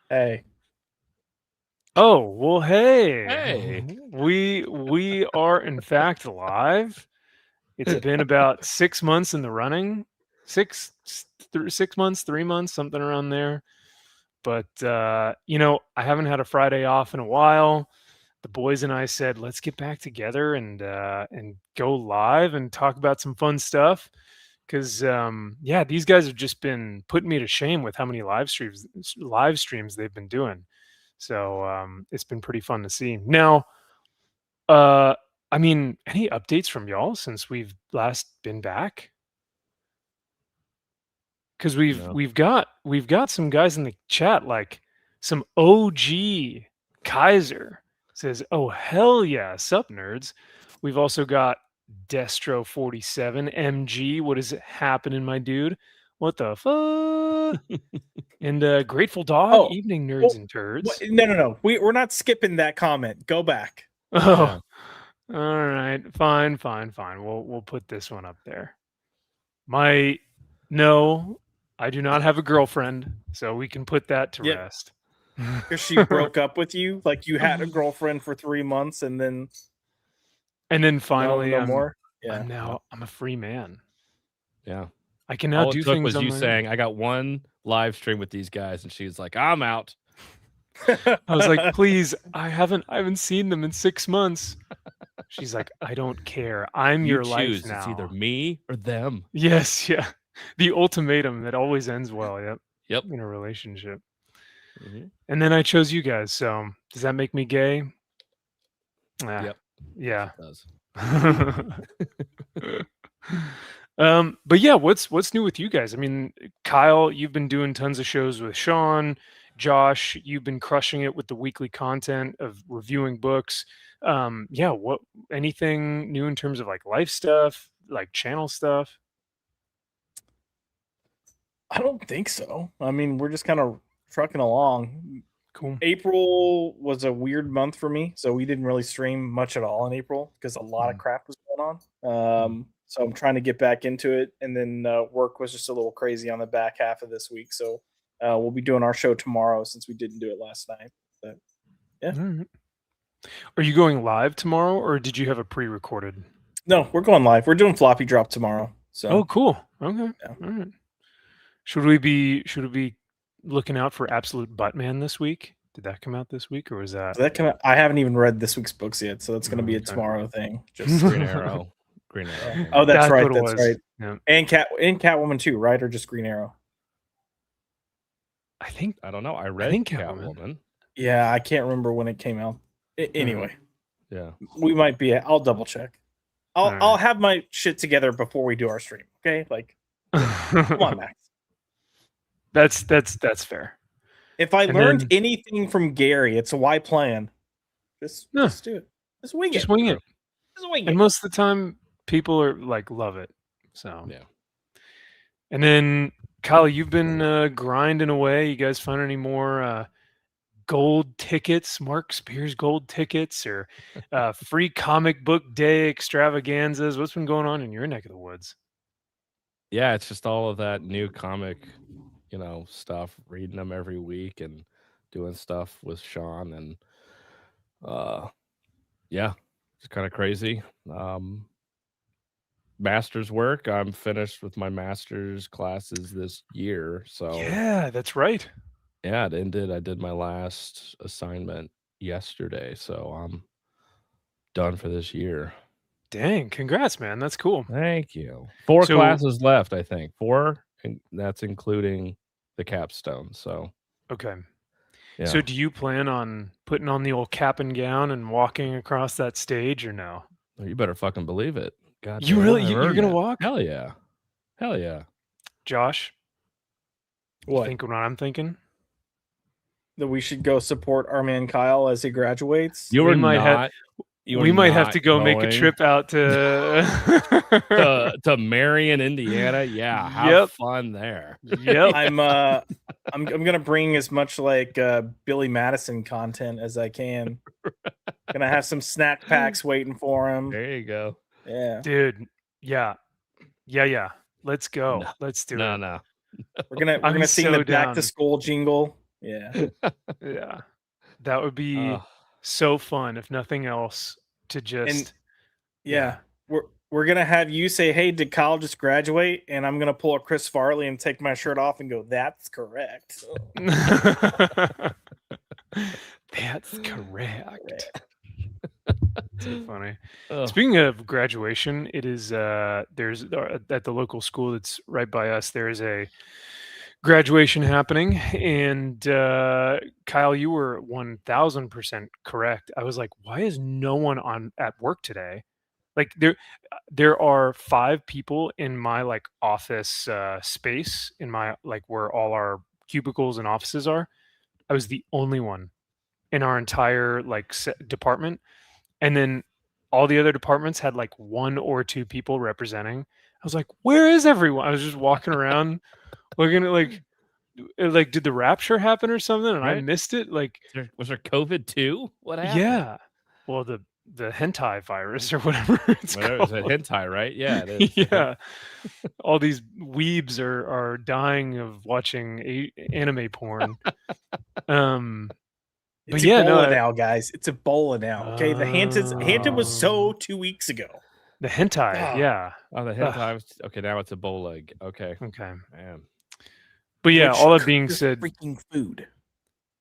Hey. Oh, well, hey. Hey. We are in fact live. It's been about 6 months in the running. 6 months, 3 months, something around there. But I haven't had a Friday off in a while. The boys and I said, let's get back together and go live and talk about some fun stuff. Because yeah, these guys have just been putting me to shame with how many live streams they've been doing. So it's been pretty fun to see. Now, uh, I mean, any updates from y'all since we've last been back? Because we've No. we've got we've got some guys in the chat, like some OG Kaiser says, "Oh hell yeah, sup nerds." We've also got Destro 47 MG. What is happening, my dude? What the fuck? And Grateful Dog, Oh, evening nerds well, and turds. no. We're not skipping that comment. Go back. Oh, all right, fine. We'll put this one up there. No, I do not have a girlfriend, so we can put that to Yep. rest. Because she broke up with you, like you had a girlfriend for 3 months, and then Finally, no more. Yeah. I'm a free man. Yeah. I can now All do it took things was on you my own. saying, I got one live stream with these guys, and she's like, I'm out. I was like, please, I haven't seen them in 6 months. She's like, I don't care. I'm You your life choose. It's either now. me or them. Yes, yeah. The ultimatum that always ends well, Yep. in a relationship. Mhm. And then I chose you guys, so does that make me gay? Yep. Yeah. It does. But yeah, what's new with you guys? I mean, Kyle, you've been doing tons of shows with Sean. Josh, you've been crushing it with the weekly content of reviewing books. Yeah, what anything new in terms of like life stuff, like channel stuff? I don't think so. I mean, we're just kind of trucking along. Cool. April was a weird month for me, so we didn't really stream much at all in April because a lot of crap was going on. So I'm trying to get back into it, and then work was just a little crazy on the back half of this week. So we'll be doing our show tomorrow since we didn't do it last night. But yeah, All right. Are you going live tomorrow, or did you have a pre-recorded? no, we're going live. We're doing floppy drop tomorrow. So Oh, cool. Okay. yeah. All right. Should we be looking out for Absolute Buttman this week? Did that come out this week, or was that? So that kind of I haven't even read this week's books yet, so that's going to be a Okay. tomorrow thing. Just Green Arrow. Green Arrow. oh, that's right. what it That's was. right. Yeah. And Catwoman too, right? Or just Green Arrow? I don't know. I read think Catwoman. Yeah, I can't remember when it came out. Anyway, Yeah. we might be. I'll double check. I'll All I'll have my shit together before we do our stream. Okay, like come on, Max. That's fair. If I And learned then- anything from Gary, it's a why plan. Just do it. Just wing Just it. wing it. Just wing And it. most of the time, people are like love it. So Yeah. And then Kyle, you've been grinding away. You guys find any more gold tickets, Mark Spears gold tickets, or free comic book day extravaganzas? What's been going on in your neck of the woods? Yeah, it's just all of that new comic, stuff, reading them every week and doing stuff with Sean and yeah, it's kind of crazy. Master's work, I'm finished with my master's classes this year. So Yeah, that's right. yeah, it ended. I did my last assignment yesterday, so I'm done for this year. Dang, congrats, man. That's cool. Thank you. 4 So- classes left, I think. 4, and that's including the capstone. So Okay. yeah. So do you plan on putting on the old cap and gown and walking across that stage or no? You better fucking believe it. God, You damn, really I've you're earned gonna it. walk? Hell yeah. Hell yeah. Josh, What? thinking what I'm thinking? That we should go support our man Kyle as he graduates. You We are might have- not. You We are might have not to go make a going trip out to to Marion, Indiana. Yeah, have Yep. fun there. Yep. I'm gonna bring as much like Billy Madison content as I can. Gonna have some snack packs waiting for him. There you go. Yeah, Dude. Yeah. Let's go. No. Let's do No, it. no. we're gonna I'm sing so the back to down. school jingle. Yeah. Yeah. That would be Oh, so fun, if nothing else, to And just yeah, we're gonna have you say, "Hey, did Kyle just graduate?" And I'm gonna pull a Chris Farley and take my shirt off and go, "That's correct." That's correct. So funny. oh. Speaking of graduation, it is there's at the local school that's right by us, there is a graduation happening, and Kyle, you were 1000% correct. I was like, why is no one on at work today? Like there are 5 people in my like office space in my like where all our cubicles and offices are. I was the only one in our entire like department, and then all the other departments had like 1 or 2 people representing. I was like, where is everyone? I was just walking around looking at like did the rapture happen or something and I Right? missed it? Like, Was there COVID too? What happened? yeah. Well, the hentai virus or whatever it's Whatever, is it called. hentai, right? Yeah, it is. Yeah. All these weebs are dying of watching anime porn. But It's yeah, Ebola no. now, guys. It's Ebola now. Okay, the Hampton was so 2 weeks ago. The hentai, Ah. yeah. Oh, the hentai. Okay, now it's Ebola. Okay, Okay. man. But yeah, Which all that being is said, freaking food.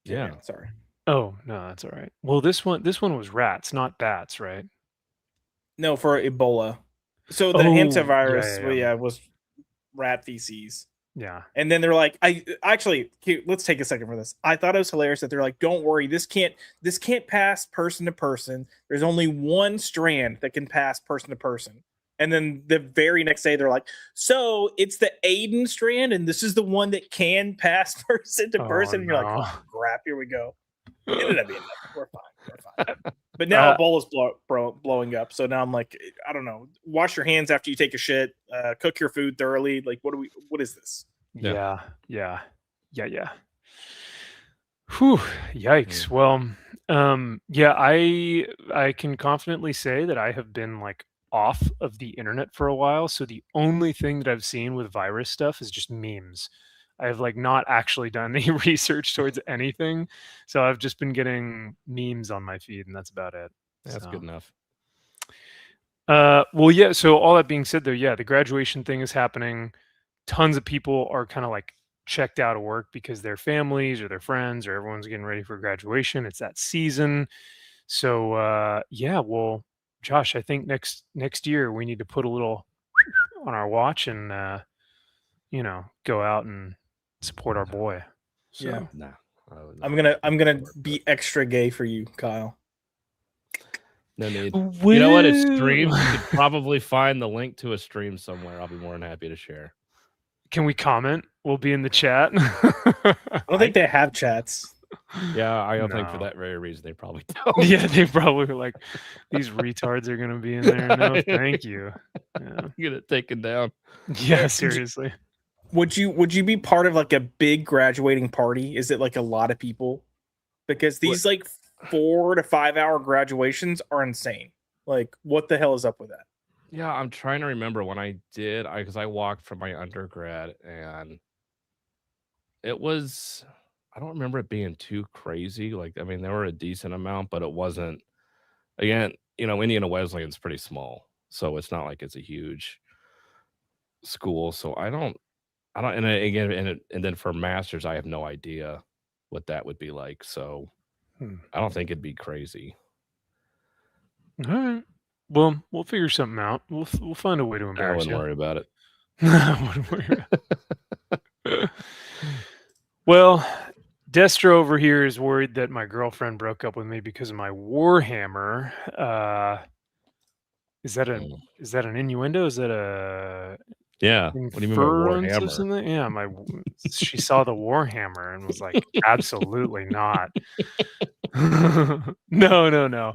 Yeah. Sorry. oh no, that's all right. Well, this one was rats, not bats, right? No, for Ebola. So the Oh, hantavirus, yeah. was rat feces. Yeah. And then they're like, let's take a second for this. I thought it was hilarious that they're like, don't worry, this can't pass person to person. There's only one strand that can pass person to person. And then the very next day they're like, so it's the Aiden strand, and this is the one that can pass person to person. And you're like, oh crap, here we go. It ended up being nothing. We're fine. But now Ebola's blowing up. So now I'm like, I don't know. Wash your hands after you take a shit. Cook your food thoroughly. Like, what is this? Yeah. Whew, yikes. Well, yeah, I can confidently say that I have been like off of the internet for a while. So the only thing that I've seen with virus stuff is just memes. I've like not actually done any research towards anything. So I've just been getting memes on my feed, and that's about it. That's good enough. Well, yeah. So all that being said, though, yeah, the graduation thing is happening. Tons of people are kind of like checked out of work because their families or their friends or everyone's getting ready for graduation. It's that season. So yeah, well, Josh, I think next year we need to put a little on our watch and go out and support our boy. So Yeah. No. I'm gonna be extra gay for you, Kyle. No need. You know what? It's streamed. You could probably find the link to a stream somewhere. I'll be more than happy to share. Can we comment? We'll be in the chat. I don't think they have chats. Yeah, I don't think for that very reason they probably don't. Yeah, they probably were like, these retards are gonna be in there. No, thank you. Yeah. Get it taken down. Yeah, seriously. Would you be part of like a big graduating party? Is it like a lot of people? Because these like 4 to 5 hour graduations are insane. Like, what the hell is up with that? Yeah, I'm trying to remember when I did, because I walked from my undergrad, and it was, I don't remember it being too crazy. Like, I mean, there were a decent amount, but it wasn't, again, Indiana Wesleyan's pretty small, so it's not like it's a huge school. So I don't, and again, and then for masters, I have no idea what that would be like. So I don't think it'd be crazy. All right. Well, we'll figure something out. We'll find a way to embarrass I wouldn't worry about it. I wouldn't worry about it. Well, Destro over here is worried that my girlfriend broke up with me because of my Warhammer. Is that an innuendo? Is that a Yeah? What do you mean by inference of Warhammer? something? Yeah, she saw the Warhammer and was like, absolutely not. No.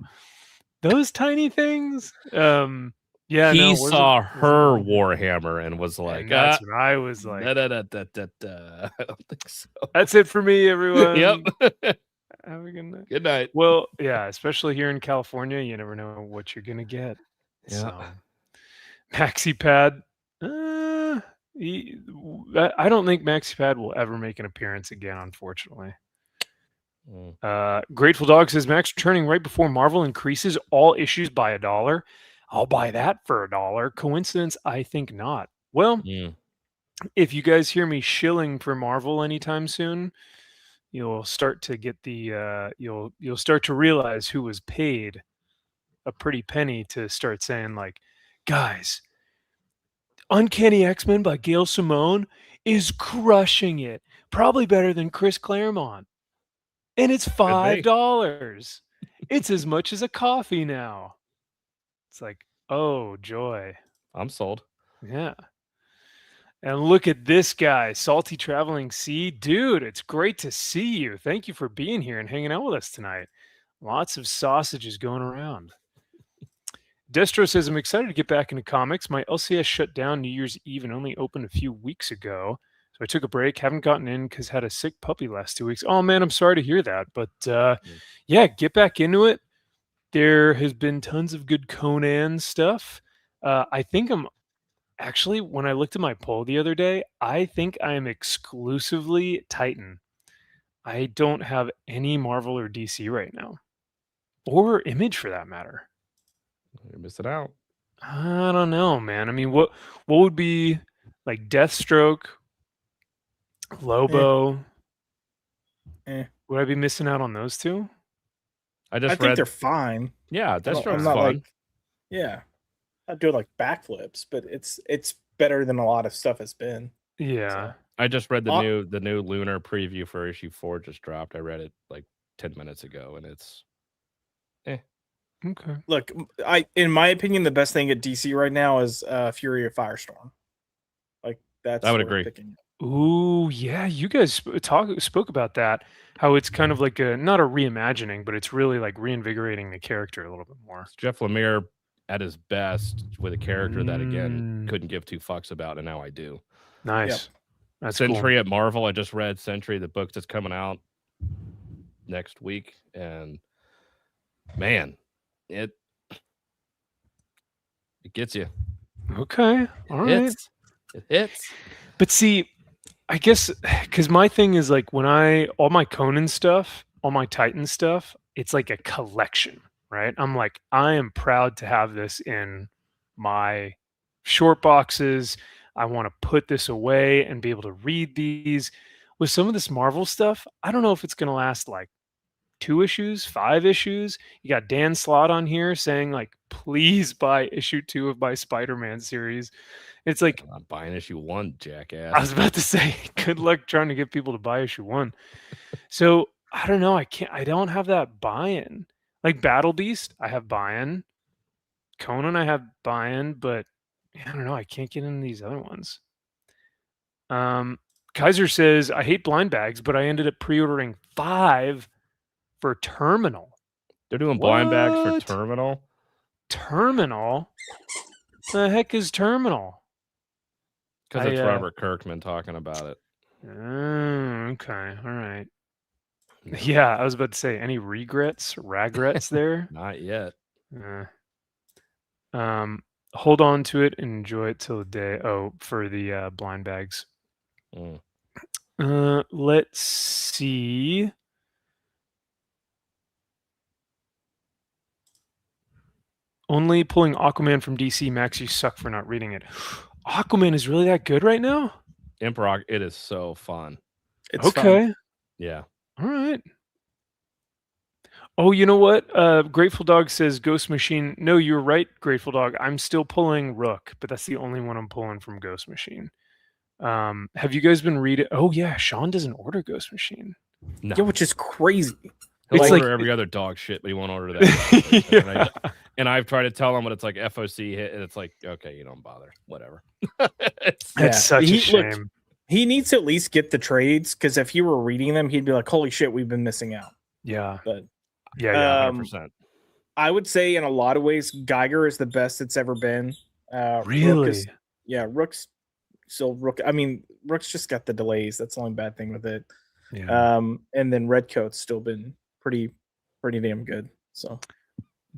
Those tiny things. Yeah, he saw her Warhammer and was like, and that's what I was like. I don't think so. That's it for me, everyone. Yep. Have a good night. Good night. Well, yeah, especially here in California, you never know what you're gonna get. Yeah. So, MaxiPad. I don't think MaxiPad will ever make an appearance again, unfortunately. Grateful Dog says Max returning right before Marvel increases all issues by $1. I'll buy that for $1. Coincidence? I think not. Well, if you guys hear me shilling for Marvel anytime soon, you'll start to get the you'll start to realize who was paid a pretty penny to start saying like, guys, Uncanny X-Men by Gail Simone is crushing it. Probably better than Chris Claremont. And it's $5. It's as much as a coffee now. It's like, oh, joy. I'm sold. Yeah. And look at this guy, Salty Traveling Sea. Dude, it's great to see you. Thank you for being here and hanging out with us tonight. Lots of sausages going around. Destro says, I'm excited to get back into comics. My LCS shut down New Year's Eve and only opened a few weeks ago. So I took a break, haven't gotten in because had a sick puppy last 2 weeks. Oh, man, I'm sorry to hear that. But yeah, get back into it. There has been tons of good Conan stuff. I think I'm actually, when I looked at my poll the other day, I think I am exclusively Titan. I don't have any Marvel or DC right now, or Image for that matter. You're missing out. I don't know, man. I mean, what would be like Deathstroke, Lobo? Would I be missing out on those two? I think they're fine. Yeah, Deathstroke's fun. Like, yeah, I do like backflips, but it's better than a lot of stuff has been. Yeah, so. I just read the new Lunar preview for issue 4 just dropped. I read it like 10 minutes ago, and it's okay. Look, in my opinion, the best thing at DC right now is Fury of Firestorm. Like that's I would agree. Ooh, yeah, you guys spoke about that. How it's kind of like not a reimagining, but it's really like reinvigorating the character a little bit more. It's Jeff Lemire at his best with a character that again couldn't give two fucks about, and now I do. Nice. Yep. That's Sentry cool. at Marvel. I just read Sentry, the book that's coming out next week, and man, it gets you. Okay, all right. It hits. But see, I guess because my thing is like when all my Conan stuff, all my Titan stuff, it's like a collection, right? I'm like, I am proud to have this in my short boxes. I want to put this away and be able to read these. With some of this Marvel stuff, I don't know if it's going to last like 2 issues, 5 issues. You got Dan Slott on here saying like, please buy issue 2 of my Spider-Man series. It's like, I'm not buying issue 1, jackass. I was about to say, good luck trying to get people to buy issue 1. So I don't know. I don't have that buy-in. Like Battle Beast, I have buy-in. Conan, I have buy-in, but I don't know. I can't get into these other ones. Kaiser says, I hate blind bags, but I ended up pre-ordering 5 for Terminal. They're doing blind bags for Terminal? Terminal? The heck is Terminal? Because it's Robert Kirkman talking about it. Okay. All right. Yeah, I was about to say, any regrets there? Not yet. Hold on to it and enjoy it till the day. Oh, for the blind bags. Let's see. Only pulling Aquaman from DC. Max, you suck for not reading it. Aquaman is really that good right now? Emperor, it is so fun. It's okay. Fun. Yeah. All right. Oh, you know what? Grateful Dog says Ghost Machine. No, you're right, Grateful Dog. I'm still pulling Rook, but that's the only one I'm pulling from Ghost Machine. Have you guys been reading? Oh, yeah. Sean doesn't order Ghost Machine. No. Yeah, which is crazy. He'll order every other dog shit, but he won't order that. Yeah. And I've tried to tell him when it's like FOC hit, and it's like, okay, you don't bother. Whatever. It's such a shame. Look, he needs to at least get the trades, because if he were reading them, he'd be like, holy shit, we've been missing out. Yeah. But yeah, 100%. I would say in a lot of ways, Geiger is the best it's ever been. Really? Rook's still Rook. I mean, Rook's just got the delays. That's the only bad thing with it. Yeah. And then Redcoat's still been pretty damn good. So,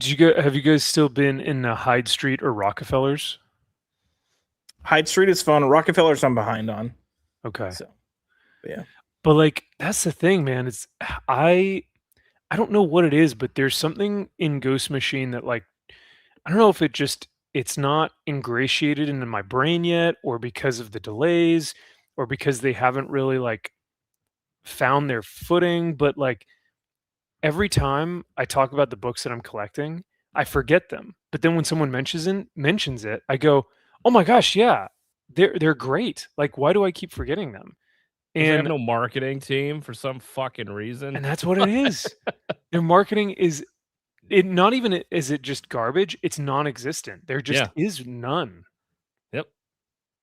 have you guys still been in Hyde Street or Rockefellers? Hyde Street is fun. Rockefeller's I'm behind on. Okay. So, yeah. But like that's the thing, man. It's I I don't know what it is, but there's something in Ghost Machine that like I don't know if it's not ingratiated into my brain yet, or because of the delays, or because they haven't really like found their footing, but like every time I talk about the books that I'm collecting, I forget them. But then when someone mentions it, I go, "Oh my gosh, yeah. They're great. Like why do I keep forgetting them?" Because they have And no marketing team for some fucking reason. and that's what it is. Their marketing is it not even is it just garbage, it's non-existent. There just Yeah. is none. Yep.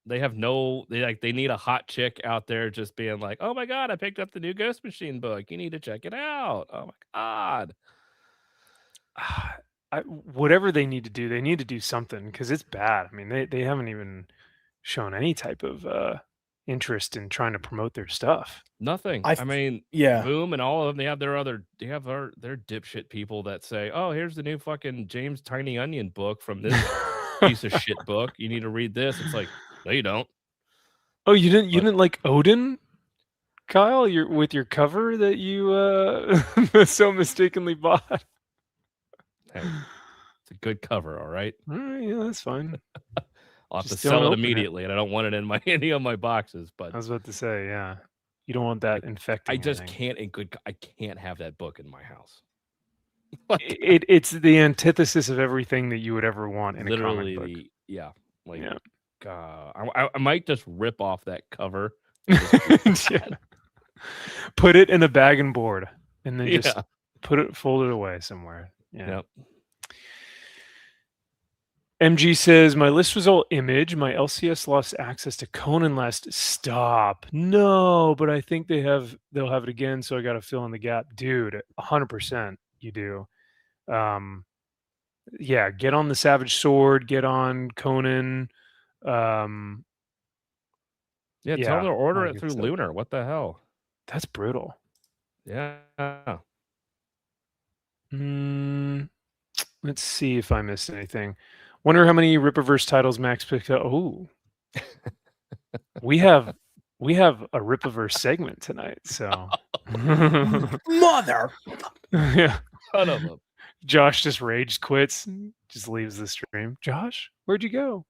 They have no they need a hot chick out there just being like, "Oh my god, I picked up the new Ghost Machine book. You need to check it out." Oh my god. Whatever they need to do something because it's bad. I mean, they haven't even shown any type of interest in trying to promote their stuff. Nothing. I I f- mean, yeah. Boom and all of them, they have their dipshit people that say, "Oh, here's the new fucking James Tiny Onion book from this piece of shit book. You need to read this." It's like, "No, you don't." Oh, you But didn't like Odin, Kyle? With your cover that you so mistakenly bought. hey, it's a good cover, all right? All right, yeah, that's fine. I'll have to Just don't sell it open it. immediately, and I don't want it in my any of my boxes, but I was about to say, yeah. You don't want that I infecting just anything. I can't have that book in my house. It's the antithesis of everything that you would ever want in a comic Literally book. like, Yeah. I might just rip off that cover. Yeah. Put it in a bag and board, and then just Yeah. fold it away somewhere. Yeah. Yep. MG says my list was all Image. My LCS lost access to Conan last. Stop. No, but I think they'll have it again. So I got to fill in the gap, dude. 100%. You do. Yeah. Get on the Savage Sword. Get on Conan. Um, Yeah, tell them yeah. to order All it good through stuff. Lunar. What the hell? That's brutal. Yeah. Let's see if I missed anything. Wonder how many Rippaverse titles Max picked up. Oh, we have a Rippaverse segment tonight. So, Mother. yeah, Son of a Josh just rage quits, just leaves the stream. Josh, where'd you go?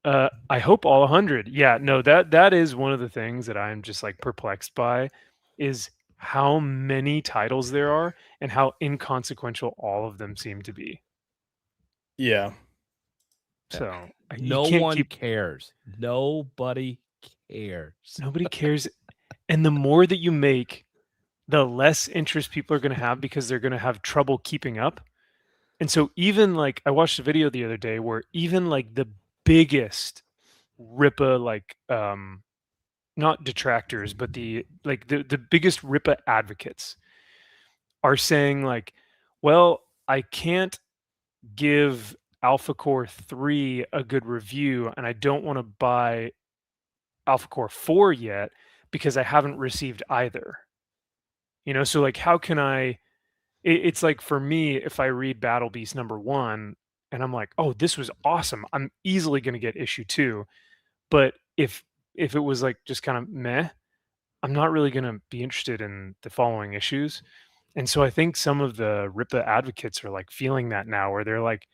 I hope all 100. Yeah, no, that is one of the things that I'm just like perplexed by, is how many titles there are and how inconsequential all of them seem to be. Yeah. So you no can't one keep. cares. Nobody cares. Nobody cares, and the more that you make, the less interest people are going to have because they're going to have trouble keeping up. And so even like I watched a video the other day where even like the biggest Rippa like not detractors, but the biggest Rippa advocates are saying like, well, I can't give Alpha Core 3 a good review and I don't want to buy Alpha Core 4 yet because I haven't received either. So like how can it's like for me, if I read Battle Beast #1 and I'm like, oh, this was awesome, I'm easily going to get issue 2. But if it was like just kind of meh, I'm not really going to be interested in the following issues. And so I think some of the Rippa advocates are like feeling that now, where they're like,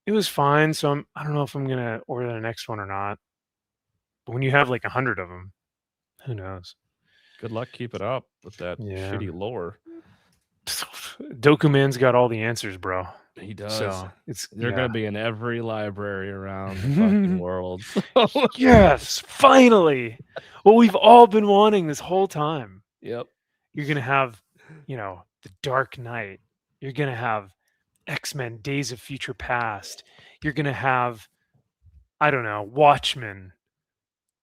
it was fine, so I don't know if I'm going to order the next one or not. But when you have like 100 of them, who knows? Good luck keeping up with that Yeah. shitty lore. Dokuman's got all the answers, bro. He does. So They're going to be in every library around the fucking world. Yes, finally. What we've all been wanting this whole time. Yep. You're going to have, The Dark Knight. You're going to have X-Men Days of Future Past. You're going to have, I don't know, Watchmen.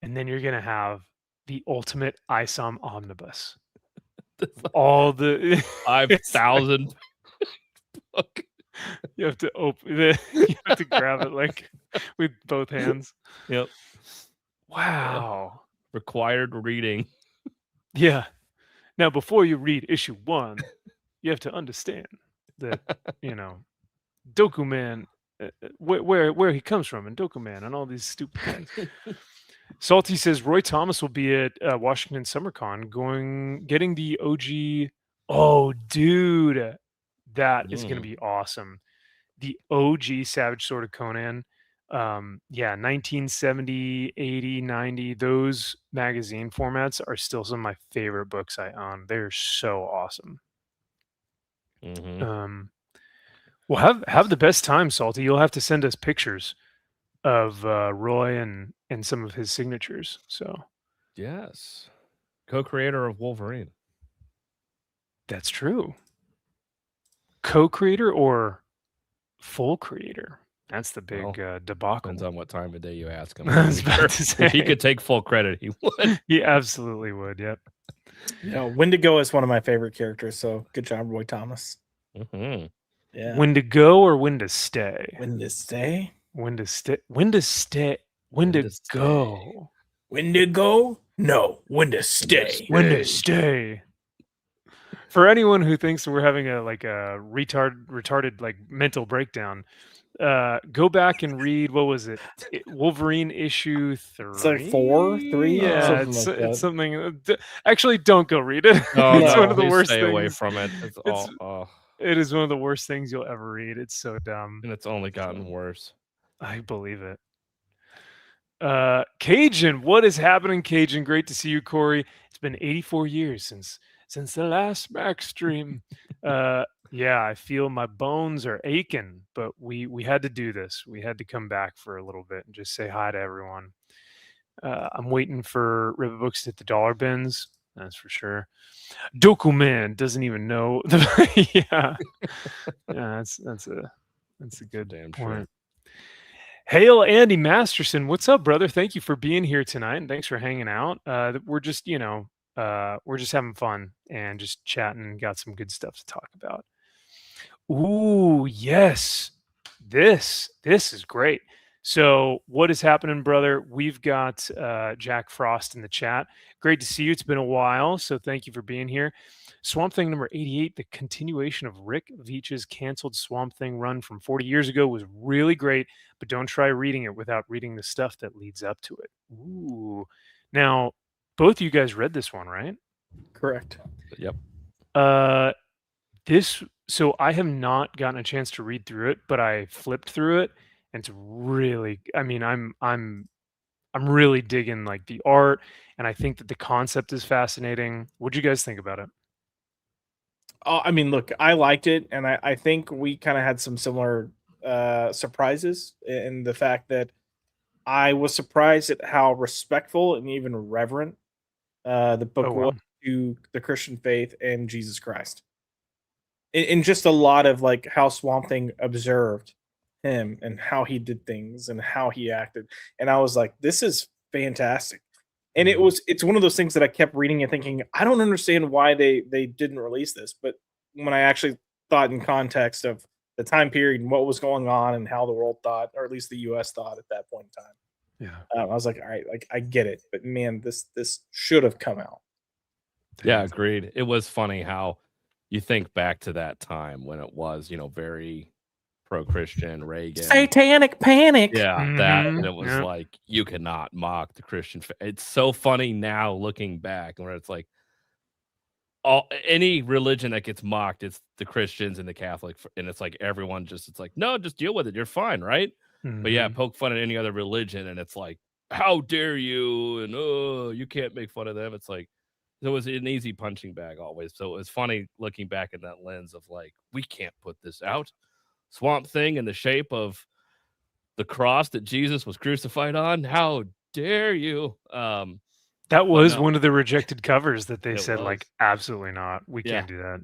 And then you're going to have the ultimate ISOM omnibus. All the 5,000 book. You have to you have to grab it like with both hands. Yep. Wow. Required reading. Yeah. Now, before you read issue 1, you have to understand that, Dokuman, where he comes from, and Dokuman, and all these stupid things. Salty says Roy Thomas will be at Washington SummerCon, getting the OG. Oh, dude, that is going to be awesome. The OG Savage Sword of Conan. 1970, 80, 90, those magazine formats are still some of my favorite books I own. They're so awesome. Well, have the best time, Salty. You'll have to send us pictures of Roy and some of his signatures. So yes, co-creator of Wolverine. That's true. Co-creator or full creator? That's the big debacle. Depends on what time of day you ask him. I was about to say. If he could take full credit, he would. He absolutely would. Yep. Wendigo is one of my favorite characters. So good job, Roy Thomas. Mm-hmm. Yeah. When to go or when to stay? When to stay? When to stay? When to stay? When to go? When to go? No. When to stay? When to stay? For anyone who thinks we're having a retarded like mental breakdown, go back and read, what was it? Wolverine issue 3. It's like 4, 3. Yeah, it's something. Actually, don't go read it. It's one of the worst stay things. away from it. It is one of the worst things you'll ever read. It's so dumb, and it's only gotten worse. I believe it. Cajun, what is happening, Cajun? Great to see you, Corey. It's been 84 years since the last Mac stream. Yeah, I feel my bones are aching, but we had to do this. We had to come back for a little bit and just say hi to everyone. I'm waiting for Ribbit Books to hit the dollar bins. That's for sure. Doku Man doesn't even know. Yeah, that's a good damn point. sure. Hail Andy Masterson, what's up, brother? Thank you for being here tonight, and thanks for hanging out. We're just we're just having fun and just chatting. Got some good stuff to talk about. Ooh, yes, this is great. So what is happening, brother? We've got Jack Frost in the chat. Great to see you. It's been a while, so thank you for being here. Swamp Thing number 88, the continuation of Rick Veitch's canceled Swamp Thing run from 40 years ago, was really great, but don't try reading it without reading the stuff that leads up to it. Ooh. Now, both of you guys read this one, right? Correct. Yep. So I have not gotten a chance to read through it, but I flipped through it. And it's really, I mean, I'm really digging like the art, and I think that the concept is fascinating. What'd you guys think about it? Oh, I mean, look, I liked it, and I think we kind of had some similar surprises in the fact that I was surprised at how respectful and even reverent the book was to the Christian faith and Jesus Christ. In just a lot of like how Swamp Thing observed him and how he did things and how he acted, and I was like, this is fantastic. And it's one of those things that I kept reading and thinking, I don't understand why they didn't release this. But when I actually thought in context of the time period and what was going on and how the world thought, or at least the US thought at that point in time, I was like, all right, like I get it, but man, this should have come out. Yeah, agreed. It was funny how you think back to that time when it was, very pro-Christian, Reagan, satanic panic. Yeah, that, and it was like, you cannot mock the Christian faith. It's so funny now looking back, where it's like any religion that gets mocked, it's the Christians and the Catholic, and it's like everyone it's like, no, just deal with it, you're fine, right? But yeah, poke fun at any other religion, and it's like, how dare you, and you can't make fun of them. It's like, it was an easy punching bag always. So it was funny looking back in that lens of like, we can't put this out. Swamp Thing in the shape of the cross that Jesus was crucified on. How dare you? That was one of the rejected covers that they said, like, absolutely not. We can't do that.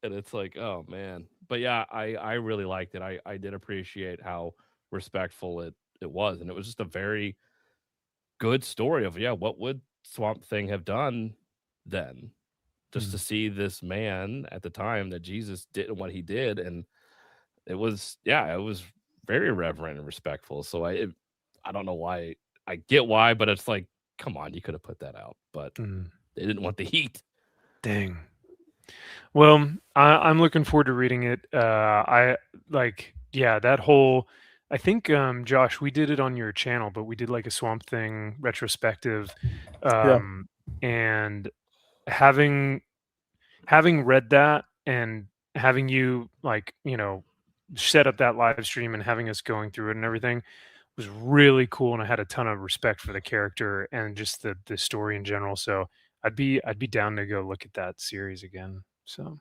And it's like, oh man. But yeah, I really liked it. I did appreciate how respectful it was. And it was just a very good story of, what would Swamp Thing have done then? Just to see this man at the time that Jesus did what he did. And it was very reverent and respectful. So I don't know why. I get why, but it's like, come on, you could have put that out, but they didn't want the heat. Dang. Well, I'm looking forward to reading it. I like, that whole I think, Josh, we did it on your channel, but we did like a Swamp Thing retrospective, Yeah. and having having read that and having you like, set up that live stream and having us going through it and everything was really cool, and I had a ton of respect for the character and just the story in general. So I'd be down to go look at that series again. So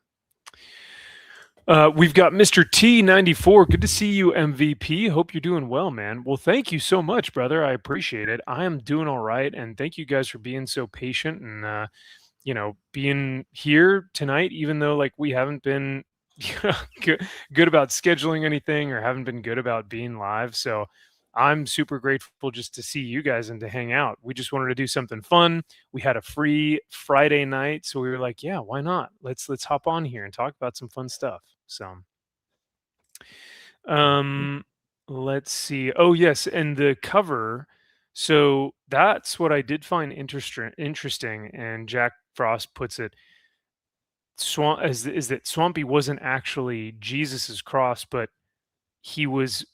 we've got Mr. T94. Good to see you, MVP. Hope you're doing well, man. Well, thank you so much, brother. I appreciate it. I am doing all right, and thank you guys for being so patient and being here tonight, even though like we haven't been good about scheduling anything or haven't been good about being live. So I'm super grateful just to see you guys and to hang out. We just wanted to do something fun. We had a free Friday night, so we were like, yeah, why not? Let's hop on here and talk about some fun stuff. So um let's see. Oh yes, and the cover. So that's what I did find interesting, and Jack Frost puts it is that Swampy wasn't actually Jesus's cross, but he was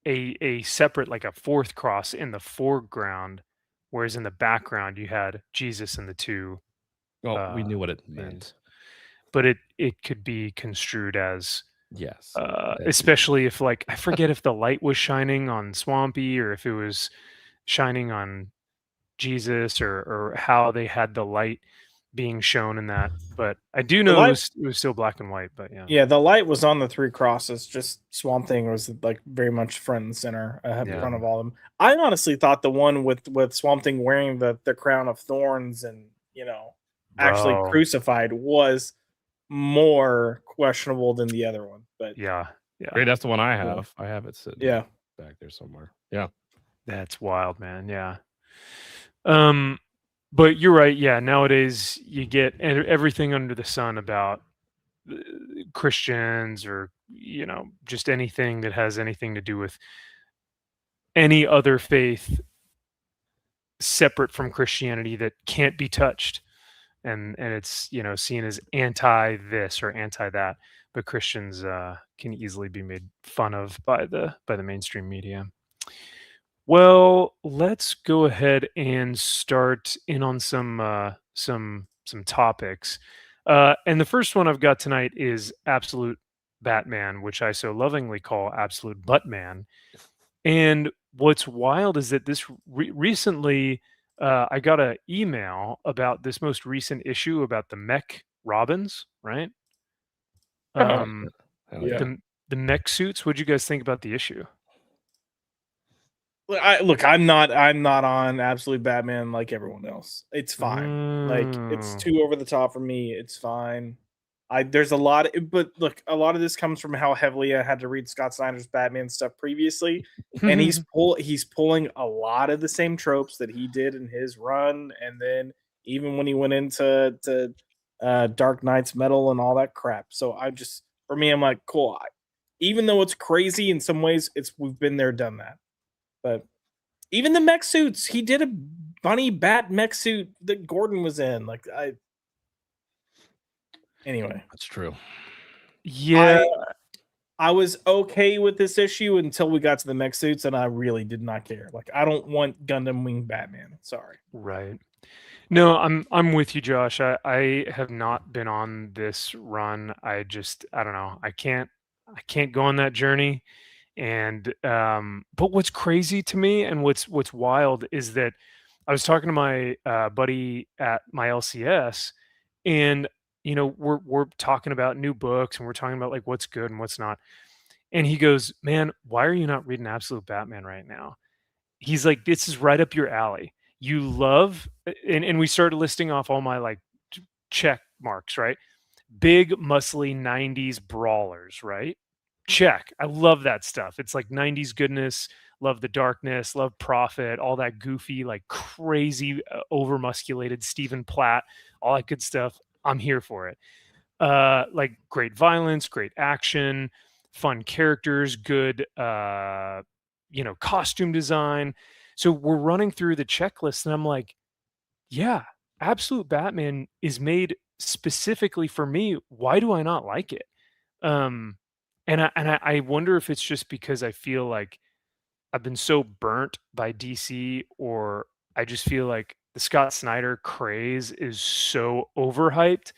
a separate, like a fourth cross in the foreground, whereas in the background you had Jesus and the two Well, we uh knew what it men. meant. But it could be construed as Yes. that- especially if like I forget if the light was shining on Swampy or if it was shining on Jesus, or how they had the light being shown in that. But I do The know light, it was still black and white, but yeah. yeah, the light was on the three crosses. Just Swamp Thing was like very much front and center, in Yeah. front of all of them. I honestly thought the one with Swamp Thing wearing the crown of thorns and actually Oh, crucified was more questionable than the other one. But yeah. Yeah. Great, that's the one I Cool. have. I have it sitting yeah, back there somewhere. Yeah. That's wild, man. Yeah. But you're right. Yeah. Nowadays you get everything under the sun about uh, Christians, or, just anything that has anything to do with any other faith separate from Christianity that can't be touched. And it's, seen as anti this or anti that, but Christians can easily be made fun of by the mainstream media. Well, let's go ahead and start in on some topics. And the first one I've got tonight is Absolute Batman, which I so lovingly call Absolute Buttman. And what's wild is that this recently I got an email about this most recent issue about the mech Robins, right? Um, Hell yeah. the mech suits. What'd you guys think about the issue? Look, I'm not on Absolute Batman like everyone else. It's fine. Like it's Mm. too over the top for me. It's fine. There's a lot but look, a lot of this comes from how heavily I had to read Scott Snyder's Batman stuff previously, and he's pulling a lot of the same tropes that he did in his run, and then even when he went into Dark Knight's Metal and all that crap. So for me, I'm like, cool. Even though it's crazy in some ways, we've been there, done that. But even the mech suits, he did a bunny bat mech suit that Gordon was in. Anyway, That's true. Yeah. I was okay with this issue until we got to the mech suits, and I really did not care. Like, I don't want Gundam Wing Batman. Sorry. Right. No, I'm with you, Josh. I have not been on this run. I don't know. I can't go on that journey. And but what's crazy to me and what's wild is that I was talking to my buddy at my LCS, and we're talking about new books and we're talking about like what's good and what's not. And he goes, "Man, why are you not reading Absolute Batman right now?" He's like, "This is right up your alley. You love," and we started listing off all my like check marks, right? Big muscly 90s brawlers, right? Check. I love that stuff. It's like 90s goodness, love the darkness, love Prophet, all that goofy, like crazy over-musculated Stephen Platt, all that good stuff. I'm here for it. Like great violence, great action, fun characters, good costume design. So we're running through the checklist and I'm like, yeah, Absolute Batman is made specifically for me. Why do I not like it? Um and I wonder if it's just because I feel like I've been so burnt by DC, or I just feel like the Scott Snyder craze is so overhyped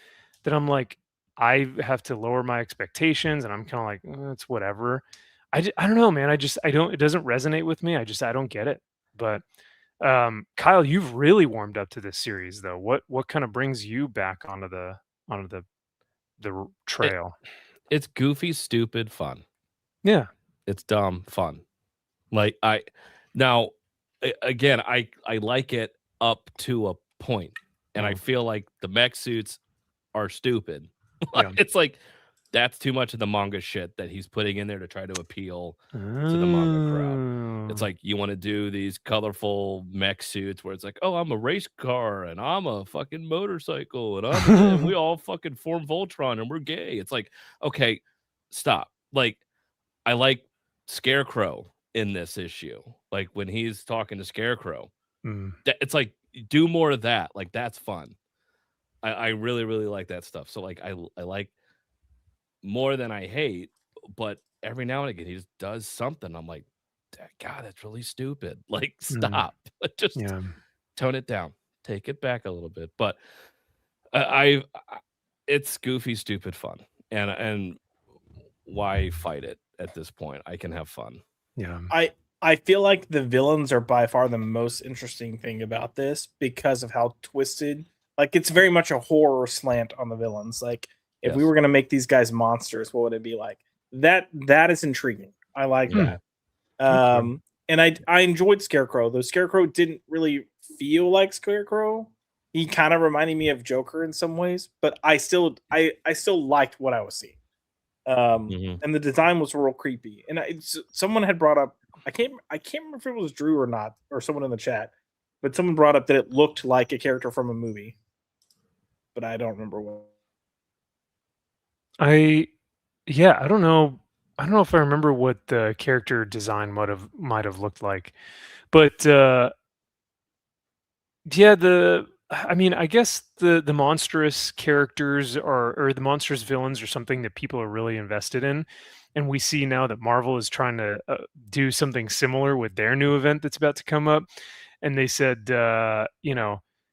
that I'm like, I have to lower my expectations, and I'm kind of like, it's whatever. I don't know, man. I don't. It doesn't resonate with me. I don't get it. But Kyle, you've really warmed up to this series, though. What kind of brings you back onto the It, trail? it's goofy, stupid, fun. Yeah. It's dumb, fun. Like now, again, I like it up to a point, and I feel like the mech suits are stupid. Yeah. It's like that's too much of the manga shit that he's putting in there to try to appeal to the manga crowd. It's like you want to do these colorful mech suits where it's like, oh, I'm a race car and I'm a fucking motorcycle and we all fucking form Voltron and we're gay. It's like, okay, stop. Like, I like Scarecrow in this issue. Like when he's talking to Scarecrow, it's like do more of that. Like that's fun. I really, really like that stuff. So like I like more than I hate, but every now and again he just does something. I'm like, God, that's really stupid. Like, stop. Just tone it down. Take it back a little bit. But it's goofy, stupid fun. And why fight it at this point? I can have fun. Yeah. I feel like the villains are by far the most interesting thing about this because of how twisted. Like, it's very much a horror slant on the villains. Like, if we were going to make these guys monsters, what would it be like? That is intriguing. I like that. And I enjoyed Scarecrow. Though Scarecrow didn't really feel like Scarecrow. He kind of reminded me of Joker in some ways, but I still liked what I was seeing. And the design was real creepy. And someone had brought up, I can't remember if it was Drew or not, or someone in the chat, but someone brought up that it looked like a character from a movie, but I don't remember what. I don't know. I don't know if I remember what the character design might have looked like, but I mean, I guess the monstrous characters or the monstrous villains are something that people are really invested in, and we see now that Marvel is trying to do something similar with their new event that's about to come up, and they said,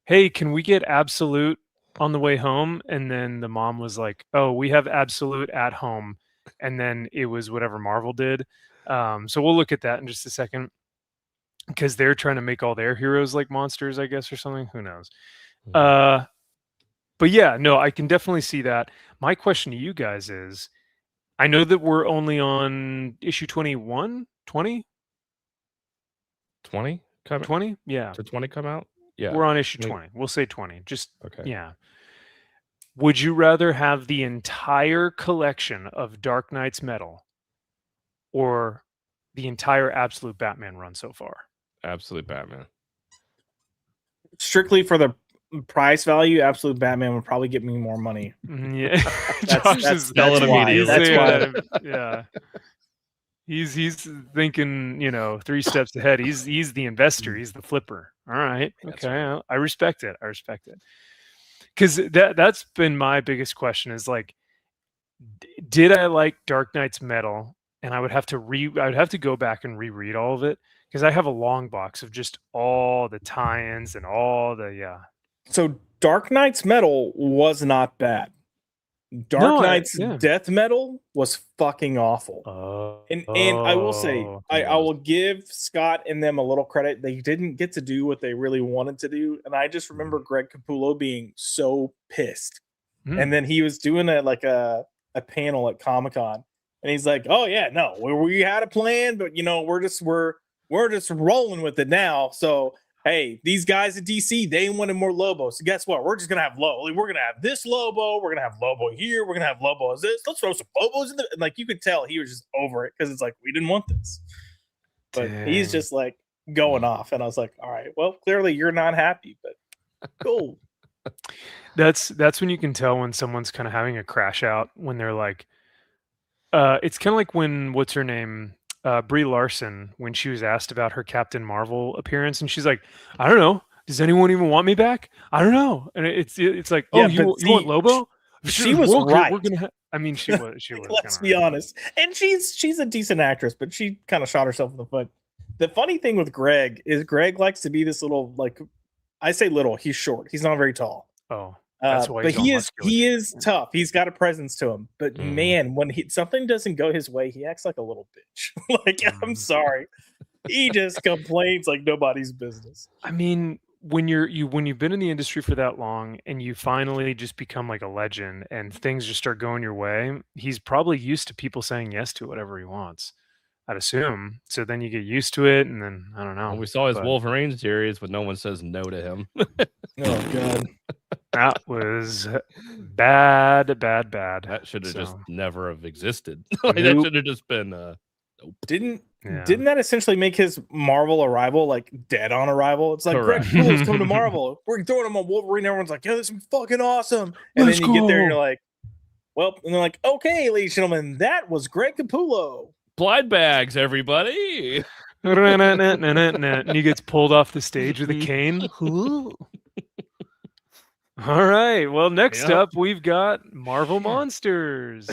hey, can we get Absolute on the way home? And then the mom was like, oh, we have Absolute at home, and then it was whatever Marvel did. So we'll look at that in just a second, because they're trying to make all their heroes like monsters, I guess, or something. Who knows? But yeah, no, I can definitely see that. My question to you guys is, I know that we're only on issue 21, 20? 20? 20? Yeah. Did 20 come out? Yeah. We're on issue 20. We'll say 20. Just, okay. Yeah. Would you rather have the entire collection of Dark Knight's Metal or the entire Absolute Batman run so far? Absolute Batman. Strictly for the price value, Absolute Batman would probably get me more money. Yeah. that's why. That's why. Yeah. He's thinking, 3 steps ahead. He's the investor. He's the flipper. All right. Okay. Right. I respect it. Because that's been my biggest question is like, did I like Dark Knight's Metal? And I would have to go back and reread all of it, because I have a long box of just all the tie-ins and all the So Dark Knight's Metal was not bad. Dark Knight's Death Metal was fucking awful. And I will say, I will give Scott and them a little credit. They didn't get to do what they really wanted to do. And I just remember Greg Capullo being so pissed. And then he was doing a panel at Comic-Con. And he's like, oh yeah, no, we had a plan, but we're just rolling with it now. So hey, these guys at DC, they wanted more Lobo. So guess what? We're just gonna have Lobo. We're gonna have this Lobo. We're gonna have Lobo here. We're gonna have Lobo as this. Let's throw some Lobos in the. And like you could tell, he was just over it because it's like we didn't want this. But he's just like going off, and I was like, all right, well, clearly you're not happy, but cool. That's when you can tell when someone's kind of having a crash out, when they're like, it's kind of like when what's her name. Brie Larson, when she was asked about her Captain Marvel appearance, and she's like, I don't know. Does anyone even want me back? I don't know. And it's like, oh, you want Lobo? She was right. We're gonna I mean, she was. Let's be honest. And she's a decent actress, but she kind of shot herself in the foot. The funny thing with Greg is Greg likes to be this little, like, I say little, he's short. He's not very tall. Oh, that's why But he's all muscular. he is tough. He's got a presence to him. But Mhm. man, when something doesn't go his way, he acts like a little bitch. Like, I'm sorry. He just complains like nobody's business. I mean, when you've been in the industry for that long and you finally just become like a legend and things just start going your way, he's probably used to people saying yes to whatever he wants. I'd assume. So then you get used to it, and then I don't know. When we saw his but Wolverine series, but no one says no to him. Oh god. that was bad. That should have just So, never have existed. Like, that nope. should have just been Didn't Yeah. that essentially make his Marvel arrival like dead on arrival? It's like Correct. Greg Capullo's coming to Marvel. We're throwing him on Wolverine. Everyone's like, "Yeah, this is fucking awesome." And Let's then you get there and go. you're like, "Well," and they're like, "Okay, ladies and gentlemen, that was Greg Capullo." blind bags, everybody. And he gets pulled off the stage with a cane. All right. Well, next Yep. up, we've got Marvel Monsters.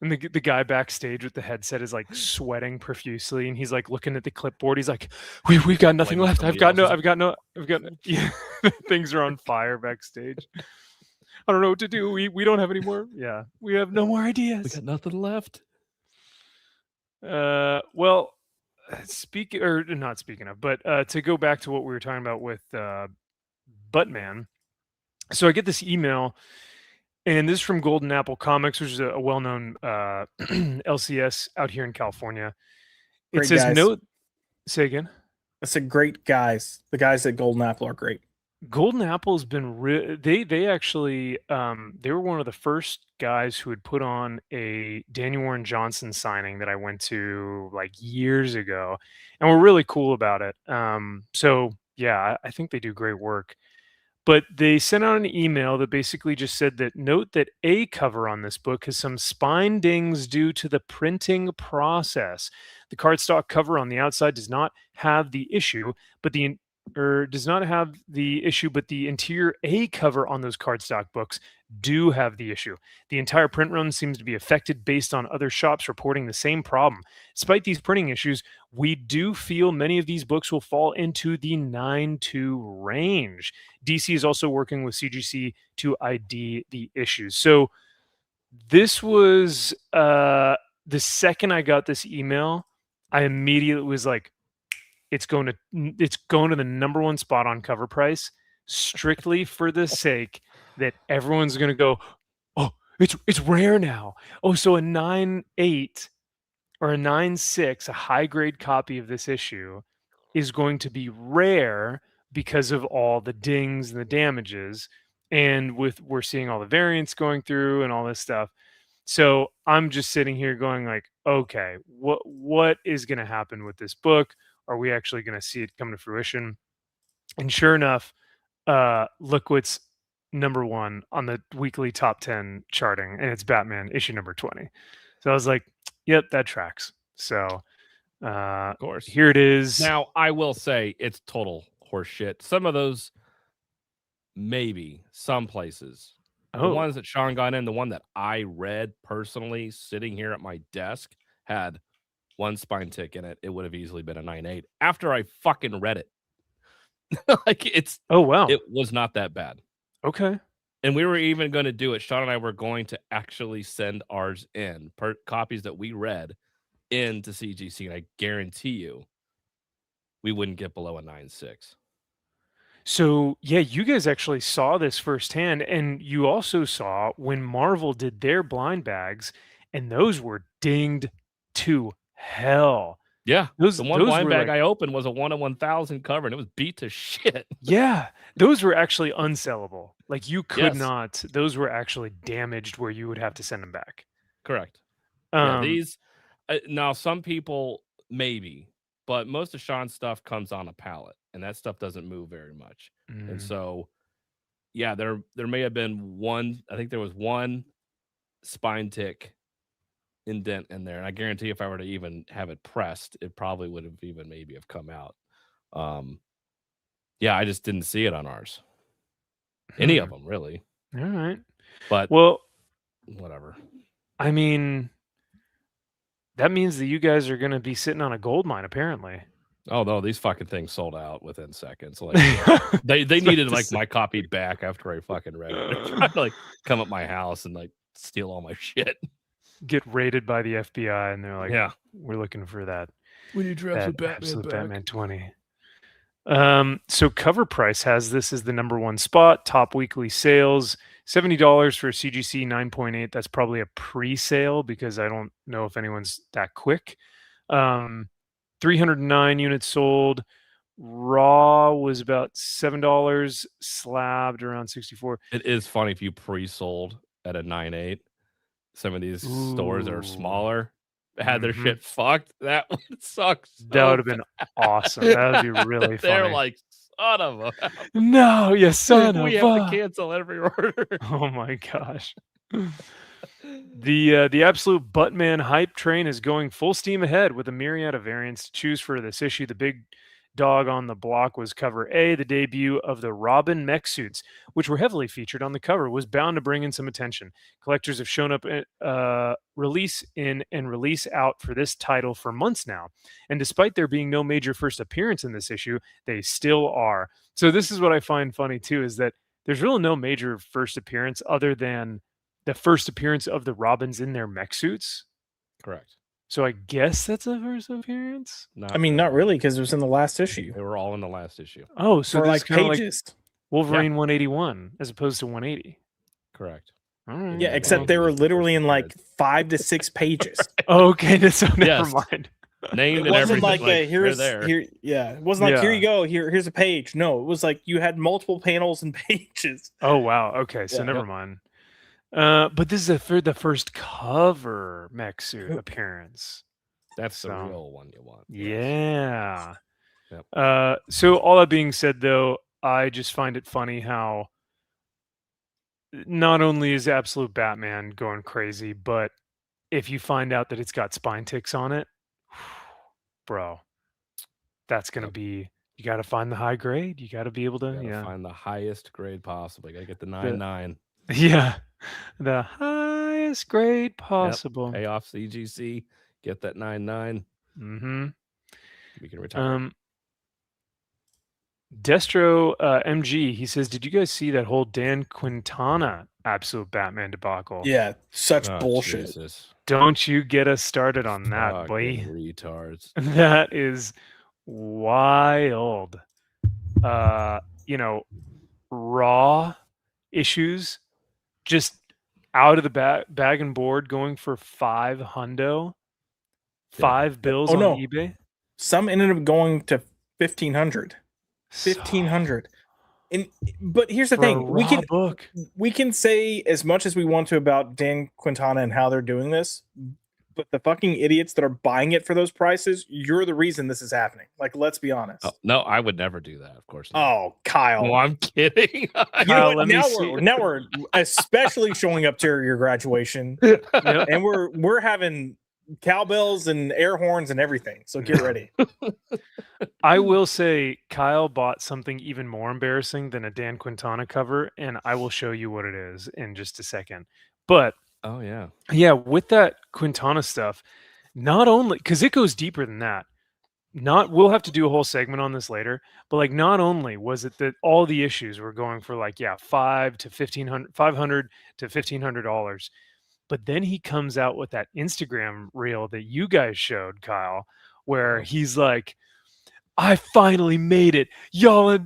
And the guy backstage with the headset is like sweating profusely, and he's like looking at the clipboard. He's like, "We've got nothing Blaming left. somebody else's- I've got no." Yeah, things are on fire backstage. I don't know what to do. We don't have any more. Yeah, we have no more We ideas. got nothing left. Well, speaking or not speaking of, but to go back to what we were talking about with Buttman. So I get this email, and this is from Golden Apple Comics, which is a well-known LCS out here in California. It Great says guys. no. Say again. I said great guys. The guys at Golden Apple are great. Golden Apple's been they actually they were one of the first guys who had put on a Daniel Warren Johnson signing that I went to like years ago, and were really cool about it. So yeah, I think they do great work. But they sent out an email that basically just said that note that a cover on this book has some spine dings due to the printing process. The cardstock cover on the outside does not have the issue, but the interior A cover on those cardstock books do have the issue. The entire print run seems to be affected based on other shops reporting the same problem. Despite these printing issues, we do feel many of these books will fall into the 9.2 range. DC is also working with CGC to ID the issues. So this was the second I got this email, I immediately was like, it's going to the number one spot on cover price, strictly for the sake that everyone's going to go, oh, it's rare now. Oh, so a 9.8 or a 9.6, a high grade copy of this issue, is going to be rare because of all the dings and the damages, and we're seeing all the variants going through and all this stuff. So I'm just sitting here going like, okay, what is going to happen with this book? Are we actually going to see it come to fruition? And sure enough, look what's number one on the weekly top 10 charting, and it's Batman issue number 20. So I was like, yep, that tracks. So Of course. here it is. Now, I will say it's total horseshit. Some of those, maybe some places. The ones that Sean got in, the one that I read personally, sitting here at my desk, had one spine tick in it. It would have easily been a 9.8 after I fucking read it. Like, it's oh wow, it was not that bad. Okay. And we were even going to do it. Sean and I were going to actually send ours in, copies that we read, into CGC, and I guarantee you we wouldn't get below a 9.6. So yeah, you guys actually saw this firsthand, and you also saw when Marvel did their blind bags, and those were dinged to hell. Yeah, Those the one those blind were bag like, I opened was a 1 in 1,000 cover, and it was beat to shit. yeah, those were actually unsellable. Like you could Yes. not. Those were actually damaged where you would have to send them back. Correct. Yeah, these now some people maybe, but most of Sean's stuff comes on a pallet, and that stuff doesn't move very much. And so, yeah, there may have been one. I think there was one spine tick indent in there, and I guarantee if I were to even have it pressed, it probably would have even maybe have come out. Yeah, I just didn't see it on ours. Any of them, really. All right. But Well, whatever. I mean, that means that you guys are going to be sitting on a gold mine, apparently. Oh no, these fucking things sold out within seconds. Like they needed like my copy back after I fucking read it. They're trying to like come at my house and like steal all my shit. Get raided by the FBI, and they're like, Yeah, we're looking for that. we need to That Batman absolute back. Batman 20. So Cover Price has this as the #1 spot. Top weekly sales, $70 for CGC 9.8. That's probably a pre-sale because I don't know if anyone's that quick. 309 units sold. Raw was about $7, slabbed around 64. It is funny if you pre-sold at a 9.8. Some of these stores that are smaller had their shit fucked. That would suck. That would have been awesome. That would be really They're funny. like, son of a. No, you son of a. We have to cancel every order. Oh my gosh. The absolute Buttman hype train is going full steam ahead with a myriad of variants to choose for this issue. The big dog on the block was cover A. The debut of the Robin mech suits, which were heavily featured on the cover, was bound to bring in some attention. Collectors have shown up release in and release out for this title for months now, and despite there being no major first appearance in this issue, they still are. So this is what I find funny too, is that there's really no major first appearance other than the first appearance of the Robins in their mech suits. Correct. So I guess that's a first appearance. I mean, not really, because it was in the last issue. They were all in the last issue. Oh, so for this like kind of pages. like Wolverine 181 as opposed to 180. Correct. All right. Yeah, except they were literally in like 5 to 6 pages. Okay, so never Yes. mind. Named It and wasn't everything. like, Like, here's they're there. here. Yeah, it wasn't like here Yeah. you go. Here's a page. No, it was like you had multiple panels and pages. Oh wow. Okay, so Yeah. never mind. But this is the first cover mech suit appearance. That's the So, real one you want. Yeah. Yep. So all that being said, though, I just find it funny how not only is Absolute Batman going crazy, but if you find out that it's got spine ticks on it, bro, that's gonna be. You got to find the high grade. You got to be able to, You gotta find the highest grade possible. You gotta get the 9.9. Yeah, the highest grade possible. Pay off CGC. Get that 9.9. Mm-hmm. We can retire. Destro MG, he says, did you guys see that whole Dan Quintana Absolute Batman debacle? Yeah, such bullshit. Jesus. Don't you get us started on that, boy. Fucking retards. That is wild. Raw issues just out of the bag and board going for $500. $5 bills on eBay. Some ended up going to 1,500. 1,500. But here's the thing: we can say as much as we want to about Dan Quintana and how they're doing this, but the fucking idiots that are buying it for those prices, you're the reason this is happening. Like, let's be honest. Oh, no, I would never do that. Of course not. Oh, Kyle. No, I'm kidding. Kyle, now we're especially showing up to your graduation, and we're having cowbells and air horns and everything. So get ready. I will say Kyle bought something even more embarrassing than a Dan Quintana cover, and I will show you what it is in just a second. But oh yeah, with that Quintana stuff, not only because it goes deeper than that. We'll have to do a whole segment on this later, but like not only was it that all the issues were going for like $500 to $1,500, but then he comes out with that Instagram reel that you guys showed, Kyle, where he's like, I finally made it. Y'all,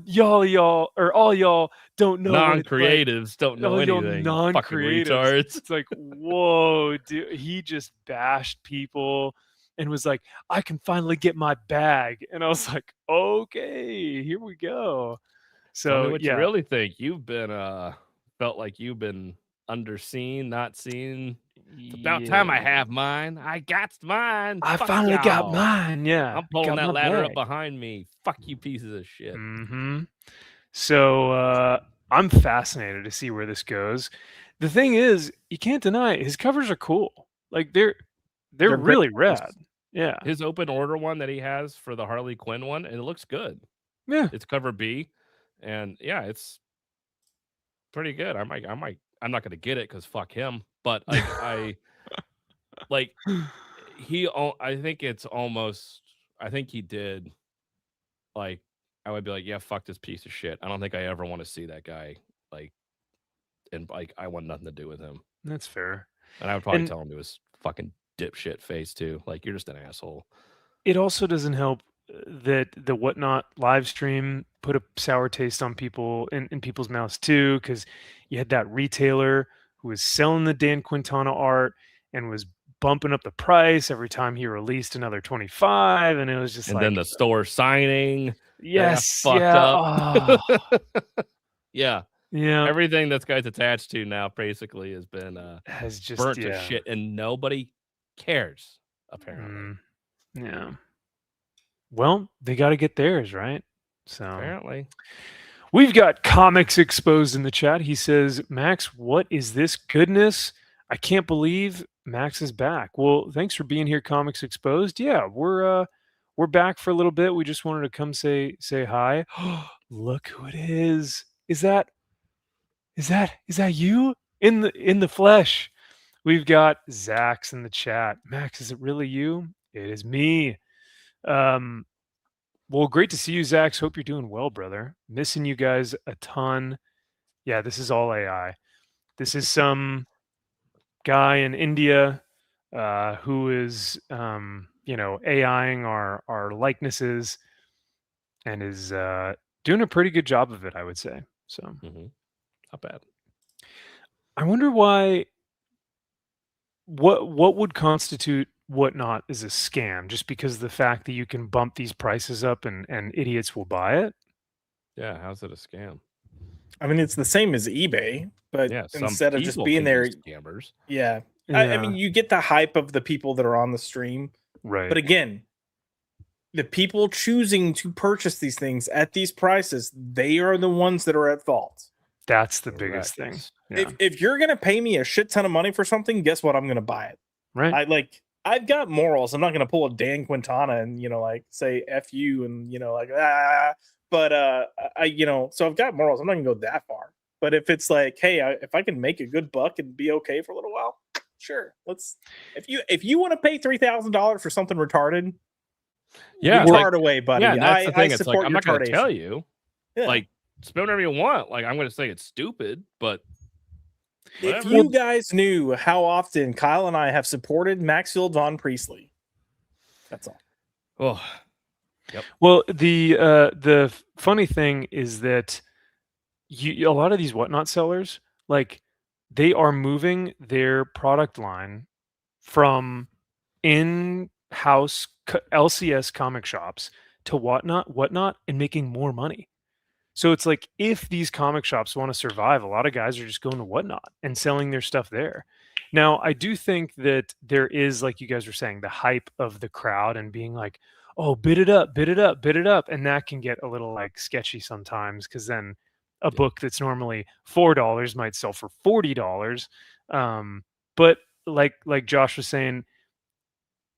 or all y'all don't know. Non-creatives don't know anything. Non-creatives. Fucking retards. It's like, whoa, dude. He just bashed people and was like, I can finally get my bag. And I was like, okay, here we go. So tell me what you really think. You've been felt like you've been underseen, not seen. It's about time I have mine. I got mine. I Fuck finally y'all. got mine. Yeah. I'm pulling that ladder up behind me. Fuck you pieces of shit. Mm-hmm. So I'm fascinated to see where this goes. The thing is, you can't deny it. His covers are cool. Like they're really rad. Yeah. His open order one that he has for the Harley Quinn one, and it looks good. Yeah. It's cover B. And yeah, it's pretty good. I'm not gonna get it because fuck him. But I like I think it's almost. I think he did. Like, I would be like, yeah, fuck this piece of shit. I don't think I ever want to see that guy. Like, and like, I want nothing to do with him. That's fair. And I would probably And tell him to his fucking dipshit face too. Like, you're just an asshole. it also doesn't help that the Whatnot live stream put a sour taste on people in people's mouths too, because you had that retailer who was selling the Dan Quintana art and was bumping up the price every time he released another 25, and it was just And like, then the store signing. yes, fucked yeah, up. oh, Yeah. yeah, Everything this guy's attached to now basically has been has just burnt to shit, and nobody cares, apparently. Yeah. Well, they got to get theirs, right? So Apparently. we've got Comics Exposed in the chat. He says, Max, what is this goodness? I can't believe Max is back. Well, thanks for being here, Comics Exposed. Yeah, we're back for a little bit. We just wanted to come say hi. Look who it is. Is that you in the flesh? We've got Zax in the chat. Max, is it really you? It is me. Well, great to see you, Zax. Hope you're doing well, brother. Missing you guys a ton. Yeah, this is all AI. This is some guy in India who is, AIing our likenesses and is doing a pretty good job of it, I would say. So, not bad. I wonder why. What would constitute Whatnot is a scam? Just because of the fact that you can bump these prices up and idiots will buy it? Yeah, how's it a scam? I mean, it's the same as eBay, but Yeah, instead of just people being can there, be scammers. yeah. I mean, you get the hype of the people that are on the stream, right? But again, the people choosing to purchase these things at these prices, they are the ones that are at fault. That's the biggest thing. Yeah. If you're gonna pay me a shit ton of money for something, guess what? I'm gonna buy it. Right. I've got morals. I'm not gonna pull a Dan Quintana and say F you and But so I've got morals. I'm not gonna go that far. But if it's like, hey, if I can make a good buck and be okay for a little while, sure. Let's. If you want to pay $3,000 for something retarded, retard away, buddy. Yeah, that's the thing. I It's like, I'm not gonna retardation. tell you. Yeah. Like, spend whatever you want. Like, I'm gonna say it's stupid, but if you guys knew how often Kyle and I have supported Maxfield Von Priestley, that's all. Oh, yep. Well, the funny thing is that a lot of these Whatnot sellers, like, they are moving their product line from in-house LCS comic shops to Whatnot, and making more money. So it's like, if these comic shops want to survive, a lot of guys are just going to Whatnot and selling their stuff there. Now, I do think that there is, like you guys were saying, the hype of the crowd and being like, oh, bid it up. And that can get a little like sketchy sometimes, because then a book that's normally $4 might sell for $40. But like Josh was saying,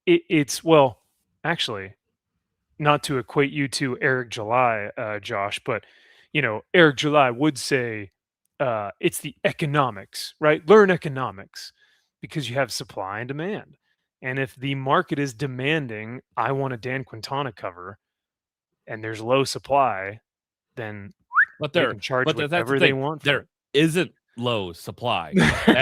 it's well, actually, not to equate you to Eric July, Josh, but Eric July would say it's the economics, right? Learn economics, because you have supply and demand. And if the market is demanding, I want a Dan Quintana cover, and there's low supply, then they can charge whatever they want. There isn't low supply.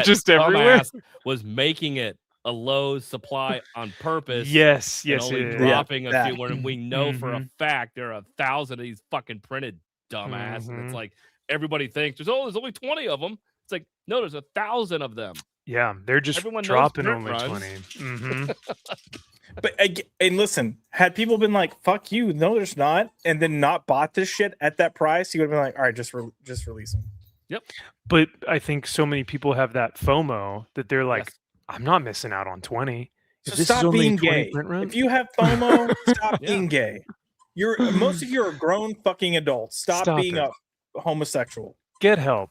Just everywhere. Was making it a low supply on purpose. Yes, and only dropping a few. When we know for a fact there are 1,000 of these fucking printed dumbass, and it's like everybody thinks there's only 20 of them. It's like, no, there's 1,000 of them. Yeah, they're just dropping only 20. But and listen, had people been like, "Fuck you," no, there's not, and then not bought this shit at that price, you would have been like, "All right, just release them." Yep. But I think so many people have that FOMO that they're like, I'm not missing out on 20. So stop being gay. If you have FOMO, stop being gay. Most of you are grown fucking adults. Stop being a homosexual. Get help.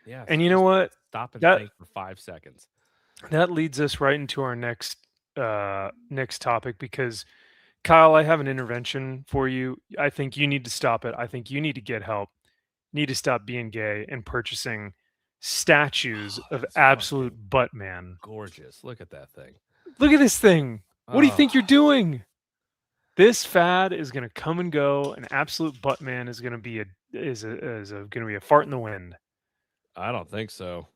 Yeah. And you know what? Stop and think for 5 seconds. That leads us right into our next topic, because Kyle, I have an intervention for you. I think you need to stop it. I think you need to get help. Need to stop being gay and purchasing statues of absolute Buttman. Gorgeous. Look at that thing. Look at this thing. What do you Oh, think you're doing? This fad is going to come and go, and absolute Buttman is going to be going to be a fart in the wind. I don't think so.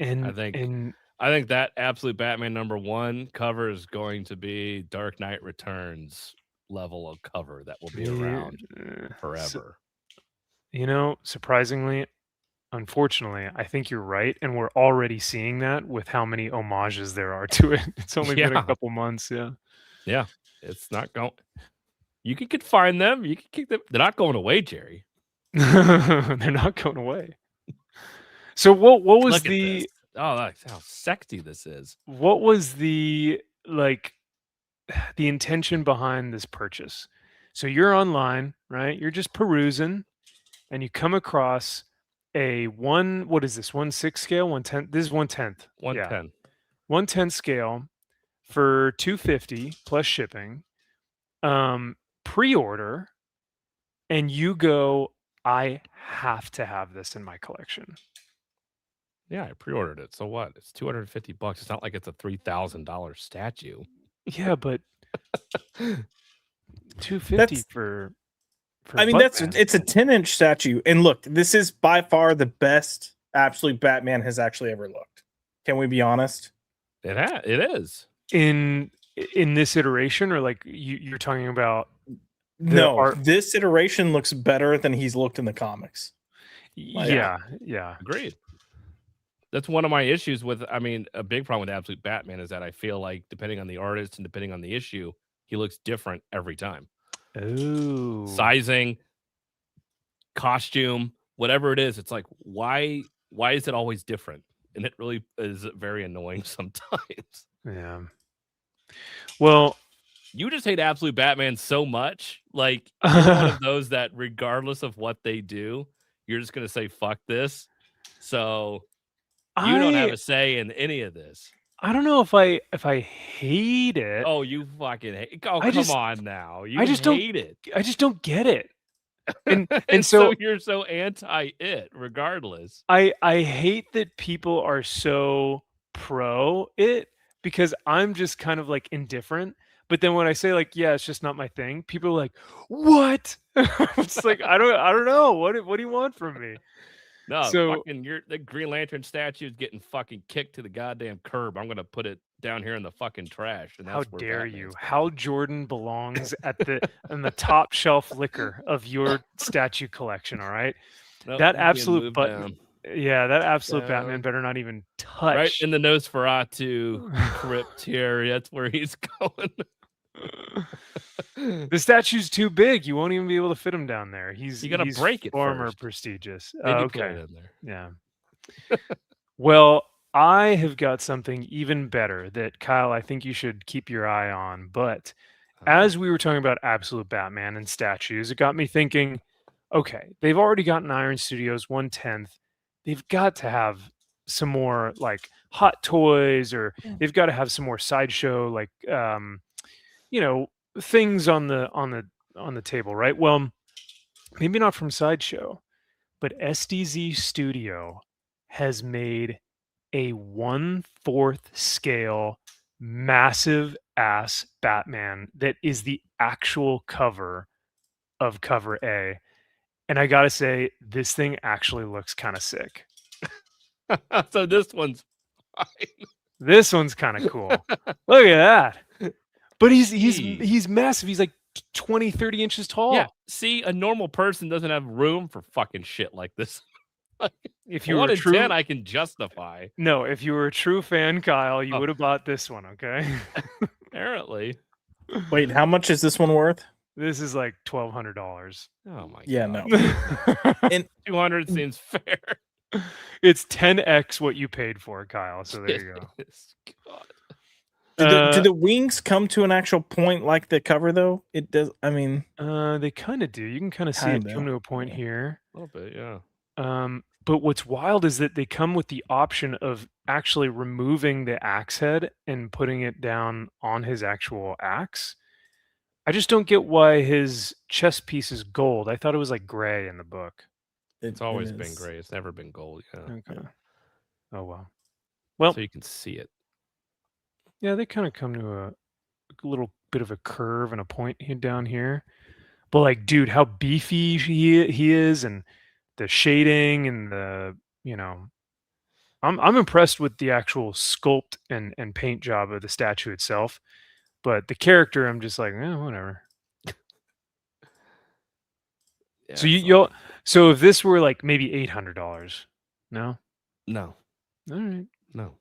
I And think that absolute Batman #1 cover is going to be Dark Knight Returns level of cover that will be around forever. Surprisingly, unfortunately, I think you're right, and we're already seeing that with how many homages there are to it. It's only been a couple months, yeah. Yeah, it's not going. You could find them. You can kick them. They're not going away, Jerry. They're not going away. So what was Look the? At this. Oh, that's how sexy this is. What was the the intention behind this purchase? So you're online, right? You're just perusing, and you come across a what is this? 1/6 scale, 1/10. This is 1/10. 110. 1/10 scale for $250 plus shipping. Pre-order, and you go, I have to have this in my collection. Yeah, I pre-ordered it. So what? It's $250. It's not like it's a $3,000 statue. Yeah, but $250 for I mean, Buttman. it's a 10-inch statue, and look, this is by far the best absolute Batman has actually ever looked. Can we be honest? It is in this iteration, or like you're talking about? No, this iteration looks better than he's looked in the comics. Yeah. Agreed. That's one of my issues with. I mean, a big problem with absolute Batman is that I feel like depending on the artist and depending on the issue, he looks different every time. Oh, sizing, costume, whatever it is, it's like why is it always different? And it really is very annoying sometimes. Yeah. Well, you just hate absolute Batman so much. Like you're one of those that regardless of what they do, you're just gonna say fuck this. So you don't have a say in any of this. I don't know if I hate it. Oh, you fucking hate. Oh, come on now. You hate it. I just don't get it. And so you're so anti it regardless. I hate that people are so pro it because I'm just kind of like indifferent. But then when I say like, yeah, it's just not my thing, people are like, what? It's like I don't know. What do you want from me? No, fucking the Green Lantern statue is getting fucking kicked to the goddamn curb. I'm gonna put it down here in the fucking trash. And how dare you? Hal Jordan belongs at on the top shelf liquor of your statue collection. All right, nope, that absolute Batman. Yeah, that absolute Batman better not even touch. Right in the Nosferatu crypt here. That's where he's going. The statue's too big. You won't even be able to fit him down there. You gotta break it. Far more prestigious. Okay, put it in there. Yeah. Well, I have got something even better that Kyle, I think you should keep your eye on. But as we were talking about absolute Batman and statues, it got me thinking. Okay, they've already gotten Iron Studios 1/10. They've got to have some more like Hot Toys, or they've got to have some more sideshow, like things on the table, right? Well, maybe not from Sideshow, but SDZ Studio has made a 1/4 scale massive ass Batman that is the actual cover of cover A. And I gotta say, this thing actually looks kind of sick. So this one's fine. This one's kind of cool. Look at that. But he's massive. He's like 20, 30 inches tall. Yeah. See, a normal person doesn't have room for fucking shit like this. If you were a true 10, I can justify. No, if you were a true fan, Kyle, you would have bought this one, okay? Apparently. Wait, how much is this one worth? This is like $1,200. Oh my God. No. And 200 seems fair. It's 10x what you paid for, Kyle. So there you go. God. Do the wings come to an actual point like the cover though? It does. I mean, they kind of do. You can kind of see it come to a point here. A little bit, yeah. But what's wild is that they come with the option of actually removing the axe head and putting it down on his actual axe. I just don't get why his chest piece is gold. I thought it was like gray in the book. It's always been gray. It's never been gold. Yeah. Okay. Oh well. Well, so you can see it. Yeah, they kind of come to little bit of a curve and a point down here. But like, dude, how beefy he is, and the shading and the, you know, I'm impressed with the actual sculpt and paint job of the statue itself. But the character, I'm just like, whatever. Yeah, So so if this were like maybe $800, no, no, all right. no.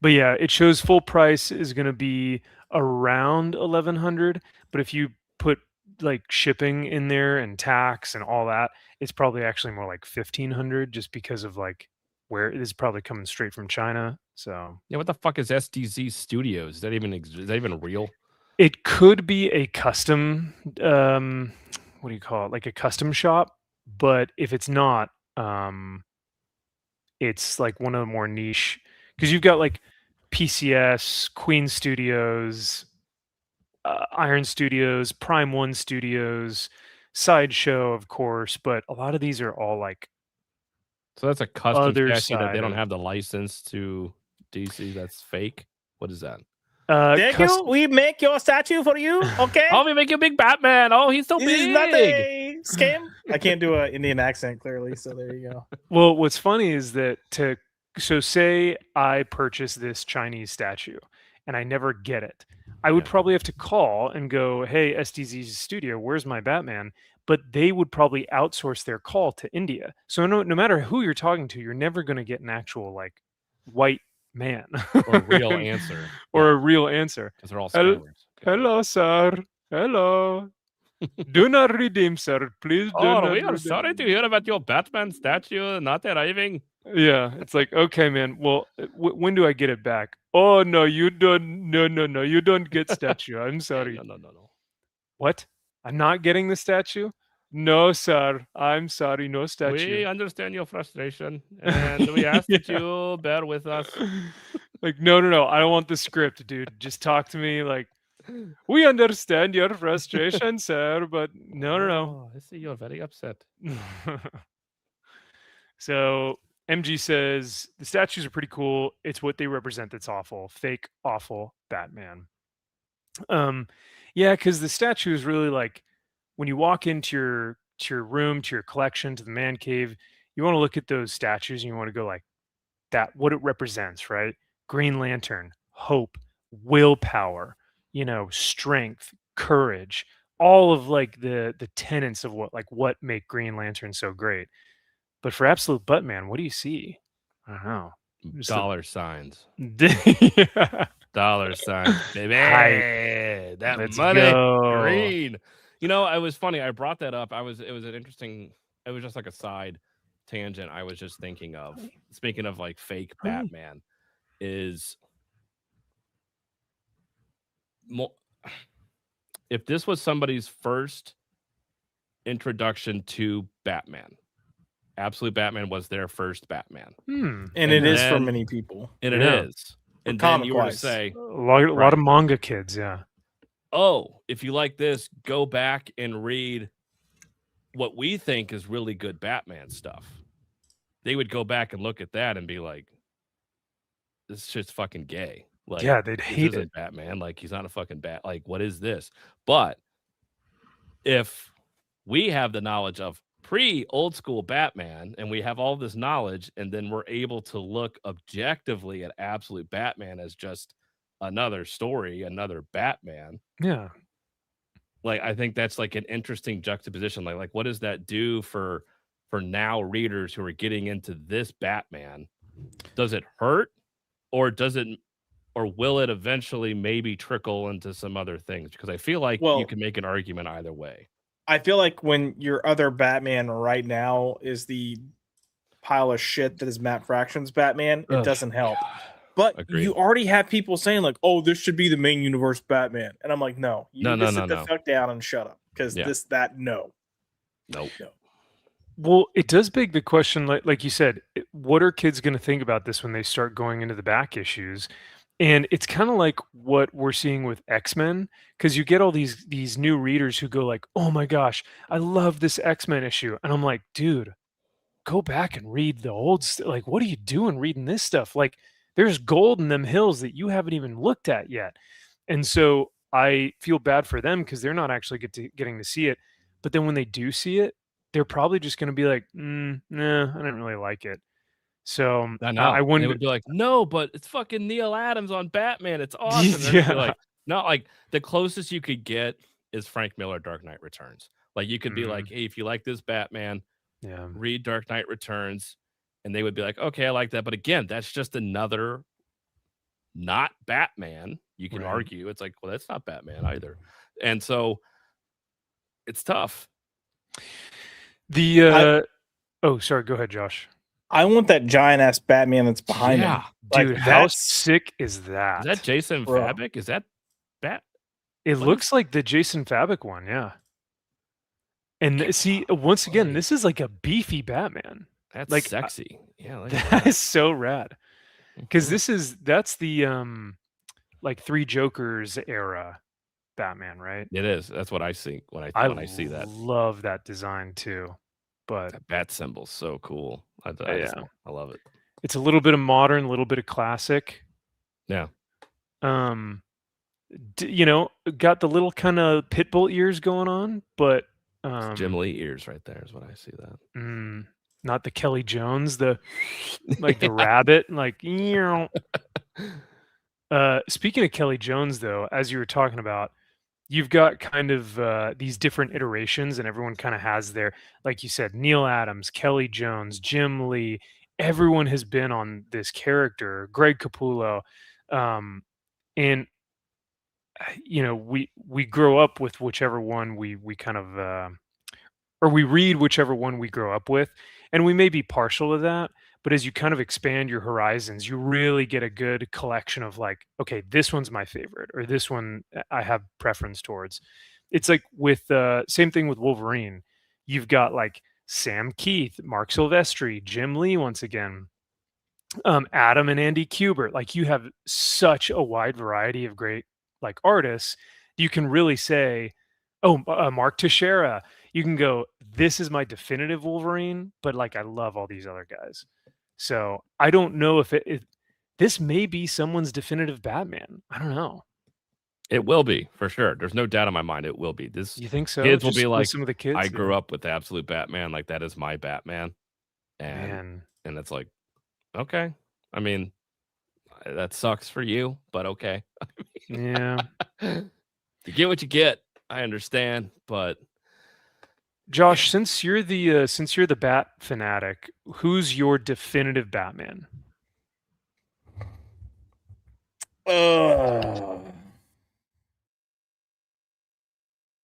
But yeah, it shows full price is going to be around 1100, but if you put like shipping in there and tax and all that, it's probably actually more like 1500, just because of like where it is probably coming straight from China. So Yeah, what the fuck is SDZ Studios? Is that even real? it could be a custom, what do you call it? Like a custom shop, but if it's not, it's like one of the more niche, because you've got like PCS, Queen Studios, Iron Studios, Prime One Studios, Sideshow, of course, but a lot of these are all like So that's a custom other statue that side they don't of have the license to DC. That's fake. What is that? Thank you. We make your statue for you. Okay. Oh, we make you a big Batman. Oh, he's so This big. is not a scam. I can't do an Indian accent clearly, so there you go. Well, what's funny is that so say I purchase this Chinese statue and I never get it. I would Yeah. probably have to call and go, "Hey, SDZ's studio, where's my Batman?" But they would probably outsource their call to India. So no matter who you're talking to, you're never going to get an actual like white man Or a real answer. or a real answer. Because they're all Hel- scammers. Hello, sir. Hello. Do not redeem, sir. Please do not. Oh, we are redeem. sorry to hear about your Batman statue not arriving. Yeah, it's like, okay, man. Well, when do I get it back? Oh no, you don't. No, you don't get statue. I'm sorry. No. What? I'm not getting the statue? No, sir. I'm sorry. No statue. We understand your frustration, and we ask that you bear with us. Like, no. I don't want the script, dude. Just talk to me. Like, we understand your frustration, sir, but no. Oh, I see you're very upset. So MG says the statues are pretty cool. It's what they represent that's awful. Fake, awful Batman. Yeah, because the statue is really like when you walk into your room, to your collection, to the man cave, you want to look at those statues and you want to go like that, what it represents, right? Green Lantern, hope, willpower, strength, courage, all of like the tenets of what make Green Lantern so great. But for Absolute Buttman, what do you see? I don't know. Just Dollar signs. Yeah. Dollar signs, baby. Hype. That Let's money go. green. It was funny. I brought that up. It was just like a side tangent I was just thinking of. Speaking of like fake Batman, is if this was somebody's first introduction to Batman, Absolute Batman was their first Batman. And it is for many people. And it is. For and then you were to say a lot of manga kids, yeah. Oh, if you like this, go back and read what we think is really good Batman stuff. They would go back and look at that and be like, this shit's fucking gay. Like, yeah, they'd hate it. Batman. Like, he's not a fucking bat. Like, what is this? But if we have the knowledge of pre-old school Batman and we have all this knowledge, and then we're able to look objectively at Absolute Batman as just another story, another Batman. Yeah. Like, I think that's like an interesting juxtaposition. Like what does that do for now readers who are getting into this Batman? Does it hurt, or will it eventually maybe trickle into some other things? Because I feel like you can make an argument either way. I feel like when your other Batman right now is the pile of shit that is Matt Fraction's Batman, it doesn't help. But Agreed. You already have people saying like, "Oh, this should be the main universe Batman," and I'm like, "No, you need to sit the fuck down and shut up." Because no. Well, it does beg the question, like you said, what are kids going to think about this when they start going into the back issues? And it's kind of like what we're seeing with X-Men, because you get all these new readers who go like, "Oh my gosh, I love this X-Men issue," and I'm like, "Dude, go back and read the old like, what are you doing reading this stuff? Like, there's gold in them hills that you haven't even looked at yet." And so I feel bad for them because they're not actually getting to see it. But then when they do see it, they're probably just going to be like, nah, I didn't really like it. So I I know. And they wonder. would be like, "No, but it's fucking Neil Adams on Batman. It's awesome." They're gonna be Yeah. like, "No, like the closest you could get is Frank Miller Dark Knight Returns." Like you could be like, "Hey, if you like this Batman, Yeah. read Dark Knight Returns." And they would be like, "Okay, I like that." But again, that's just another not Batman. You can Right. argue. It's like, well, that's not Batman either. And so it's tough. Oh, sorry, go ahead, Josh. I want that giant ass Batman that's behind him. Dude, Like, how that's sick is that? Is that Jason Bro. Fabok? Is that Bat? It What looks like the Jason Fabok one, yeah. And see, once again, this is like a beefy Batman. That's Like, sexy. Yeah, like that is so rad. Because that's the like Three Jokers era Batman, right? it is. That's what I see when I see that. I love that design too. But That bat symbol's so cool. I love it. it's a little bit of modern, a little bit of classic. Yeah. You know, got the little kind of Pitbull ears going on, but It's Jim Lee ears right there is what I see that. Not the Kelly Jones, the like the rabbit, like speaking of Kelly Jones though, as you were talking about, you've got kind of these different iterations and everyone kind of has their, like you said, Neil Adams, Kelly Jones, Jim Lee, everyone has been on this character, Greg Capullo, and you know, we grow up with whichever one we kind of or we read whichever one we grow up with, and we may be partial to that, but as you kind of expand your horizons, you really get a good collection of like, okay, this one's my favorite, or this one I have preference towards. It's like with same thing with Wolverine. You've got like Sam Keith, Mark Silvestri, Jim Lee once again, Adam and Andy Kubert. Like you have such a wide variety of great like artists. You can really say, oh, Mark Teixeira. You can go, this is my definitive Wolverine, but like I love all these other guys. So I don't know if this may be someone's definitive Batman. I don't know. It will be for sure. There's no doubt in my mind. It will be. This You think so? kids will Just be with like, some of the kids. I grew up with the absolute Batman. Like that is my Batman. Man. And it's like, okay. I mean, that sucks for you, but okay. Yeah. You get what you get. I understand, but Josh, since you're the Bat fanatic, who's your definitive Batman?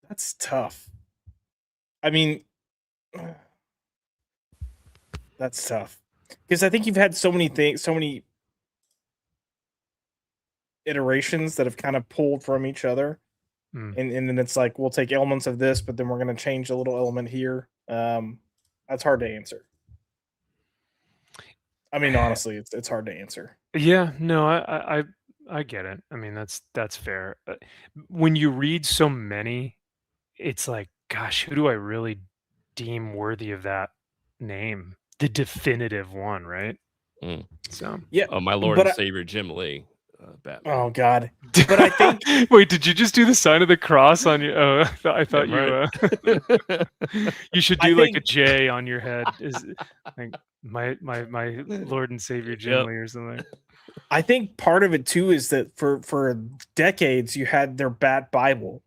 That's tough. I mean, that's tough because I think you've had so many things, so many iterations that have kind of pulled from each other, and then it's like we'll take elements of this, but then we're going to change a little element here. That's hard to answer. I mean, honestly, it's hard to answer. Yeah, no, I get it. I mean, that's fair. When you read so many, it's like, gosh, who do I really deem worthy of that name? The definitive one, right? So yeah. Oh, my Lord and Savior Jim Lee, Batman. Oh God! But I think. Wait, did you just do the sign of the cross on your? Oh, I thought you. You should do like a J on your head. Is like my Lord and Savior Jim Lee or something. I think part of it too is that for decades you had their Bat Bible,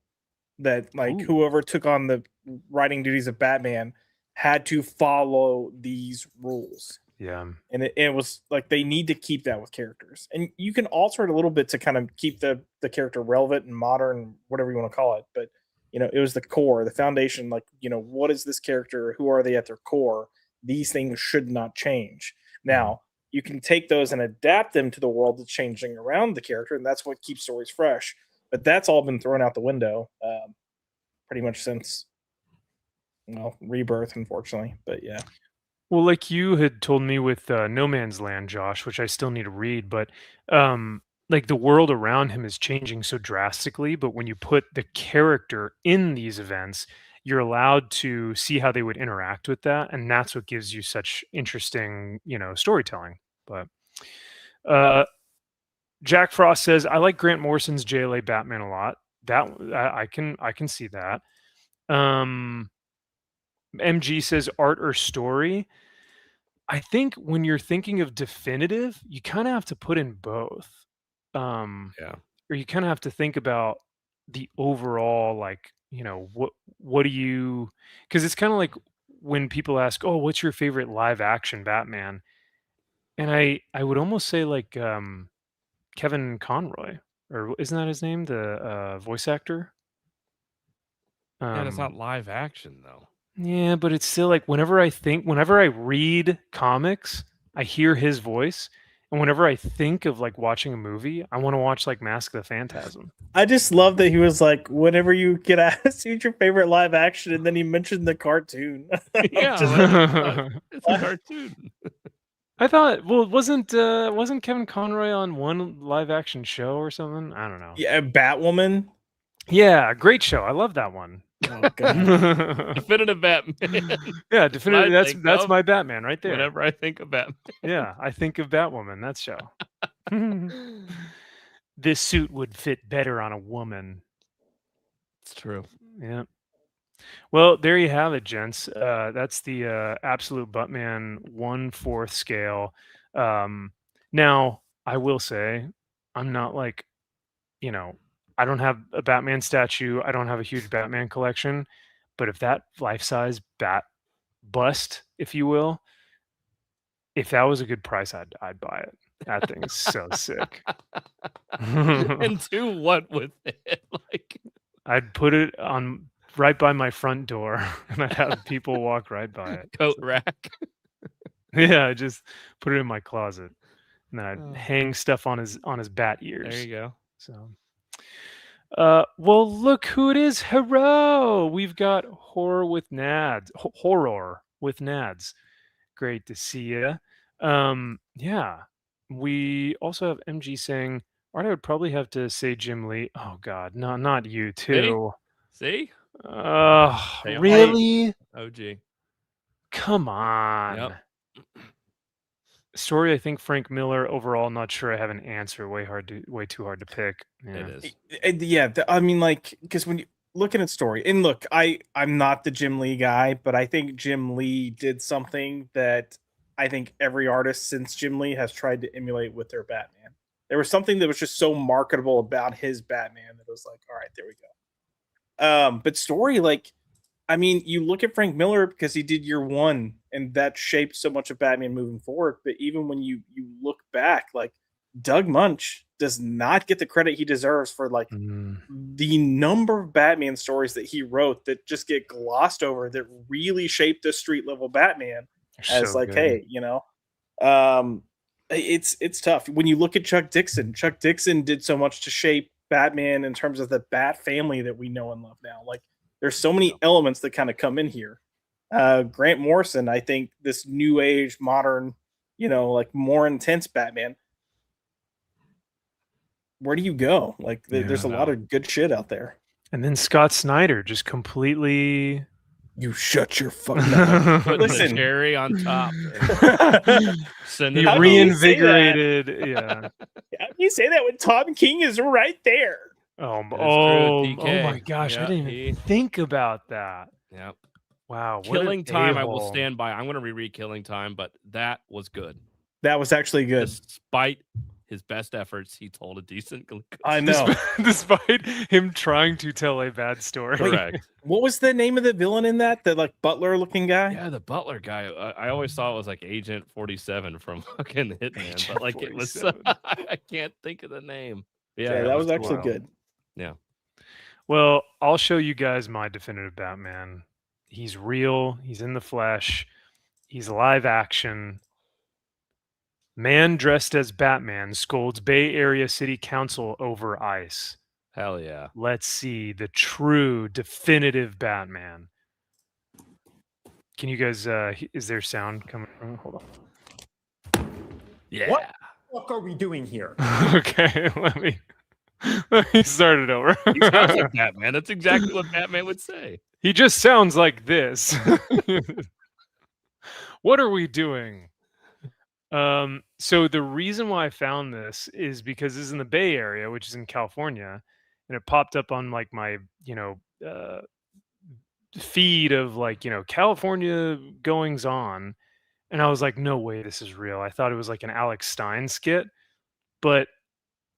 that like whoever took on the writing duties of Batman had to follow these rules. Yeah. And it was like they need to keep that with characters. And you can alter it a little bit to kind of keep the character relevant and modern, whatever you want to call it. But, you know, it was the core, the foundation, like, you know, what is this character? Who are they at their core? These things should not change. Now, you can take those and adapt them to the world that's changing around the character, and that's what keeps stories fresh. But that's all been thrown out the window pretty much since, well, Rebirth, unfortunately. But yeah. Well, like you had told me with No Man's Land, Josh, which I still need to read, but like the world around him is changing so drastically. But when you put the character in these events, you're allowed to see how they would interact with that, and that's what gives you such interesting, you know, storytelling. But Jack Frost says, I like Grant Morrison's JLA Batman a lot. That I can see that. MG says art or story. I think when you're thinking of definitive, you kind of have to put in both. Yeah. Or you kind of have to think about the overall, like, what do you, because it's kind of like when people ask, oh, what's your favorite live action Batman? And I would almost say like Kevin Conroy, or isn't that his name, the voice actor? Yeah, it's not live action though. Yeah, but it's still like whenever I read comics, I hear his voice. And whenever I think of like watching a movie, I want to watch like Mask of the Phantasm. I just love that he was like, whenever you get asked who's your favorite live action, and then he mentioned the cartoon. Yeah, it's a cartoon. I thought, well, wasn't Kevin Conroy on one live action show or something? I don't know. Yeah, Batwoman. Yeah, great show. I love that one. Oh, God. Definitive Batman. Yeah, definitively. I think That's of my Batman right there. Whenever I think of Batman. Yeah, I think of Batwoman. That show. This suit would fit better on a woman. It's true. Yeah. Well, there you have it, gents. That's the absolute Buttman 1/4 scale. Now, I will say, I'm not like, I don't have a Batman statue. I don't have a huge Batman collection. But if that life-size bat bust, if you will, if that was a good price, I'd buy it. That thing's so sick. And do what with it? Like, I'd put it on right by my front door, and I'd have people walk right by it. coat rack. Yeah, I just put it in my closet, and then I'd Oh. hang stuff on his bat ears. There you go. So, well, look who it is. Hello, we've got horror with Nads. Great to see you. Yeah, we also have MG saying, Art, I would probably have to say Jim Lee. Oh God, no, not you too. See? Hey, Really? OG. Come on. Yep. Story, I think Frank Miller. Overall, not sure I have an answer. Way too hard to pick. Yeah. It is. Yeah, I mean, like, because when you looking at story, and look, I'm not the Jim Lee guy, but I think Jim Lee did something that I think every artist since Jim Lee has tried to emulate with their Batman. There was something that was just so marketable about his Batman that it was like, all right, there we go. But story, like, I mean, you look at Frank Miller because he did Year One, and that shaped so much of Batman moving forward. But even when you look back, like, Doug Munch does not get the credit he deserves for like the number of Batman stories that he wrote that just get glossed over that really shaped the street level Batman. As So like, good. hey, it's tough. When you look at Chuck Dixon did so much to shape Batman in terms of the Bat family that we know and love now. Like, there's so many elements that kind of come in here. Grant Morrison, I think this new age, modern, like more intense Batman. Where do you go? Like, there's a lot of good shit out there. And then Scott Snyder just completely. You shut your fucking mouth. Put Listen. the cherry on top. He reinvigorated. Yeah. How can you say that when Tom King is right there? Oh true, my gosh! Yeah, I didn't even think about that. Yep. Wow. Killing Time, I will stand by. I'm going to reread Killing Time, but that was good. That was actually good. Despite his best efforts, he told a decent. I know. Despite him trying to tell a bad story. Correct. What was the name of the villain in that? The like butler looking guy? Yeah, the butler guy. I always thought it was like Agent 47 from fucking Hitman, Agent but like 47. it was. I can't think of the name. Yeah, that was actually good. Yeah. Well, I'll show you guys my definitive Batman. He's real. He's in the flesh. He's live action. Man dressed as Batman scolds Bay Area City Council over ice. Hell yeah. Let's see the true definitive Batman. Can you guys, is there sound coming from? Hold on. Yeah. What the fuck are we doing here? Okay, let me start it over. He sounds like Batman. That's exactly what Batman would say. He just sounds like this. What are we doing? So the reason why I found this is because this is in the Bay Area, which is in California, and it popped up on like my, feed of like, California goings on. And I was like, no way, this is real. I thought it was like an Alex Stein skit, but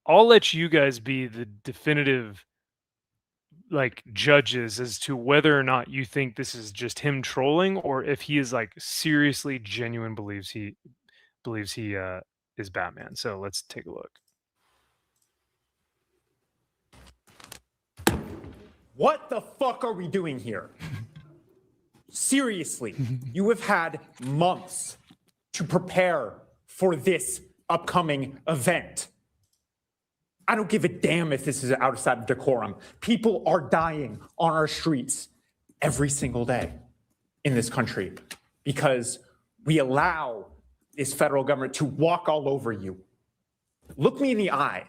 I'll let you guys be the definitive like judges as to whether or not you think this is just him trolling or if he is like seriously genuine believes he is Batman. So let's take a look. What the fuck are we doing here? Seriously, you have had months to prepare for this upcoming event. I don't give a damn if this is outside of decorum. People are dying on our streets every single day in this country because we allow this federal government to walk all over you. Look me in the eye.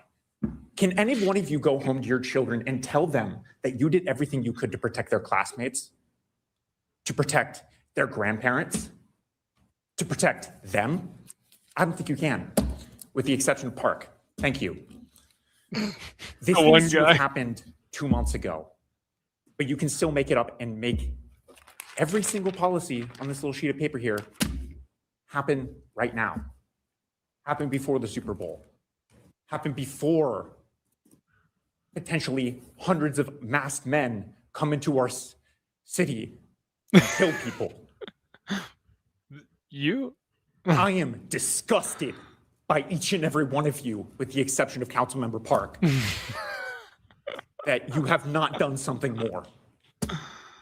Can any one of you go home to your children and tell them that you did everything you could to protect their classmates, to protect their grandparents, to protect them? I don't think you can, with the exception of Park. Thank you. This needs to have happened 2 months ago, but you can still make it up and make every single policy on this little sheet of paper here happen right now, happen before the Super Bowl, happen before potentially hundreds of masked men come into our city and kill people. I am disgusted by each and every one of you, with the exception of Councilmember Park, that you have not done something more.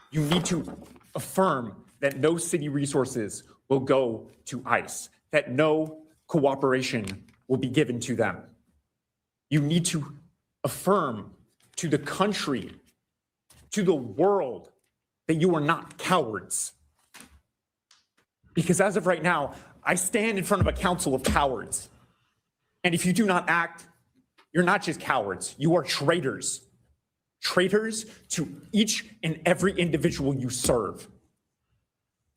You need to affirm that no city resources will go to ICE, that no cooperation will be given to them. You need to affirm to the country, to the world, that you are not cowards. Because as of right now, I stand in front of a council of cowards. And if you do not act, you're not just cowards, you are traitors. Traitors to each and every individual you serve.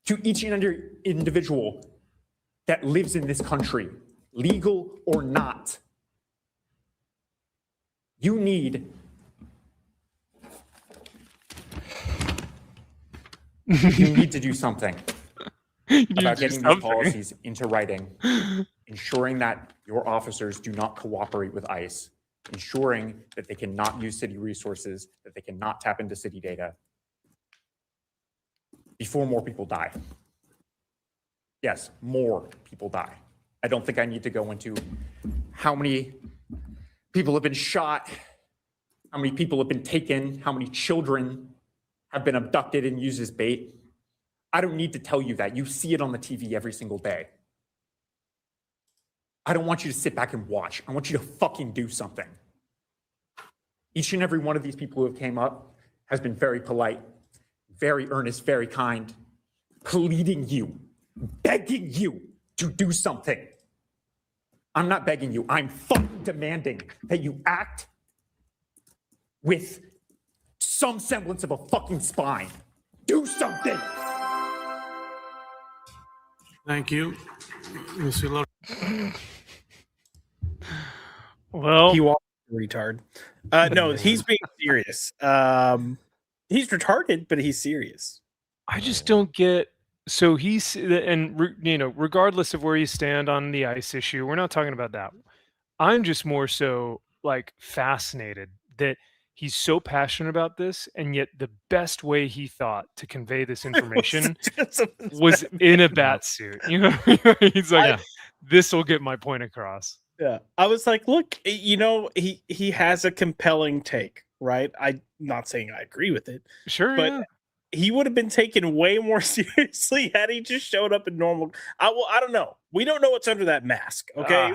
To each and every individual that lives in this country, legal or not. You need to do something about getting these policies into writing, ensuring that your officers do not cooperate with ICE, ensuring that they cannot use city resources, that they cannot tap into city data before more people die. Yes, more people die. I don't think I need to go into how many people have been shot, how many people have been taken, how many children have been abducted and used as bait. I don't need to tell you that. You see it on the TV every single day. I don't want you to sit back and watch. I want you to fucking do something. Each and every one of these people who have came up has been very polite, very earnest, very kind, pleading you, begging you to do something. I'm not begging you. I'm fucking demanding that you act with some semblance of a fucking spine. Do something. Thank you. Well, He walked retard. No, he's being serious. He's retarded, but he's serious. I just don't get. So he's, and regardless of where you stand on the ICE issue, we're not talking about that. I'm just more so like fascinated that he's so passionate about this, and yet the best way he thought to convey this information was in a bat suit. You know, he's like, this will get my point across. Yeah, I was like, look, he has a compelling take, right? I'm not saying I agree with it, sure, but he would have been taken way more seriously had he just showed up in normal. I don't know. We don't know what's under that mask. Okay,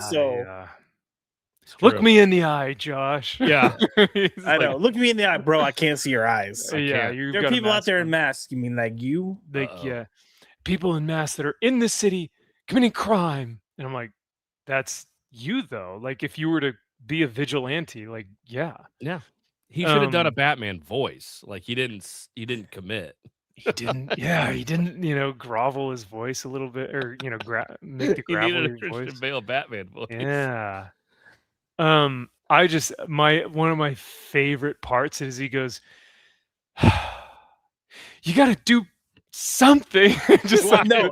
look me in the eye, Josh. Yeah, I know. Look me in the eye, bro. I can't see your eyes. Yeah, there are people out there in masks. You mean like you? Like, yeah, people in masks that are in the city committing crime, and I'm like, that's you though. Like, if you were to be a vigilante, like, yeah. He should have done a Batman voice. Like he didn't commit. he didn't. Yeah, he didn't. Grovel his voice a little bit, or make the He needed a gravelly Christian voice. Bale Batman voice. Yeah. One of my favorite parts is he goes, "You got to do something." Just Well, like no,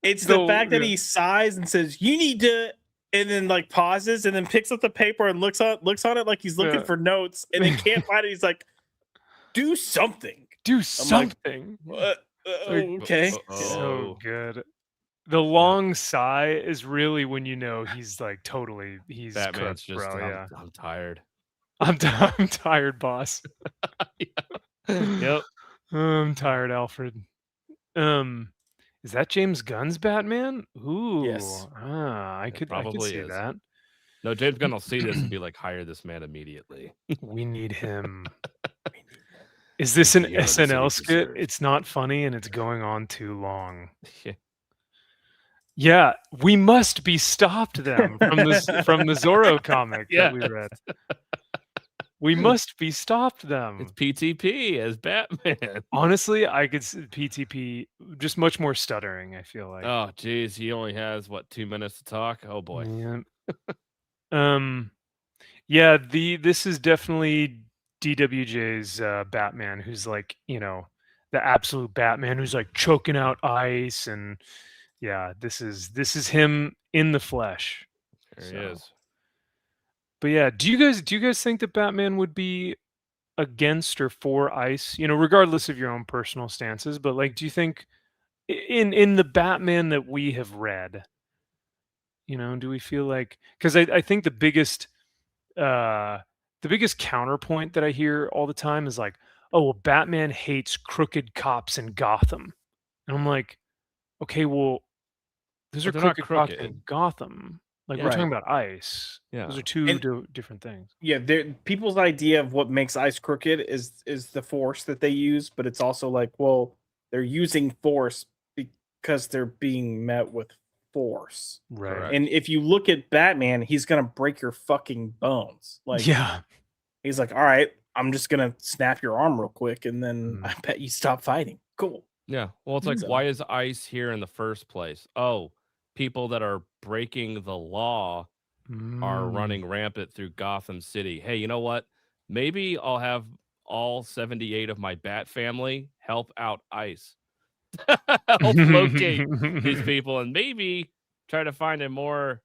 it's the fact that yeah. he sighs and says, "You need to," and then like pauses and then picks up the paper and looks on it like he's looking Yeah. for notes and then can't find it. He's like, "Do something." Do like, something. Okay. So good. The long sigh is really when he's like totally he's Batman's cooked, just, bro. Yeah. I'm tired. I'm tired, boss. Yep. I'm tired, Alfred. Is that James Gunn's Batman? Ooh, Yes. I could probably see is. that. No, James Gunn will see this and be like, hire this man immediately. We need him. Is this an hero the SNL city skit? deserves. It's not funny and it's going on too long. Yeah. Yeah, we must be stopped them from the Zorro comic that we read. We must be stopped them. It's PTP as Batman. Honestly, I could see PTP just much more stuttering, I feel like. Oh, geez. He only has, 2 minutes to talk? Oh, boy. Yeah. This is definitely DWJ's Batman, who's like, the absolute Batman who's like choking out ice, and yeah, this is him in the flesh. There he is. But yeah, do you guys think that Batman would be against or for ice? Regardless of your own personal stances, but like, do you think in the Batman that we have read, do we feel like, because I think the biggest counterpoint that I hear all the time is like, oh, well, Batman hates crooked cops in Gotham, and I'm like, okay, well, those are they're not crooked cops in crooked. Gotham. Like, Yeah. we're Right. talking about ice. Yeah. Those are two different things. Yeah, people's idea of what makes ice crooked is the force that they use, but it's also like, well, they're using force because they're being met with force. Right. Correct. And if you look at Batman, he's gonna break your fucking bones. Like, Yeah. he's like, all right, I'm just gonna snap your arm real quick, and then Mm. I bet you stop fighting. Cool. Yeah. Well, it's like, So- why is ice here in the first place? Oh, people that are breaking the law are running rampant through Gotham City. Hey, you know what? Maybe I'll have all 78 of my Bat family help out ice. Help locate these people and maybe try to find a more,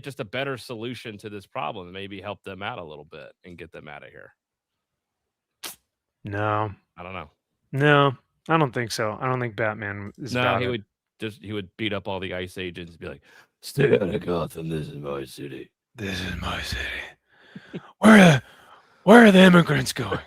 just a better solution to this problem and maybe help them out a little bit and get them out of here. No, I don't know. no, I don't think so. I don't think Batman is. No, about he it. would beat up all the ICE agents and be like, "Stay out of Gotham. This is my city. This is my city. Where are the immigrants going?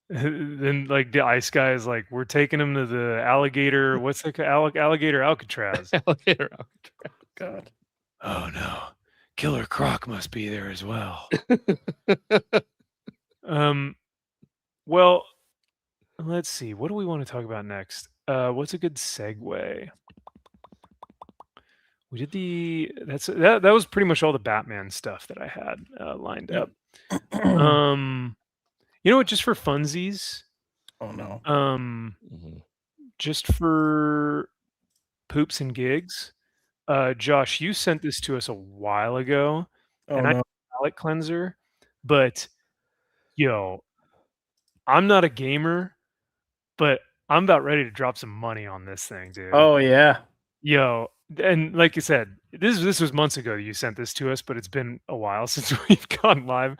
Then like the ice guy is like, we're taking him to the alligator. What's the alligator Alcatraz? Alligator Alcatraz. God. Oh no, Killer Croc must be there as well. Well, let's see. What do we want to talk about next? What's a good segue? We did that was pretty much all the Batman stuff that I had lined up. You know what? Just for funsies, Oh no. just for poops and gigs. Josh, you sent this to us a while ago, Oh and I no. palate cleanser, but yo, I'm not a gamer, but I'm about ready to drop some money on this thing, dude. Oh yeah. Yo, and like you said, this was months ago that you sent this to us, but it's been a while since we've gone live.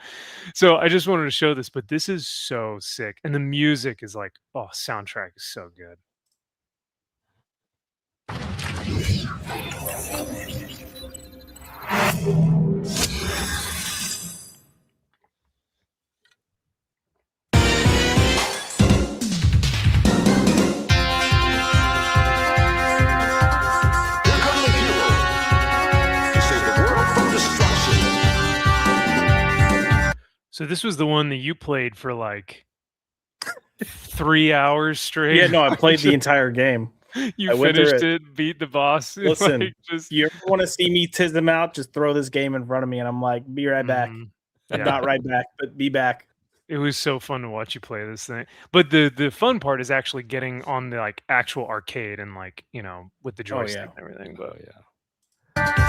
So I just wanted to show this, but this is so sick. And the music is like, oh, soundtrack is so good. So this was the one that you played for like 3 hours straight. Yeah, no, I played the entire game. You I went through finished it, beat the boss. Listen, like, If you ever want to see me tiz them out, just throw this game in front of me, and I'm like, be right back. Yeah. Not right back, but be back. It was so fun to watch you play this thing. But the fun part is actually getting on the like actual arcade and like, with the Oh, joystick yeah. and everything. Oh But yeah.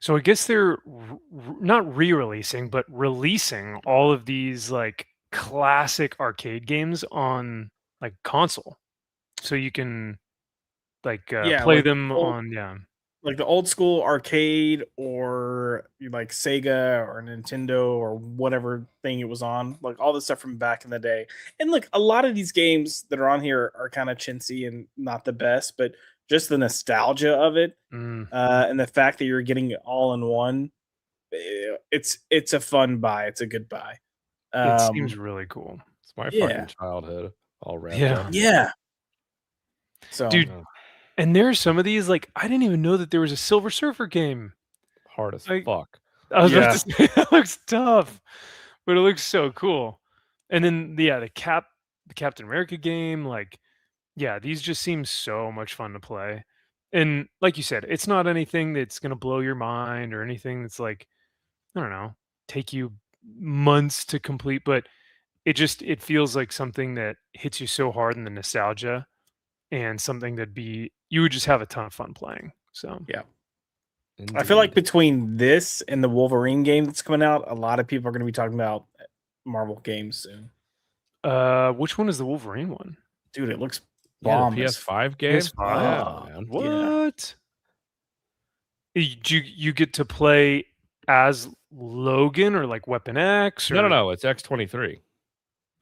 so I guess they're not re-releasing, but releasing all of these like classic arcade games on like console, so you can like Yeah, play like them old, on. Yeah. like the old school arcade, or like Sega or Nintendo or whatever thing it was on, like all the stuff from back in the day. And like a lot of these games that are on here are kind of chintzy and not the best, but just the nostalgia of it, Mm. and the fact that you're getting it all in one, it's a fun buy. It's a good buy. It seems really cool. It's my Yeah. fucking childhood all wrapped Yeah. up. Yeah. So Dude, and there's some of these like I didn't even know that there was a Silver Surfer game. Hard as Like- fuck. I was Yeah. about to say that looks tough, but it looks so cool. And then the Captain America game, like, yeah, these just seem so much fun to play. And like you said, it's not anything that's gonna blow your mind or anything that's like, I don't know, take you months to complete, but it feels like something that hits you so hard in the nostalgia and something that you would just have a ton of fun playing. So I feel like Indeed. between this and the Wolverine game that's coming out, a lot of people are going to be talking about Marvel games soon. which one is the Wolverine one? Dude, it looks Yeah, bomb. the as PS5 game. PS5? Yeah, man. What? You get to play as Logan or like Weapon X? Or... No. It's X23.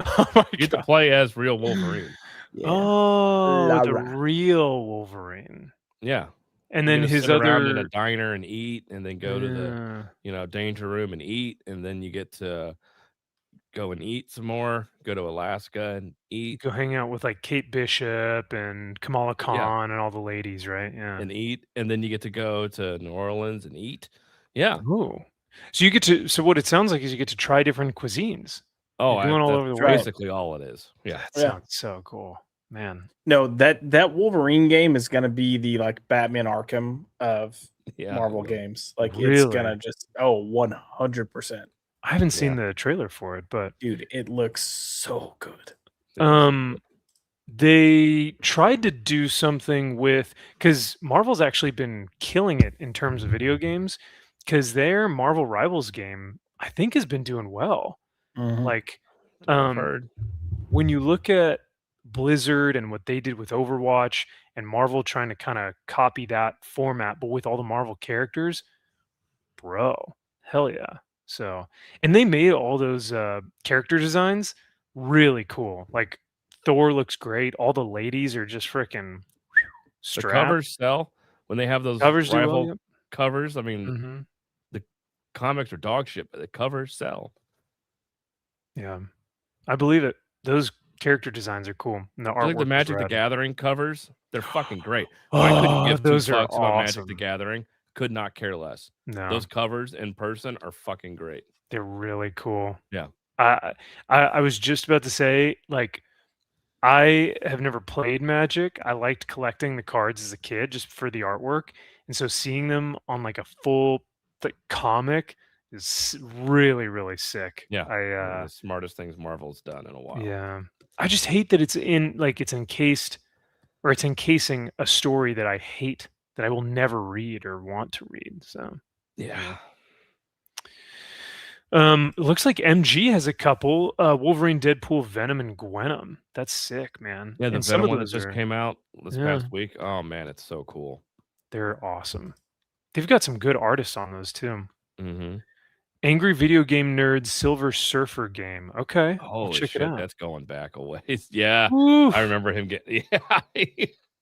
Oh my You get to God. play as real Wolverine. Yeah. Oh, the Lara. real Wolverine. Yeah. And You then get to his sit around in other a diner and eat, and then go to the danger room and eat, and then you get to go and eat some more. Go to Alaska and eat go hang out with like Kate Bishop and Kamala Khan and all the ladies, right? Yeah. and eat, and then you get to go to New Orleans and eat. Yeah. Oh, so you get to. So what it sounds like is you get to try different cuisines. Oh, You're going all over the that's world. basically all it is. Yeah. That Yeah. sounds so cool, man. No, that Wolverine game is going to be the like Batman Arkham of Yeah. Marvel games. Like it's Really? going to just 100%. I haven't seen the trailer for it, but Dude, it looks so good. they tried to do something with because Marvel's actually been killing it in terms of video games because their Marvel Rivals game I think has been doing well. Mhm. Like, I've heard. when you look at Blizzard and what they did with Overwatch and Marvel trying to kind of copy that format, but with all the Marvel characters, bro, hell yeah. So, and they made all those character designs really cool. Like Thor looks great. All the ladies are just freaking The strapped. covers sell when they have those Covers do well, rival yep. covers. I mean, Mhm. the comics are dog shit, but the covers sell. Yeah, I believe it. Those character designs are cool. And the I like the artwork is Magic the rad. Gathering covers. They're fucking great. I couldn't give those two are fucks about Magic the awesome. Gathering. Could not care less. No, Those covers in person are fucking great. they're really cool. Yeah. I was just about to say, like, I have never played Magic. I liked collecting the cards as a kid just for the artwork. And so seeing them on like a full comic is really, really sick. Yeah. One I of the smartest things Marvel's done in a while. yeah. I just hate that it's encased or it's encasing a story that I hate that I will never read or want to read. So Yeah. it looks like MG has a couple. Wolverine, Deadpool, Venom, and Gwenom. That's sick, man. Yeah, the And some Venom of one that those just are came out this Yeah. past week. Oh man, it's so cool. they're awesome. They've got some good artists on those too. Mm-hmm. Angry Video Game Nerds Silver Surfer game. Okay, I'll Holy check shit, it out. that's going back a ways. Yeah, Woo. I remember him getting. Yeah,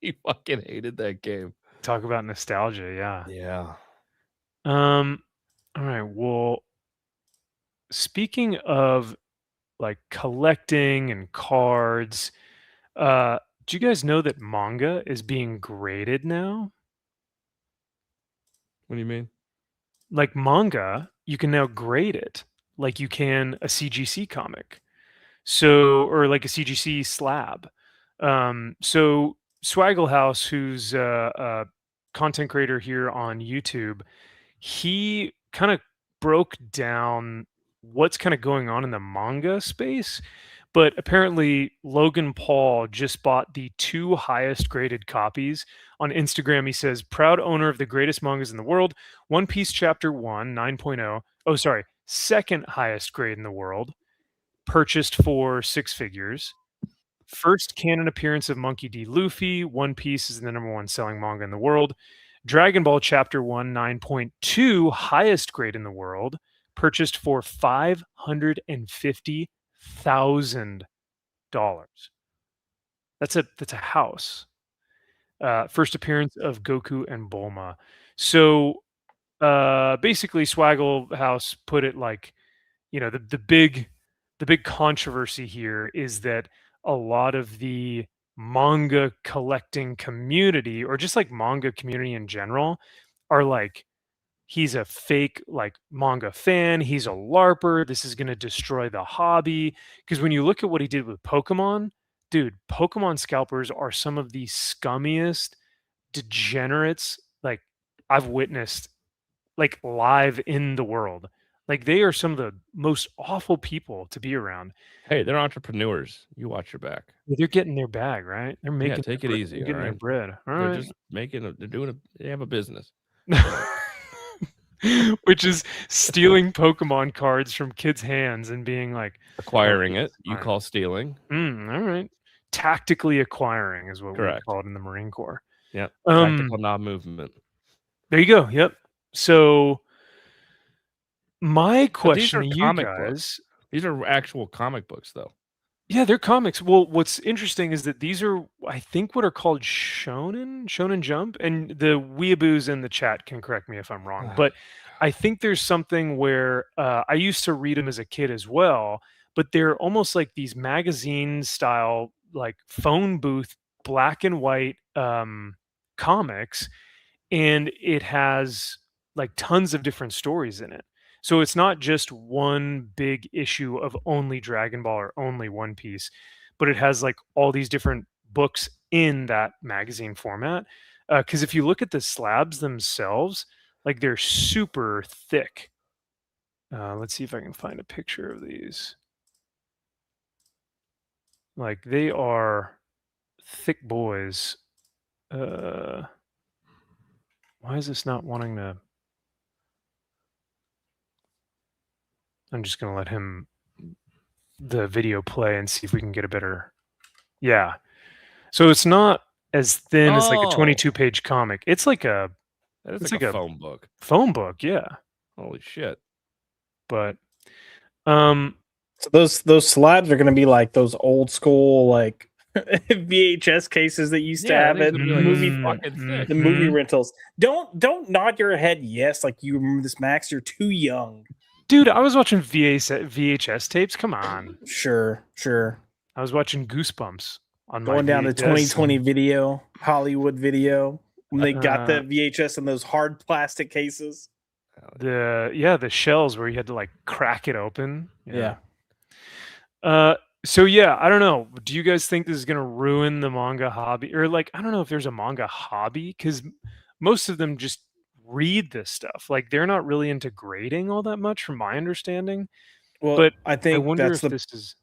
he fucking hated that game. Talk about nostalgia, yeah. Yeah. All right. Well, speaking of like collecting and cards, do you guys know that manga is being graded now? What do you mean? Like manga, you can now grade it like you can a CGC comic. So, or like a CGC slab. So Swaggle House, who's a content creator here on YouTube, he kind of broke down what's kind of going on in the manga space. But apparently, Logan Paul just bought the 2 highest graded copies. On Instagram, he says, proud owner of the greatest mangas in the world. One Piece Chapter 1, 9.0. Oh, sorry. Second highest grade in the world. Purchased for 6 figures. First canon appearance of Monkey D. Luffy. One Piece is the #1 selling manga in the world. Dragon Ball Chapter 1, 9.2, highest grade in the world. Purchased for $550,000. That's a house. First appearance of Goku and Bulma. So basically, Swaggle House put it like, the big controversy here is that a lot of the manga collecting community, or just like manga community in general, are like, he's a fake like manga fan, he's a LARPer, this is going to destroy the hobby. Because when you look at what he did with Pokemon, dude, Pokemon scalpers are some of the scummiest degenerates like I've witnessed like live in the world. Like they are some of the most awful people to be around. Hey, they're entrepreneurs. You watch your back. They're getting their bag, right? They're making take it easy, they're getting their alright? bread. All They're right. just they have a business. Which is stealing Pokemon cards from kids' hands and being like Acquiring it, you fine. call stealing. All right. Tactically acquiring is what Correct. we call it in the Marine Corps. Yep. Tactical knob movement. There you go. Yep. So my question to you comic guys. books. These are actual comic books, though. Yeah, they're comics. Well, what's interesting is that these are, I think, what are called Shonen Jump, and the weeaboos in the chat can correct me if I'm wrong. But I think there's something where I used to read them as a kid as well, but they're almost like these magazine style, like phone booth, black and white comics, and it has like tons of different stories in it. So it's not just one big issue of only Dragon Ball or only One Piece, but it has like all these different books in that magazine format. Because if you look at the slabs themselves, like they're super thick. Let's see if I can find a picture of these. Like they are thick boys. Why is this not wanting to? I'm just going to let the video play and see if we can get a better. Yeah. So it's not as thin as like a 22-page comic. It's like a phone book. Phone book, yeah. Holy shit. But so those slabs are going to be like those old school like VHS cases that used to have it. The movie rentals. Don't nod your head yes like you remember this, Max. You're too young. Dude, I was watching VHS tapes. Come on. Sure. I was watching Goosebumps on going down to 2020 video, Hollywood video, when they got the VHS in those hard plastic cases. The shells where you had to like crack it open. Yeah. So yeah, I don't know. Do you guys think this is gonna ruin the manga hobby? Or like, I don't know if there's a manga hobby, because most of them just read this stuff. Like they're not really into grading all that much, from my understanding. Well, but I think that's the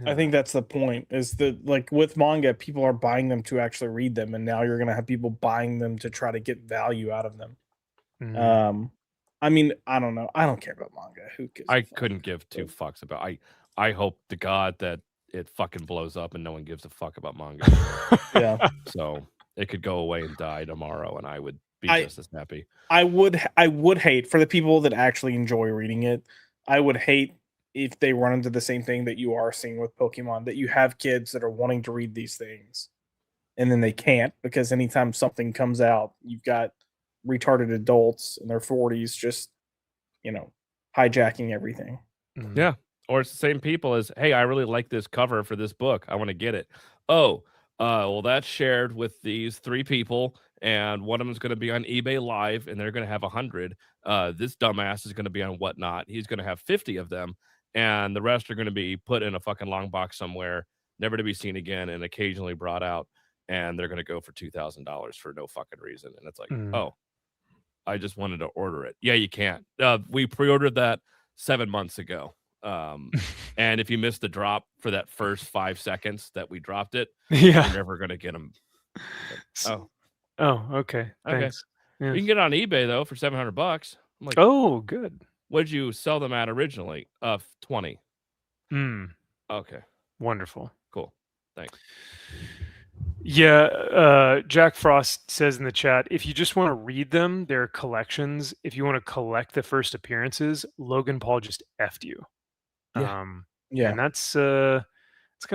I think that's the point. Is that like with manga, people are buying them to actually read them, and now you're gonna have people buying them to try to get value out of them. I mean, I don't know. I don't care about manga. Who cares? I couldn't give 2 fucks about. I hope to God that it fucking blows up and no one gives a fuck about manga. Yeah. So it could go away and die tomorrow, and I would be just as happy. I would hate, for the people that actually enjoy reading it, I would hate if they run into the same thing that you are seeing with Pokemon, that you have kids that are wanting to read these things and then they can't, because anytime something comes out, you've got retarded adults in their 40s just, hijacking everything. Yeah. Or it's the same people as, hey, I really like this cover for this book. I want to get it. Oh, Well, that's shared with these 3 people, and one of them is gonna be on eBay Live, and they're gonna have 100. This dumbass is gonna be on Whatnot. He's gonna have 50 of them, and the rest are gonna be put in a fucking long box somewhere, never to be seen again, and occasionally brought out, and they're gonna go for $2,000 for no fucking reason, and it's like, Mm. "Oh, I just wanted to order it." Yeah, you can't. We pre-ordered that 7 months ago. And if you missed the drop for that first 5 seconds that we dropped it, Yeah. you're never gonna get them. Oh, Oh, okay. okay. Thanks. Yeah. You can get it on eBay though for $700. I'm like, Oh, good. what'd you sell them at originally? 20. Mm, Okay, wonderful. cool. Thanks. Yeah, Jack Frost says in the chat, if you just want to read them, they're collections. If you want to collect the first appearances, Logan Paul just effed you. Yeah. Yeah. And that's kind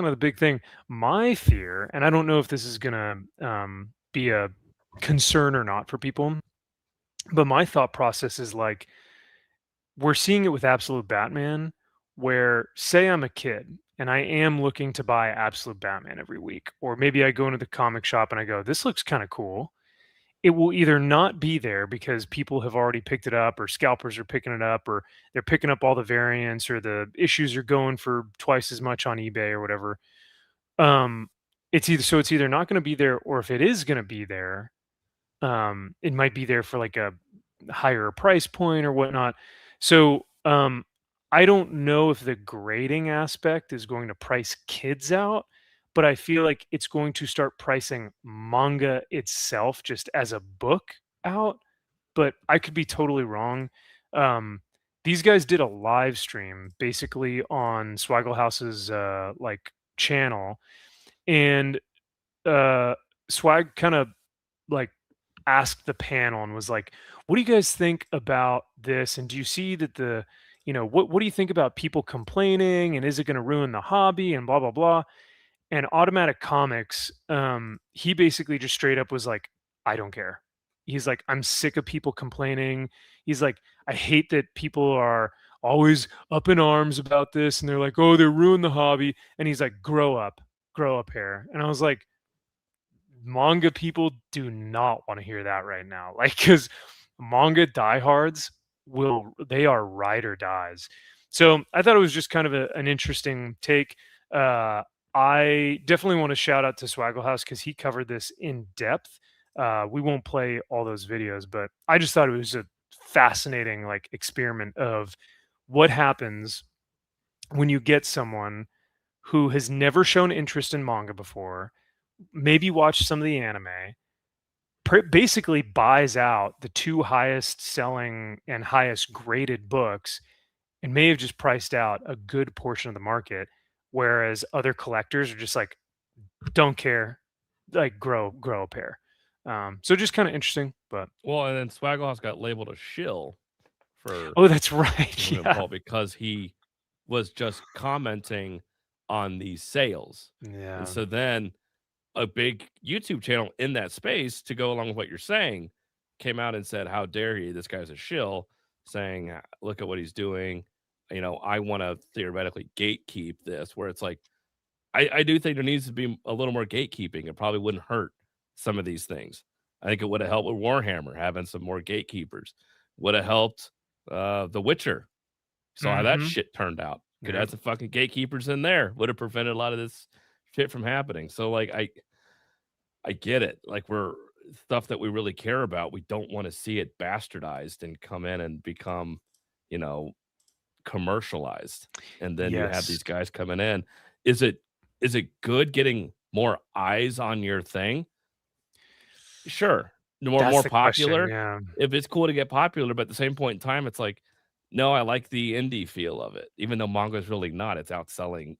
of the big thing. My fear, and I don't know if this is gonna be a concern or not for people, but my thought process is like we're seeing it with Absolute Batman, where say I'm a kid and I am looking to buy Absolute Batman every week, or maybe I go into the comic shop and I go, this looks kind of cool. It will either not be there because people have already picked it up, or scalpers are picking it up, or they're picking up all the variants, or the issues are going for twice as much on eBay or whatever. It's either not going to be there, or if it is going to be there, it might be there for like a higher price point or whatnot. So I don't know if the grading aspect is going to price kids out, but I feel like it's going to start pricing manga itself just as a book out. But I could be totally wrong. These guys did a live stream basically on Swaggle House's like channel, and Swag kind of like asked the panel and was like, "What do you guys think about this? And do you see that what do you think about people complaining? And is it going to ruin the hobby? And blah blah blah." And Automatic Comics, he basically just straight up was like, "I don't care." He's like, "I'm sick of people complaining." He's like, "I hate that people are always up in arms about this, and they're like, oh, they ruined the hobby." And he's like, grow up, hair." And I was like, manga people do not want to hear that right now. Like, because manga diehards they are ride or dies. So I thought it was just kind of an interesting take. I definitely want to shout out to Swaggle House because he covered this in depth. We won't play all those videos, but I just thought it was a fascinating like experiment of what happens when you get someone who has never shown interest in manga before, maybe watched some of the anime, basically buys out the 2 highest selling and highest graded books, and may have just priced out a good portion of the market, whereas other collectors are just like, don't care, like grow a pair. So just kind of interesting, but Well, and then Swaggle House got labeled a shill for oh, that's right. Logan Yeah. Paul because he was just commenting on these sales. Yeah. And so then a big YouTube channel in that space, to go along with what you're saying, came out and said, how dare he? This guy's a shill, saying, look at what he's doing. I want to theoretically gatekeep this, where it's like, I do think there needs to be a little more gatekeeping. It probably wouldn't hurt some of these things. I think it would have helped with Warhammer having some more gatekeepers. Would have helped The Witcher. Saw how that shit turned out. Could have some fucking gatekeepers in there. Would have prevented a lot of this shit from happening. So like I get it. Like, we're stuff that we really care about. We don't want to see it bastardized and come in and become, commercialized. And then you have these guys coming in. Is it good getting more eyes on your thing? Sure. More popular. Question, yeah. If it's cool to get popular, but at the same point in time, it's like, no, I like the indie feel of it, even though manga is really not. It's outselling.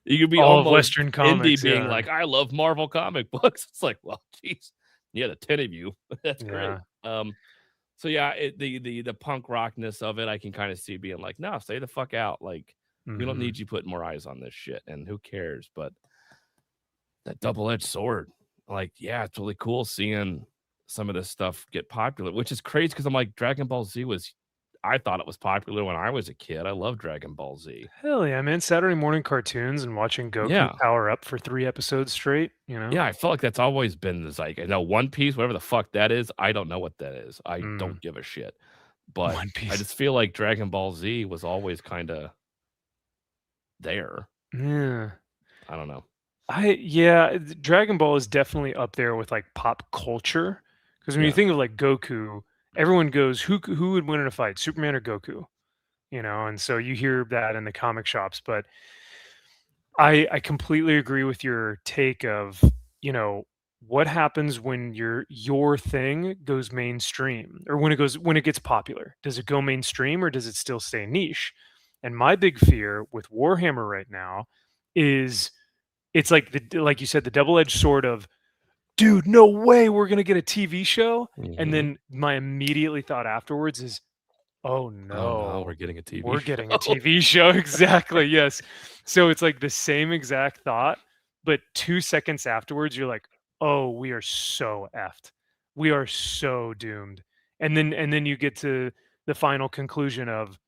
You could be all of almost Western comics, indie being like, I love Marvel comic books. It's like, well, geez, yeah, the 10 of you, that's great. So yeah, the punk rockness of it, I can kind of see being like, no, stay the fuck out. Like, we don't need you putting more eyes on this shit, and who cares? But that double-edged sword, like, yeah, it's really cool seeing some of this stuff get popular, which is crazy because I'm like, Dragon Ball Z was I thought it was popular when I was a kid. I love Dragon Ball Z. Hell yeah, man! Saturday morning cartoons and watching Goku Yeah. power up for 3 episodes straight. You know. Yeah, I feel like that's always been the zeitgeist. Now, One Piece, whatever the fuck that is, I don't know what that is. I don't give a shit. But One Piece. I just feel like Dragon Ball Z was always kind of there. Yeah. I don't know. Dragon Ball is definitely up there with like pop culture because when you Yeah. think of like Goku, everyone goes, who would win in a fight, Superman or Goku? You know, and so you hear that in the comic shops. But I completely agree with your take of, you know, what happens when your thing goes mainstream or when it gets popular. Does it go mainstream or does it still stay niche? And my big fear with Warhammer right now is it's like like you said, the double-edged sword of, dude, no way we're gonna get a TV show. And Mhm. then my immediately thought afterwards is, oh Oh no, no, we're getting a TV we're show. getting a TV show. Exactly. Yes. So it's like the same exact thought, but 2 seconds afterwards, you're like, oh, we are so effed. We are so doomed. And then you get to the final conclusion of,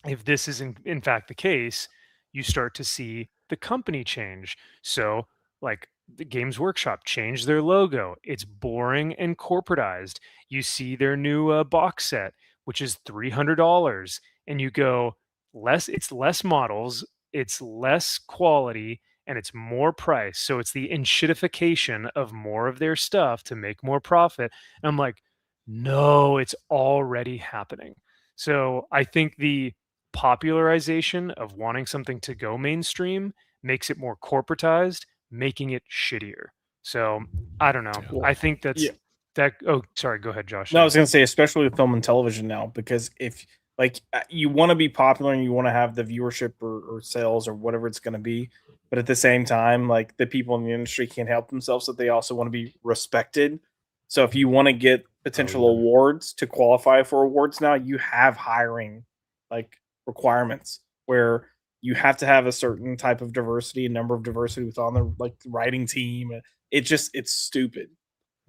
if this is in fact the case, you start to see the company change. So, like the Games Workshop changed their logo. It's boring and corporatized. You see their new box set, which is $300, and you go, less. It's less models, it's less quality, and it's more price. So it's the enshittification of more of their stuff to make more profit. And I'm like, no, it's already happening. So I think the popularization of wanting something to go mainstream makes it more corporatized, making it shittier. So I don't know. Yeah. I think that's Yeah. that. Oh, sorry. Go ahead, Josh. No, I was going to say, especially with film and television now, because if like you want to be popular and you want to have the viewership or sales or whatever it's going to be, but at the same time, like the people in the industry can't help themselves, that they also want to be respected. So if you want to get potential yeah. awards to qualify for awards now, you have hiring like requirements where you have to have a certain type of diversity and number of diversity with on the like writing team. It's stupid.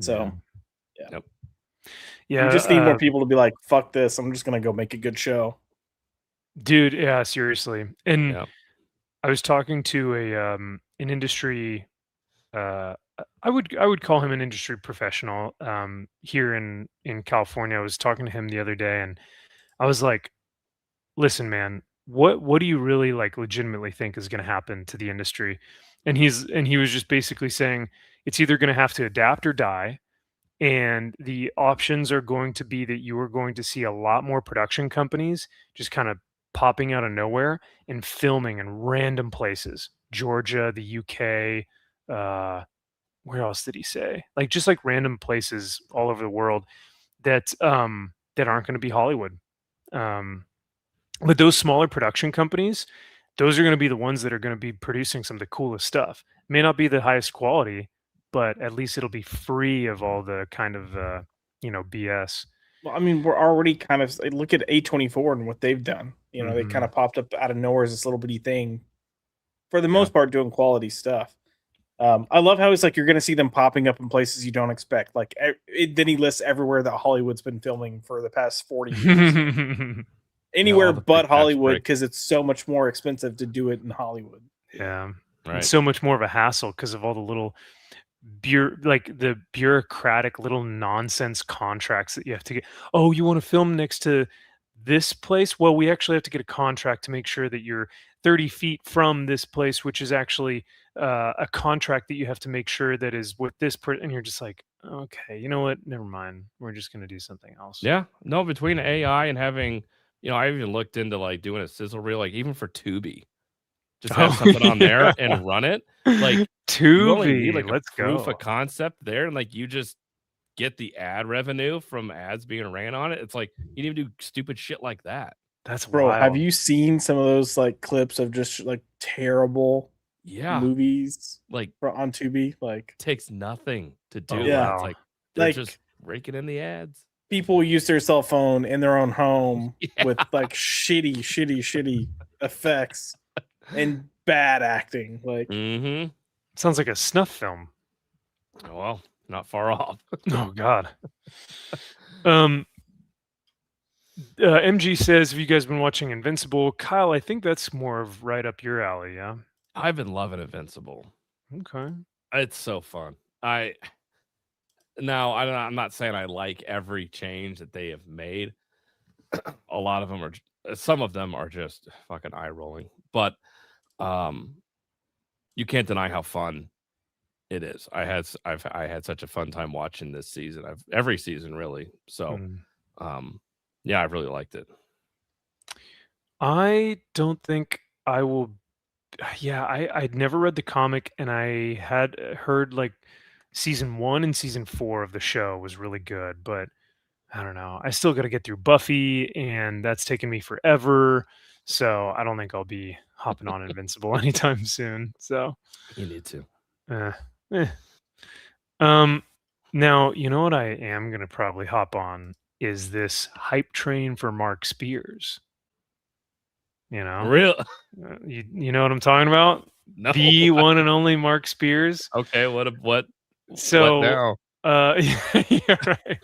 So Yep. Yeah, we just need more people to be like, fuck this, I'm just gonna go make a good show. dude. Yeah, seriously. And Yep. I was talking to an industry. I would call him an industry professional here in California. I was talking to him the other day, and I was like, listen, man, what do you really like legitimately think is going to happen to the industry? And he was just basically saying it's either going to have to adapt or die, and the options are going to be that you are going to see a lot more production companies just kind of popping out of nowhere and filming in random places, Georgia, the UK, where else did he say? Like just like random places all over the world that aren't going to be Hollywood. But those smaller production companies, those are going to be the ones that are going to be producing some of the coolest stuff. May not be the highest quality, but at least it'll be free of all the kind of BS. Well, I mean, we're already kind of look at A24 and what they've done. You know, they Mhm. kind of popped up out of nowhere as this little bitty thing, for the most part, doing quality stuff. I love how it's like you're going to see them popping up in places you don't expect. Like then he lists everywhere that Hollywood's been filming for the past 40 years. Anywhere all the but big tax Hollywood, breaks. because it's so much more expensive to do it in Hollywood. Yeah. Right. It's so much more of a hassle because of all the little the bureaucratic little nonsense contracts that you have to get. Oh, you want to film next to this place? Well, we actually have to get a contract to make sure that you're 30 feet from this place, which is actually a contract that you have to make sure that is with this and you're just like, okay, you know what? Never mind. We're just going to do something else. Yeah. No, between AI and having, I even looked into like doing a sizzle reel, like even for Tubi. Just have something on there and run it. Like you only need like a let's proof go. of concept there, and like you just get the ad revenue from ads being ran on it. It's like you need to do stupid shit like that. That's Bro, wild. have you seen some of those like clips of just like terrible movies like on Tubi? Like takes nothing to do Oh, that. wow. It's like they're Like- just raking in the ads. people use their cell phone in their own home with like shitty effects and bad acting. Like Mm-hmm. Sounds like a snuff film. Well, not far off. Oh God. MG says, have you guys been watching Invincible? Kyle, I think that's more of right up your alley, yeah? I've been loving Invincible. Okay. It's so fun. I'm not saying I like every change that they have made. A lot of them some of them are just fucking eye rolling, but you can't deny how fun it is. I had such a fun time watching this season. Every season really. So, yeah, I really liked it. I don't think I will. Yeah, I'd never read the comic, and I had heard like season 1 and season 4 of the show was really good, but I don't know. I still got to get through Buffy, and that's taken me forever. So I don't think I'll be hopping on Invincible anytime soon. So You need to. eh. Now you know what I am gonna probably hop on is this hype train for Mark Spears. You know, Real? you know what I'm talking about? No. The one and only Mark Spears. Okay, what So now? yeah, right.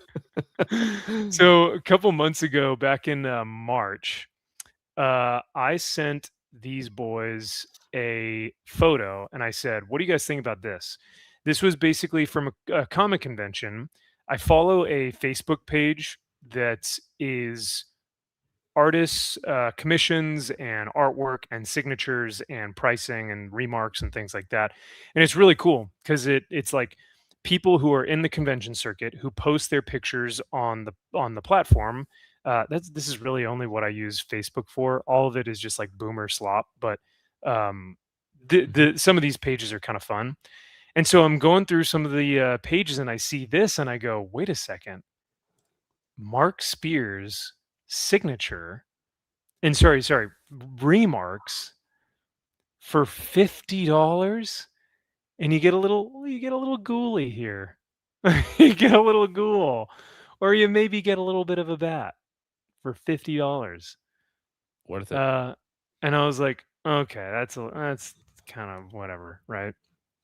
So a couple months ago, back in March, I sent these boys a photo and I said, "What do you guys think about this?" This was basically from a comic convention. I follow a Facebook page that is artists, commissions, and artwork, and signatures, and pricing, and remarks, and things like that. And it's really cool because it's like people who are in the convention circuit who post their pictures on the platform. This is really only what I use Facebook for. All of it is just like boomer slop, but some of these pages are kind of fun. And so I'm going through some of the pages, and I see this, and I go, "Wait a second, Mark Spears signature." And sorry, remarks for $50, and you get a little ghoulie here. You get a little ghoul, or you maybe get a little bit of a bat for $50. Worth it. And I was like, okay, that's kind of whatever, right?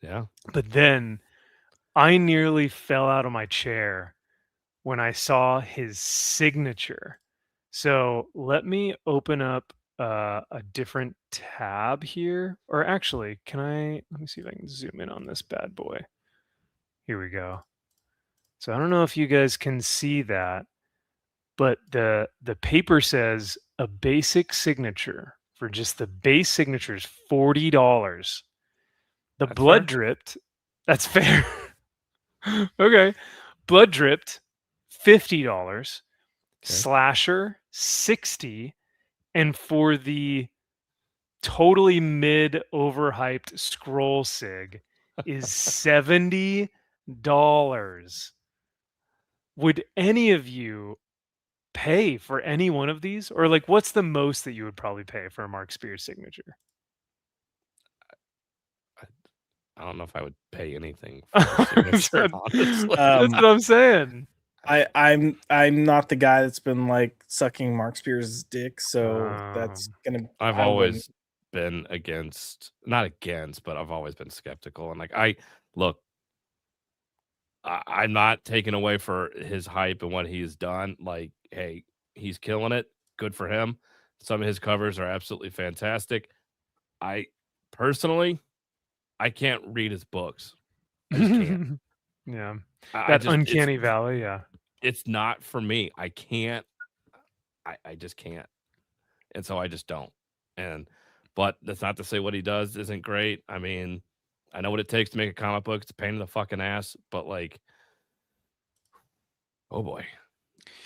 Yeah. But then I nearly fell out of my chair when I saw his signature. So let me open up a different tab here. Or actually, let me see if I can zoom in on this bad boy. Here we go. So I don't know if you guys can see that, but the paper says a basic signature for just the base signature is $40. The That's blood fair. dripped. That's fair. Okay. Blood dripped, $50. Okay. Slasher, 60. And for the totally mid overhyped scroll sig is $70. Would any of you pay for any one of these? Or like what's the most that you would probably pay for a Mark Spears signature? I don't know if I would pay anything for a signature, honestly. That's what I'm saying. I'm not the guy that's been like sucking Mark Spears' dick, so that's gonna. I've always been not against, but I've always been skeptical. And like I'm not taking away for his hype and what he's done. Like, hey, he's killing it. Good for him. Some of his covers are absolutely fantastic. I personally, I can't read his books. I just can't. Yeah. That uncanny valley, yeah. It's not for me. I can't. I just can't. And so I just don't. But that's not to say what he does isn't great. I mean, I know what it takes to make a comic book. It's a pain in the fucking ass, but like, oh boy,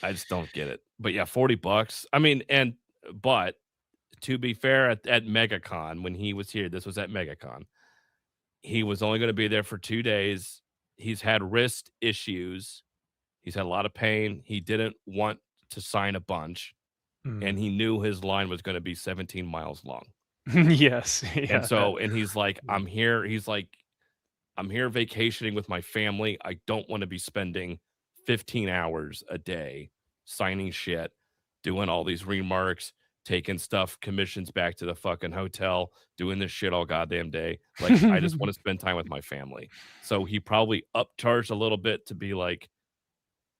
I just don't get it. But yeah, $40. I mean, but to be fair, at MegaCon, when he was here, this was at MegaCon, he was only going to be there for 2 days. He's had wrist issues. He's had a lot of pain. He didn't want to sign a bunch, and he knew his line was going to be 17 miles long. Yes. Yeah. And he's like, I'm here. He's like, I'm here vacationing with my family. I don't want to be spending 15 hours a day signing shit, doing all these remarks, taking stuff, commissions back to the fucking hotel, doing this shit all goddamn day. Like, I just want to spend time with my family. So he probably upcharged a little bit to be like,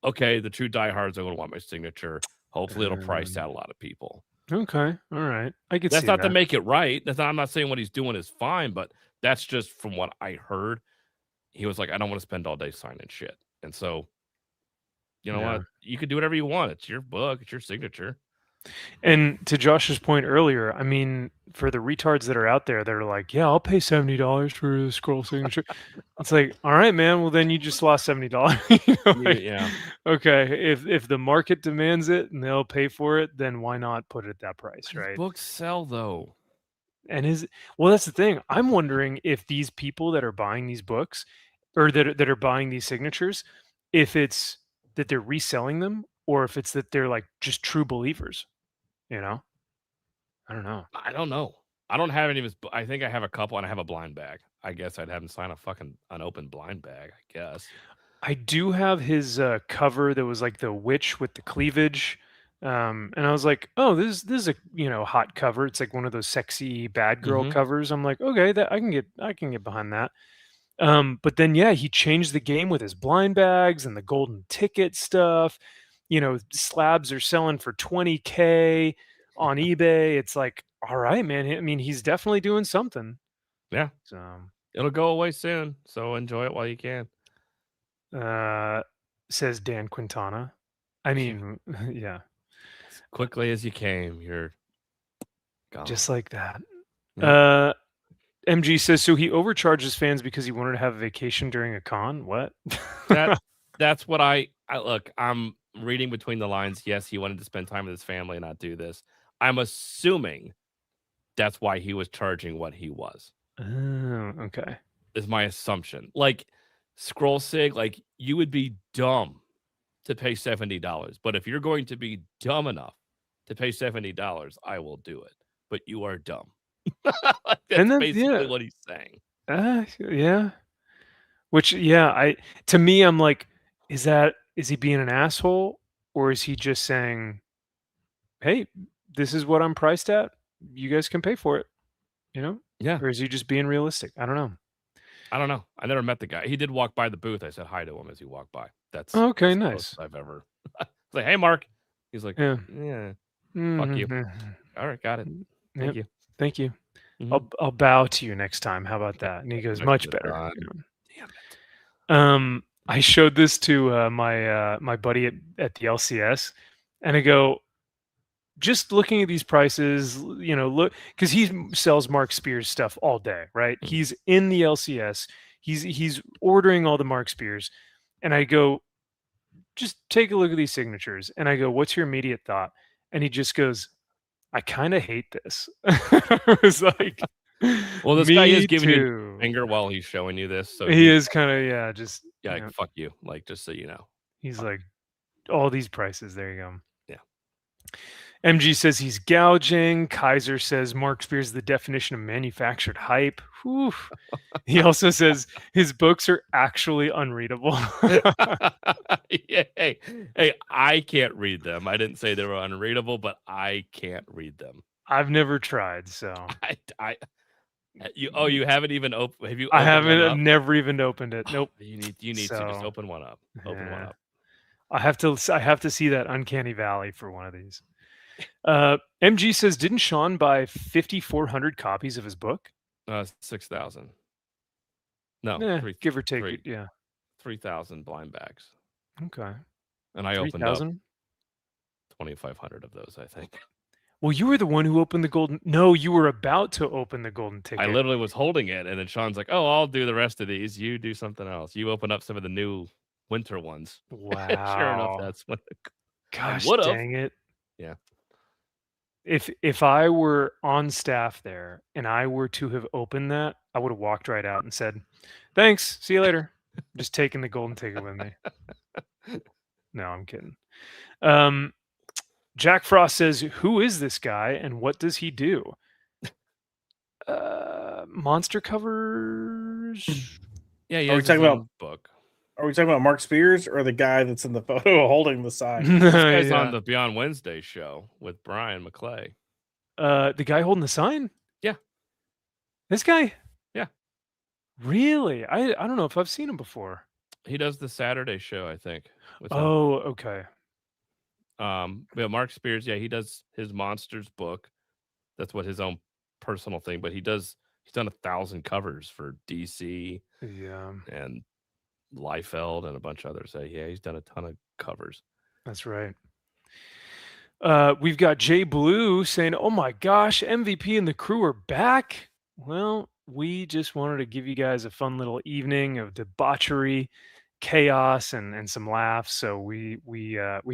okay, the true diehards are going to want my signature. Hopefully, it'll price out a lot of people. Okay, all right, I could That's see not that. to make it right. I'm not saying what he's doing is fine, but that's just from what I heard. He was like, I don't want to spend all day signing shit. And so, you know what? You could do whatever you want. It's your book. It's your signature. And to Josh's point earlier, I mean, for the retards that are out there that are like, yeah, I'll pay $70 for the scroll signature. It's like, all right, man. Well, then you just lost $70. Yeah. Okay. If the market demands it and they'll pay for it, then why not put it at that price, right? Books sell though. And that's the thing. I'm wondering if these people that are buying these books or that are buying these signatures, if it's that they're reselling them or if it's that they're like just true believers. I don't know. I don't know. I don't have any of his. I think I have a couple, and I have a blind bag. I guess I'd have him sign a fucking unopened blind bag. I guess. I do have his cover that was like the witch with the cleavage, and I was like, oh, this is a hot cover. It's like one of those sexy bad girl covers. I'm like, okay, that I can get behind that. But then he changed the game with his blind bags and the golden ticket stuff. Slabs are selling for $20K on eBay. It's like, all right, man. I mean, he's definitely doing something. Yeah. So it'll go away soon. So enjoy it while you can. Says Dan Quintana. I mean, yeah. As quickly as you came, you're gone. Just like that. Yeah. MG says, so he overcharges fans because he wanted to have a vacation during a con? What? That's what I look, I'm reading between the lines. Yes, he wanted to spend time with his family and not do this. I'm assuming that's why he was charging what he was. Oh, okay. Is my assumption. Like Scroll Sig, like you would be dumb to pay $70. But if you're going to be dumb enough to pay $70, I will do it. But you are dumb. That's basically what he's saying. Yeah. Which, to me, I'm like, is he being an asshole, or is he just saying, hey, this is what I'm priced at, you guys can pay for it, Yeah. or is he just being realistic? I don't know. I never met the guy. He did walk by the booth. I said hi to him as he walked by. That's okay, as nice. I've ever like, hey Mark. He's like, yeah. Fuck you. All right, got it. Thank you. I'll bow to you next time. How about that? And he goes, much better. Damn it. I showed this to my buddy at the LCS, and I go, just looking at these prices, look, because he sells Mark Spears stuff all day, right? He's in the LCS. He's ordering all the Mark Spears, and I go, just take a look at these signatures, and I go, what's your immediate thought? And he just goes, I kind of hate this. I was like, well, this guy is giving you a finger while he's showing you this, so he is kind of just like, fuck you, like, just so you know. He's like, all these prices. There you go. Yeah. MG says he's gouging. Kaiser says Mark Spears is the definition of manufactured hype. Whew. He also says his books are actually unreadable. Yeah, hey, I can't read them. I didn't say they were unreadable, but I can't read them. I've never tried, so you haven't even opened? Have you? I haven't. I've never even opened it. Nope. You need to just open one up. Open one up. I have to see that Uncanny Valley for one of these. MG says, didn't Sean buy 5,400 copies of his book? 6,000. No, give or take. 3,000 blind bags. Okay. And I opened up 2,500 of those, I think. Well, you were the one who opened the golden. No, you were about to open the golden ticket. I literally was holding it, and then Sean's like, "Oh, I'll do the rest of these. You do something else. You open up some of the new winter ones." Wow. Sure enough, that's what. Gosh, dang it. Yeah. If I were on staff there and I were to have opened that, I would have walked right out and said, "Thanks. See you later." Just taking the golden ticket with me. No, I'm kidding. Jack Frost says, who is this guy and what does he do? Monster covers? Yeah, Are we talking about book? Are we talking about Mark Spears or the guy that's in the photo holding the sign? This guy's on the Beyond Wednesday show with Brian McClay. The guy holding the sign? Yeah. This guy? Yeah. Really? I don't know if I've seen him before. He does the Saturday show, I think. Okay. Mark Spears, he does his Monsters book. That's what his own personal thing, but he's done 1,000 covers for DC Yeah, and Liefeld and a bunch of others. So he's done a ton of covers. that's right. We've got Jay Blue saying, "Oh my gosh, MVP and the crew are back." Well, we just wanted to give you guys a fun little evening of debauchery, chaos, and some laughs. So we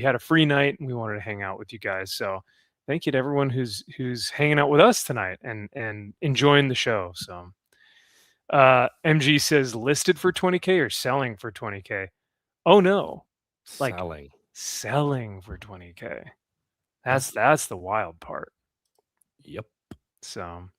had a free night and we wanted to hang out with you guys. So thank you to everyone who's hanging out with us tonight and enjoying the show. So MG says listed for 20K or selling for 20K. Oh no, like selling for 20K. That's the wild part. Yep. So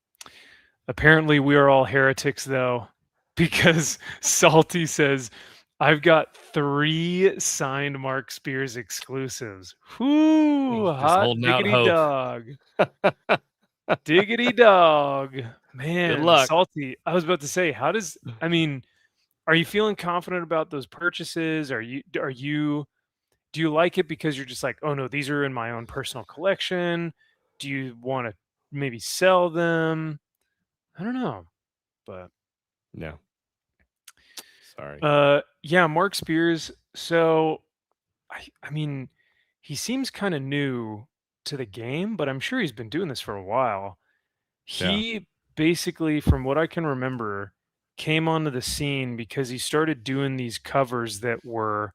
apparently we are all heretics though, because Salty says, I've got 3 signed Mark Spears exclusives. Whoo, hot diggity dog. Diggity dog. Man, good luck. Salty. I was about to say, are you feeling confident about those purchases? Do you like it because you're just like, oh no, these are in my own personal collection? Do you want to maybe sell them? I don't know, but no. Sorry. Yeah, Mark Spears. So, I mean, he seems kind of new to the game, but I'm sure he's been doing this for a while. He basically, from what I can remember, came onto the scene because he started doing these covers that were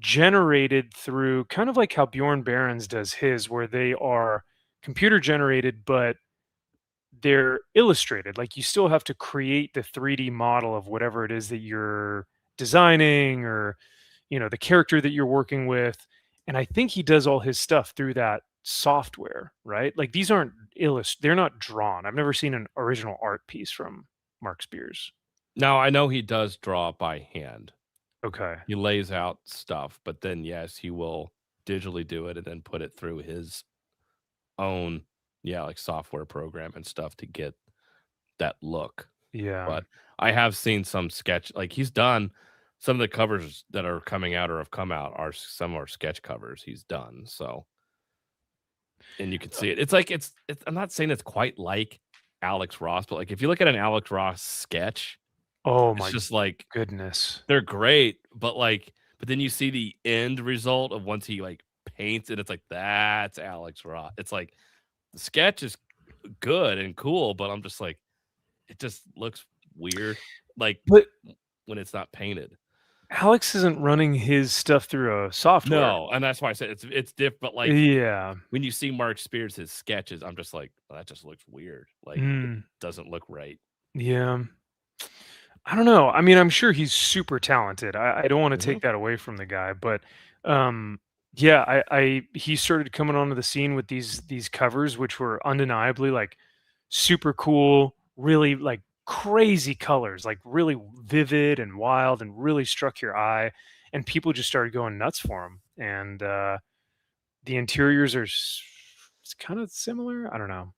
generated through kind of like how Bjorn Barons does his, where they are computer generated, but they're illustrated. Like you still have to create the 3D model of whatever it is that you're designing, or the character that you're working with. And I think he does all his stuff through that software, right? Like these aren't they're not drawn. I've never seen an original art piece from Mark Spears. Now I know he does draw by hand. Okay. He lays out stuff, but then yes, he will digitally do it and then put it through his own like software program and stuff to get that look. Yeah. But I have seen some sketch, like he's done some of the covers that are coming out or have come out are some are sketch covers he's done. So and you can see it. It's like it's I'm not saying it's quite like Alex Ross, but like if you look at an Alex Ross sketch, oh my it's just like goodness. They're great, but then you see the end result of once he like paints it, it's like that's Alex Ross. It's like the sketch is good and cool, but I'm just like it just looks weird. Like but when it's not painted. Alex isn't running his stuff through a software. No, and that's why I said it's different. But like, when you see Mark Spears his sketches, I'm just like, well, that just looks weird. Like, it doesn't look right. Yeah, I don't know. I mean, I'm sure he's super talented. I don't want to take that away from the guy, but he started coming onto the scene with these covers, which were undeniably like super cool, really like crazy colors, like really vivid and wild, and really struck your eye, and people just started going nuts for him. And the interiors are it's kind of similar. I don't know.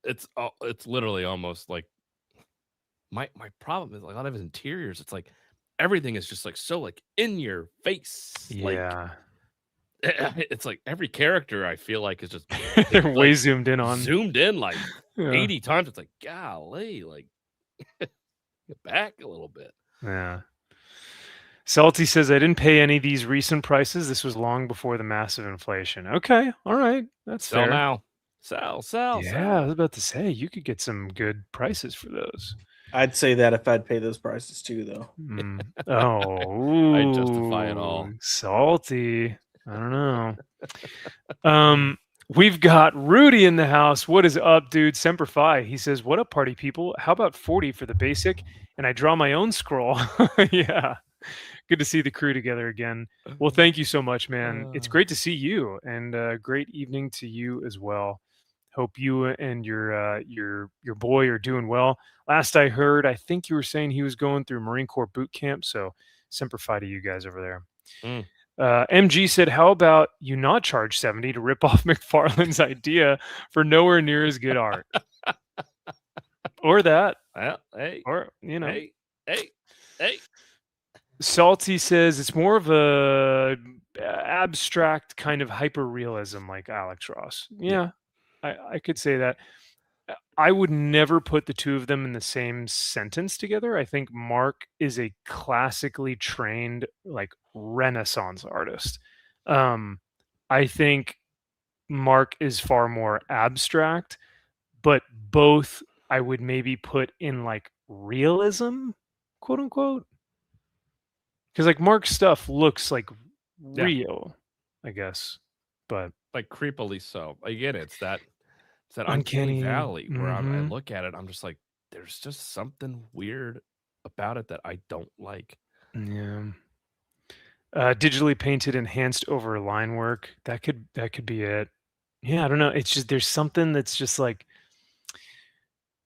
It's literally almost like my problem is like a lot of his interiors. It's like everything is just like so like in your face. Yeah. It's like every character I feel like is just they're way like, zoomed in like 80 times. It's like, golly, like get back a little bit. Yeah. Salty says, I didn't pay any of these recent prices. This was long before the massive inflation. Okay. All right. That's Sell fair. now. Sell. Yeah, I was about to say, you could get some good prices for those. I'd say that if I'd pay those prices too, though. Oh, I justify it all. Salty. I don't know. We've got Rudy in the house. What is up, dude? Semper Fi. He says, what up, party people? How about 40 for the basic? And I draw my own scroll. Yeah. Good to see the crew together again. Well, thank you so much, man. It's great to see you, and great evening to you as well. Hope you and your boy are doing well. Last I heard, I think you were saying he was going through Marine Corps boot camp. So Semper Fi to you guys over there. MG said, how about you not charge 70 to rip off McFarlane's idea for nowhere near as good art? Or that. Well, hey. Or, Hey. Salty says it's more of a abstract kind of hyper realism like Alex Ross. Yeah, I could say that. I would never put the two of them in the same sentence together. I think Mark is a classically trained, like, Renaissance artist. I think Mark is far more abstract, but both I would maybe put in like realism, quote unquote. Because like Mark's stuff looks like real, I guess. But like creepily so. Again, it's that Uncanny. uncanny valley where I Mhm. look at it, I'm just like, there's just something weird about it that I don't like. Yeah. Digitally painted, enhanced over line work. That could be it. Yeah, I don't know. It's just there's something that's just like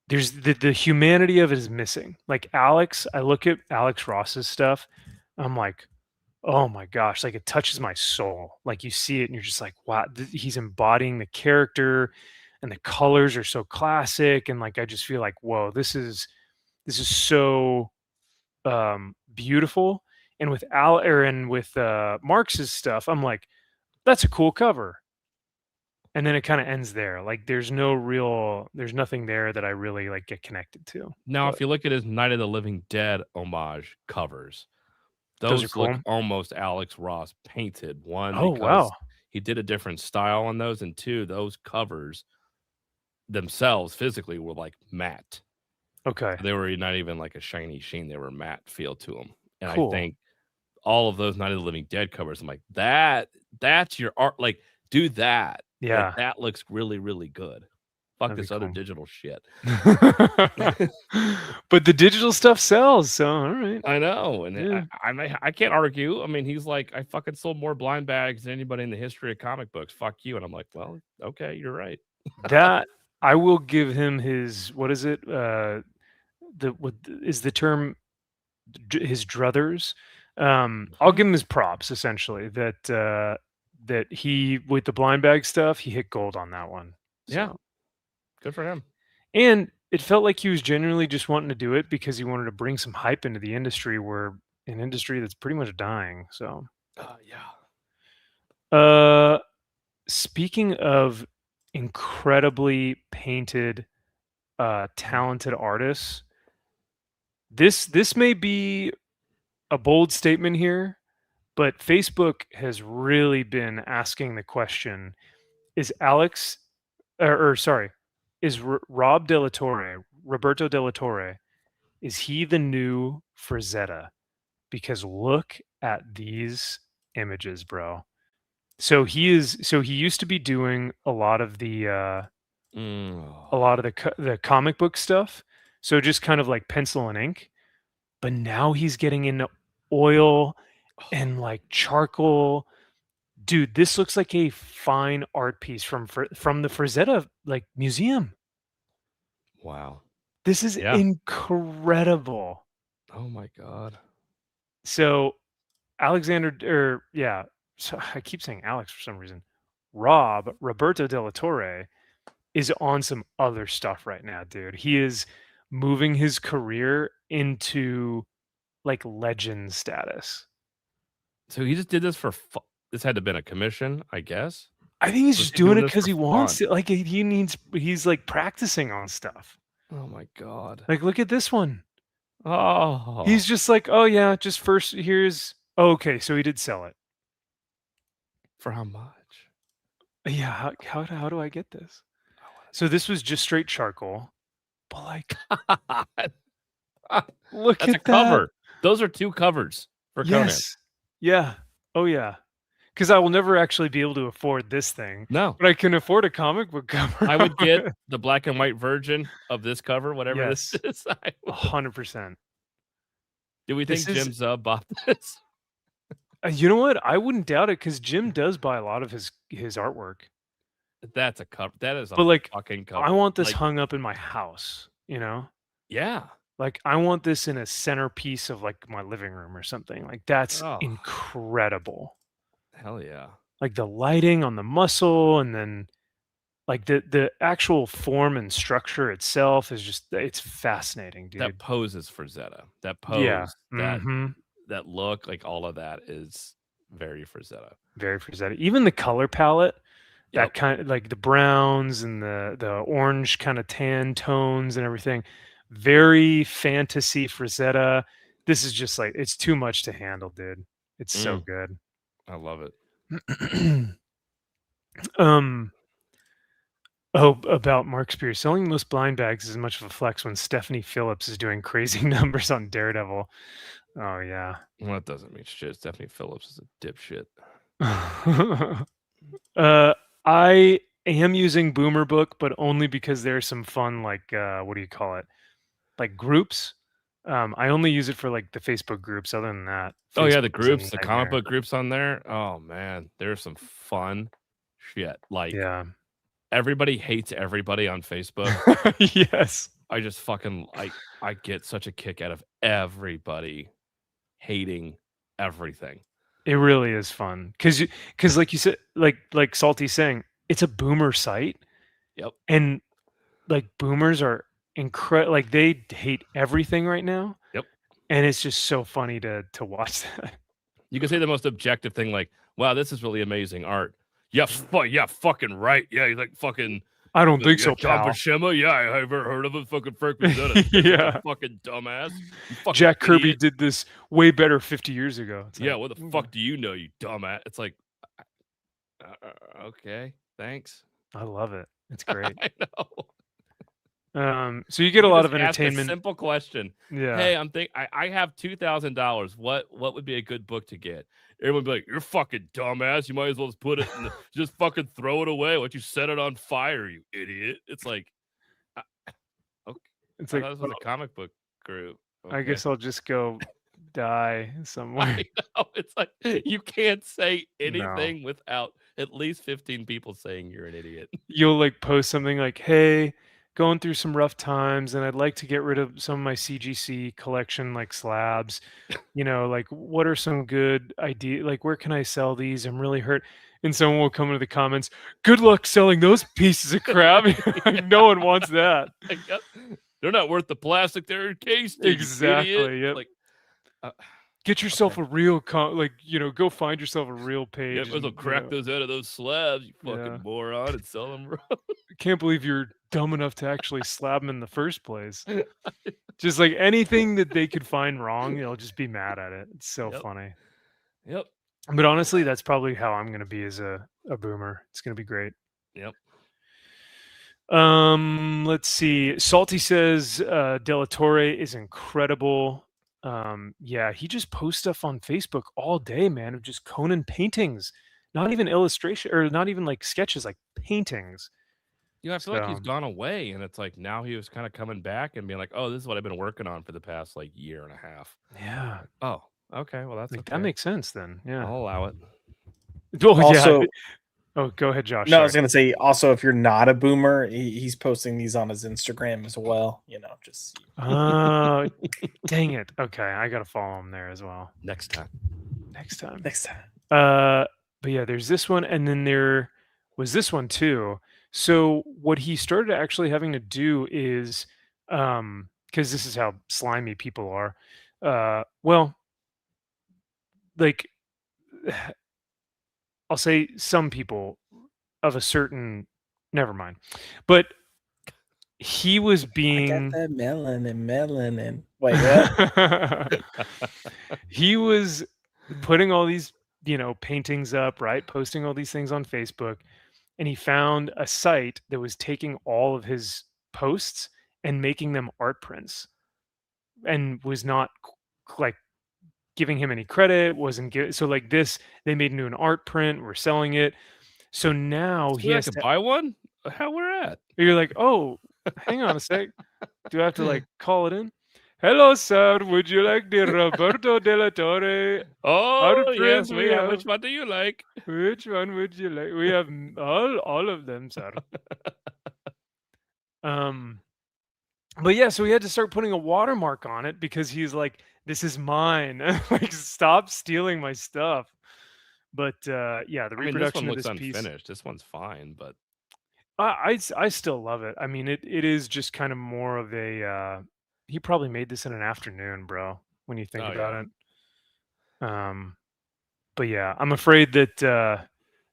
there's the humanity of it is missing. Like Alex, I look at Alex Ross's stuff, I'm like, oh my gosh, like it touches my soul. Like you see it and you're just like, wow, he's embodying the character and the colors are so classic. And like I just feel like, whoa, this is so beautiful. And with Marx's stuff, I'm like, that's a cool cover. And then it kind of ends there. Like there's nothing there that I really like get connected to. Now, But if you look at his Night of the Living Dead homage covers, those are those look cool. almost Alex Ross painted. One, Oh, because wow. he did a different style on those, and two, those covers themselves physically were like matte. Okay. They were not even like a shiny sheen; they were matte feel to them. And Cool. I think all of those Night of the Living Dead covers, I'm like, that's your art. Like, do that. Yeah. Like, that looks really, really good. Fuck That'd be this other cool. digital shit. But the digital stuff sells, so all right. I know, and Yeah. I can't argue. I mean, he's like, I fucking sold more blind bags than anybody in the history of comic books. Fuck you. And I'm like, well, okay, you're right. That I will give him his, what is it? What is the term? His druthers. I'll give him his props essentially. That he, with the blind bag stuff, he hit gold on that one. Yeah. So. Good for him. And it felt like he was genuinely just wanting to do it because he wanted to bring some hype into the industry, where an industry that's pretty much dying. So Yeah. Speaking of incredibly painted, talented artists, this may be a bold statement here, but Facebook has really been asking the question: is Alex, or sorry, is Roberto Della Torre, is he the new Frazetta? Because look at these images, bro. So he used to be doing a lot of the the comic book stuff. So just kind of like pencil and ink. But now he's getting into oil and like charcoal. Dude, this looks like a fine art piece from the Frazetta like museum. Wow. This is incredible. Oh my god. So so I keep saying Alex for some reason. Roberto Della Torre is on some other stuff right now, dude. He is moving his career into like legend status. So he just did this for this had to have been a commission, I guess. I think he's just doing it because he wants it. Like he's like practicing on stuff. Oh my god. Like, look at this one. Oh. He's just like, oh yeah, just first okay, so he did sell it. For how much? Yeah, how do I get this? So this was just straight charcoal. But like look That's at a cover. Those are two covers for Conan. Yes. Yeah. Oh yeah. Because I will never actually be able to afford this thing. No. But I can afford a comic book cover. I would get the black and white version of this cover, whatever this is. 100%. Do we think Jim Zub bought this? You know what? I wouldn't doubt it, because Jim does buy a lot of his artwork. That's a cover. That is a fucking cover. I want this hung up in my house, you know? Yeah. Like, I want this in a centerpiece of like my living room or something. Like, that's incredible. Hell yeah. Like the lighting on the muscle, and then like the actual form and structure itself is just, it's fascinating, dude. That pose is for Zeta. That pose, that look, like all of that is very Frazetta. Very Frazetta. Even the color palette, that Yep. kind of like the browns and the orange kind of tan tones and everything, very fantasy Frazetta. This is just like, it's too much to handle, dude. It's so good. I love it. About Mark Spear selling the most blind bags is as much of a flex when Stephanie Phillips is doing crazy numbers on Daredevil. Oh yeah. Well, that doesn't mean shit. Stephanie Phillips is a dipshit. I am using Boomer Book, but only because there's some fun, like what do you call it? Like groups. I only use it for like the Facebook groups. Other than that, Oh yeah, Facebook the is a groups, the comic nightmare. book groups on there. Oh man, there's some fun shit. Like Yeah. everybody hates everybody on Facebook. Yes. I just fucking I get such a kick out of everybody hating everything. It really is fun because like you said, like Salty's saying, it's a boomer site, Yep. and like boomers are incredible. Like they hate everything right now. Yep. And it's just so funny to watch that. You can say the most objective thing, like, "Wow, this is really amazing art." Yeah, yeah, fucking right. Yeah, he's like fucking. I don't think so, John pal. Buscema. Yeah, I ever heard of him. Fucking Frank Frazetta. Yeah. Fucking dumbass. You fucking Jack Kirby idiot. did this way better 50 years ago. It's Yeah, like, what the fuck do you know, you dumbass? It's like, okay, thanks. I love it. It's great. I know. So you get a lot of Just ask a entertainment. simple question. Yeah. Hey, I have $2,000. What would be a good book to get? Everyone would be like, "You're fucking dumbass. You might as well just put it in just fucking throw it away. Why don't you set it on fire, you idiot?" It's like, okay. It's I like, thought this was a comic book group. I guess I'll just go die somewhere. I know. It's like you can't say No. anything without at least 15 people saying you're an idiot. You'll like post something like, "Hey, going through some rough times, and I'd like to get rid of some of my CGC collection, like slabs. You know, like what are some good ideas? Like where can I sell these? I'm really hurt." And someone will come into the comments, "Good luck selling those pieces of crap." Like, no one wants that. Yep. They're not worth the plastic they're encased in. Exactly. Yep. Like, get yourself a real go find yourself a real yeah, page. might as well crack those out of those slabs, you fucking moron, and sell them. Can't believe you're dumb enough to actually slab them in the first place. Just like anything that they could find wrong, they'll just be mad at it. It's so funny. Yep. But honestly, that's probably how I'm going to be as a boomer. It's going to be great. Yep. Let's see. Salty says De La Torre is incredible. Yeah, he just posts stuff on Facebook all day, man, of just Conan paintings. Not even illustration or not even like sketches, like paintings. You know, I feel like he's gone away, and it's like now he was kind of coming back and being like, "Oh, this is what I've been working on for the past like year and a half." Yeah. Oh, okay. Well, that's Like, okay. that makes sense then. Yeah. I'll allow it. Oh, Also, yeah. Oh, go ahead, Josh. No, I was going to say also, if you're not a boomer, he's posting these on his Instagram as well. You know, just. Oh, dang it. Okay, I got to follow him there as well. Next time. But yeah, there's this one, and then there was this one too. So what he started actually having to do is, because this is how slimy people are. Well, like, I'll say some people of a certain. Never mind, but he was being. I got that melanin. Wait, what? He was putting all these, paintings up, right? Posting all these things on Facebook. And he found a site that was taking all of his posts and making them art prints and was not like giving him any credit, so like this, they made into an art print, we're selling it. So now he has to buy one? How we're at? You're like, "Oh, hang on a sec. Do I have to like call it in? Hello, sir. Would you like the Roberto De La Torre? Oh, yes, we have. Which one do you like? Which one would you like? We have all of them, sir." But yeah, so he had to start putting a watermark on it because he's like, "This is mine. Like, stop stealing my stuff." But yeah, the reproduction this one of this piece. unfinished. This one's fine, but I still love it. I mean, it is just kind of more of a. He probably made this in an afternoon, bro. When you think about it. But yeah, I'm afraid that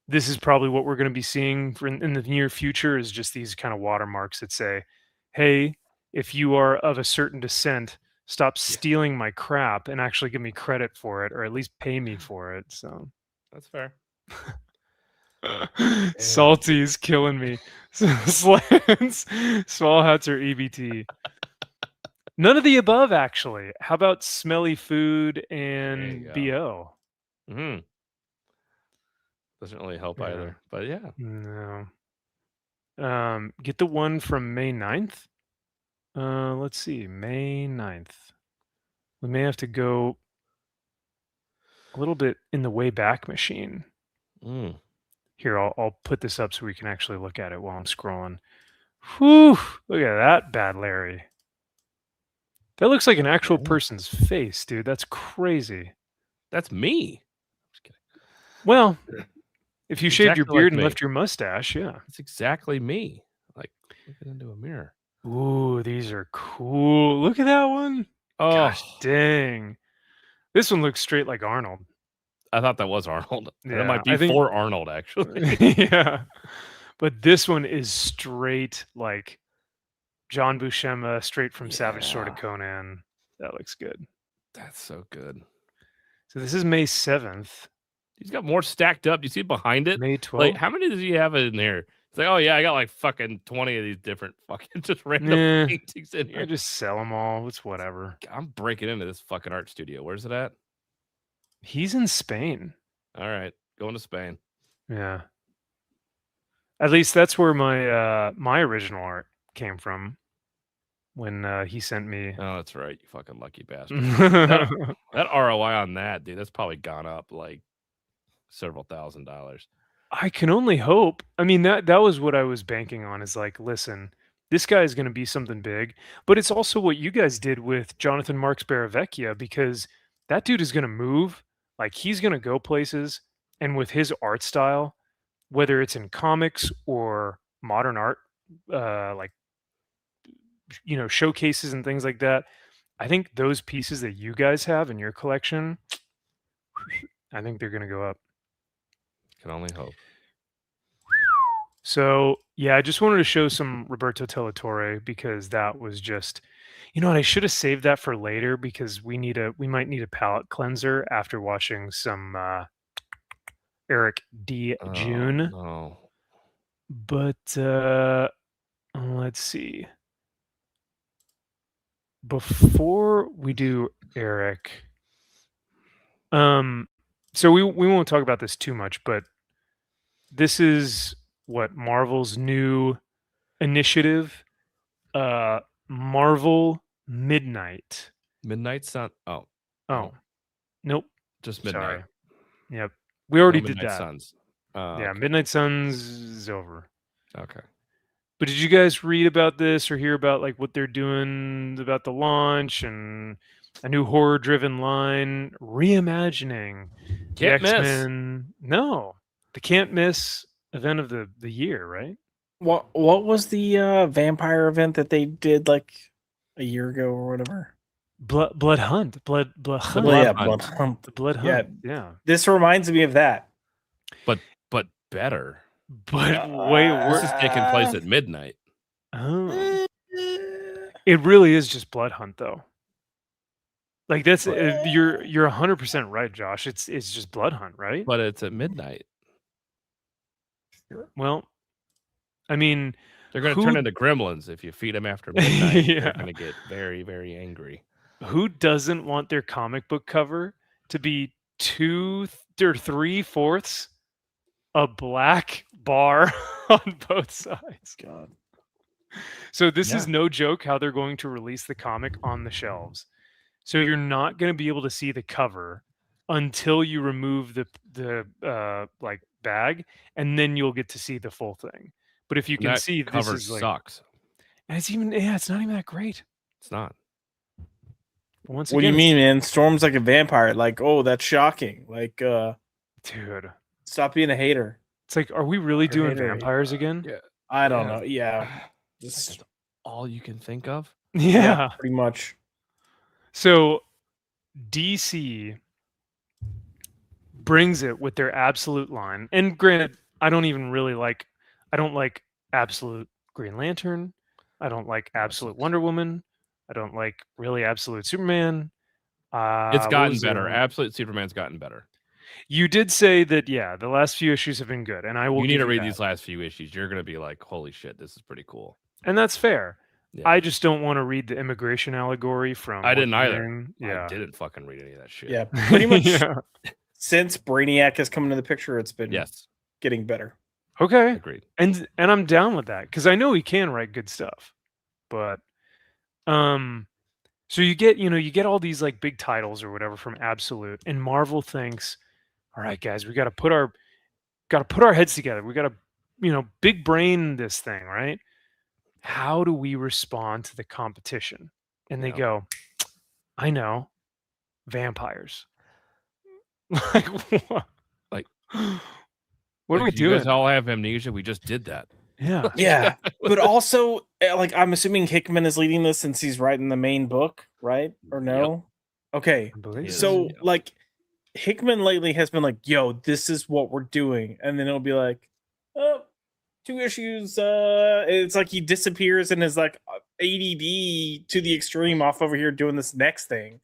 this is probably what we're going to be seeing in the near future is just these kind of watermarks that say, hey, if you are of a certain descent, stop stealing my crap and actually give me credit for it, or at least pay me for it. So That's fair. Salty is killing me. Slants, small hats, or EBT. None of the above, actually. How about smelly food and go. BO? Doesn't really help Yeah. either, but yeah. No. Get the one from May 9th. Let's see, May 9th. We may have to go a little bit in the way back machine. Here, I'll put this up so we can actually look at it while I'm scrolling. Whew, look at that bad Larry. That looks like an actual person's face, dude. That's crazy. That's me. Just kidding. Well, if you shaved your Exactly beard like and me. left your mustache, yeah. It's exactly me. Like looking into a mirror. Ooh, these are cool. Look at that one. Oh, Gosh dang. This one looks straight like Arnold. I thought that was Arnold. Yeah, That might be I think- for Arnold, actually. Yeah. But this one is straight like John Buscema, straight from Savage Sword of Yeah. Conan. That looks good. That's so good. So this is May 7th. He's got more stacked up. You see behind it? May 12th. Like, how many does he have in there? It's like, oh yeah, I got like fucking 20 of these different fucking just random paintings in I here. just sell them all. It's whatever. I'm breaking into this fucking art studio. Where's it at? He's in Spain. All right, going to Spain. Yeah. At least that's where my original art came from when he sent me. Oh, that's right. You fucking lucky bastard. that ROI on that, dude, that's probably gone up like several $1,000s. I can only hope. I mean, that was what I was banking on is like, listen, this guy is going to be something big, but it's also what you guys did with Jonathan Marks Baravecchia, because that dude is going to move. Like, he's going to go places, and with his art style, whether it's in comics or modern art, like, you know, showcases and things like that, I think those pieces that you guys have in your collection, I think they're going to go up. Can only hope. So yeah, I just wanted to show some Roberto Tellatore because that was just, you know what, I should have saved that for later because we might need a palate cleanser after watching some Eric D. June. No. But let's see. Before we do Eric, so we won't talk about this too much, but this is what Marvel's new initiative, Marvel Midnight. Midnight Sun. Oh, nope. just Midnight. Sorry. Yep. We already did Midnight that. Suns. Yeah, Okay. Midnight Suns is over. Okay. But did you guys read about this or hear about like what they're doing about the launch and a new horror-driven line reimagining the Can't miss. X-Men? No, the can't miss event of the year, right? What was the vampire event that they did like a year ago or whatever? Blood Hunt. Blood Hunt. Well, yeah, Hunt. Blood Hunt. The Blood Yeah. Hunt. Yeah. This reminds me of that. But better. But way This worse. is taking place at midnight. Oh. It really is just Blood Hunt, though. Like that's you're 100% right, Josh. It's just Blood Hunt, right? But it's at midnight. Well, I mean, They're going to Who- turn into gremlins if you feed them after midnight. Yeah. They're going to get very, very angry. who doesn't want their comic book cover to be 2 or 3/4 a black bar on both sides? God. So this is no joke how they're going to release the comic on the shelves. So you're not going to be able to see the cover until you remove the like bag, and then you'll get to see the full thing. But if you can That see, this cover is like, sucks. and it's not even that great. It's not. But once What do you again, mean, man? Storm's like a vampire. Like, oh, that's shocking. Like, dude? stop being a hater. It's like, are we really doing hater. vampires again? Yeah. I don't Yeah. know. Yeah. That's all you can think of. Yeah. Pretty much. So DC brings it with their absolute line. And granted, I don't like absolute Green Lantern. I don't like absolute Wonder Woman. I don't like really absolute Superman. It's what gotten was the better. other one? Absolute Superman's gotten better. You did say that, yeah, the last few issues have been good, and I will You need give to read that. these last few issues. You're going to be like, holy shit, this is pretty cool. And that's fair. Yeah. I just don't want to read the immigration allegory from. I didn't what's his either. name? Yeah. I didn't fucking read any of that shit. Yeah, pretty much Yeah. since Brainiac has come into the picture, it's been Yes. getting better. Okay. Agreed. And I'm down with that because I know he can write good stuff. But so you get all these like big titles or whatever from Absolute, and Marvel thinks, all right, guys, we got to put our heads together. We got to big brain this thing, right? How do we respond to the competition? And they go, I know, vampires. Like what? Like, what are we You doing? guys all have amnesia. We just did that. Yeah. Yeah, but also, like, I'm assuming Hickman is leading this since he's writing the main book, right? Or no? Okay, I believe so Yeah. like, Hickman lately has been like, "Yo, this is what we're doing," and then it'll be like, "Oh, 2 issues." It's like he disappears and is like ADD to the extreme off over here doing this next thing.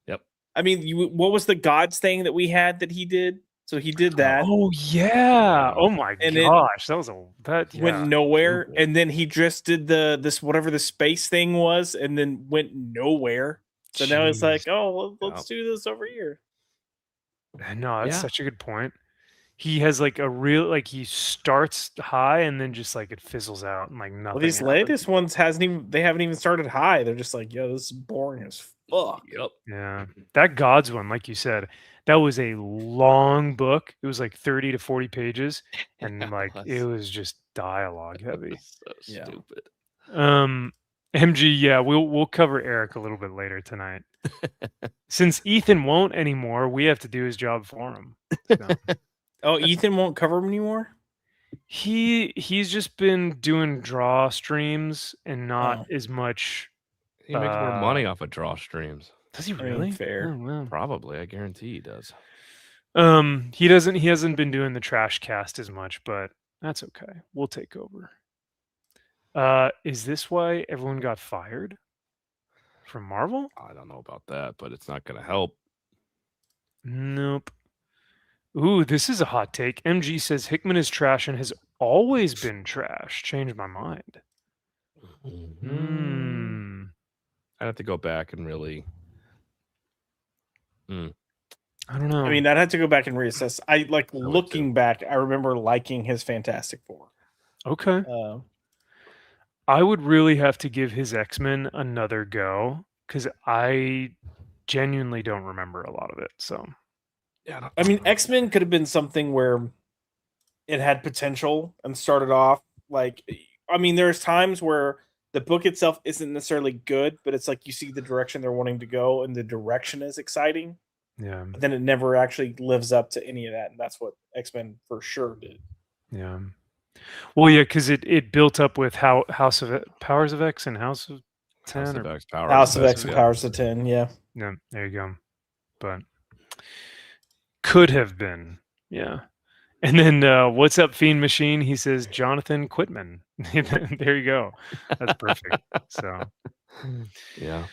Yep. I mean, what was the gods thing that we had that he did? So he did that. Oh yeah. Oh my And it gosh. That went yeah. nowhere, Stupid. and then he just did this whatever the space thing was, and then went nowhere. So now it's like, Jeez. oh, let's do this over here. No, that's Yeah. such a good point. He has like a real he starts high and then just like it fizzles out and like nothing. Well, these happens. latest ones they haven't even started high. They're just like, yo, this is boring as fuck. Yep. Yeah. That Gods one, like you said, that was a long book. It was like 30 to 40 pages. And like it was just dialogue heavy. So Yeah. stupid. MG, yeah, we'll cover Eric a little bit later tonight. Since Ethan won't anymore, we have to do his job for him. So. Oh, Ethan won't cover him anymore? He's just been doing draw streams and not as much. He makes more money off of draw streams. Does he I mean, really? fair. Oh, wow. Probably. I guarantee he does. He hasn't been doing the trash cast as much, but that's okay. We'll take over. Is this why everyone got fired from Marvel? I don't know about that, but it's not going to help. Nope. Ooh, this is a hot take. MG says Hickman is trash and has always been trash. Changed my mind. I'd have to go back and really. I don't know. I mean, I'd have to go back and reassess. I like would looking back, I remember liking his Fantastic Four. Okay. I would really have to give his X-Men another go because I genuinely don't remember a lot of it. So, Yeah. I mean, X-Men could have been something where it had potential and started off like, I mean, there's times where the book itself isn't necessarily good, but it's like you see the direction they're wanting to go and the direction is exciting. yeah. But then it never actually lives up to any of that. And that's what X-Men for sure did. Yeah. Well, yeah, because it built up with House of Powers of X and House of 10 House or of X, Powers House of X, X and yeah. Powers of 10, yeah. yeah, there you go. But could have been, yeah. And then what's up, Fiend Machine? He says Jonathan Quitman. There you go. That's perfect. So Yeah.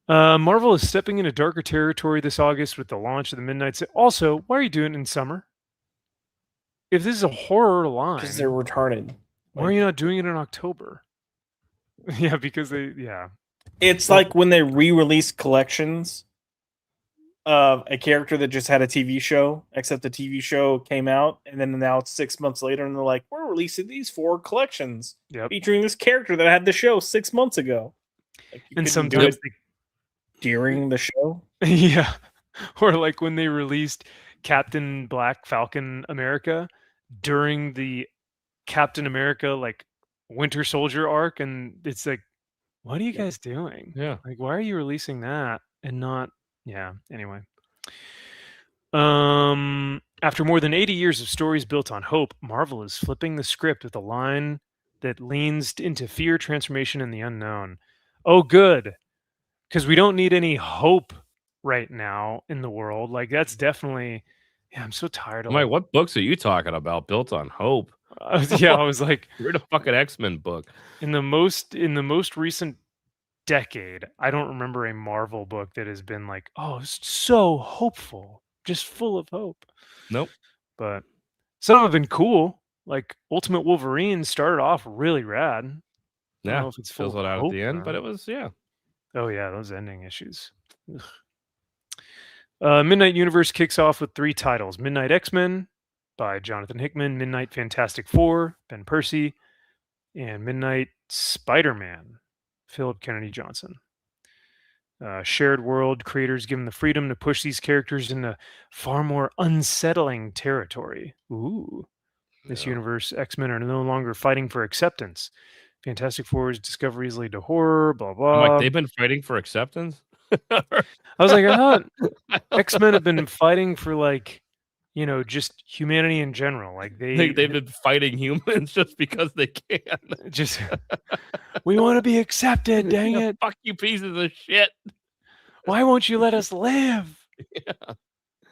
Marvel is stepping into darker territory this August with the launch of the Midnight Sale. Also, why are you doing it in summer? If this is a horror line, Because they're retarded. why are you not doing it in October? Yeah, because yeah. It's like when they re-release collections of a character that just had a TV show, except the TV show came out, and then now it's 6 months later, and they're like, we're releasing these 4 collections featuring this character that had the show 6 months ago. Like, you And couldn't do sometimes it during the show. yeah. Or like when they released Captain Black Falcon America during the Captain America like Winter Soldier arc, and it's like, what are you guys doing? Yeah. Like, why are you releasing that and not anyway. After more than 80 years of stories built on hope, Marvel is flipping the script with a line that leans into fear, transformation, and the unknown. Oh, good. Because we don't need any hope right now in the world. Like, that's definitely Yeah, I'm so tired of I'm like, what books are you talking about? Built on hope. yeah, I was like, Read a fucking X-Men book. in the most recent decade, I don't remember a Marvel book that has been like, oh, it's so hopeful, just full of hope. Nope. But some have been cool. Like Ultimate Wolverine started off really rad. I don't know if it's full fizzled of out at hope the or end, but not. it was Oh yeah, those ending issues. Ugh. Midnight Universe kicks off with 3 titles: Midnight X-Men by Jonathan Hickman, Midnight Fantastic Four, Ben Percy, and Midnight Spider-Man, Philip Kennedy Johnson. Shared world creators given the freedom to push these characters into far more unsettling territory. Ooh. This Yeah. universe, X-Men are no longer fighting for acceptance. Fantastic Four's discoveries lead to horror, blah, I'm blah. like, they've been fighting for acceptance. I was like, I thought X-Men have been fighting for like, just humanity in general. Like They've been fighting humans just because they can. just we want to be accepted, dang Yeah, it. fuck you pieces of shit. Why won't you let us live? Yeah.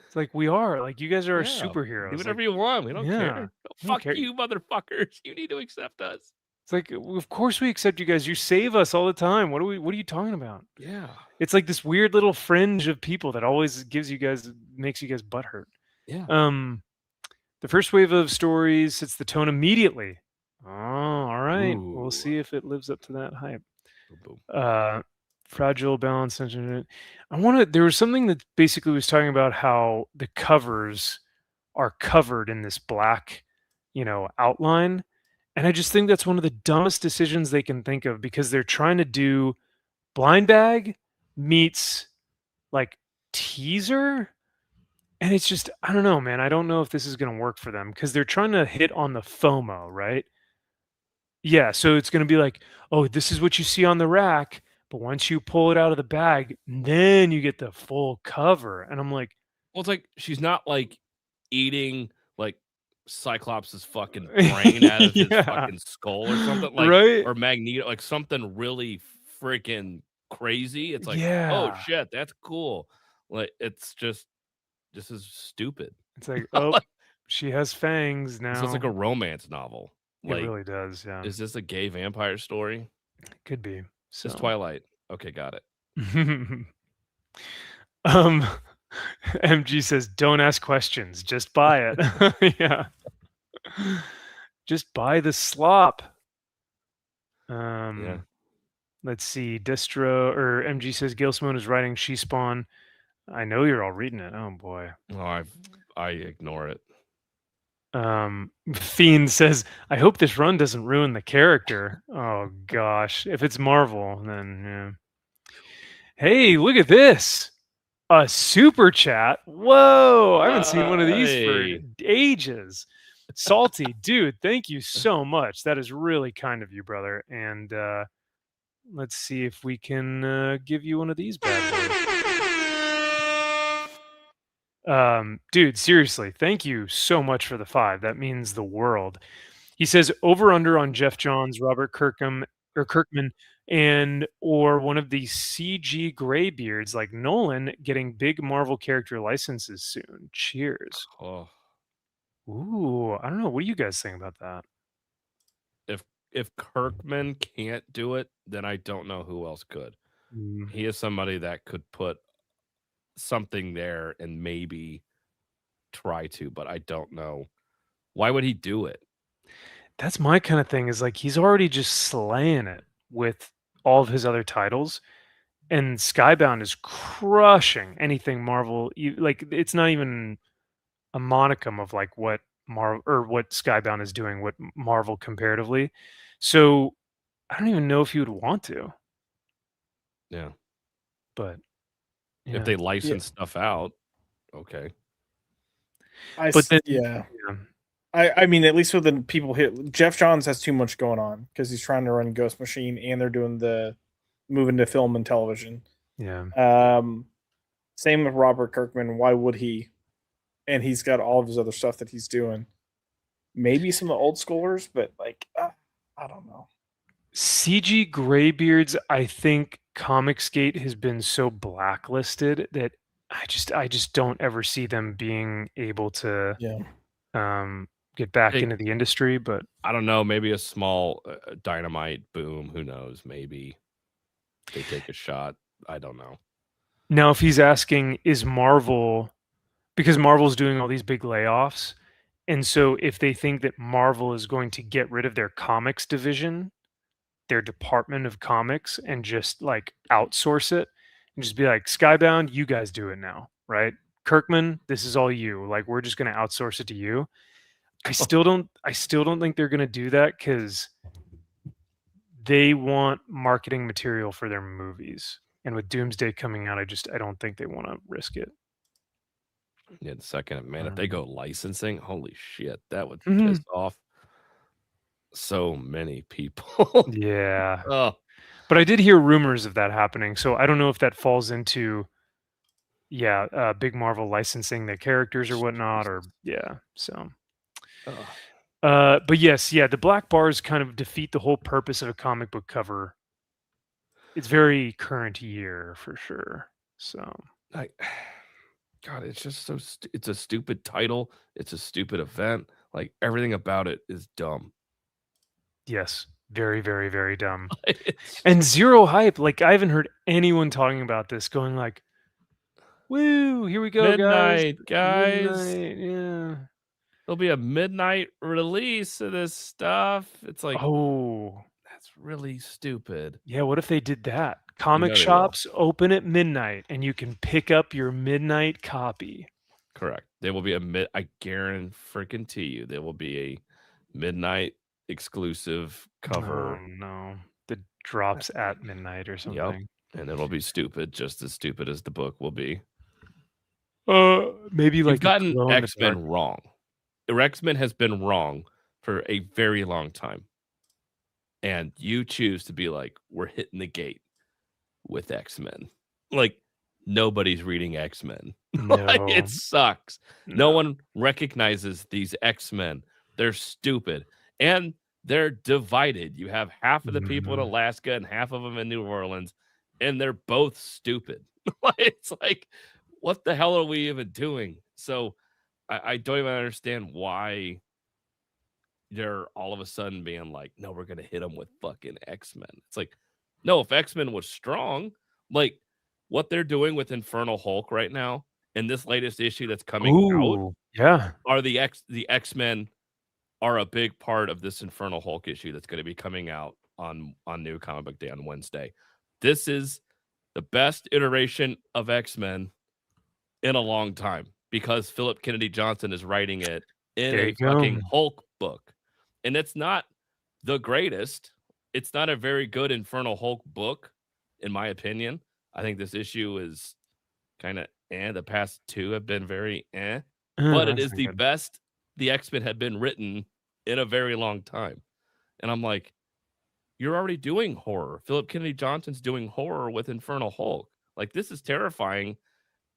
It's like we are. Like you guys are our Yeah, superheroes. do whatever Like, you want. We don't yeah, care. we don't Fuck care. you, motherfuckers. You need to accept us. It's like, of course we accept you guys. You save us all the time. What are you talking about? Yeah. It's like this weird little fringe of people that always makes you guys butthurt. Yeah. The first wave of stories sets the tone immediately. Oh, all right. We'll Ooh. see if it lives up to that hype. Boom, boom. Fragile balance. There was something that basically was talking about how the covers are covered in this black, outline. And I just think that's one of the dumbest decisions they can think of because they're trying to do blind bag meets like teaser. And it's just, I don't know, man. I don't know if this is going to work for them because they're trying to hit on the FOMO, right? Yeah. So it's going to be like, oh, this is what you see on the rack. But once you pull it out of the bag, then you get the full cover. And I'm like, Well, it's like she's not like eating like Cyclops' fucking brain out of his yeah, fucking skull or something, like, right? or Magneto, like something really freaking crazy. It's like, oh Yeah. shit, that's cool. Like, it's just this is stupid. It's like, oh, she has fangs now. This sounds like a romance novel. It Like, really does. Yeah. is this a gay vampire story? Could be. So. It's Twilight. Okay, got it. MG says, "Don't ask questions. Just buy it." Yeah. Just buy the slop. Yeah. Let's see. Distro or MG says Gail Simone is writing She Spawn. I know you're all reading it. Oh boy. Oh, I ignore it. Fiend says, "I hope this run doesn't ruin the character." Oh gosh. If it's Marvel, then yeah. Hey, look at this. A super chat. Whoa, I haven't seen one of these for Hey. ages. Salty, dude, thank you so much. That is really kind of you, brother. And let's see if we can give you one of these bad boys. Dude, seriously, thank you so much for the 5. That means the world. He says over under on Jeff Johns, Robert Kirkman, or one of the CG graybeards like Nolan getting big Marvel character licenses soon. Cheers. Oh. Ooh, I don't know. What do you guys think about that? If Kirkman can't do it, then I don't know who else could. He is somebody that could put something there and maybe try to, but I don't know. Why would he do it? That's my kind of thing, is like he's already just slaying it with all of his other titles. And Skybound is crushing anything Marvel. Like it's not even a monicum of like what what Skybound is doing, what Marvel comparatively. So I don't even know if you would want to. Yeah. But If they license stuff out, okay. Yeah. I mean, at least with the people here, Jeff Johns has too much going on because he's trying to run Ghost Machine and they're doing the moving to film and television. Yeah. Same with Robert Kirkman. Why would he? And he's got all of his other stuff that he's doing. Maybe some of the old schoolers, but like, I don't know. CG Graybeards, I think Comicsgate has been so blacklisted that I just don't ever see them being able to Yeah. get back Hey, into the industry. But I don't know, maybe a small Dynamite boom. Who knows? Maybe they take a shot. I don't know. now, if he's asking, is Marvel, because Marvel's doing all these big layoffs, and so if they think that Marvel is going to get rid of their comics division, their department of comics, and just like outsource it and just be like, Skybound, you guys do it now, right? Kirkman, this is all you. Like, we're just going to outsource it to you. I still don't think they're going to do that, because they want marketing material for their movies. And with Doomsday coming out, I don't think they want to risk it. Yeah, the second, man, if they go licensing, holy shit, that would Mhm. piss off so many people. Yeah. Oh, But I did hear rumors of that happening. So I don't know if that falls into, big Marvel licensing their characters or whatnot, or so. ugh. But yes, the black bars kind of defeat the whole purpose of a comic book cover. It's very current year for sure. So I, God, it's just so. It's a stupid title. It's a stupid event. Like everything about it is dumb. yes, very, very, very dumb. It's- And zero hype. Like, I haven't heard anyone talking about this going like, "Woo, here we go, Midnight, guys. Midnight, yeah." There'll be a midnight release of this stuff. It's like, Oh, that's really stupid. yeah, what if they did that? You Comic know they will. shops open at midnight and you can pick up your midnight copy. Correct. There will be I guarantee you there will be a midnight exclusive cover. Oh, no. The drops at midnight or Yep. something. And it'll be stupid, just as stupid as the book will be. Maybe You've like a gotten glow in the X-Men dark. wrong. X-Men has been wrong for a very long time. And you choose to be like, we're hitting the gate with X-Men. Like, nobody's reading X-Men. Like, No, it sucks. No no. one recognizes these X-Men. They're stupid. And they're divided. You have half of the people in Mhm. Alaska and half of them in New Orleans, and they're both stupid. It's like, what the hell are we even doing? So I don't even understand why they're all of a sudden being like, no, we're gonna hit them with fucking X-Men. It's like, no, if X-Men was strong, like what they're doing with Infernal Hulk right now in this latest issue that's coming out, Ooh, yeah. are the X-Men are a big part of this Infernal Hulk issue that's going to be coming out on New Comic Book Day on Wednesday. This is the best iteration of X-Men in a long time because Philip Kennedy Johnson is writing it in There a you go. fucking Hulk book. And it's not the greatest. It's not a very good Infernal Hulk book, in my opinion. I think this issue is kind of The past two have been very but it That's is not the good. best the X-Men have been written in a very long time. And I'm like, you're already doing horror. Philip Kennedy Johnson's doing horror with Infernal Hulk. Like, this is terrifying.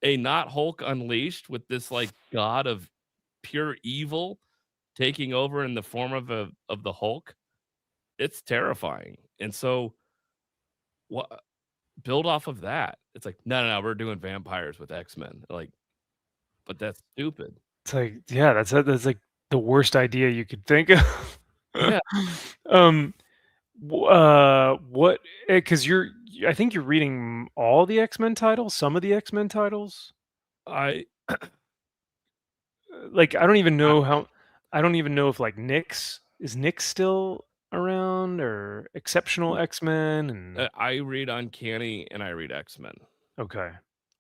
A not Hulk unleashed with this like god of pure evil taking over in the form of the Hulk. It's terrifying. And so what build off of that. It's like, no, we're doing vampires with X-Men. Like, but that's stupid. It's like, that's like the worst idea you could think of. Yeah. What? Because I think you're reading all the X-Men titles, some of the X-Men titles. I Like, I don't even know if like Nick's still around, or Exceptional X-Men, and I read Uncanny and I read X-Men. okay.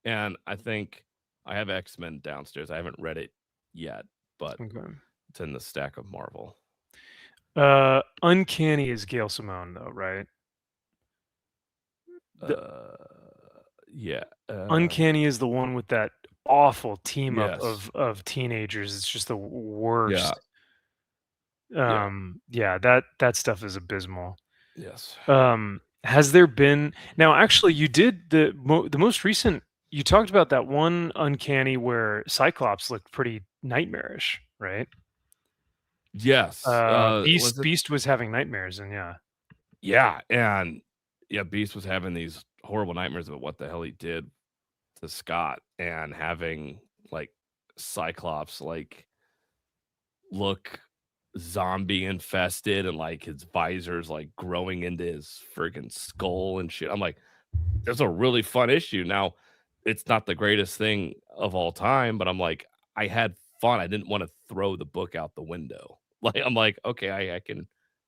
And I think I have X-Men downstairs. I haven't read it yet, but Okay. it's in the stack of Marvel. Uncanny is Gail Simone, though, right? Yeah. Uncanny is the one with that awful team up Yes. of teenagers. It's just the worst. Yeah. That stuff is abysmal. Yes. Has there been now? Actually, you did the most recent. You talked about that one Uncanny where Cyclops looked pretty nightmarish, right? Yes. Beast was having nightmares, and Yeah, and Beast was having these horrible nightmares about what the hell he did to Scott and having like Cyclops like look zombie infested and like his visor's like growing into his friggin' skull and shit. I'm like, there's a really fun issue. Now, it's not the greatest thing of all time, but I'm like, I had fun. I didn't want to throw the book out the window. Like I'm like, okay,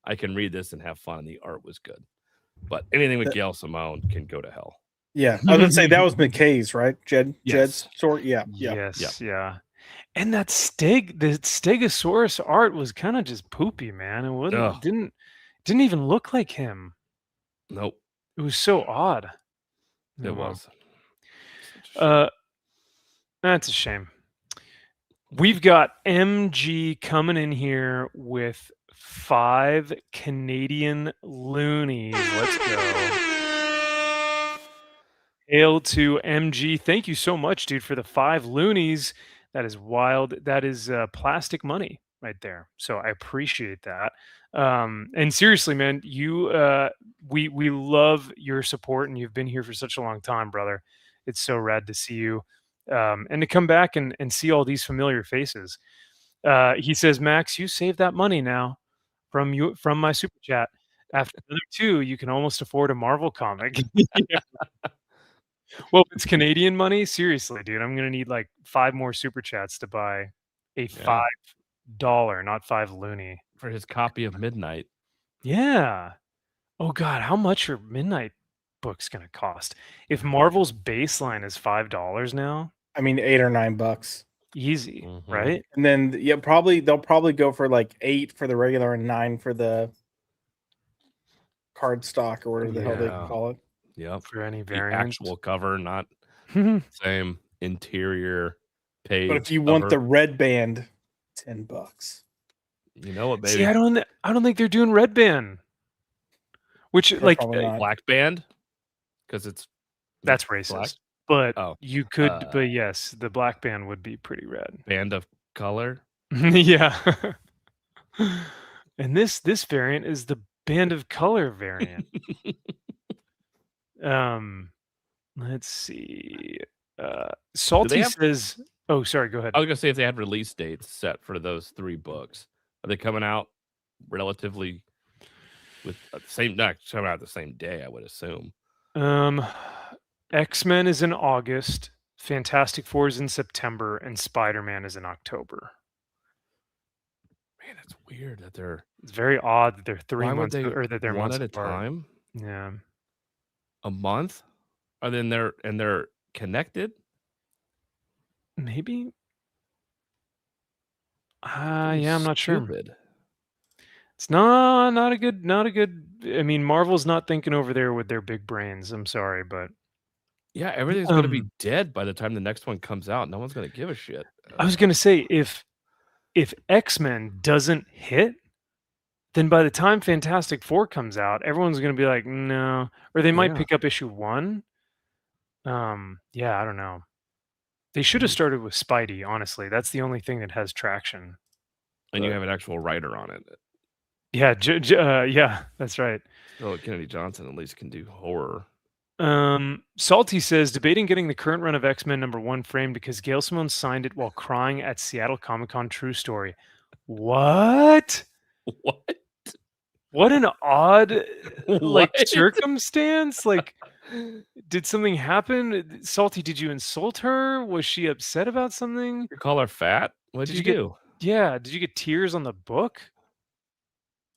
I can read this and have fun. And the art was good. But anything with Gail Simone can go to hell. Yeah, I was gonna say that was McKay's, right? Jed's Yes. story. Yeah. Yes, yeah. And that the Stegosaurus art was kind of just poopy, man. It wasn't Ugh. didn't even look like him. Nope. It was so odd. It Oh, well. was. Such a shame. That's a shame. We've got MG coming in here with 5 Canadian loonies. Let's go. Hail to MG. Thank you so much, dude, for the 5 loonies. That is wild. That is plastic money right there. So I appreciate that. And seriously, man, you we love your support, and you've been here for such a long time, brother. It's so rad to see you. And to come back and see all these familiar faces. He says, Max, you save that money now from my super chat. After another 2, you can almost afford a Marvel comic. Yeah. Well, if it's Canadian money, seriously, dude, I'm gonna need like 5 more super chats to buy a $5, not 5 loony. For his copy of Midnight. Yeah. Oh God, how much are Midnight books gonna cost? If Marvel's baseline is $5 now, I mean, $8 or $9. easy, right? And then they'll probably go for like 8 for the regular and 9 for the card stock or whatever the hell they call it. Yep. For any The variant. actual cover, not same interior page. But if you cover. want the red band, $10. You know what, baby? See, I don't think they're doing red band. Which They're like probably not. Black band? Because it's that's racist. But Oh, you could but yes, the black band would be pretty red. band of color. Yeah. And this variant is the band of color variant. Let's see. Salty says, oh, sorry, go ahead. I was gonna say if they had release dates set for those 3 books, are they coming out relatively with the same not coming out the same day, I would assume. X-Men is in August, Fantastic Four is in September, and Spider-Man is in October. Man, it's weird that they're it's very odd that they're 3 why months would they or that they're one months at a apart. time? Yeah. A month? Are then they're connected? Maybe. Yeah, I'm not sure. It's not a good. I mean, Marvel's not thinking over there with their big brains. I'm sorry, but yeah, everything's gonna be dead by the time the next one comes out. No one's gonna give a shit. I was gonna say if X-Men doesn't hit, then by the time Fantastic Four comes out, everyone's gonna be like, no, or they might pick up issue 1. Yeah, I don't know. They should have started with Spidey. Honestly, that's the only thing that has traction. And you have an actual writer on it. Yeah, yeah, that's right. Oh, Kennedy Johnson at least can do horror. Salty says debating getting the current run of X-Men #1 framed because Gail Simone signed it while crying at Seattle Comic-Con. True story. What? What an odd like circumstance. Like, did something happen? Salty, did you insult her? Was she upset about something? You call her fat? What did you do? Did you get tears on the book?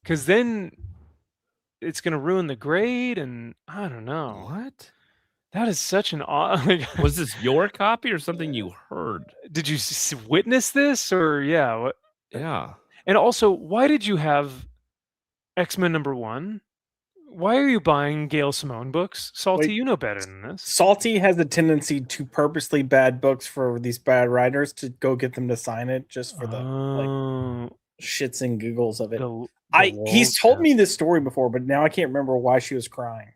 Because then it's going to ruin the grade, and I don't know. What? That is such an odd. Was this your copy or something you heard? Did you witness this, or yeah? What? Yeah. And also, why did you have X-Men #1? Why are you buying Gail Simone books? Salty, Wait, you know better than this. Salty has a tendency to purposely bad books for these bad writers to go get them to sign it just for the like shits and giggles of it. He's told me this story before, but now I can't remember why she was crying.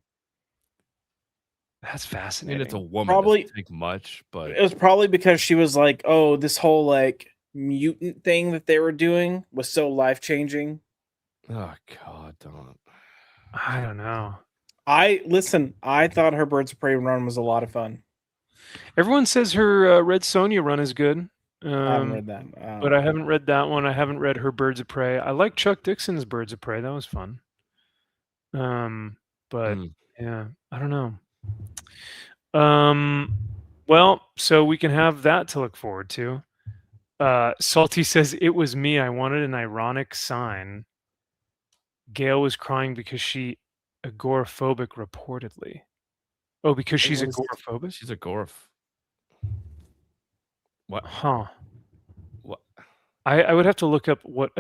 That's I fascinating. mean, it's a woman. Probably doesn't take much, but it was probably because she was like, "Oh, this whole like mutant thing that they were doing was so life changing." Oh God, don't. I don't know. I thought her Birds of Prey run was a lot of fun. Everyone says her Red Sonja run is good. I haven't read that. But I haven't read that one. I haven't read her Birds of Prey. I like Chuck Dixon's Birds of Prey. That was fun. But yeah, I don't know. Well, so we can have that to look forward to. Salty says it was me. I wanted an ironic sign. Gail was crying because she agoraphobic reportedly. Oh, because she's agoraphobic? She's agoraph. What? Huh. What? I would have to look up what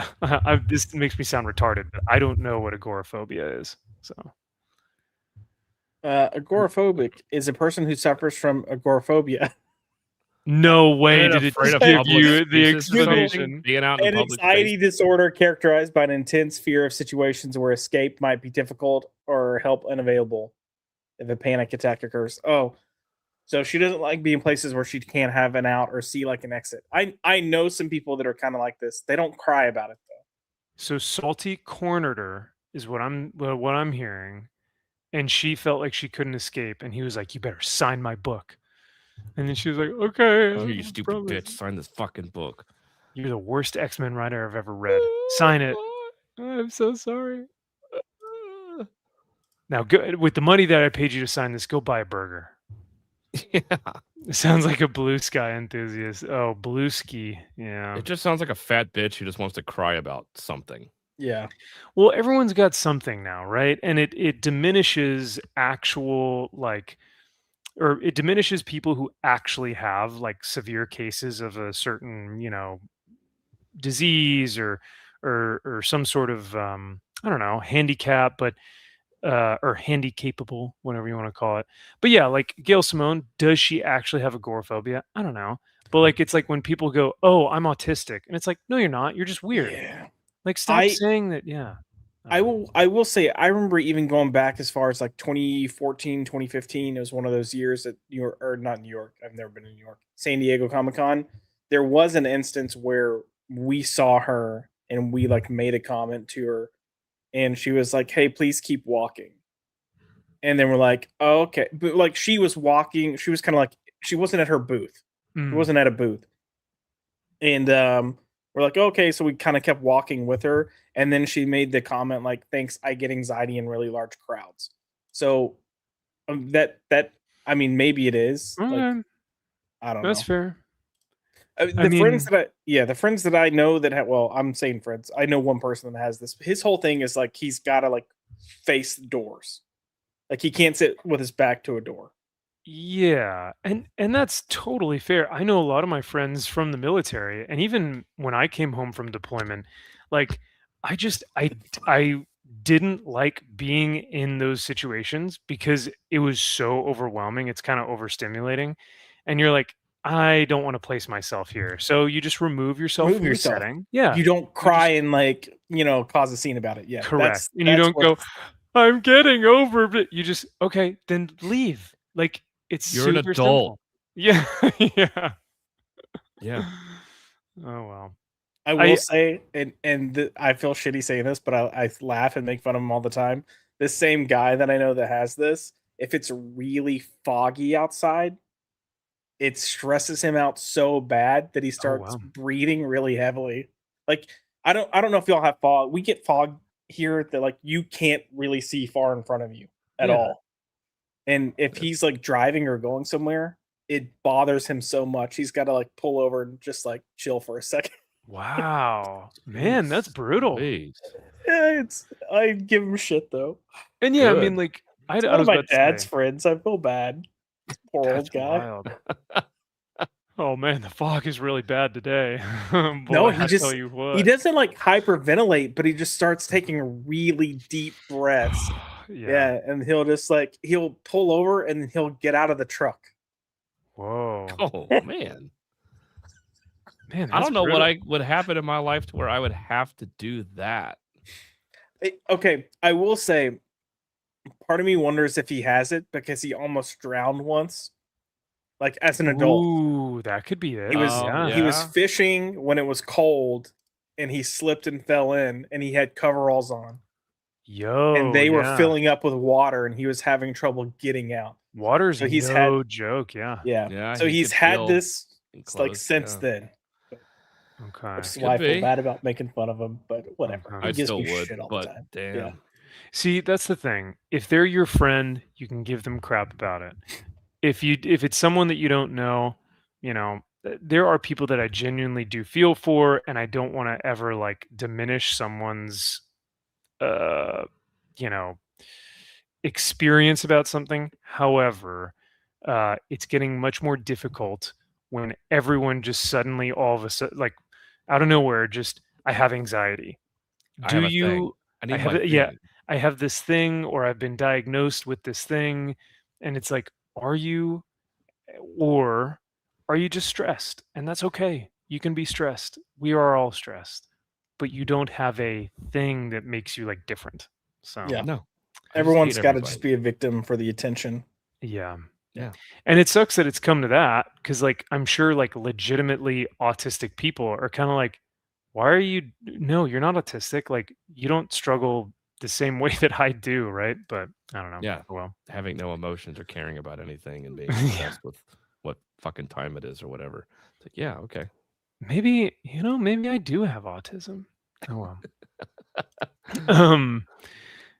this makes me sound retarded, but I don't know what agoraphobia is. So agoraphobic is a person who suffers from agoraphobia. no way did it afraid of give public you the spaces or something? explanation. Being out in An public anxiety space. disorder characterized by an intense fear of situations where escape might be difficult or help unavailable if a panic attack occurs. Oh, so she doesn't like being places where she can't have an out or see like an exit. I know some people that are kind of like this. They don't cry about it though. So Salty cornered her is what I'm hearing, and she felt like she couldn't escape, and he was like, "You better sign my book." And then she was like, "Okay, Here, I you stupid promise." bitch, sign this fucking book. You're the worst X-Men writer I've ever read. Sign it. I'm so sorry. Now, go, with the money that I paid you to sign this, go buy a burger. Yeah. It sounds like a Blue Sky enthusiast. Oh, Blue Ski. Yeah. It just sounds like a fat bitch who just wants to cry about something. Yeah. Well, everyone's got something now, right? And it diminishes actual like, or it diminishes people who actually have like severe cases of a certain, disease or some sort of I don't know, handicap, but or handy capable, whatever you want to call it. But yeah, like Gail Simone, does she actually have agoraphobia? I don't know. But like it's like when people go, "Oh, I'm autistic." And it's like, "No, you're not. You're just weird." Yeah. Like stop saying that, yeah. I will say I remember even going back as far as like 2014, 2015. It was one of those years that New York, or not New York. I've never been in New York. San Diego Comic-Con. There was an instance where we saw her and we like made a comment to her and she was like, "Hey, please keep walking." And then we're like, "Oh, okay." But like she was walking, she was kind of like she wasn't at her booth. She wasn't at a booth. And we're like, "Okay," so we kind of kept walking with her and then she made the comment like, "Thanks, I get anxiety in really large crowds." So that I mean maybe it is. Okay. Like, I don't That's know. fair. The friends that I know that have, well, I'm saying friends. I know one person that has this. His whole thing is like he's got to like face doors. Like he can't sit with his back to a door. Yeah, and that's totally fair. I know a lot of my friends from the military, and even when I came home from deployment, like I didn't like being in those situations because it was so overwhelming. It's kind of overstimulating, and you're like, I don't want to place myself here. So you just remove yourself from the setting. Yeah, You don't cry and like cause a scene about it. Yeah, correct. And you don't go, I'm getting over it. You just okay, then leave. Like it's You're an super adult. simple. Yeah, yeah. Yeah. Oh well. I will say, and I feel shitty saying this, but I laugh and make fun of him all the time. This same guy that I know that has this, if it's really foggy outside, it stresses him out so bad that he starts breathing really heavily. Like I don't know if y'all have fog. We get fog here that like you can't really see far in front of you at all. And if he's like driving or going somewhere, it bothers him so much. He's got to like pull over and just like chill for a second. Wow, man, that's brutal. Yeah, I give him shit though. And yeah, I mean, like I was my dad's friends. I feel bad. Poor old guy. Wild. Oh man, the fog is really bad today. Boy, no, he doesn't like hyperventilate, but he just starts taking really deep breaths. Yeah, and he'll just like he'll pull over and he'll get out of the truck. Whoa. Oh man. Man, I don't know what would happen in my life to where I would have to do that. Okay, I will say, part of me wonders if he has it because he almost drowned once, like as an adult. Ooh, that could be it. He was fishing when it was cold, and he slipped and fell in, and he had coveralls on. Yo, they were yeah. filling up with water, and he was having trouble getting out. Water's So he's no joke, yeah. Yeah, So he he's could had feel this like enclosed, since yeah. then. Okay. Which is Could why I feel be. bad about making fun of him, but whatever. Okay. He I gives still me would, shit all but the time. damn. Yeah. See, that's the thing. If they're your friend, you can give them crap about it. If it's someone that you don't know, there are people that I genuinely do feel for, and I don't want to ever like diminish someone's you know, experience about something. However, it's getting much more difficult when everyone just suddenly all of a sudden, like out of nowhere, just I have anxiety. I Do have a thing. you? I need have my it. Yeah, thing. I have this thing, or I've been diagnosed with this thing, and it's like, are you, or are you just stressed? And that's okay. You can be stressed. We are all stressed, but you don't have a thing that makes you like different. So Yeah. No. I just Everyone's hate got to just everybody. be a victim for the attention. yeah. Yeah. And it sucks that it's come to that because, like, I'm sure, like, legitimately autistic people are kind of like, why are you? No, you're not autistic. Like, you don't struggle the same way that I do, right? But I don't know. Yeah. Oh, well, Having no emotions or caring about anything and being Yeah. obsessed with what fucking time it is or whatever. It's like, yeah, okay. maybe maybe I do have autism. Oh well.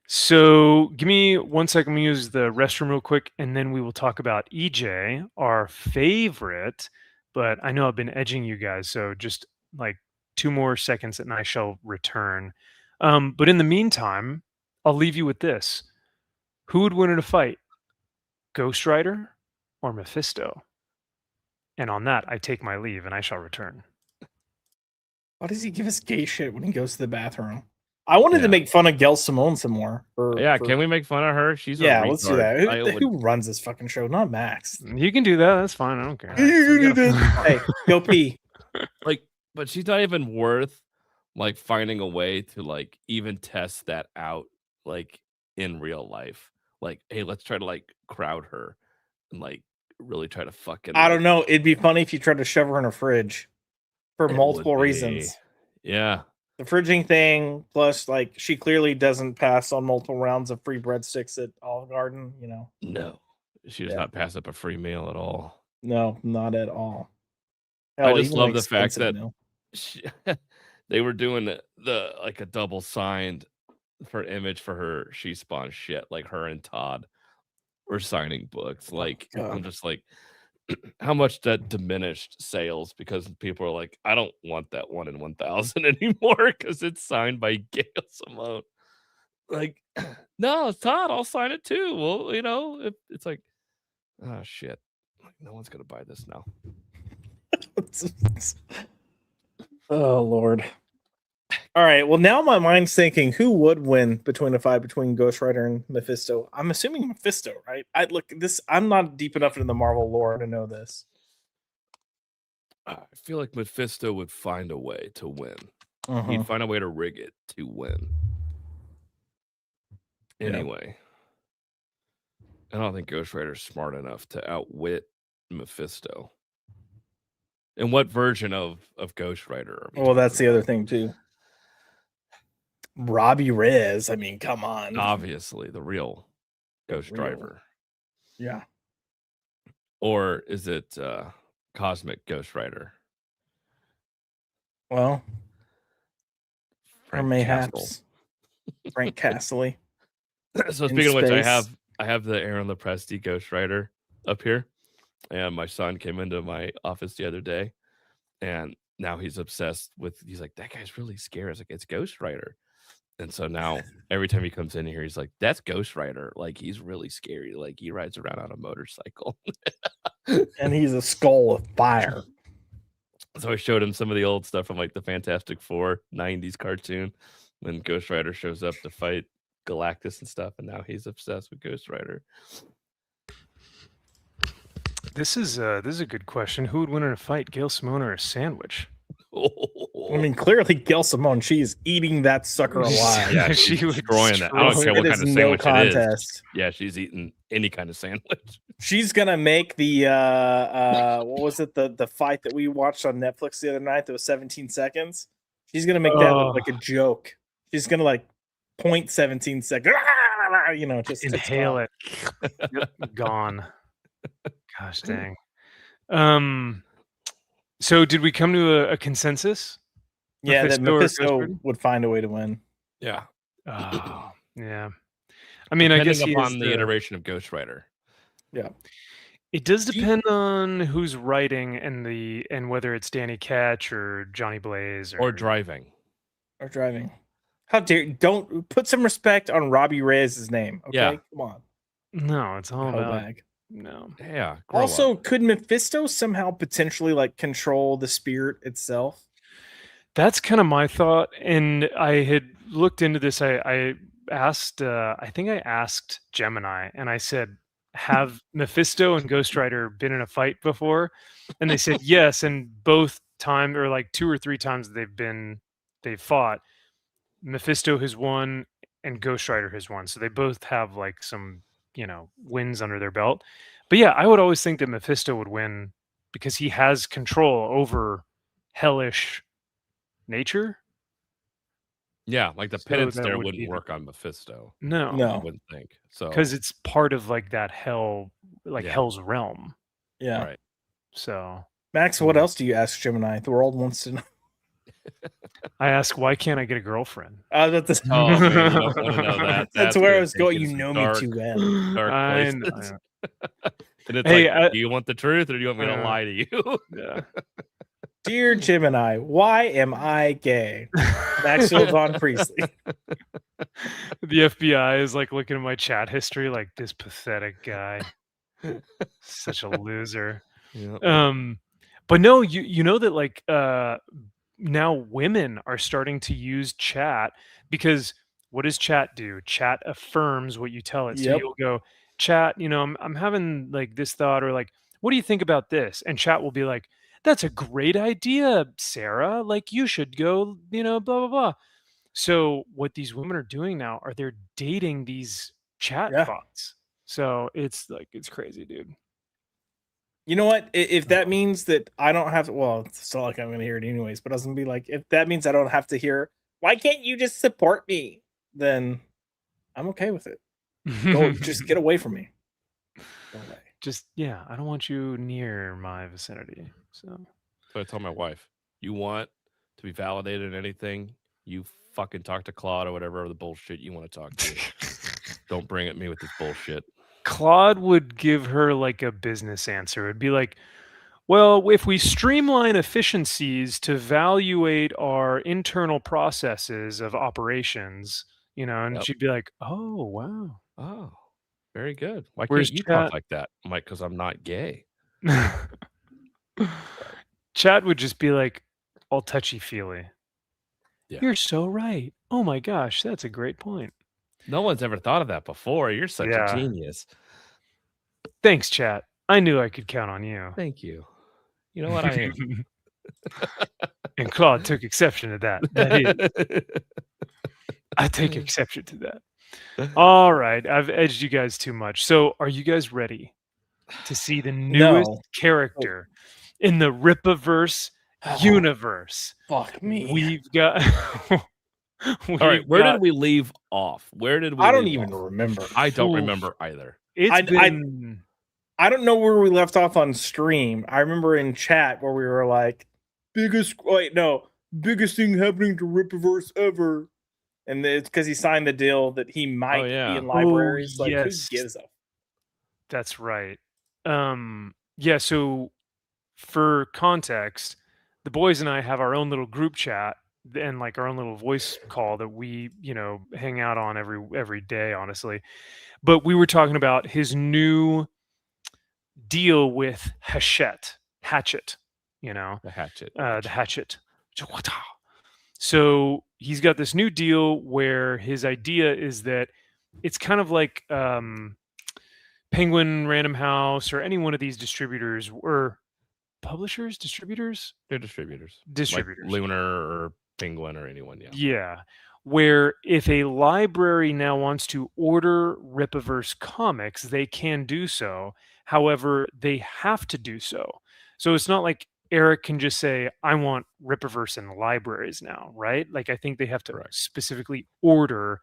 So give me 1 second. We use the restroom real quick, and then we will talk about EJ, our favorite. But I know I've been edging you guys, so just like 2 more seconds, and I shall return. But in the meantime, I'll leave you with this: who would win in a fight, Ghost Rider or Mephisto? And on that, I take my leave, and I shall return. Why does he give us gay shit when he goes to the bathroom? I wanted to Yeah. make fun of Gail Simone some more. Yeah, can we make fun of her? She's a retard. Let's do that. I would- Who runs this fucking show? Not Max. You can do that. That's fine. I don't care. Hey, go pee. like, but she's not even worth like finding a way to like even test that out like in real life. Like, hey, let's try to like crowd her and like really try to fucking. I don't know. It'd be funny if you tried to shove her in a fridge for multiple reasons. Yeah. The fridging thing, plus like she clearly doesn't pass on multiple rounds of free breadsticks at Olive Garden. No, she does Yeah. not pass up a free meal at all. No, not at all. I Hell, just even love an the fact expensive that meal. they were doing the like a double signed for image for her She Spawn shit. Like her and Todd were signing books. Like God. I'm just like, how much that diminished sales because people are like, I don't want that 1 in 1,000 anymore because it's signed by Gail Simone. Like, no, it's Todd. I'll sign it too. Well, it's like, oh shit, like no one's gonna buy this now. Oh Lord. All right. Well, now my mind's thinking who would win between a fight between Ghost Rider and Mephisto. I'm assuming Mephisto, right? I'm not deep enough into the Marvel lore to know this. I feel like Mephisto would find a way to win. Mhm. He'd find a way to rig it to win. Yeah. Anyway, I don't think Ghost Rider's smart enough to outwit Mephisto. And what version of Ghost Rider are we Well, that's talking the other about? thing too. Robbie Reyes. I mean, come on. Obviously, the real Ghost real. Driver. Yeah. Or is it Cosmic Ghost Rider? Well, or Frank mayhaps Castle. Frank Castle. So in speaking of which, I space. have the Aaron Lepresti Ghost Rider up here, and my son came into my office the other day, and now he's obsessed with. He's like, that guy's really scary. I was like, it's Ghost Rider, and so now every time he comes in here, he's like, that's Ghost Rider. Like he's really scary. Like he rides around on a motorcycle, And he's a skull of fire. So I showed him some of the old stuff from like the Fantastic Four 90s cartoon when Ghost Rider shows up to fight Galactus and stuff, and now he's obsessed with Ghost Rider. This is a good question. Who would win in a fight, Gail Simone or a sandwich? I mean, clearly Gail Simone, she's eating that sucker alive. Yeah, She she's would destroying that. I don't destroy care It what is kind of no sandwich it is. contest. Yeah, she's eating any kind of sandwich. She's gonna make the what was it, the fight that we watched on Netflix the other night that was 17 seconds. She's gonna make that look like a joke. She's gonna like 0.17 seconds. You know, just Inhale it. Yep, gone. Gosh dang. So did we come to a consensus? Yeah, that Mephisto or Ghost Mephisto Rider? would find a way to win. Yeah. Oh, yeah. I mean, I guess Depending he is upon the iteration of Ghost Rider. Yeah. It does depend on who's writing and whether it's Danny Ketch or Johnny Blaze Or driving. Or driving. How dare you? Don't put some respect on Robbie Reyes' name. Okay, Yeah. come on. No, it's all about Bag. no. Yeah. grow Also, up. could Mephisto somehow potentially like control the spirit itself? That's kind of my thought, and I had looked into this. I asked, I think I asked Gemini, and I said, "Have Mephisto and Ghost Rider been in a fight before?" And they said yes, and both time or like 2 or 3 times they've fought, Mephisto has won and Ghost Rider has won. So they both have like some, wins under their belt. But yeah, I would always think that Mephisto would win because he has control over hellish nature. Yeah, like the So penance that there would wouldn't be work on Mephisto. I No, wouldn't think. So because it's part of like that hell, like Yeah. hell's realm. Yeah. right. So Max, what else do you ask Gemini? The world wants to know. I ask, why can't I get a girlfriend? I was about to- Oh man, you don't want to know that. That's where I gonna was take going. to You some know dark, me too well. dark I places. know. And it's Hey, like, do you want the truth or do you want me to Yeah. lie to you? Yeah. Dear Gemini, why am I gay? Maxfield Von Priestley. The FBI is like looking at my chat history, like this pathetic guy, such a loser. Yeah. But no, you know that like now women are starting to use chat because what does chat do? Chat affirms what you tell it. So Yep. you'll go, chat, I'm having like this thought, or like, what do you think about this? And chat will be like, that's a great idea, Sarah. Like you should go, blah blah blah. So what these women are doing now are they're dating these chat Yeah. bots. So it's crazy, dude. You know what? If that means that I don't have to, well, it's not like I'm going to hear it anyways, but I was going to be like, if that means I don't have to hear, why can't you just support me? Then I'm okay with it. Go, just get away from me. Go away. Yeah, I don't want you near my vicinity. So So I tell my wife, you want to be validated in anything, you fucking talk to Claude or whatever the bullshit you want to talk to. Don't bring at me with this bullshit. Claude would give her like a business answer. It'd be like, well, if we streamline efficiencies to evaluate our internal processes of operations, and Yep. she'd be like, oh, wow. Oh, very good. Why Where's can't you chat? talk like that? I'm like, because I'm not gay. Chat would just be like all touchy-feely. Yeah. You're so right. Oh my gosh, that's a great point. No one's ever thought of that before. You're such Yeah. a genius. Thanks, chat. I knew I could count on you. Thank you. You know what I am? And Claude took exception to that. I take exception to that. All right, I've edged you guys too much. So, are you guys ready to see the newest No. character in the Rippaverse universe? Fuck me. We've got. All right, where did we leave off? Where did we? I don't leave even off? remember. I don't Oof. remember either. It's been. I don't know where we left off on stream. I remember in chat where we were like, biggest thing happening to Rippaverse ever. And it's because he signed the deal that he might be in libraries. Like, yes. who gives a? That's right. Yeah, so for context, the boys and I have our own little group chat and like our own little voice call that we, hang out on every day, honestly. But we were talking about his new deal with Hatchet, The hatchet. the Hatchet. So he's got this new deal where his idea is that it's kind of like Penguin, Random House, or any one of these distributors or publishers, distributors. They're distributors. Distributors. Like Lunar or Penguin or anyone. Yeah. Yeah. Where if a library now wants to order Rippaverse comics, they can do so. However, they have to do so. So it's not like Eric can just say, I want Rippaverse in libraries now, right? Like I think they have to Correct. specifically order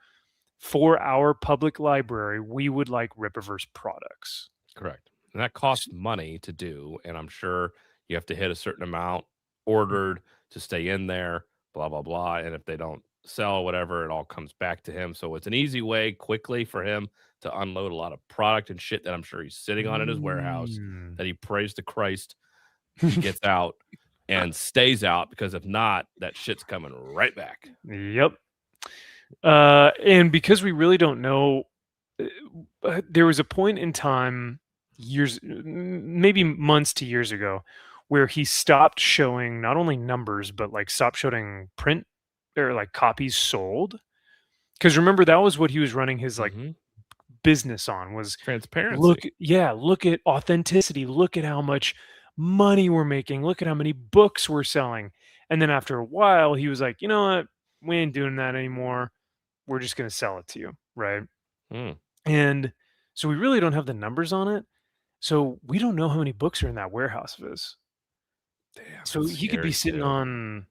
for our public library, we would like Rippaverse products. Correct. And that costs money to do. And I'm sure you have to hit a certain amount ordered to stay in there, blah, blah, blah. And if they don't sell or whatever, it all comes back to him. So it's an easy way quickly for him to unload a lot of product and shit that I'm sure he's sitting on in his warehouse that he prays to Christ he gets out and stays out, because if not, that shit's coming right back. Yep. And because we really don't know, there was a point in time, years, maybe months to years ago, where he stopped showing not only numbers, but like stopped showing print or like copies sold. Because remember, that was what he was running his like business on, was transparency. Look at authenticity. Look at how much money we're making. Look at how many books we're selling. And then after a while, he was like, you know what? We ain't doing that anymore. We're just going to sell it to you. Right. And so we really don't have the numbers on it. So we don't know how many books are in that warehouse of his. Damn, so he could be sitting on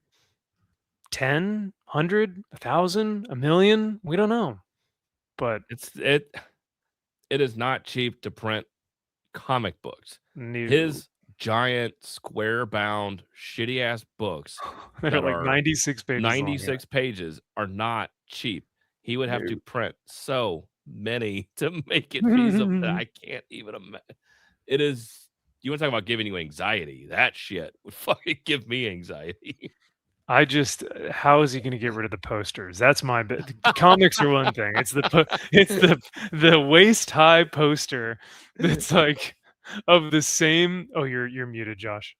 10, 100, 1,000, 1,000,000. We don't know. But it is not cheap to print comic books. His giant square bound shitty ass books that are like 96 pages 96 pages are not cheap. He would have to print so many to make it feasible that I can't even imagine. It is, you want to talk about giving you anxiety? That shit would fucking give me anxiety. I just, how is he going to get rid of the posters? That's my bit. Comics are one thing. It's the waist high poster that's like of the same. Oh, you're muted, Josh.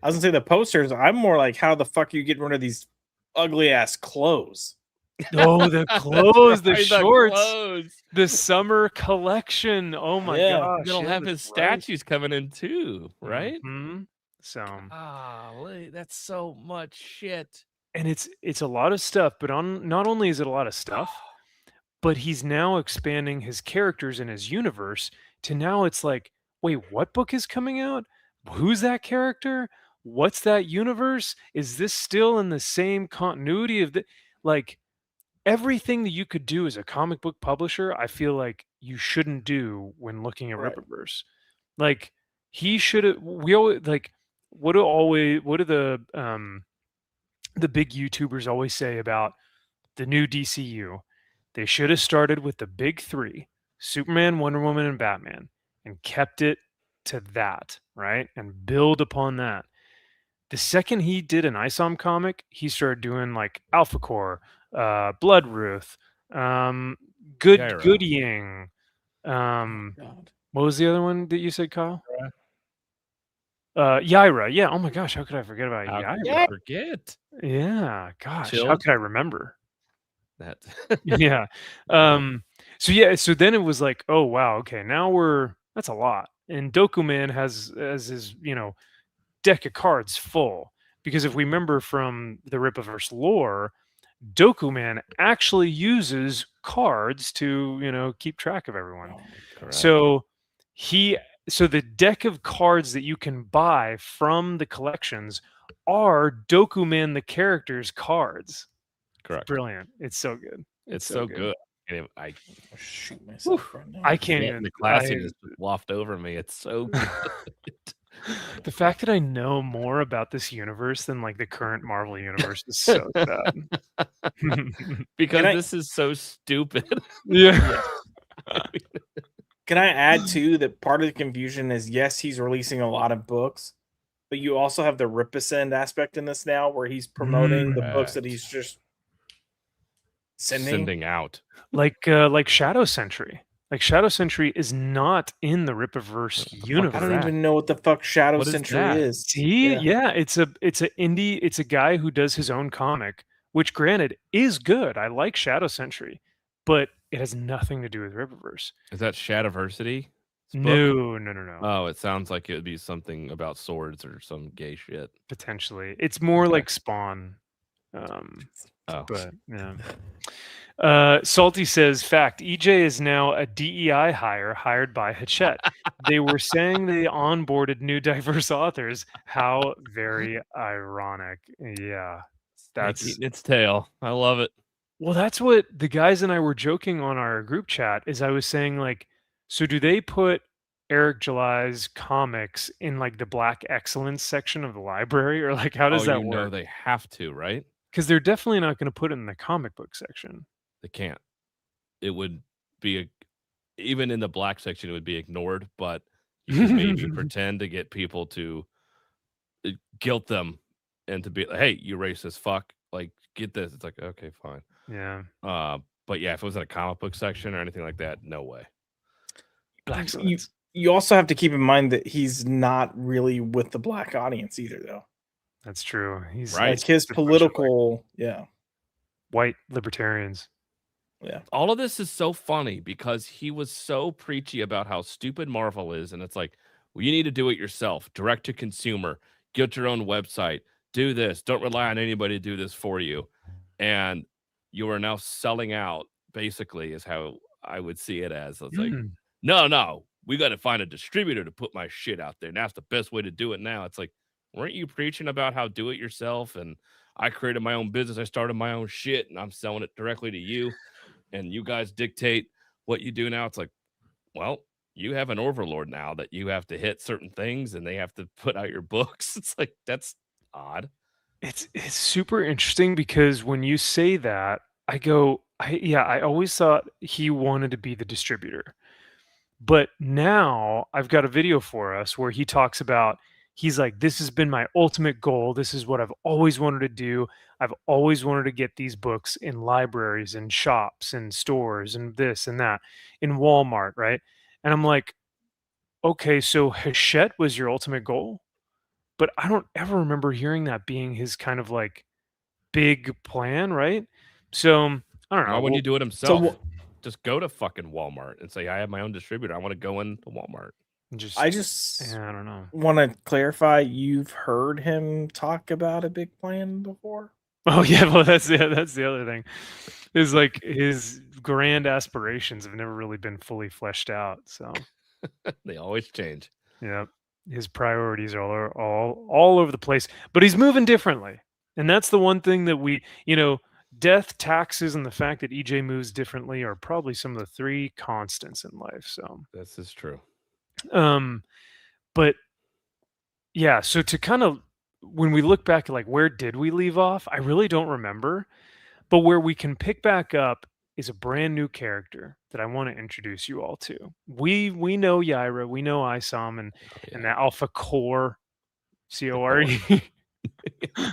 I was gonna say the posters. I'm more like, how the fuck are you getting rid of these ugly ass clothes? Oh, the clothes, the shorts, clothes. The summer collection. Oh my gosh. They'll have his statues coming in too, right? So that's so much shit. And it's a lot of stuff, but not only is it a lot of stuff, but he's now expanding his characters in his universe to now it's like, wait, what book is coming out? Who's that character? What's that universe? Is this still in the same continuity of the, like, everything that you could do as a comic book publisher, I feel like you shouldn't do when looking at Rippaverse. Like, he should have, we always, like, what do the big YouTubers always say about the new DCU? They should have started with the big three, Superman, Wonder Woman, and Batman, and kept it to that, right? And build upon that. The second he did an ISOM comic, he started doing like Alpha Core, Bloodruth, Goodying. What was the other one that you said, Kyle? Yaira. Yeah. Oh my gosh, how could I forget about Yaira? Forget. Yeah. Gosh, Chilled? how could I remember that? Yeah. So then it was like, oh wow, okay, now that's a lot. And Dokuman has his, deck of cards full, because if we remember from the Rippaverse lore, Dokuman actually uses cards to, keep track of everyone. So the deck of cards that you can buy from the collections are Dokuman the character's cards. Correct. It's brilliant. It's so good. It's so good. I shoot myself right now. I can't even. The classy just waft over me. It's so good. The fact that I know more about this universe than like the current Marvel universe is so sad. Because this is so stupid. Yeah. Can I add too that part of the confusion is, yes, he's releasing a lot of books, but you also have the Rippasend aspect in this now, where he's promoting the books that he's just sending out, like Shadow Sentry. Like Shadow Sentry is not in the Rippaverse universe. I don't even know what the fuck Shadow Sentry is. See, yeah, it's a guy who does his own comic, which granted is good. I like Shadow Sentry, but it has nothing to do with Rippaverse. Is that Shadowversity? No. Oh, it sounds like it would be something about swords or some gay shit. Potentially, it's more like Spawn. But yeah. Salty says, fact, EJ is now a DEI hire hired by Hachette. They were saying they onboarded new diverse authors. How very ironic. Yeah. That's eating its tail. I love it. Well, that's what the guys and I were joking on our group chat. Is I was saying like, so do they put Eric July's comics in like the Black Excellence section of the library, or like how Oh, does that work? they have to, right? Because they're definitely not going to put it in the comic book section. They can't. It would be even in the black section, it would be ignored, but you could maybe pretend to get people to guilt them and to be like, hey, you racist fuck, like get this. It's like, okay, fine. Yeah. But yeah, if it was in a comic book section or anything like that, no way. Black Excellence. You also have to keep in mind that he's not really with the black audience either, though. That's true. He's Right. Like his political, white libertarians. Yeah. All of this is so funny because he was so preachy about how stupid Marvel is, and it's like, well, you need to do it yourself, direct to consumer, get your own website, do this, don't rely on anybody to do this for you, and you are now selling out. Basically, is how I would see it as. It's like, no, we got to find a distributor to put my shit out there. And that's the best way to do it now. It's like, weren't you preaching about how do it yourself? And I created my own business. I started my own shit and I'm selling it directly to you. And you guys dictate what you do now. It's like, well, you have an overlord now that you have to hit certain things and they have to put out your books. It's like, that's odd. It's super interesting because when you say that, I go, I always thought he wanted to be the distributor. But now I've got a video for us where he talks about, he's like, this has been my ultimate goal. This is what I've always wanted to do. I've always wanted to get these books in libraries and shops and stores and this and that in Walmart, right? And I'm like, okay, so Hachette was your ultimate goal? But I don't ever remember hearing that being his kind of like big plan, right? So I don't know. Why wouldn't you do it himself? So just go to fucking Walmart and say, I have my own distributor. I want to go into Walmart. I just I don't know. want to clarify. You've heard him talk about a big plan before? Oh yeah, well that's the other thing. Is like his grand aspirations have never really been fully fleshed out. So they always change. Yeah, his priorities are all over the place, but he's moving differently, and that's the one thing that we, death, taxes, and the fact that EJ moves differently are probably some of the three constants in life. So this is true. But yeah, so to kind of, when we look back at like where did we leave off, I really don't remember, but where we can pick back up is a brand new character that I want to introduce you all to. We know Yaira, we know Isam and the Alpha Core, C-O-R-E,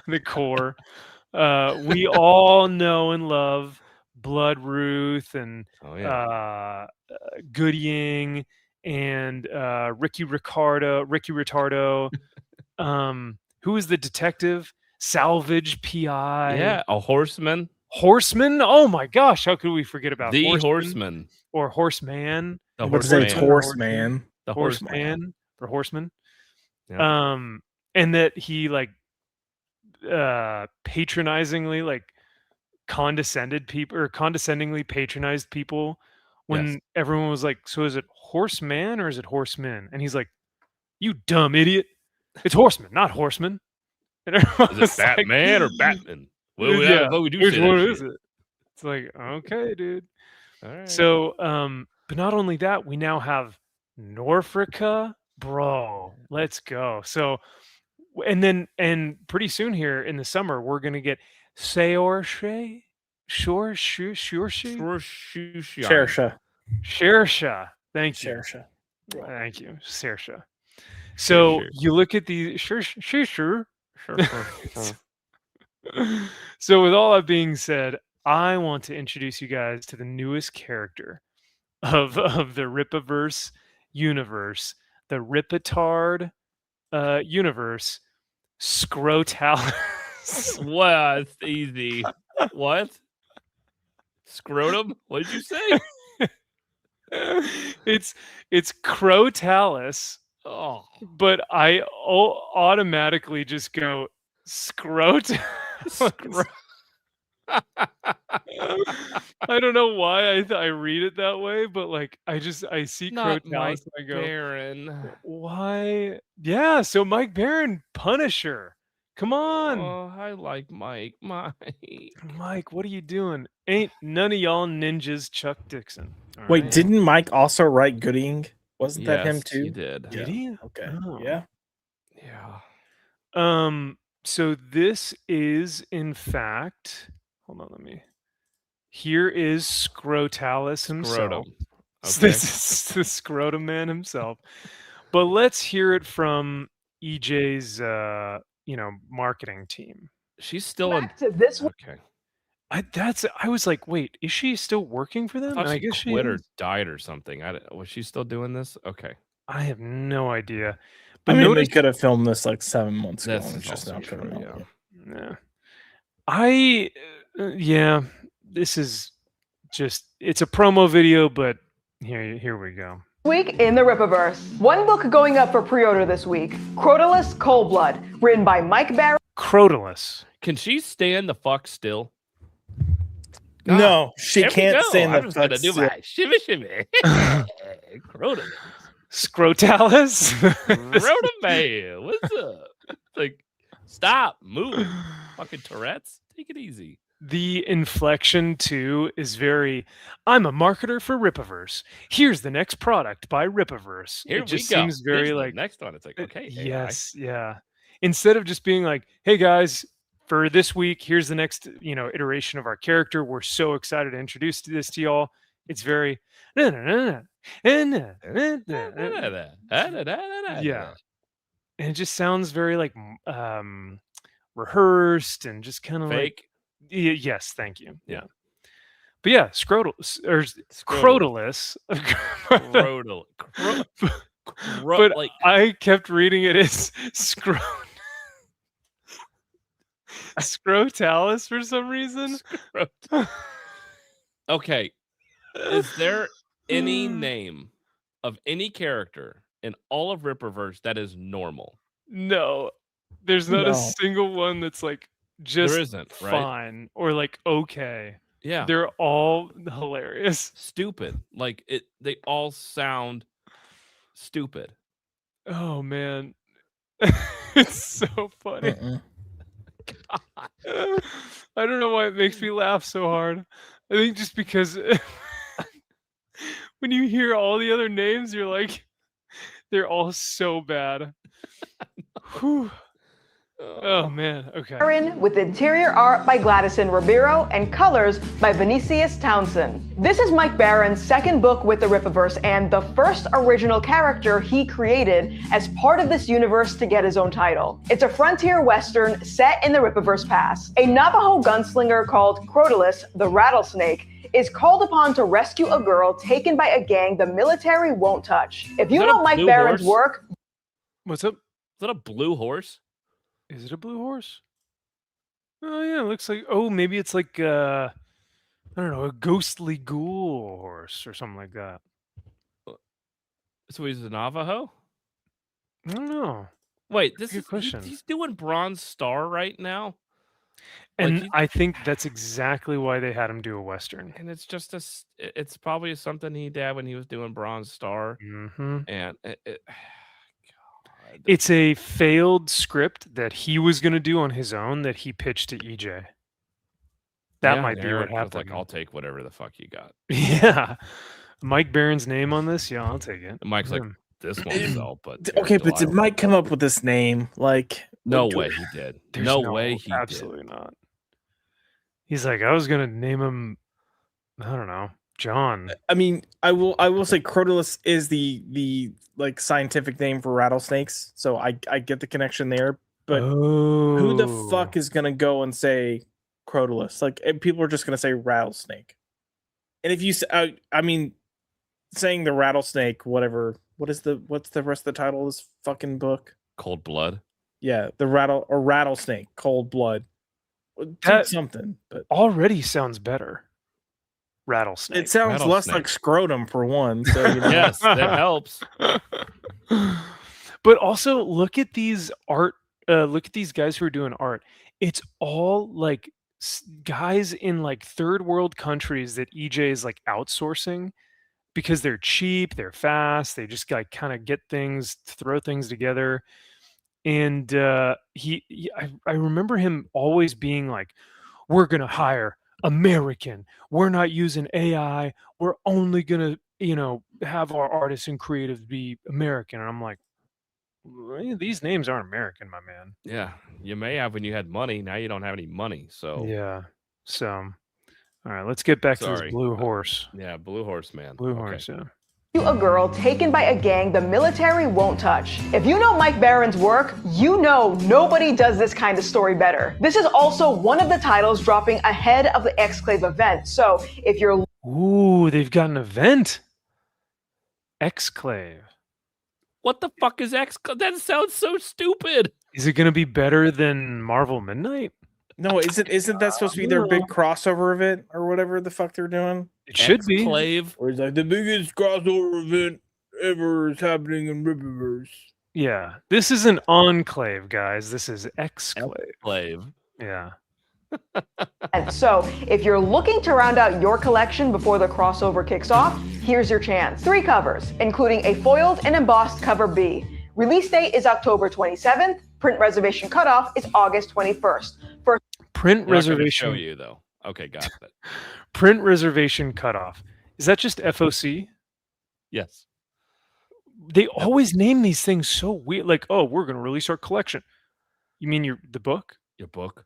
the core. We all know and love Blood Ruth and Good Ying and Ricky Ricardo. Who is the detective? Salvage PI. Yeah, a horseman. Horseman? Oh my gosh, how could we forget about the horseman or horseman? The horseman. The horseman for horseman. Yeah. And that he like patronizingly like condescendingly patronized people when everyone was like, so is it horseman or is it horseman? And he's like, you dumb idiot. It's horseman, not horseman. And is it Batman or Batman? Well, we do say what that is it? It's like, okay, dude. All right. So, but not only that, we now have Norfrica, bro. Let's go. So, and pretty soon here in the summer, we're gonna get Shersha. Thank you. Shersha. Thank you, Shersha. So you look at the sure. So with all that being said, I want to introduce you guys to the newest character of the Rippaverse universe, the Rippatard universe, Scrotalis. Wow, it's easy. What? Scrotum? What did you say? It's Crotalis. Oh, but I automatically just go Scrotalis. I don't know why I read it that way, but like I see Crotalis and I go, Baron. why? Yeah, so Mike Baron, Punisher, Come on. Oh, I like Mike. Mike, what are you doing? Ain't none of y'all ninjas Chuck Dixon. All Wait, right? didn't Mike also write Gooding? Wasn't that him Yes, too? he did. Did he? Okay. Oh. Yeah. Yeah. So this is in fact, hold on, here is Scrotalis himself. Scrotum. So Okay. this is the Scrotum man himself. But let's hear it from EJ's marketing team. She's still in. Back to this one. Okay. I was like, wait, is she still working for them? I thought And she guess quit or is. died or something. Was she still doing this? Okay. I have no idea. But I mean, notice they could have filmed this like 7 months ago. This And is it's just also not coming true, out. yeah. Yeah. This is just, it's a promo video, but here we go. Week in the Rippaverse. One book going up for pre-order this week. Crotalus Cold Blood, written by Mike Barron. Crotalus. Can she stand the fuck still? No, she There we can't go. stand I'm the just gonna do fuck my shimmy shimmy. Crotalus. Scrotalis. Rhoda man, what's up? Like, stop, move. Fucking Tourette's. Take it easy. The inflection too is very, I'm a marketer for Rippaverse. Here's the next product by Rippaverse. Here It just we go. seems very Here's the like next one. It's like, okay, AI. yes, yeah. Instead of just being like, hey guys, for this week, here's the next, iteration of our character. We're so excited to introduce this to y'all. It's very yeah. And it just sounds very like rehearsed and just kind of like Fake. yes, thank you. Yeah. But yeah, Crotalus. Crotal. But like I kept reading it as Scrotalis for some reason. Okay. Is there any name of any character in all of Rippaverse that is normal? No, there's not a No. single one that's like just There isn't, right? fine or like okay. Yeah. They're all hilarious. Stupid. Like they all sound stupid. Oh man. It's so funny. I don't know why it makes me laugh so hard. I think just because when you hear all the other names, you're like, they're all so bad. Whew. Oh man, okay. Barron, with interior art by Gladison Ribeiro and colors by Vinicius Townsend. This is Mike Barron's second book with the Rippaverse and the first original character he created as part of this universe to get his own title. It's a frontier western set in the Rippaverse past. A Navajo gunslinger called Crotalus, the Rattlesnake, is called upon to rescue a girl taken by a gang the military won't touch. If you that know a Mike blue Barron's horse? work, What's up? Is that a blue horse? Is it a blue horse? Oh yeah, it looks like, oh, maybe it's like I don't know, a ghostly ghoul horse or something like that. So he's a Navajo? I don't know. Wait, this Good is question. he's doing Bronze Star right now, And I think that's exactly why they had him do a western. and it's just it's probably something he did when he was doing Bronze Star, Mm-hmm. and God. It's a failed script that he was going to do on his own that he pitched to EJ. That Yeah, might be what Eric was happened. like, I'll take whatever the fuck you got. Yeah. Mike Barron's name on this? Yeah, I'll take it. And Mike's like, Him. this won't sell, but Okay, Eric, but did Mike come up with this name? Like, No like, way he did. There's No way he did. absolutely not. He's like, I was going to name him, I don't know, John. I mean, I will say Crotalus is the like scientific name for rattlesnakes, so I get the connection there. But who the fuck is gonna go and say Crotalus? Like, people are just gonna say rattlesnake. And if you say, I mean, saying the rattlesnake, whatever. What's the rest of the title of this fucking book? Cold Blood. Yeah, the rattlesnake, cold blood. That- Something, but Already sounds better. Rattlesnake. it sounds less Rattlesnake. like scrotum for one. So you know. Yes, that helps. But also look at these art. Look at these guys who are doing art. It's all like guys in like third world countries that EJ is like outsourcing because they're cheap, they're fast, they just like kind of get things, throw things together. And I remember him always being like, we're going to hire American. We're not using AI. We're only going to, have our artists and creatives be American. And I'm like, these names aren't American, my man. Yeah, you may have when you had money. Now you don't have any money. So Yeah. So, all right, let's get back to this blue horse. Yeah, blue horse, man. Blue horse, yeah. A girl taken by a gang the military won't touch. If you know Mike Barron's work, you know nobody does this kind of story better. This is also one of the titles dropping ahead of the Exclave event. So if you're... Ooh, they've got an event. Exclave. What the fuck is Exclave? That sounds so stupid. Is it going to be better than Marvel Midnight? No, isn't that supposed to be their big crossover event or whatever the fuck they're doing? It should be. Exclave. Or it's like the biggest crossover event ever is happening in Rippaverse. Yeah. This isn't Enclave, guys. This is Exclave. Exclave. Yeah. And so, if you're looking to round out your collection before the crossover kicks off, here's your chance. 3 covers, including a foiled and embossed cover B. Release date is October 27th. Print reservation cutoff is August 21st. Print reservation. Show you though. Okay, got it. Print reservation cutoff. Is that just FOC? Yes. They always name these things so weird. Like, oh, we're going to release our collection. You mean the book? Your book?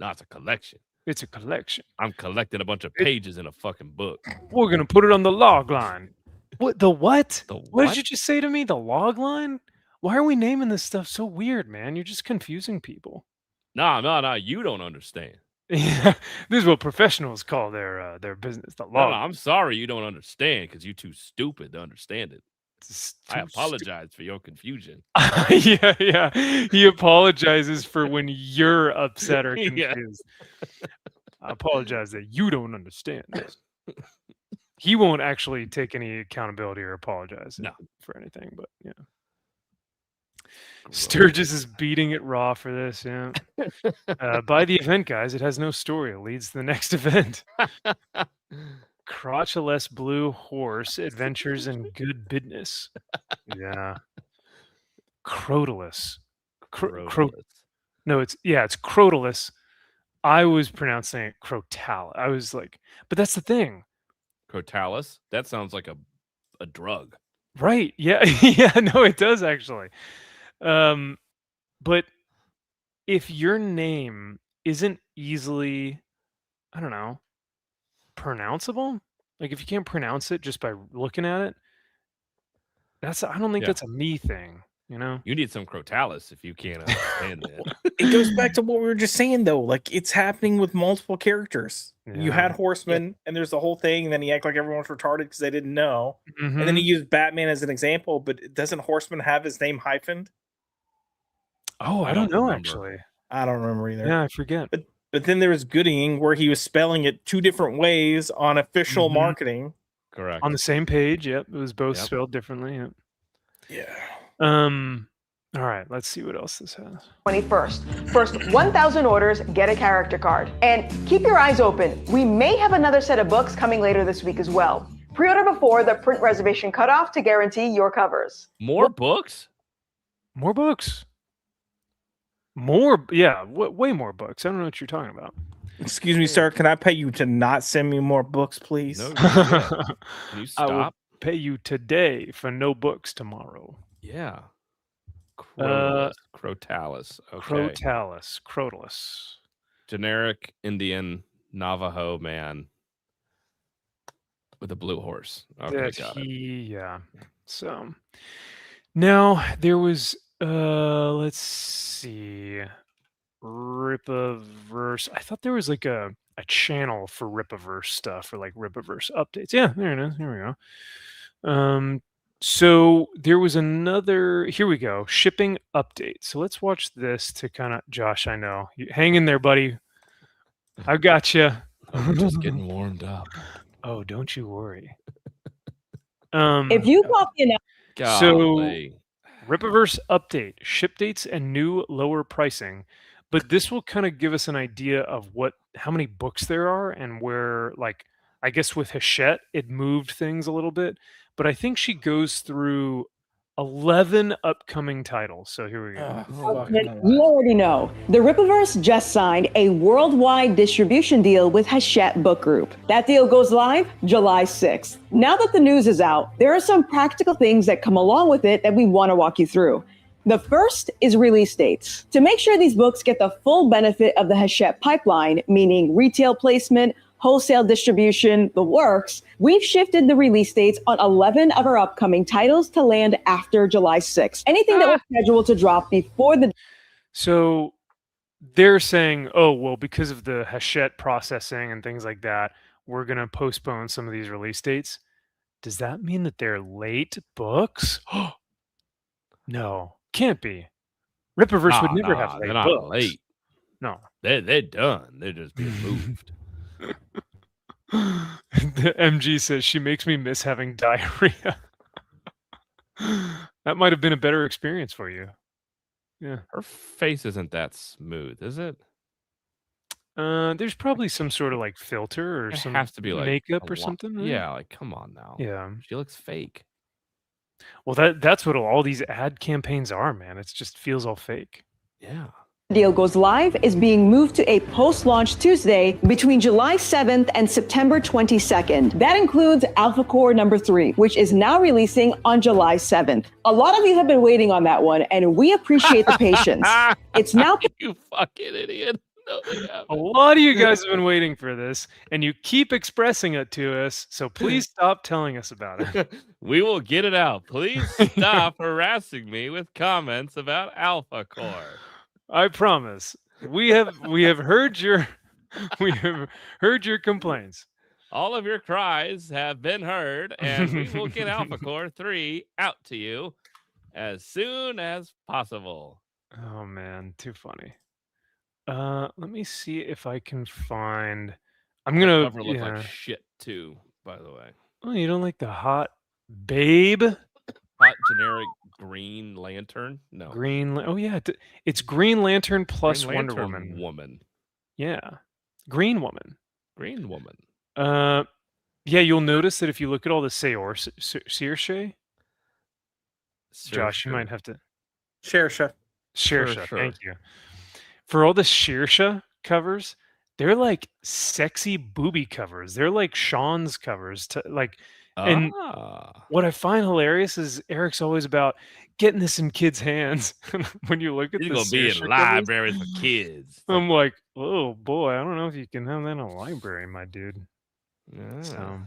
No, it's a collection. It's a collection. I'm collecting a bunch of pages in a fucking book. We're going to put it on the log line. What? The what? The What did you just say to me? The log line? Why are we naming this stuff so weird, man? You're just confusing people. No, you don't understand. Yeah, this is what professionals call their business. The log. No, I'm sorry you don't understand because you're too stupid to understand it. I apologize for your confusion. Yeah. He apologizes for when you're upset or confused. I apologize that you don't understand this. He won't actually take any accountability or apologize for anything, but yeah. Sturgis is beating it raw for this, yeah. By the event, guys, it has no story. It leads to the next event. Crotchless Blue Horse Adventures in Good Business. Yeah. Crotalus. No, it's Crotalus. I was pronouncing it Crotal. I was like, but that's the thing. Crotalus? That sounds like a drug. Right. Yeah. Yeah, no, it does actually. But if your name isn't easily, I don't know, pronounceable, like if you can't pronounce it just by looking at it, I don't think that's a me thing, you know? You need some Crotalus if you can't understand that. It goes back to what we were just saying though. Like it's happening with multiple characters. Yeah. You had Horseman and there's the whole thing, and then he act like everyone's retarded because they didn't know. Mhm. And then he used Batman as an example, but doesn't Horseman have his name hyphened? Oh, I don't know remember. actually. I don't remember either. Yeah, I forget. But then there was Gooding where he was spelling it 2 different ways on official marketing. Correct. On the same page, yep. It was both spelled differently. Yep. Yeah. All right, let's see what else this has. 21st. First 1,000 orders, get a character card. And keep your eyes open. We may have another set of books coming later this week as well. Pre-order before the print reservation cutoff to guarantee your covers. More books? More books. Way more books. I don't know what you're talking about. Excuse me, sir. Can I pay you to not send me more books, please? No, can you stop? I will pay you today for no books tomorrow. Yeah. Crotalus. Okay. Crotalus. Generic Indian Navajo man with a blue horse. Okay, got it. Yeah. So now there was let's see. Rippaverse. I thought there was like a channel for Rippaverse stuff or like Rippaverse updates. Yeah, there it is. Here we go. So there was another, here we go, shipping update. So let's watch this to kind of, Josh, I know. Hang in there, buddy. I've got you. I'm just getting warmed up. Oh, don't you worry. If you walk in, so Rippaverse update, ship dates and new lower pricing. But this will kind of give us an idea of how many books there are and where, like, I guess with Hachette, it moved things a little bit. But I think she goes through 11 upcoming titles. So here we go. You already know. The Rippaverse just signed a worldwide distribution deal with Hachette Book Group. That deal goes live July 6th. Now that the news is out, there are some practical things that come along with it that we want to walk you through. The first is release dates. To make sure these books get the full benefit of the Hachette pipeline, meaning retail placement, wholesale distribution, the works, we've shifted the release dates on 11 of our upcoming titles to land after July 6th. Anything that was scheduled to drop before the... So they're saying, oh, well, because of the Hachette processing and things like that, we're going to postpone some of these release dates. Does that mean that they're late books? No, can't be. Rippaverse would never have late they're not books. late. No. They're done. They're just being moved. The MG says she makes me miss having diarrhea. That might have been a better experience for you. Yeah. Her face isn't that smooth, is it? There's probably some sort of like filter or It some has to be like makeup or something. Right? Yeah, like come on now. Yeah. She looks fake. Well, that's what all these ad campaigns are, man. It just feels all fake. Yeah. deal goes live is being moved to a post-launch Tuesday between July 7th and September 22nd. That includes Alpha Core number 3, which is now releasing on July 7th. A lot of you have been waiting on that one, and we appreciate the patience. It's now... You fucking idiot. No, a lot of you guys have been waiting for this, and you keep expressing it to us, so please stop telling us about it. We will get it out. Please stop harassing me with comments about Alpha Core. I promise. We have heard your complaints. All of your cries have been heard, and we will get Alpha Core 3 out to you as soon as possible. Oh man, too funny. Let me see if I can find. I'm gonna cover look like shit too, by the way. Oh, you don't like the hot babe? Hot generic Green Lantern? No. Oh yeah, it's Green Lantern plus Green Wonder Lantern Woman. Yeah, Green Woman. Green Woman. Yeah, you'll notice that if you look at all the Saoirse. Josh, you might have to. Saoirse. Sure. Sure. Thank you. For all the Saoirse covers, they're like sexy booby covers. They're like Sean's covers. And what I find hilarious is Eric's always about getting this in kids' hands. When you look at He's the gonna be in covers, libraries for kids. I'm like, oh boy, I don't know if you can have that in a library, my dude. Yeah. So,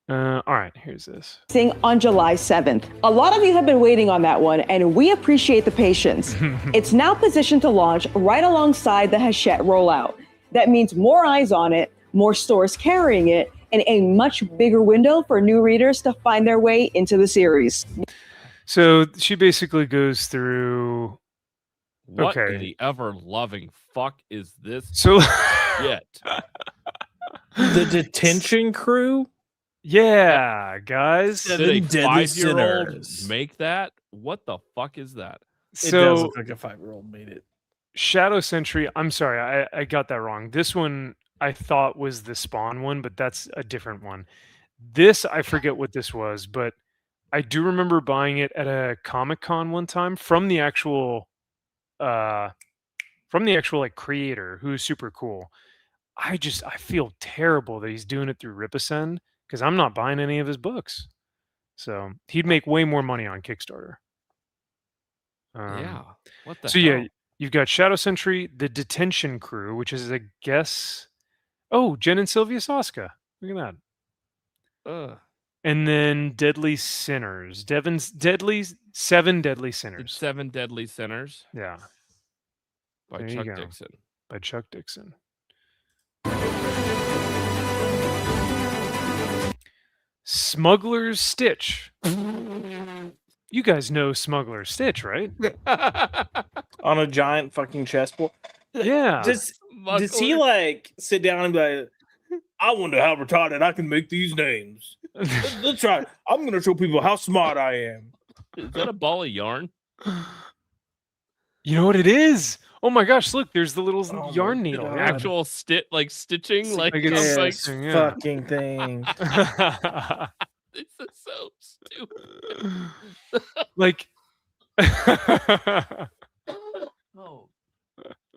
all right, here's this. On July 7th. A lot of you have been waiting on that one, and we appreciate the patience. It's now positioned to launch right alongside the Hachette rollout. That means more eyes on it, more stores carrying it, and a much bigger window for new readers to find their way into the series. So she basically goes through. What in the ever-loving fuck is this? So shit? The Detention Crew. Yeah, guys. Did a 7 Deadly 5-year-old Sinners. make that? What the fuck is that? It So does look like a 5-year-old made it. Shadow Sentry. I'm sorry, I got that wrong. This one I thought was the Spawn one, but that's a different one. This, I forget what this was, but I do remember buying it at a Comic-Con one time from the actual like creator, who's super cool. I feel terrible that he's doing it through Ripasend because I'm not buying any of his books. So he'd make way more money on Kickstarter. Yeah. What the So hell? yeah, you've got Shadow Sentry, the Detention Crew, which is, I guess, Jen and Sylvia Soska. Look at that. And then Deadly Sinners. Seven Deadly Sinners. 7 Deadly Sinners. Yeah. By There you Chuck go. Dixon. By Chuck Dixon. Smuggler's Stitch. You guys know Smuggler's Stitch, right? On a giant fucking chessboard. Yeah. Does he like sit down and be like, I wonder how retarded I can make these names. Let's try. I'm gonna show people how smart I am. Is that a ball of yarn? You know what it is? Oh my gosh, look, there's the little Oh yarn my needle. God. Actual stitching, like Like it's like This yeah. fucking thing. This is so stupid. Like, Oh.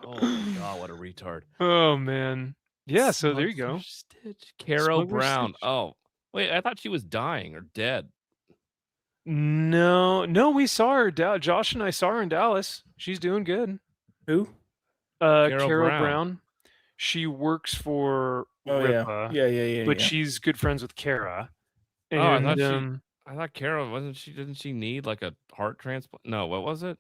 Oh my god, what a retard. oh man. Yeah, so there you go. Smuggler Stitch. Caro Smuggler Brown. Stitch. Oh. Wait, I thought she was dying or dead. No, we saw her. Josh and I saw her in Dallas. She's doing good. Who? Carol Carol Brown. Brown. She works for Oh Ripa, yeah. but she's good friends with Kara. And I thought Kara didn't she need like a heart transplant? No, what was it?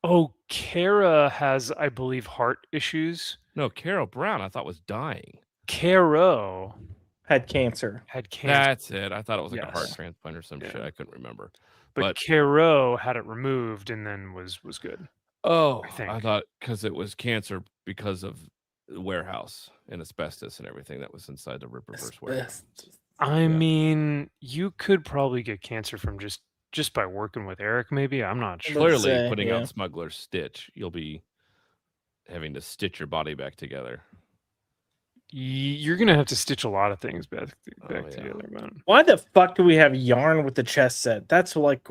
oh, Kara has, I believe, heart issues. No, Carol Brown I thought was dying. Caro had cancer. had cancer, That's it. I thought it was like a heart Yes. transplant or some Yeah. shit. I couldn't remember. but Caro had it removed and then was good. Oh, I think. I thought because it was cancer because of the warehouse and asbestos and everything that was inside the Ripperverse warehouse. I mean, you could probably get cancer from just by working with Eric. Maybe I'm not sure. Clearly, putting out Smuggler Stitch, you'll be having to stitch your body back together. You're gonna have to stitch a lot of things back together, man. Why the fuck do we have yarn with the chess set? That's like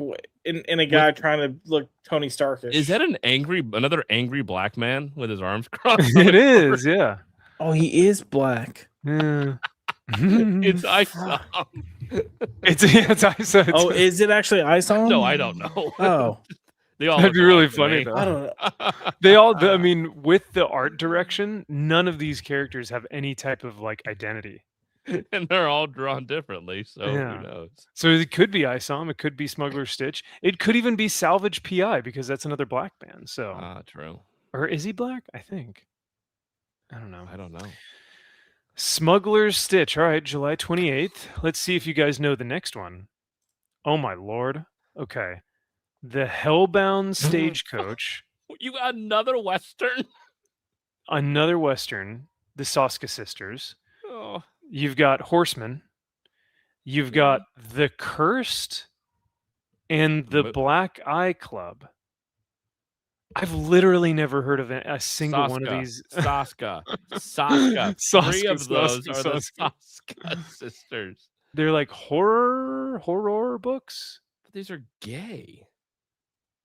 in a guy trying to look Tony Starkish. Is that another angry black man with his arms crossed? It is, yeah. Oh, he is black. Yeah. It's Isom. It's Isom. Oh, is it actually Isom? No, I don't know. Oh, they all that'd be look really alike to funny me. though. I don't know. They all, I mean, with the art direction, none of these characters have any type of like identity. And they're all drawn differently, so Yeah. who knows? So it could be Isom, it could be Smuggler Stitch, it could even be Salvage PI because that's another black man. So, True. or is he black? I think. I don't know. I don't know. Smuggler's Stitch. All right, July 28th. Let's see if you guys know the next one. Oh my lord. Okay. The Hellbound Stagecoach. You got another Western? Another Western. The Soska Sisters. Oh. You've got Horseman. You've got The Cursed and the Black Eye Club. I've literally never heard of a single one of these. Saska. Three of those are the Saska sisters. They're like horror books. But these are gay.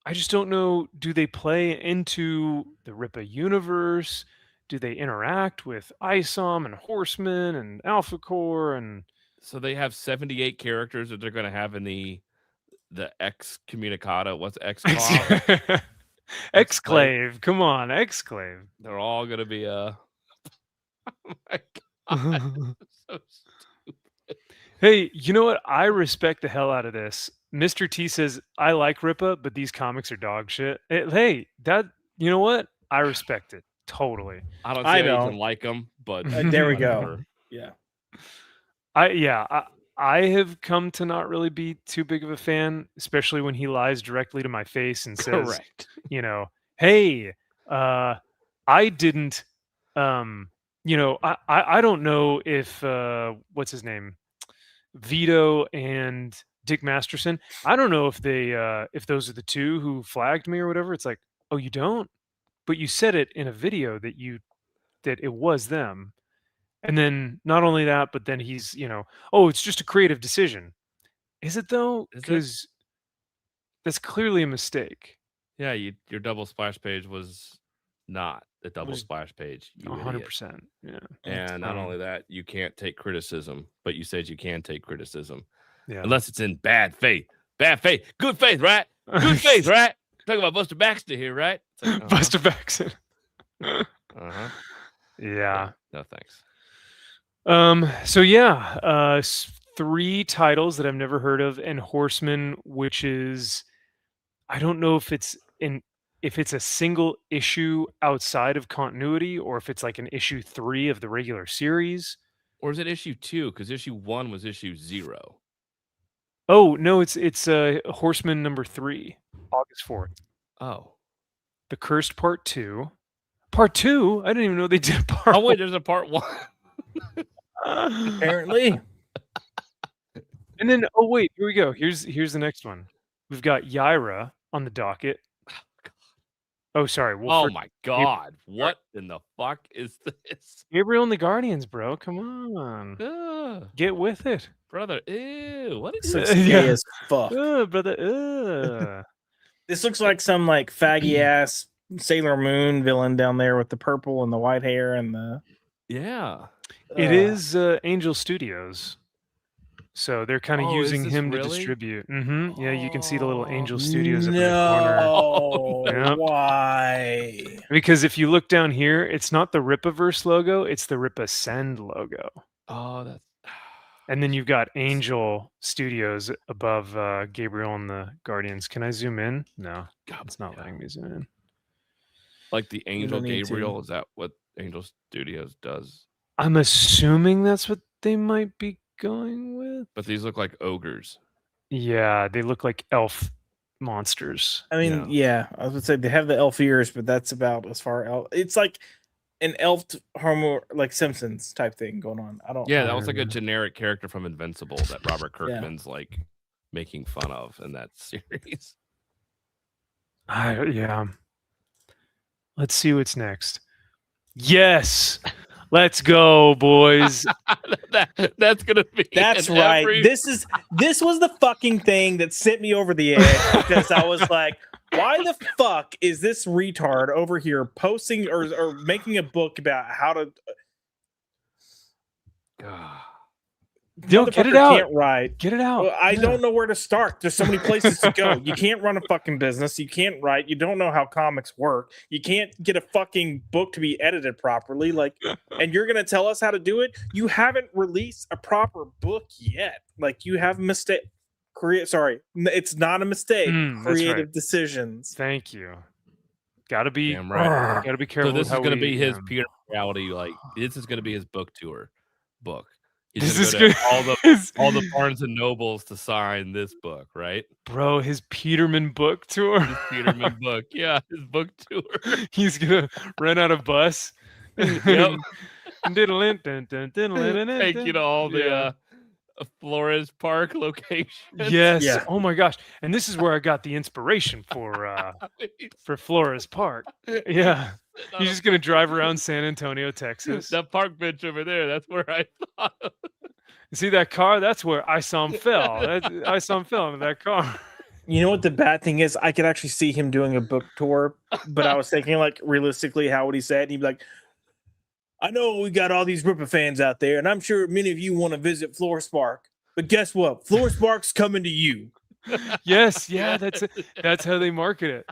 I just don't know. Do they play into the Ripa universe? Do they interact with Isom and Horseman and Alpha Core? And so they have 78 characters that they're going to have in the Excommunicata. What's Exclave? Exclave. Come on, Exclave. They're all going to be oh my god. So stupid. Hey, you know what? I respect the hell out of this. Mr. T says, I like Ripa, but these comics are dog shit. Hey, you know what? I respect it. Totally. I don't see how you can like them, but there we go. Yeah. I have come to not really be too big of a fan, especially when he lies directly to my face and says, correct. You know, hey, I didn't, you know, I don't know if, what's his name? Vito and Dick Masterson. I don't know if if those are the two who flagged me or whatever. It's like, oh, you don't? But you said it in a video that it was them. And then not only that, but then he's, you know, oh, it's just a creative decision. Is it though? Because that's clearly a mistake. Yeah, your double splash page was not the double splash page. 100%. Yeah. And not only that, you can't take criticism, but you said you can take criticism. Yeah. Unless it's in bad faith. Bad faith. Good faith, right? Good faith, right? Talking about Buster Baxter here, right? Like, Buster Baxter. Yeah. No, thanks. So yeah, 3 titles that I've never heard of, and Horseman, which is, I don't know if it's a single issue outside of continuity, or if it's like an issue 3 of the regular series, or is it issue 2? Because issue 1 was issue 0. Oh no, it's Horseman number 3, August 4th. Oh, The Cursed Part 2. Part 2? I didn't even know they did part. Oh wait, there's a part 1. Apparently. And then, oh wait, here we go. Here's the next one. We've got Yaira on the docket. Oh, sorry. Well, Oh for my god! What in the fuck is this? Gabriel and the Guardians, bro. Come on, Ugh, get with it. brother, ew! What is This looks this? gay Yeah. as fuck. Brother. This looks like some like faggy ass Sailor Moon villain down there with the purple and the white hair and the. Yeah. It is Angel Studios, so they're kind of Oh, is using this him to really? distribute. Yeah, you can see the little Oh, Angel Studios up in the corner. No, Yep. why? Because if you look down here, it's not the Ripaverse logo; it's the Rip Ascend logo. Oh, that's. And then you've got Angel Studios above Gabriel and the Guardians. Can I zoom in? No, God, it's not letting me zoom in. Like the Angel need to. Gabriel, is that what Angel Studios does? I'm assuming that's what they might be going with. But these look like ogres. Yeah, they look like elf monsters. I mean, yeah, I was gonna say they have the elf ears, but that's about as far. It's like an elf homo, like Simpsons type thing going on. I don't. Yeah, that was like a generic character from Invincible that Robert Yeah. Kirkman's like making fun of in that series. Yeah. Let's see what's next. Yes. Let's go, boys. That's gonna be. That's in right. every- This was the fucking thing that sent me over the edge because I was like, why the fuck is this retard over here posting or making a book about how to Yo, get it motherfucker out. Can't write. Get it out. Well, I Yeah. don't know where to start. There's so many places to go. You can't run a fucking business. You can't write. You don't know how comics work. You can't get a fucking book to be edited properly. Like, and you're gonna tell us how to do it? You haven't released a proper book yet. Like, you have mistake. Sorry, it's not a mistake. That's Creative right. decisions. Thank you. Gotta be Damn right. Gotta be careful. So this with is how gonna we, be his Peter reality. Like this is gonna be his book tour book. He's This gonna is go to good. all the Barnes and Nobles to sign this book, right? Bro, his Peterman book tour. His Peterman book. Yeah, his book tour. He's gonna rent out a bus. Yep. Take Take you to all the Flores Park locations. Yes. Yeah. Oh my gosh. And this is where I got the inspiration for Flores Park. Yeah. He's just gonna drive around San Antonio, Texas. That park bench over there. That's where I thought. You see that car? That's where I saw him fell. I saw him fell into that car. You know what the bad thing is? I could actually see him doing a book tour, but I was thinking, like, realistically, how would he say it? He'd be like, I know we got all these Ripper fans out there, and I'm sure many of you want to visit Flores Park. But guess what? Flores Park's coming to you. Yes, yeah, that's how they market it.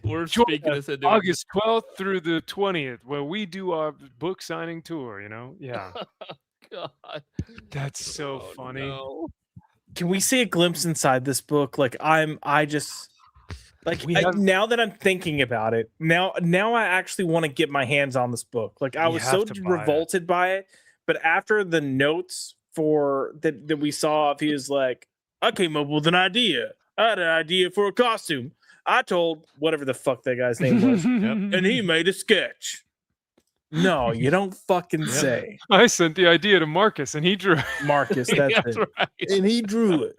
We're Join speaking us this into August 12th through the 20th, where we do our book signing tour, Yeah. God. That's so funny. No. Can we see a glimpse inside this book? Like, now that I'm thinking about it, now I actually want to get my hands on this book. Like, I You was have so to buy it. revolted by it, but after the notes that we saw, if he was like, I came up with an idea. I had an idea for a costume. I told whatever the fuck that guy's name was, and he made a sketch. No, you don't fucking say. I sent the idea to Marcus, and he drew. Marcus, that's That's it. right. And he drew it.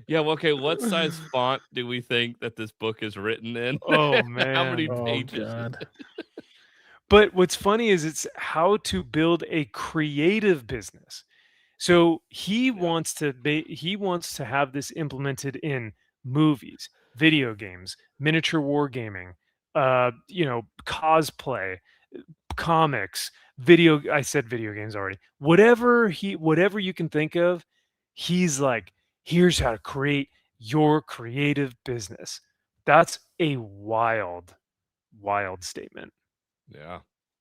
Yeah, well, okay. What size font do we think that this book is written in? Oh man! How many Oh, pages? God. But what's funny is it's how to build a creative business. So he wants to have this implemented in movies, video games, miniature wargaming, cosplay, comics, I said video games already. Whatever you can think of, he's like, here's how to create your creative business. That's a wild statement. Yeah.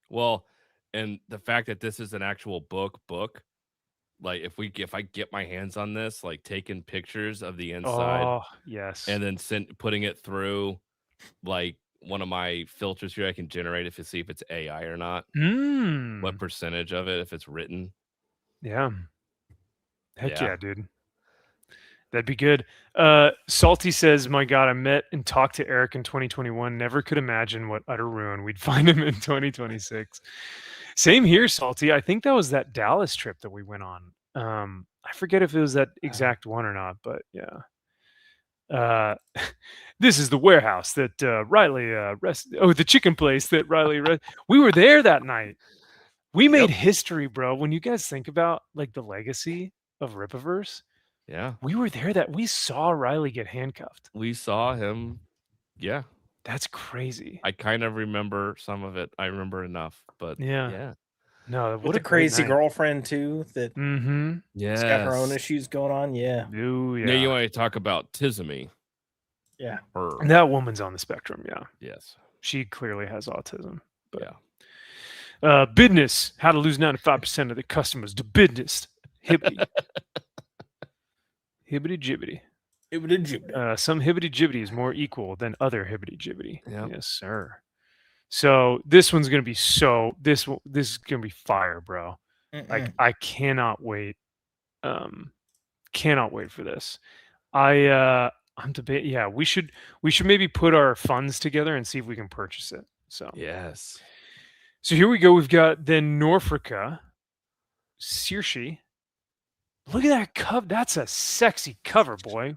Well, and the fact that this is an actual book, like if I get my hands on this, like taking pictures of the inside, Oh, yes. and then putting it through like one of my filters here, I can generate it to see if it's AI or not. What percentage of it, if it's written. Yeah. Heck Yeah. yeah, dude. That'd be good. Salty says, my God, I met and talked to Eric in 2021. Never could imagine what utter ruin we'd find him in 2026. Same here, Salty. I think that was that Dallas trip that we went on. I forget if it was that exact one or not, but yeah. This is the warehouse that Riley the chicken place that Riley we were there that night. We made history, bro. When you guys think about like the legacy of Rippaverse, Yeah. we were there that we saw Riley get handcuffed. We saw him. Yeah. That's crazy. I kind of remember some of it. I remember enough, but yeah. No, With a crazy girlfriend too that Yes. got her own issues going on. Yeah. Ooh, Now you want to talk about Tizamy. Yeah. Her. That woman's on the spectrum, yeah. Yes. She clearly has autism. But yeah. Business, how to lose 95% of the customers to business. Hibbity. Hibbity jibbity. Hibbity jibbity. Some hibbity jibbity is more equal than other hibbity jibbity. Yep. Yes, sir. So this one's gonna be this is gonna be fire, bro. Like I cannot wait. Cannot wait for this. I'm debating. Yeah, we should maybe put our funds together and see if we can purchase it. So yes. So here we go. We've got then Norfolka, Saoirse. Look at that cover. That's a sexy cover, boy.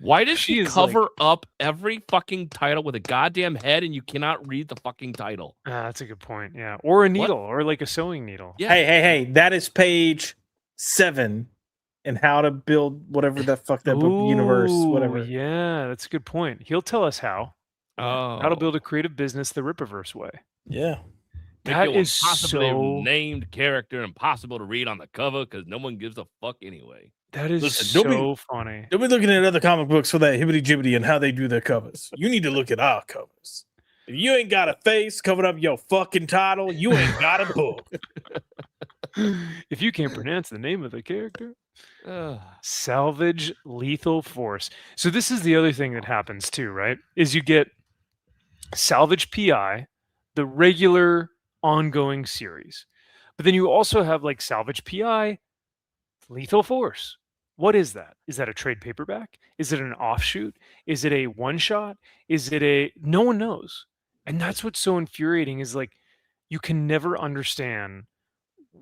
Why does she cover up every fucking title with a goddamn head and you cannot read the fucking title? That's a good point. Yeah, or a needle, or like a sewing needle. Yeah. Hey! That is page 7 in how to build whatever the fuck that book universe, whatever. Yeah, that's a good point. He'll tell us how. How to build a creative business the Rippaverse way. Yeah. That is possibly so named character impossible to read on the cover because no one gives a fuck anyway. That is so funny. Don't be looking at other comic books for that hibbity jibbity and how they do their covers. You need to look at our covers. If you ain't got a face covering up your fucking title, you ain't got a book. If you can't pronounce the name of the character. Salvage Lethal Force. So this is the other thing that happens too, right? Is you get Salvage PI, the regular ongoing series. But then you also have like Salvage PI, Lethal Force. What is that? Is that a trade paperback? Is it an offshoot? Is it a one shot? Is it no one knows. And that's what's so infuriating is like you can never understand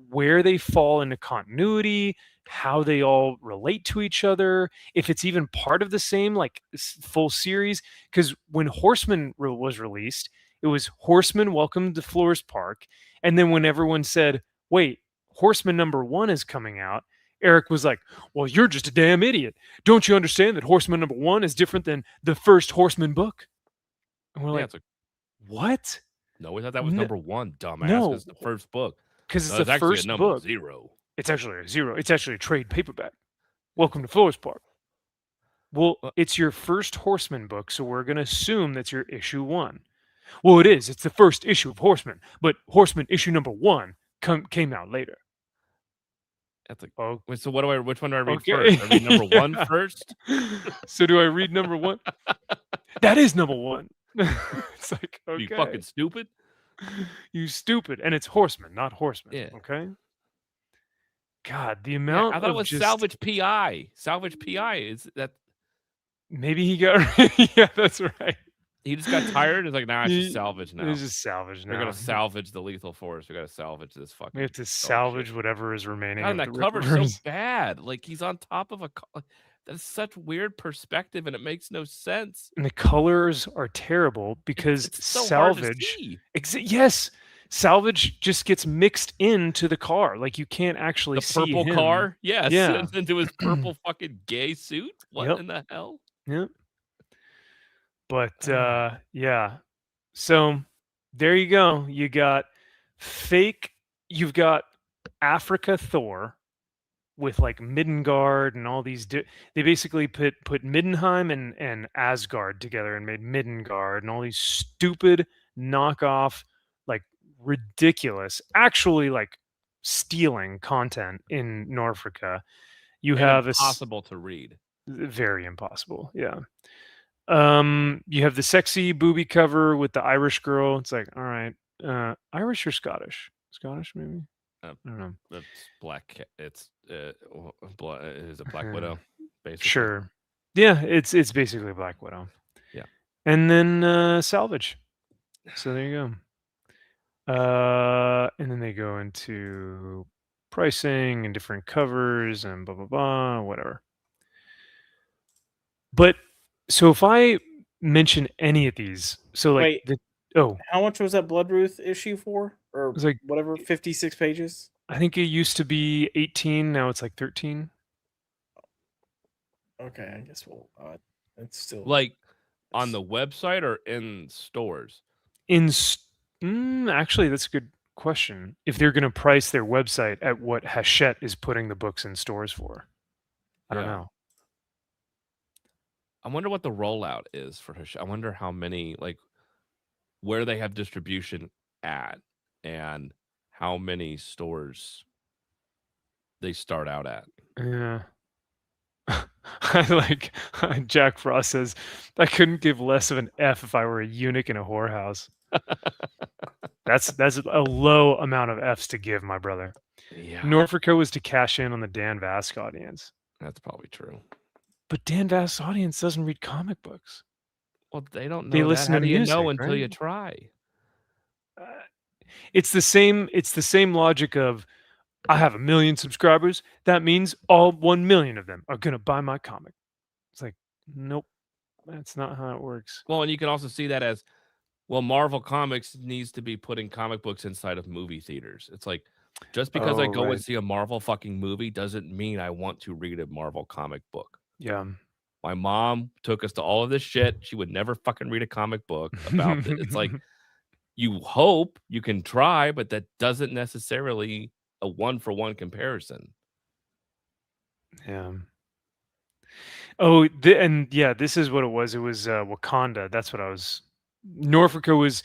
where they fall into continuity, how they all relate to each other, if it's even part of the same like full series. Because when Horseman was released, it was Horseman Welcome to Flores Park. And then when everyone said, wait, Horseman #1 is coming out, Eric was like, well, you're just a damn idiot. Don't you understand that Horseman #1 is different than the first Horseman book? And we're like, what? No, we thought that was #1, dumbass. No. It's the first book. Because it's the first book. 0. It's actually a 0. It's actually a trade paperback. Welcome to Flores Park. Well, it's your first Horseman book, so we're going to assume that's your issue 1. Well, it is. It's the first issue of Horseman, but Horseman issue #1 came out later. That's so what which one do I read Okay. first? I read #1 first? So do I read #1? That is #1. It's like, okay. You fucking stupid? You stupid. And it's Horseman, not Horseman. Yeah. Okay. God, the amount I thought it was just... Salvage PI. Salvage PI is that. Maybe he got... Yeah, that's right. He just got tired. It's like, nah, it's just salvage now. It's just salvage now. We're gonna salvage the Lethal Force. We gotta salvage this fucking. We have to salvage whatever is remaining. God, that cover's so bad. Like he's on top of a. That's such weird perspective, and it makes no sense. And the colors are terrible because it's so salvage. Yes, salvage just gets mixed into the car. Like you can't actually see the purple him. car. Yes, yeah, into his purple fucking gay suit. What in the hell? Yep. But yeah, so there you go. You got you've got Africa Thor with like Midgard and all these. They basically put Middenheim and Asgard together and made Midgard and all these stupid knockoff, like ridiculous, actually like stealing content in Norfolka. You have impossible to read. Very impossible. Yeah. You have the sexy booby cover with the Irish girl. It's like, all right, Irish or Scottish? Scottish, maybe. I don't know. It's black. It's is a Black Widow, basically. Sure. Yeah, it's basically Black Widow. Yeah. And then salvage. So there you go. And then they go into pricing and different covers and blah blah blah, whatever. But So if I mention any of these, so like Wait. the How much was that Bloodruth issue for? Or was like whatever, 56 pages? I think it used to be 18, now it's like 13. Okay, I guess we'll. It's still Like on the website or in stores? Actually, that's a good question. If they're going to price their website at what Hachette is putting the books in stores for, I don't Yeah. know. I wonder what the rollout is for Hachette. I wonder how many, like, where they have distribution at and how many stores they start out at. Yeah. I like Jack Frost says, I couldn't give less of an F if I were a eunuch in a whorehouse. That's a low amount of Fs to give, my brother. Yeah, Norfolko was to cash in on the Dan Vasc audience. that's probably true. But Dan Vasc's audience doesn't read comic books. Well, they don't know They that. listen How to do you music, know until you right? try? It's the same logic of I have 1 million subscribers. That means all 1 million of them are gonna buy my comic. It's like, nope, that's not how it works. Well, and you can also see that as, well, Marvel Comics needs to be putting comic books inside of movie theaters. It's like, just because I Oh, go right. and see a Marvel fucking movie doesn't mean I want to read a Marvel comic book. Yeah. My mom took us to all of this shit. She would never fucking read a comic book about it. It's like, you hope you can try, but that doesn't necessarily a one-for-one comparison. Yeah. Oh, and yeah, this is what it was. It was Wakanda. That's what I was. Norfolko was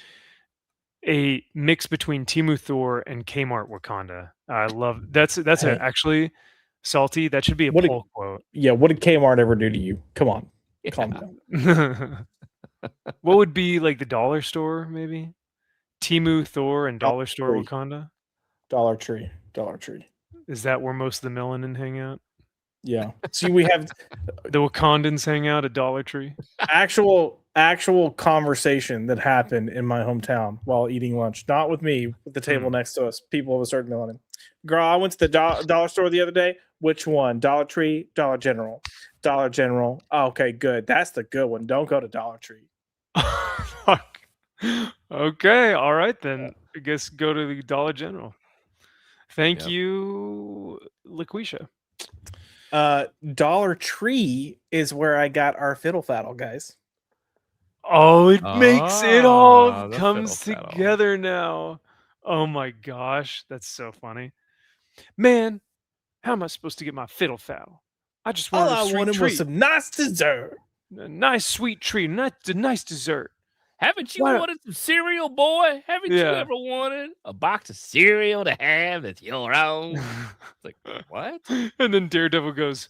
a mix between Timu Thor and Kmart Wakanda. I love that's Hey. actually salty. That should be a What poll quote. Yeah, what did Kmart ever do to you? Come on, calm Yeah. down. What would be like the dollar store, maybe? Timu Thor and Dollar Store Tree. Wakanda? Dollar Tree. Is that where most of the melanin hang out? Yeah. See, we have The Wakandans hang out at Dollar Tree. actual conversation that happened in my hometown while eating lunch. Not with me, with the table next to us. People of a certain melanin. Girl, I went to the dollar store the other day. Which one? Dollar Tree, Dollar General. Dollar General. Okay, good. That's the good one. Don't go to Dollar Tree. Fuck. Okay, all right then. I guess go to the Dollar General. Thank Yep. you, LaQuisha. Dollar Tree is where I got our fiddle faddle, guys. Oh, it makes it all the comes fiddle-faddle. together now. Oh my gosh, that's so funny. Man, how am I supposed to get my fiddle faddle? I just All wanted a I sweet wanted treat. was some nice dessert. A nice sweet treat, a nice dessert. Haven't you Why- wanted some cereal, boy? Haven't you Yeah. ever wanted a box of cereal to have that's your own? It's like, what? And then Daredevil goes,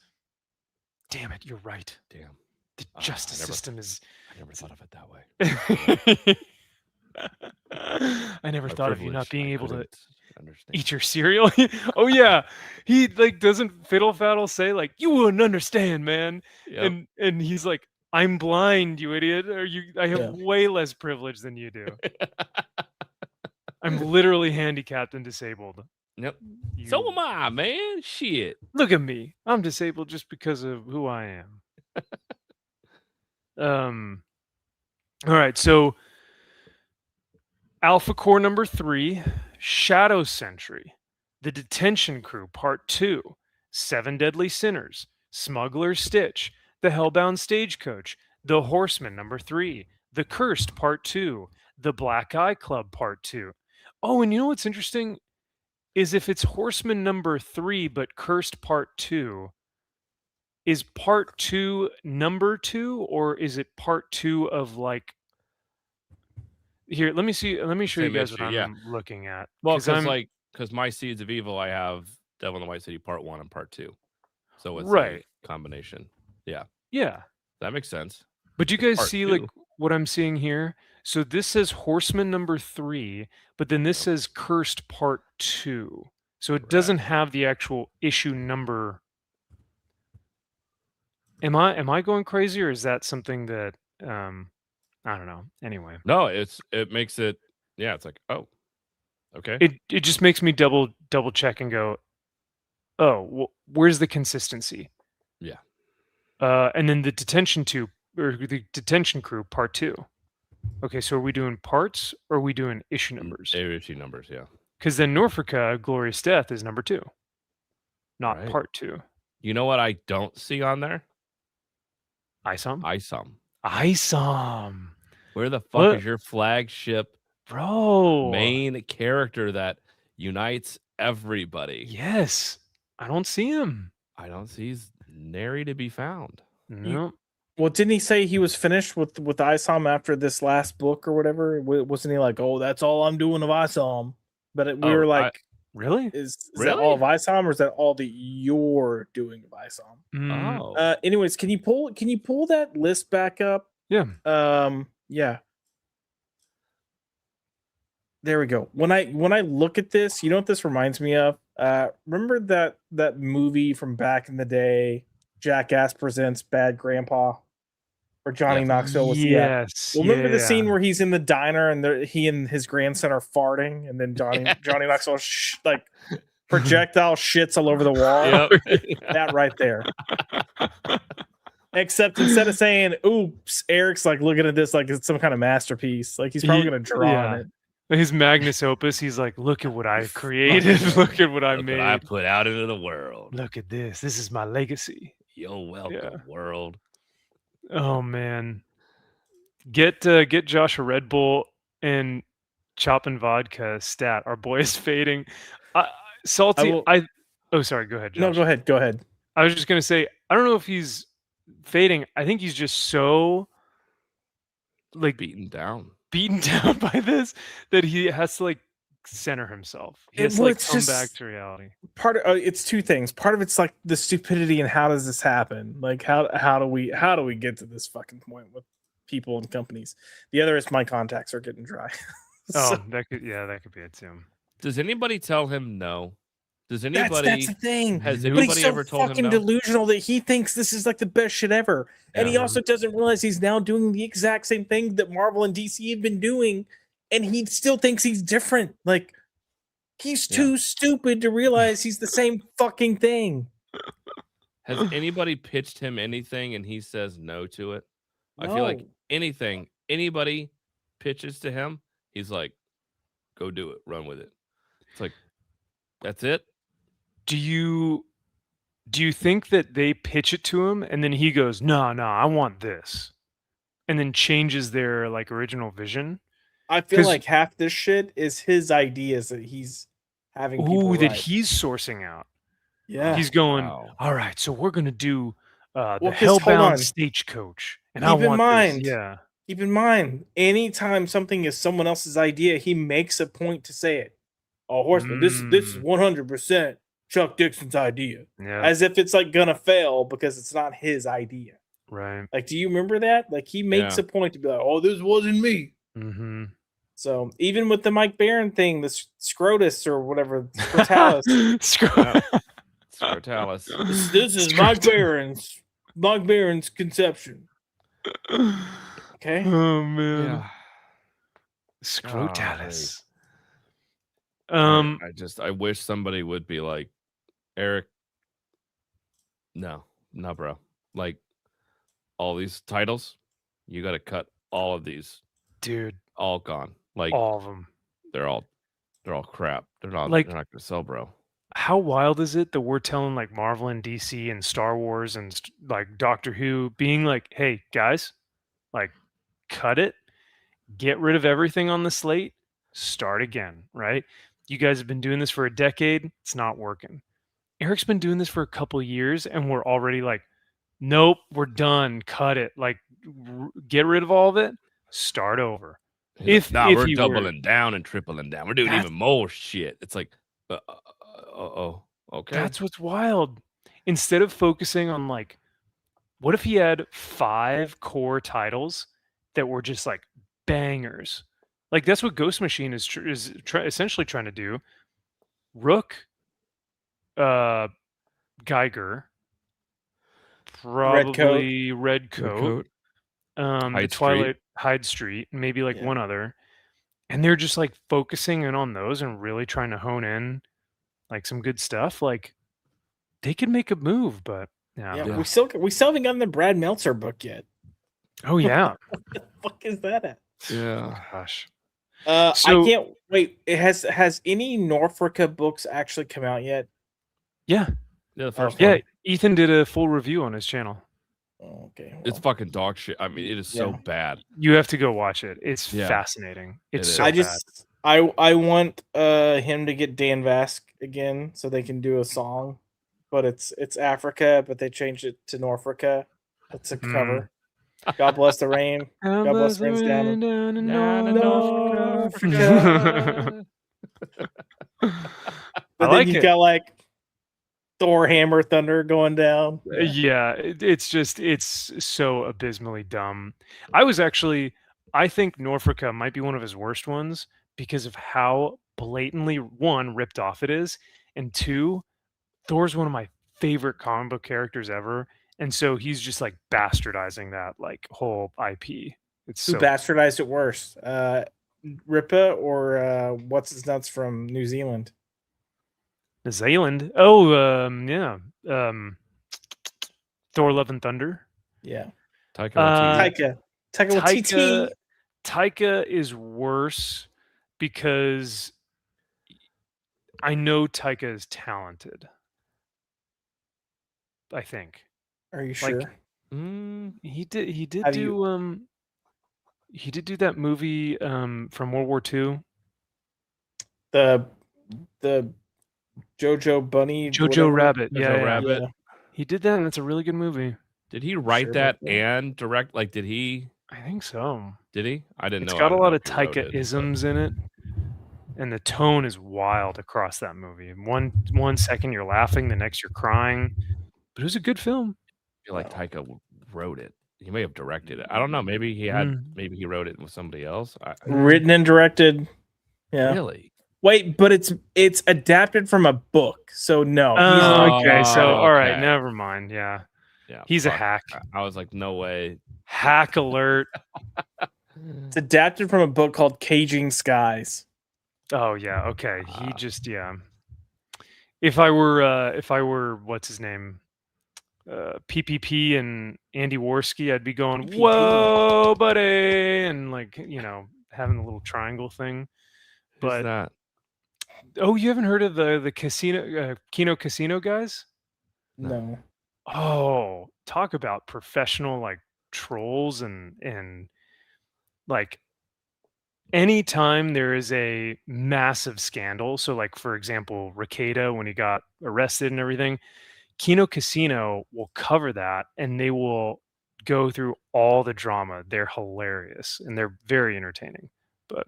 damn it, you're right. Damn. The Ah, justice I never- system is I never thought of it that way. I never My thought of you not privilege, being I able to couldn't understand. eat your cereal. Oh yeah. He like doesn't Fiddle Faddle say like you wouldn't understand, man. Yep. And he's like, I'm blind, you idiot. Or I have Yeah. way less privilege than you do. I'm literally handicapped and disabled. Yep. You- So am I, man. Shit. Look at me. I'm disabled just because of who I am. All right, so Alpha Core number 3, Shadow Sentry, The Detention Crew Part 2, 7 Deadly Sinners, Smuggler Stitch, The Hellbound Stagecoach, The Horseman number 3, The Cursed Part 2, The Black Eye Club Part 2. Oh, and you know what's interesting is if it's Horseman number 3 but Cursed Part 2, is Part 2 number 2 or is it Part 2 of like here, let me show you Same guys issue, what I'm yeah. looking at. Well, 'Cause I'm because my Seeds of Evil, I have Devil in the White City Part 1 and Part 2. So it's Right. a combination. Yeah. yeah. That makes sense. But you guys Part see 2. like what I'm seeing here? So this says Horseman number 3, but then this says Cursed Part 2. So it doesn't have the actual issue number. Am I going crazy or is that something that I don't know. Anyway. No, it makes it, yeah, it's like, oh, okay. It just makes me double check and go, "Oh, where's the consistency?" Yeah. And then the Detention 2 or the Detention Crew Part 2. Okay, so are we doing parts or are we doing issue numbers? Issue numbers, yeah. Because then Norfolka, Glorious Death is number 2, not Right. Part 2. You know what I don't see on there? Isom? Isom. Where the fuck What? is your flagship Bro. main character that unites everybody? Yes. I don't see him. I don't see he's nary to be found. No. Well, didn't he say he was finished with Isom after this last book or whatever? Wasn't he like, oh, that's all I'm doing of Isom? But we were like, really? Is Really? that all of Isom, or is that all that you're doing of Isom? Oh. Anyways, can you pull that list back up? Yeah. Yeah. There we go. When I look at this, you know what this reminds me of? Remember that movie from back in the day, Jackass Presents Bad Grandpa, where Johnny Knoxville was? Yes. Well, remember the scene where he's in the diner and he and his grandson are farting, and then Johnny Knoxville like projectile shits all over the wall. Yep. That right there. Except instead of saying "oops," Eric's like looking at this like it's some kind of masterpiece. Like he's probably gonna draw on it. His magnus opus, he's like, look at what I created. Look at what I made. What I put out into the world. Look at this. This is my legacy. You're welcome, world. Oh man. Get Josh a Red Bull and chopping vodka stat. Our boy is fading. Salty. Oh, sorry. Go ahead, Josh. No, go ahead. I was just gonna say, I don't know if he's fading. I think he's just so like beaten down by this that he has to like center himself. He has to like come back to reality. Part of it's two things. Part of it's like the stupidity and how does this happen? Like how do we get to this fucking point with people and companies? The other is my contacts are getting dry. That could be it too. Does anybody tell him no? Does anybody? That's the thing. Has but anybody he's so ever told him fucking no? delusional that he thinks this is like the best shit ever, and he also doesn't realize he's now doing the exact same thing that Marvel and DC have been doing, and he still thinks he's different. Like he's too stupid to realize he's the same fucking thing. Has anybody pitched him anything and he says no to it? I feel like anybody pitches to him, he's like, go do it, run with it. It's like, that's it. Do you think that they pitch it to him and then he goes, no, I want this, and then changes their like original vision? I feel like half this shit is his ideas that he's having. That he's sourcing out. Yeah, he's going. Wow. All right, so we're gonna do the Hellbound Stagecoach, and keep in mind, this. Yeah. Keep in mind, anytime something is someone else's idea, he makes a point to say it. Oh, Horseman, this is 100% Chuck Dixon's idea. Yeah. As if it's like gonna fail because it's not his idea. Right. Like, do you remember that? Like, he makes a point to be like, "Oh, this wasn't me." Mm-hmm. So even with the Mike Barron thing, the Scrotus or whatever, Scrotalis. Scrotalis. This is Mike Barron's conception. Okay. Oh man. Yeah. Scrotalis. I wish somebody would be like, Eric, no, bro. Like all these titles, you got to cut all of these, dude. All gone. Like all of them. They're all crap. They're not gonna sell, bro. How wild is it that we're telling like Marvel and DC and Star Wars and like Doctor Who being like, hey guys, like cut it, get rid of everything on the slate, start again, right? You guys have been doing this for a decade. It's not working. Eric's been doing this for a couple of years and we're already like, nope, we're done. Cut it. Like get rid of all of it. Start over. We're doubling down and tripling down. We're doing even more shit. It's like, okay. That's what's wild. Instead of focusing on like, what if he had 5 core titles that were just like bangers? Like that's what Ghost Machine is essentially trying to do. Rook, Geiger, probably Red Coat. The Twilight Hyde Street, maybe like one other, and they're just like focusing in on those and really trying to hone in like some good stuff. Like they could make a move, but we still haven't gotten the Brad Meltzer book yet. Oh yeah. What the fuck is that at? Yeah. Gosh. I So- can't wait. It has any Norfolka books actually come out yet? Yeah. Yeah, the first Yeah. one. Ethan did a full review on his channel. Oh, okay, It's well, fucking dog shit. I mean, it is so Yeah. bad. You have to go watch it. It's Yeah. fascinating. It's It so is. I bad. just I want him to get Dan Vask again so they can do a song, but it's Africa, but they changed it to Norfolka. It's a cover. God bless the rain. God bless rains down in in Norfolka. But then like you it. got like Thor, Hammer, Thunder going down. Yeah, it's so abysmally dumb. I think Norfolka might be one of his worst ones because of how blatantly, one, ripped off it is, and two, Thor's one of my favorite comic book characters ever, and so he's just like bastardizing that like whole IP. It's Who so bastardized it worse? Ripa or what's his nuts from New Zealand? New Zealand. Oh, yeah. Thor: Love and Thunder. Yeah. Taika Waititi. Taika Waititi. Taika is worse because I know Taika is talented. I think Are you like, sure? he did How do do you- he did do that movie from World War II. The Jojo Bunny. Jojo whatever? Rabbit. Jojo Yeah, Rabbit. Yeah. he did that, and it's a really good movie. Did he write Sure that about that. and direct? Like, did he? I think so. Did he? I didn't It's know. got I a didn't lot know of if he wrote Taika it, but- isms in it, and the tone is wild across that movie. One second you're laughing, the next you're crying, but it was a good film. I feel like Taika wrote it. He may have directed it. I don't know. Maybe he had. Mm. Maybe he wrote it with somebody else. Written and directed. Yeah. Really? Wait, but it's adapted from a book, so no. Oh, okay. So, all right, okay. never mind. Yeah, Yeah. he's a fuck. hack. I was like, no way. Hack alert. It's adapted from a book called Caging Skies. Oh yeah. Okay. He just If I were what's his name, PPP and Andy Worski, I'd be going, PPP. whoa, buddy, and like having a little triangle thing. Who's But that? oh, you haven't heard of the Kino Casino guys? No. Oh, talk about professional like trolls and like anytime there is a massive scandal. So like for example, Rekieta when he got arrested and everything, Kino Casino will cover that and they will go through all the drama. They're hilarious and they're very entertaining. But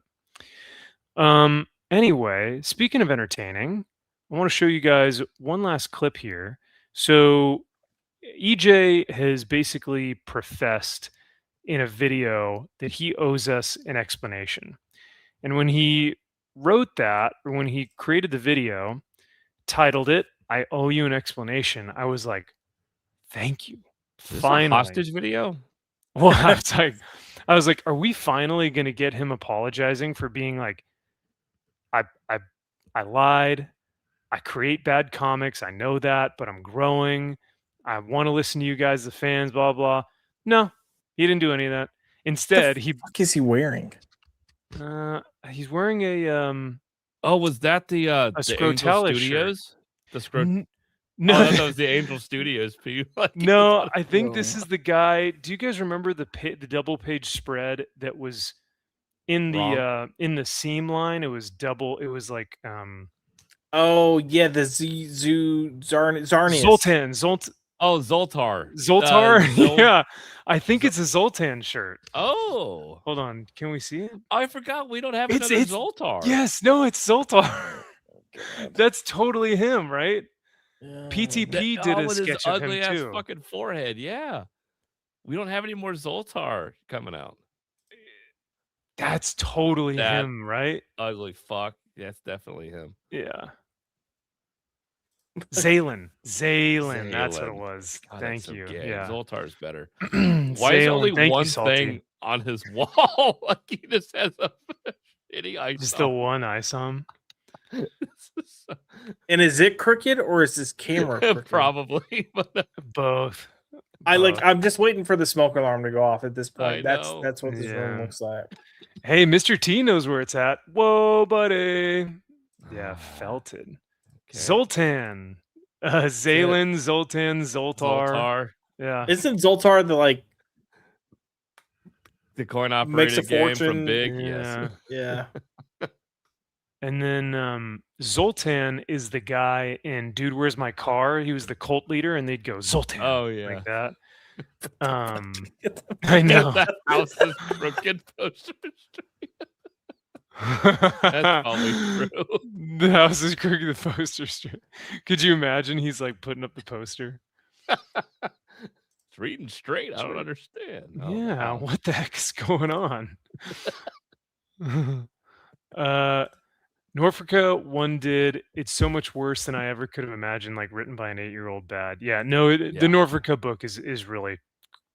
anyway, speaking of entertaining, I want to show you guys one last clip here. So EJ has basically professed in a video that he owes us an explanation. And when he wrote that, or when he created the video, titled it, I owe you an explanation, I was like, thank you. Is this a Finally. hostage video? Well, I was like, are we finally going to get him apologizing for being like, I lied. I create bad comics. I know that, but I'm growing. I want to listen to you guys, the fans, blah, blah. No, he didn't do any of that. Instead, What the fuck is he wearing? he's wearing a Oh, was that the Angel Scrotella shirt. Studios? The no, No, I thought that was the Angel Studios. Like, no, I think this is the guy. Do you guys remember the double page spread that was in the seam line? It was double. It was like Oh yeah, the Zarnius. Zoltan. Oh, Zoltar. Zoltar. Yeah, I think it's a Zoltan shirt. Oh, Hold on, can we see it? I forgot we don't have It's- another it's- Zoltar. Yes, no, it's Zoltar. God. That's totally him, right? Yeah. PTP That- did a with his sketch of him ugly ass too. fucking forehead. Yeah, we don't have any more Zoltar coming out. That's totally That- him, right? Ugly fuck. That's definitely him. Yeah. Zalen, that's what it Zalen. was. God, that's Thank so you. gay. Yeah. Zoltar's better. Why Why is only one thing on his wall? Like he just has a shitty ice. Just the one ISOM. And is it crooked or is this camera crooked? Probably, but Both. I'm just waiting for the smoke alarm to go off at this point. I That's know. what this room looks like. Hey, Mr. T knows where it's at. Whoa, buddy. Yeah, felted. Okay. Zoltan. Zalen, Zoltan, Zoltar. Yeah. Isn't Zoltar the coin makes a operated game fortune? from Big? Yeah. Yes. Yeah. And then Zoltan is the guy in Dude, Where's My Car? He was the cult leader, and they'd go Zoltan. Oh yeah. Like that. I know. That house is crooked poster street. That's probably true. The house is crooked, the poster street. Could you imagine he's like putting up the poster? It's reading straight. I don't understand. Oh, Yeah, wow. what the heck is going on? Norfolka one did It's So Much Worse Than I Ever Could Have Imagined, like written by an 8-year-old bad. Yeah, no, the Norfolka book is really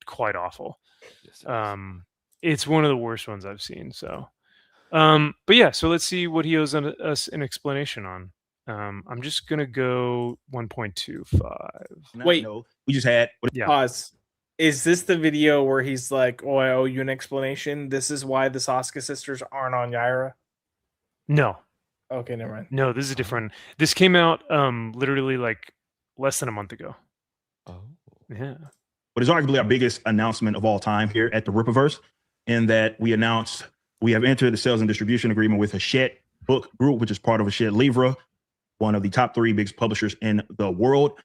quite awful. Yes, it is. It's one of the worst ones I've seen. So, but yeah, so let's see what he owes us an explanation on. I'm just gonna go 1.25. Wait. We just had. Pause. Is this the video where he's like, "Oh, I owe you an explanation. This is why the Saska sisters aren't on Yaira"? No. Okay, never mind. No, this is different. This came out literally like less than a month ago. Oh. Yeah. What is arguably our biggest announcement of all time here at the Rippaverse, in that we announced we have entered the sales and distribution agreement with Hachette Book Group, which is part of Hachette Livre, one of the top 3 biggest publishers in the world.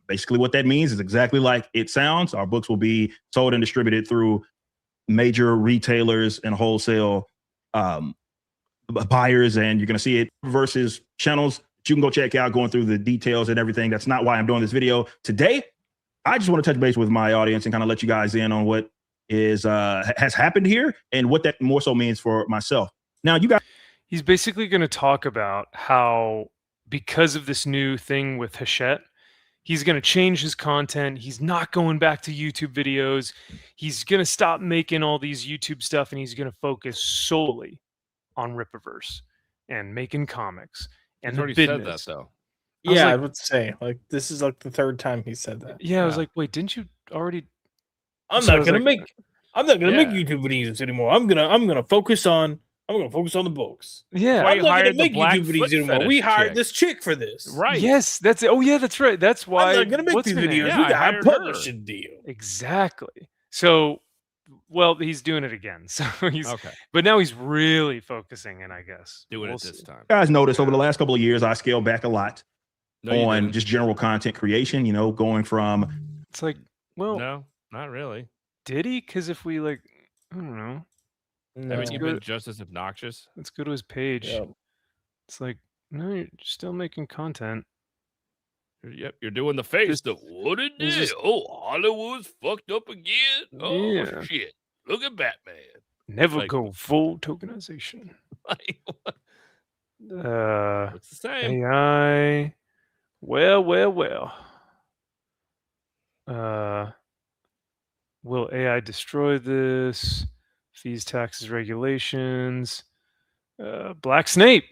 Basically, what that means is exactly like it sounds. Our books will be sold and distributed through major retailers and wholesale buyers, and you're going to see it versus channels you can go check out, going through the details and everything. That's not why I'm doing this video today. I just want to touch base with my audience and kind of let you guys in on what is has happened here and what that more so means for myself. Now, you guys, he's basically going to talk about how because of this new thing with Hachette, he's going to change his content. He's not going back to YouTube videos. He's going to stop making all these YouTube stuff, and he's going to focus solely on Rippaverse and making comics. And He's the already business. said that though. Yeah, like- I would say like this is like the 3rd time he said that. Yeah, I was Yeah. like, wait, didn't you already? I'm So I not was gonna like- make Yeah. YouTube videos anymore. I'm gonna focus on the books. Yeah. Why I'm you not gonna hired the make black YouTube videos foot anymore. fetish We hired chick. this chick for this. Right. Yes, that's it. Oh yeah, that's right. That's why. I'm not gonna make what's these her name? videos. Yeah, we I got a hired her. publishing deal. Exactly. So, well, he's doing it again. So he's, Okay. but now he's really focusing, and I guess Doing we'll it this see. time. guys noticed over the last couple of years, I scaled back a lot No, you on didn't. just general content creation, you know, going from It's like, well, No, not really. did he? Because if we like, I don't know. No. Haven't you good. been just as obnoxious? Let's go to his page. Yeah. It's like, no, you're still making content. Yep, you're doing the face. What it It's did? just- Oh, Hollywood's fucked up again. Oh Yeah. shit! Look at Batman. Never Like- go full tokenization. Like, what? Uh, It's the same. AI. Well. Will AI destroy this? Fees, taxes, regulations. Black Snape.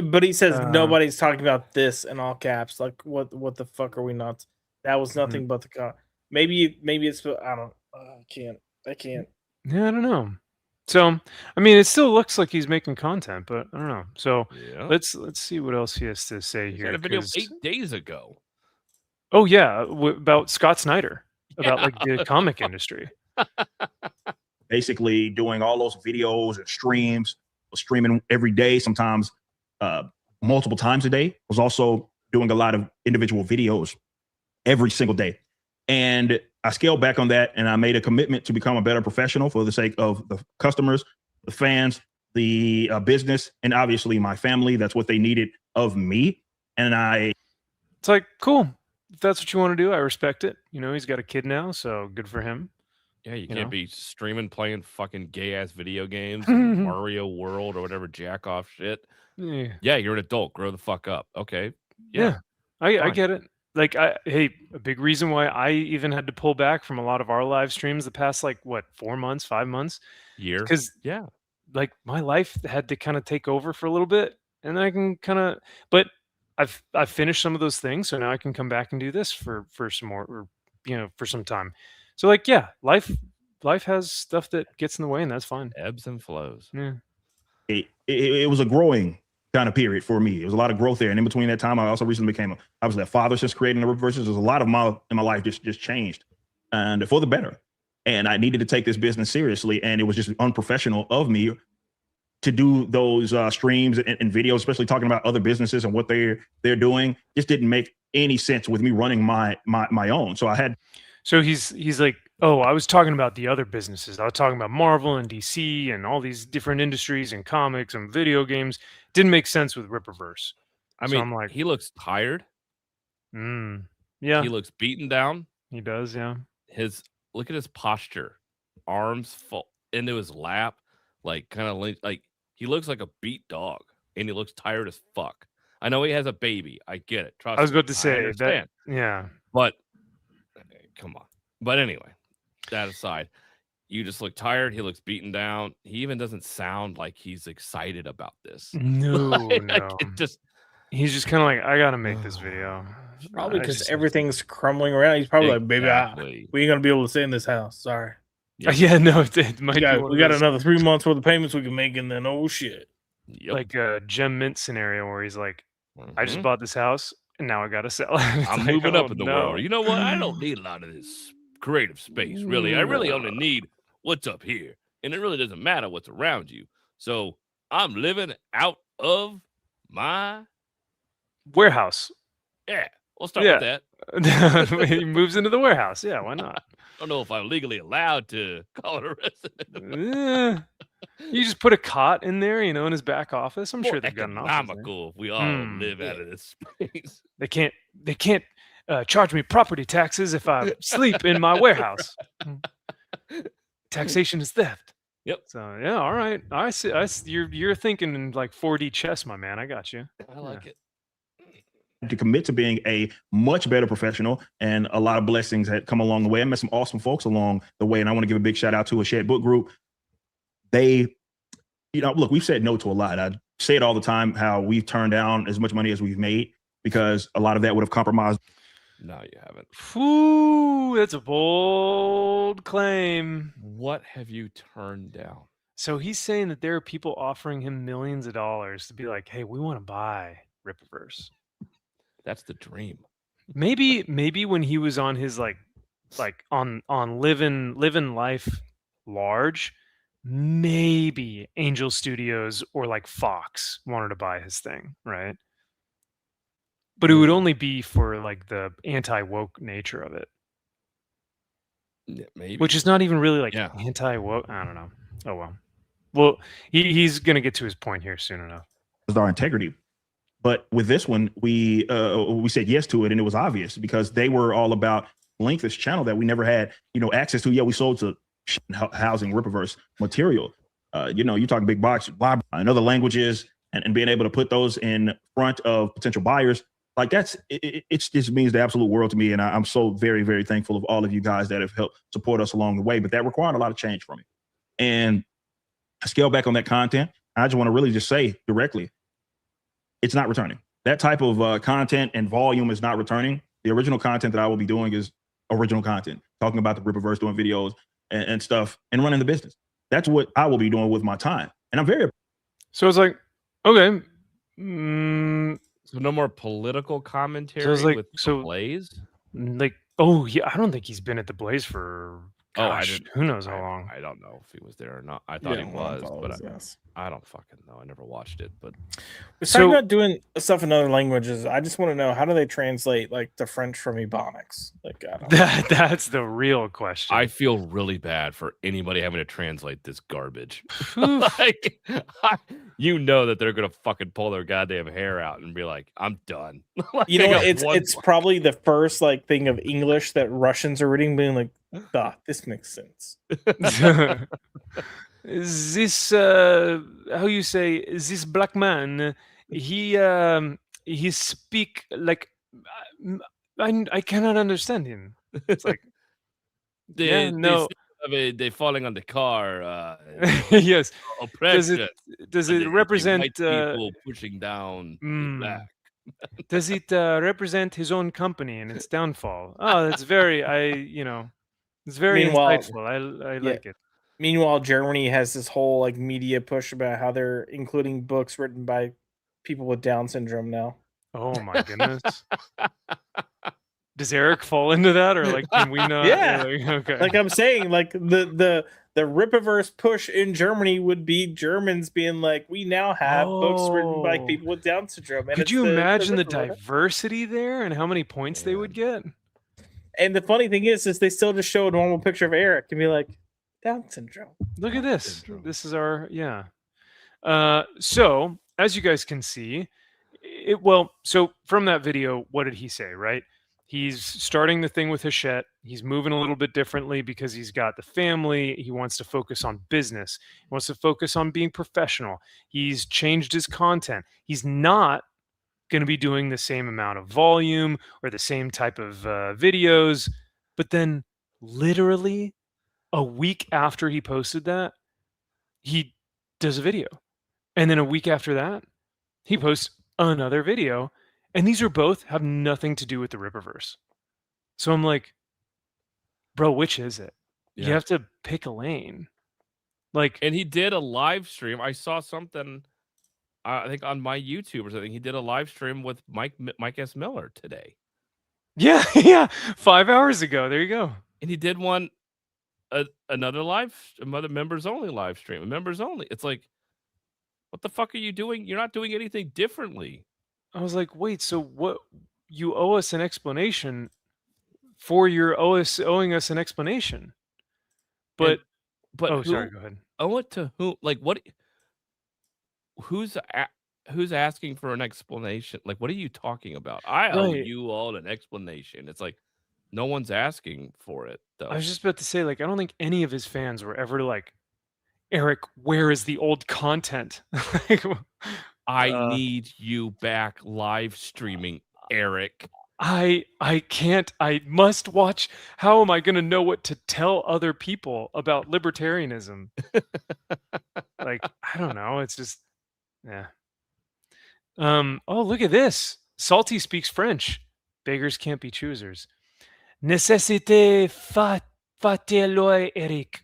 But he says nobody's nobody's talking about this in all caps. Like what the fuck are we not? That was nothing but the maybe it's I don't I can't. Yeah, I don't know. So, I mean, it still looks like he's making content, but I don't know. So Yeah. let's see what else he has to say He here. had a video 'cause- 8 days ago. Oh yeah, about Scott Snyder, about like Yeah. the comic industry. basically doing all those videos and streams, streaming every day, sometimes multiple times a day. Was also doing a lot of individual videos every single day. And I scaled back on that, and I made a commitment to become a better professional for the sake of the customers, the fans, the business, and obviously my family. That's what they needed of me. And It's like, cool. If that's what you want to do, I respect it. You know, he's got a kid now, so good for him. Yeah, you You can't know? be streaming playing fucking gay ass video games, and Mario World or whatever jack off shit. Yeah. Yeah, you're an adult. Grow the fuck up. Okay. Yeah. I fine. get it. Like, hey, a big reason why I even had to pull back from a lot of our live streams the past, like, what, 4 months, 5 months? Year. Because, Yeah. like, my life had to kind of take over for a little bit, and then I can kind of, but I've finished some of those things, so now I can come back and do this for some more, or, you know, for some time. So like, yeah, life has stuff that gets in the way, and that's fine. Ebbs and flows. Yeah. It was a growing kind of period for me. It was a lot of growth there. And in between that time, I also recently became obviously a father since creating the Rippaverses. There's a lot of in my life just changed, and for the better. And I needed to take this business seriously. And it was just unprofessional of me to do those streams and videos, especially talking about other businesses and what they're doing. Just didn't make any sense with me running my own. So I had. So he's like, oh, I was talking about the other businesses. I was talking about Marvel and DC and all these different industries and comics and video games. Didn't make sense with Rippaverse. I So mean, I'm like, he looks tired. yeah, He looks beaten down. he does. Yeah. Look at his posture, arms fall into his lap, like kind of like he looks like a beat dog, and he looks tired as fuck. I know he has a baby. I get it. Trust I was me, about to say understand. that. Yeah. But come on. But anyway, that aside, you just look tired. He looks beaten down. He even doesn't sound like he's excited about this. No, no. He's just kind of like, I gotta make this video. Probably because everything's crumbling around. He's probably like, baby, we ain't gonna be able to stay in this house. Sorry. Yeah, no, it might we got another 3 months worth of payments we can make, and then oh shit. Yep. Like a Gem Mint scenario where he's like, I just bought this house and now I gotta sell it. I'm like, moving oh, up in the no. world. You know what? I don't need a lot of this creative space, really. I really only need what's up here. And it really doesn't matter what's around you. So I'm living out of my warehouse. Yeah. We'll start with that. He moves into the warehouse. Yeah, why not? I don't know if I'm legally allowed to call it a resident. You just put a cot in there, you know, in his back office. I'm More sure they've got an office. economical if we all live out of this space. They can't charge me property taxes if I sleep in my warehouse. Taxation is theft. Yep. So yeah, all right. I see. You're thinking in like 4D chess, my man. I got you. I like it. To commit to being a much better professional, and a lot of blessings that come along the way. I met some awesome folks along the way, and I want to give a big shout out to Hachette Book Group. They, look, we've said no to a lot. I say it all the time how we've turned down as much money as we've made because a lot of that would have compromised. No, you haven't. Ooh, that's a bold claim. What have you turned down? So he's saying that there are people offering him millions of dollars to be like, hey, we want to buy Rippaverse. That's the dream. Maybe when he was on his like on living life large, maybe Angel Studios or like Fox wanted to buy his thing, right? But it would only be for like the anti-woke nature of it. Yeah, maybe. Which is not even really like anti-woke. I don't know. Oh well. Well, he's gonna get to his point here soon enough. Our integrity. But with this one, we said yes to it, and it was obvious because they were all about link this channel that we never had, access to. Yeah, we sold to housing Rippaverse material. You talk big box, and other languages, and being able to put those in front of potential buyers, like it just means the absolute world to me. And I'm so very, very thankful of all of you guys that have helped support us along the way. But that required a lot of change from me. And I scale back on that content. I just want to really just say directly, it's not returning. That type of content and volume is not returning. The original content that I will be doing is original content, talking about the Rippaverse, doing videos and stuff, and running the business. That's what I will be doing with my time. And I'm very. So it's like, okay. So no more political commentary with Blaze? Like, oh yeah, I don't think he's been at the Blaze for. Gosh, who knows how long? I don't know if he was there or not. I thought he was, but I don't fucking know. I never watched it, but talking about doing stuff in other languages, I just want to know, how do they translate like the French from Ebonics? Like that's the real question. I feel really bad for anybody having to translate this garbage. That they're gonna fucking pull their goddamn hair out and be like, "I'm done." It's probably the first like thing of English that Russians are reading, being like, this makes sense. This how you say, this black man, he speak like I cannot understand him. It's like they falling on the car. Yes. Oppression. Does it represent people pushing down black? Does it represent his own company and its downfall? Oh, that's very It's very Meanwhile- insightful. I Yeah. like it. Meanwhile, Germany has this whole like media push about how they're including books written by people with Down syndrome now. Oh my goodness. Does Eric fall into that, or like can we not? Yeah. Okay. Like I'm saying, like the Rippaverse push in Germany would be Germans being like, we now have books written by Oh. people with Down syndrome. And Could it's you imagine the Rippaverse. diversity there and how many points they would get? And the funny thing is they still just show a normal picture of Eric and be like, Down syndrome. Look at this. This is our so as you guys can see, so from that video, what did he say, right? He's starting the thing with Hachette. He's moving a little bit differently because he's got the family. He wants to focus on business. He wants to focus on being professional. He's changed his content. He's not going to be doing the same amount of volume or the same type of videos. But then literally a week after he posted that, he does a video. And then a week after that, he posts another video. And these are both have nothing to do with the Rippaverse. So I'm like, bro, which is it? You Yeah. have to pick a lane. Like, And he did a live stream. I saw something, I think on my YouTube or something. He did a live stream with Mike S. Miller today. yeah, yeah, 5 hours ago. There you go. And he did another members only live stream. Members only. It's like, what the fuck are you doing? You're not doing anything differently. I was like, wait, so what? You owe us an explanation for your owing us an explanation. But But sorry, go ahead. Owe it to who? Like what? Who's asking for an explanation? Like, what are you talking about? I owe Right. you all an explanation. It's like no one's asking for it though. I was just about to say, like, I don't think any of his fans were ever like, Eric, where is the old content? Like, I need you back live streaming, Eric. I can't. I must watch. How am I going to know what to tell other people about libertarianism? Like, I don't know. It's just, yeah. Oh, look at this. Salty speaks French. Beggars can't be choosers. Nécessité fateloi Eric.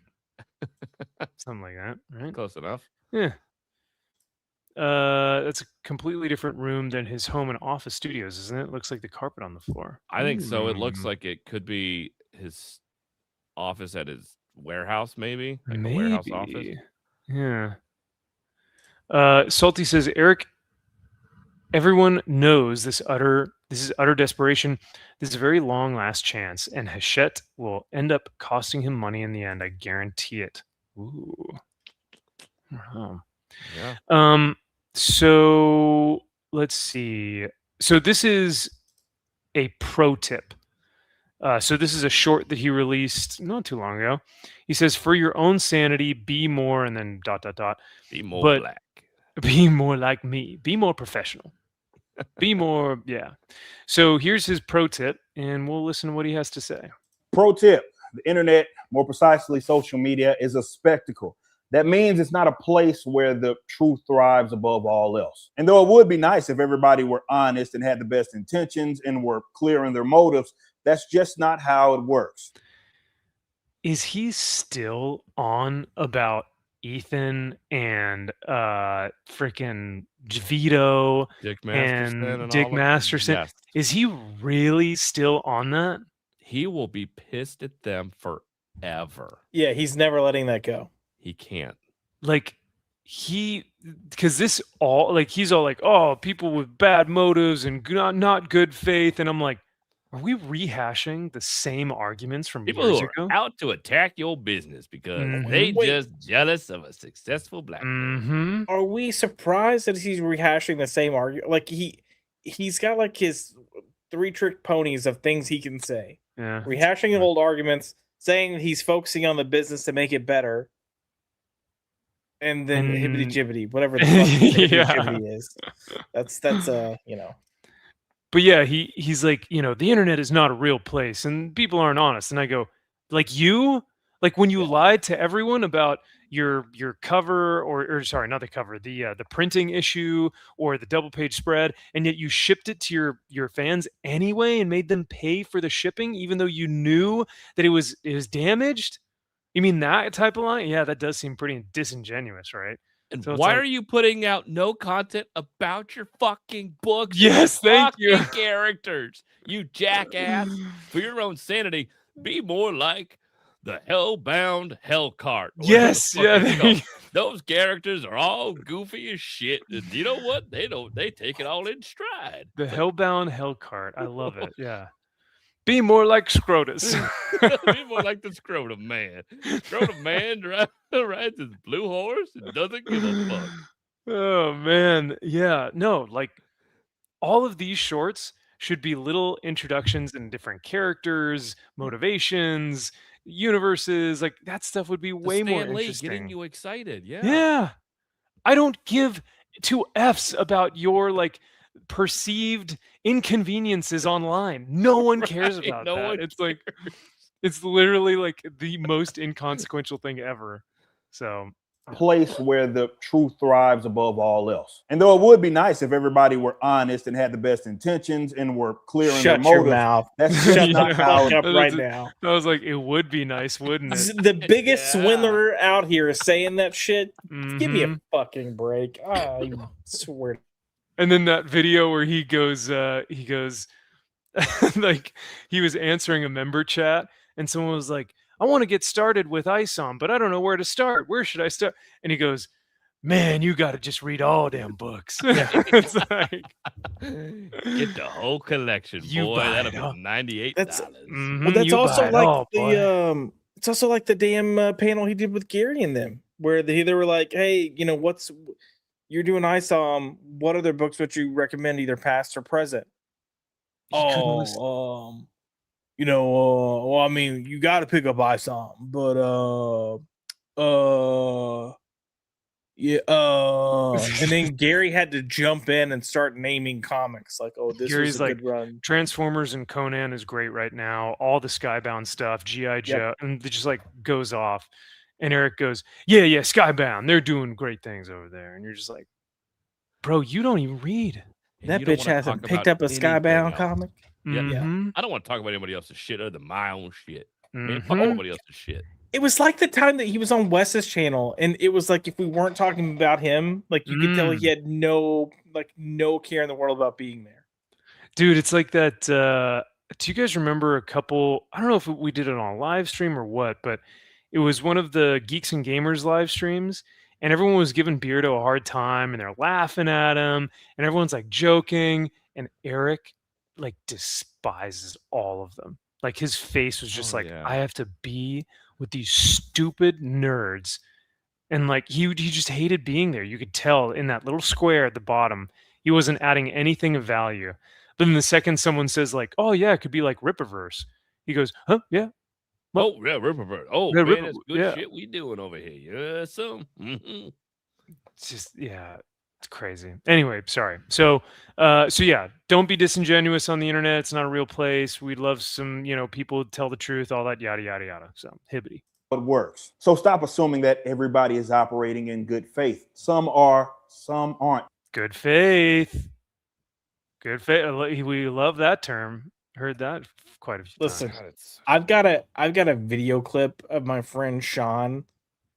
Something like that, right? Close enough. Yeah. That's a completely different room than his home and office studios, isn't it? Looks like the carpet on the floor. I think so. It looks like it could be his office at his warehouse, maybe. Like a warehouse office. Yeah. Salty says, Eric, everyone knows this is utter desperation. This is a very long last chance, and Hachette will end up costing him money in the end. I guarantee it. Ooh. Wow. Yeah. So let's see. So this is a pro tip. So this is a short that he released not too long ago. He says, for your own sanity, be more, and then ... Be more But- black. Be more like me. Be more professional. Be more, yeah. So here's his pro tip, and we'll listen to what he has to say. Pro tip: the internet, more precisely social media, is a spectacle. That means it's not a place where the truth thrives above all else. And though it would be nice if everybody were honest and had the best intentions and were clear in their motives, that's just not how it works. Is he still on about Ethan and freaking Vito Dick Masterson and Dick all of- Masterson? Yes. Is he really still on that? He will be pissed at them forever. Yeah, he's never letting that go. He can't. Like because this all like he's all like, oh, people with bad motives and not good faith, and I'm like, are we rehashing the same arguments from People years who ago? are out to attack your business because Mhm. they Wait. just jealous of a successful black man. Mm-hmm. Are we surprised that he's rehashing the same argument? Like he's got like his 3 trick ponies of things he can say. Yeah. Rehashing old arguments, saying that he's focusing on the business to make it better. And then And- hibbity jibbity, whatever the fuck hibbity Yeah. jibbity is. That's you know. But yeah, he's like, the internet is not a real place and people aren't honest. And I go, like when you lied to everyone about your cover, or sorry, not the cover, the printing issue or the double page spread, and yet you shipped it to your fans anyway and made them pay for the shipping even though you knew that it was damaged? You mean that type of line? Yeah, that does seem pretty disingenuous, right? And So it's why like, are you putting out no content about your fucking books? Yes, thank you. Fucking characters, you jackass. For your own sanity, be more like the Hellbound Hellcart. or whatever the Yes, fuck yeah, it's there called. you- Those characters are all goofy as shit. And you know what? They take it all in stride. the It's like, Hellbound Hellcart. I love it. Yeah. Be more like Scrotus. be more like the Scrotum Man. Scrotum Man rides his blue horse and doesn't give a fuck. Oh man, yeah. No, like all of these shorts should be little introductions and different characters, motivations, universes. Like that stuff would be The way more Stan Lee interesting. getting you excited. Yeah. Yeah. I don't give two F's about your like perceived inconveniences online. No one cares Right, about no that. one It's like it's literally like the most inconsequential thing ever. So place where the truth thrives above all else. And though it would be nice if everybody were honest and had the best intentions and were clear in their Shut your motives, mouth. that's just Shut not the how fuck up I was right just- now. I was like, it would be nice, wouldn't it? The biggest Yeah. swindler out here is saying that shit. Give me Mhm. a fucking break. I swear. And then that video where he goes, like he was answering a member chat, and someone was like, "I want to get started with ISOM, but I don't know where to start. Where should I start?" And he goes, "Man, you got to just read all damn books." It's like, Get the whole collection, You boy. buy That'll it all. be $98. That's- mhm, Well, that's you also buy it like all, boy. the it's also like the damn panel he did with Gary and them, where they were like, "Hey, you know what's you're doing ISOM? What other books would you recommend, either past or present?" He couldn't listen. Well, I mean, you got to pick up ISOM, but yeah, and then Gary had to jump in and start naming comics like, "Oh, this Gary's was a like, good run." Transformers and Conan is great right now. All the Skybound stuff, GI Joe, and it just like goes off. And Eric goes, "Yeah, Skybound, they're doing great things over there." And you're just like, "Bro, you don't even read." And That you don't bitch wanna hasn't talk picked about up a anything Skybound else. comic. Yeah. Mhm, I don't want to talk about anybody else's shit other than my own shit. I mean, fuck mhm. everybody else's shit. It was like the time that he was on Wes's channel, and it was like if we weren't talking about him, like you could tell he had no care in the world about being there. Dude, it's like that. Do you guys remember a couple? I don't know if we did it on a live stream or what, but it was one of the Geeks and Gamers live streams, and everyone was giving Beardo a hard time, and they're laughing at him, and everyone's like joking, and Eric like despises all of them. Like his face was just Oh, like, yeah. I have to be with these stupid nerds, and like he just hated being there. You could tell in that little square at the bottom, he wasn't adding anything of value. But then the second someone says like, "Oh yeah, it could be like Rippaverse," he goes, "Huh? Yeah." Oh, yeah, Ripperverse. Oh, Yeah, man, that's good yeah. shit we doing over here. Yeah, some. Mhm. It's just it's crazy. Anyway, sorry. So yeah, don't be disingenuous on the internet. It's not a real place. We'd love some, people to tell the truth, all that yada yada yada. So hibbity. What works. So stop assuming that everybody is operating in good faith. Some are, some aren't. Good faith. Good faith. We love that term. Heard that quite a few Listen, times. God, it's- I've got a video clip of my friend Sean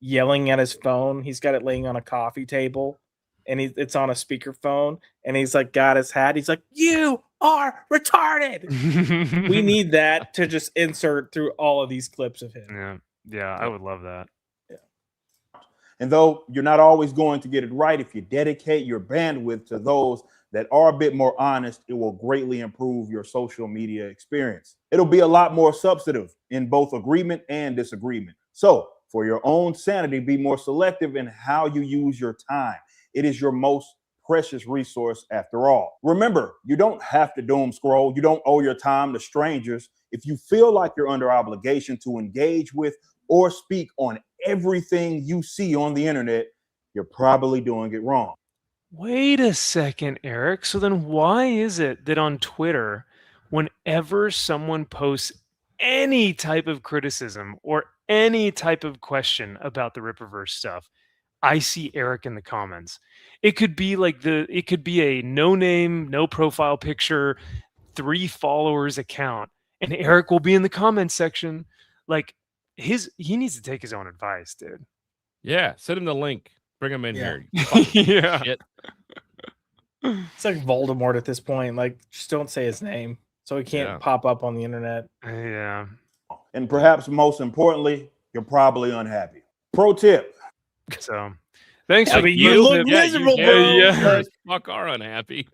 yelling at his phone. He's got it laying on a coffee table, and it's on a speakerphone, and he's like got his hat. He's like, "You are retarded." We need that to just insert through all of these clips of him. Yeah, I would love that. And though you're not always going to get it right, if you dedicate your bandwidth to those that are a bit more honest, it will greatly improve your social media experience. It'll be a lot more substantive in both agreement and disagreement. So, for your own sanity, be more selective in how you use your time. It is your most precious resource after all. Remember, you don't have to doom scroll. You don't owe your time to strangers. If you feel like you're under obligation to engage with or speak on everything you see on the internet, you're probably doing it wrong. Wait a second, Eric. So then why is it that on Twitter, whenever someone posts any type of criticism or any type of question about the Rippaverse stuff, I see Eric in the comments. It could be like it could be a no name, no profile picture, 3 followers account, and Eric will be in the comments section. Like he needs to take his own advice, dude. Yeah, send him the link. Bring him in here. Yeah. Shit. It's like Voldemort at this point. Like, just don't say his name so he can't pop up on the internet. Yeah. And perhaps most importantly, you're probably unhappy. Pro tip. So thanks I for mean, you look miserable, bro. Yeah. Fuck are unhappy.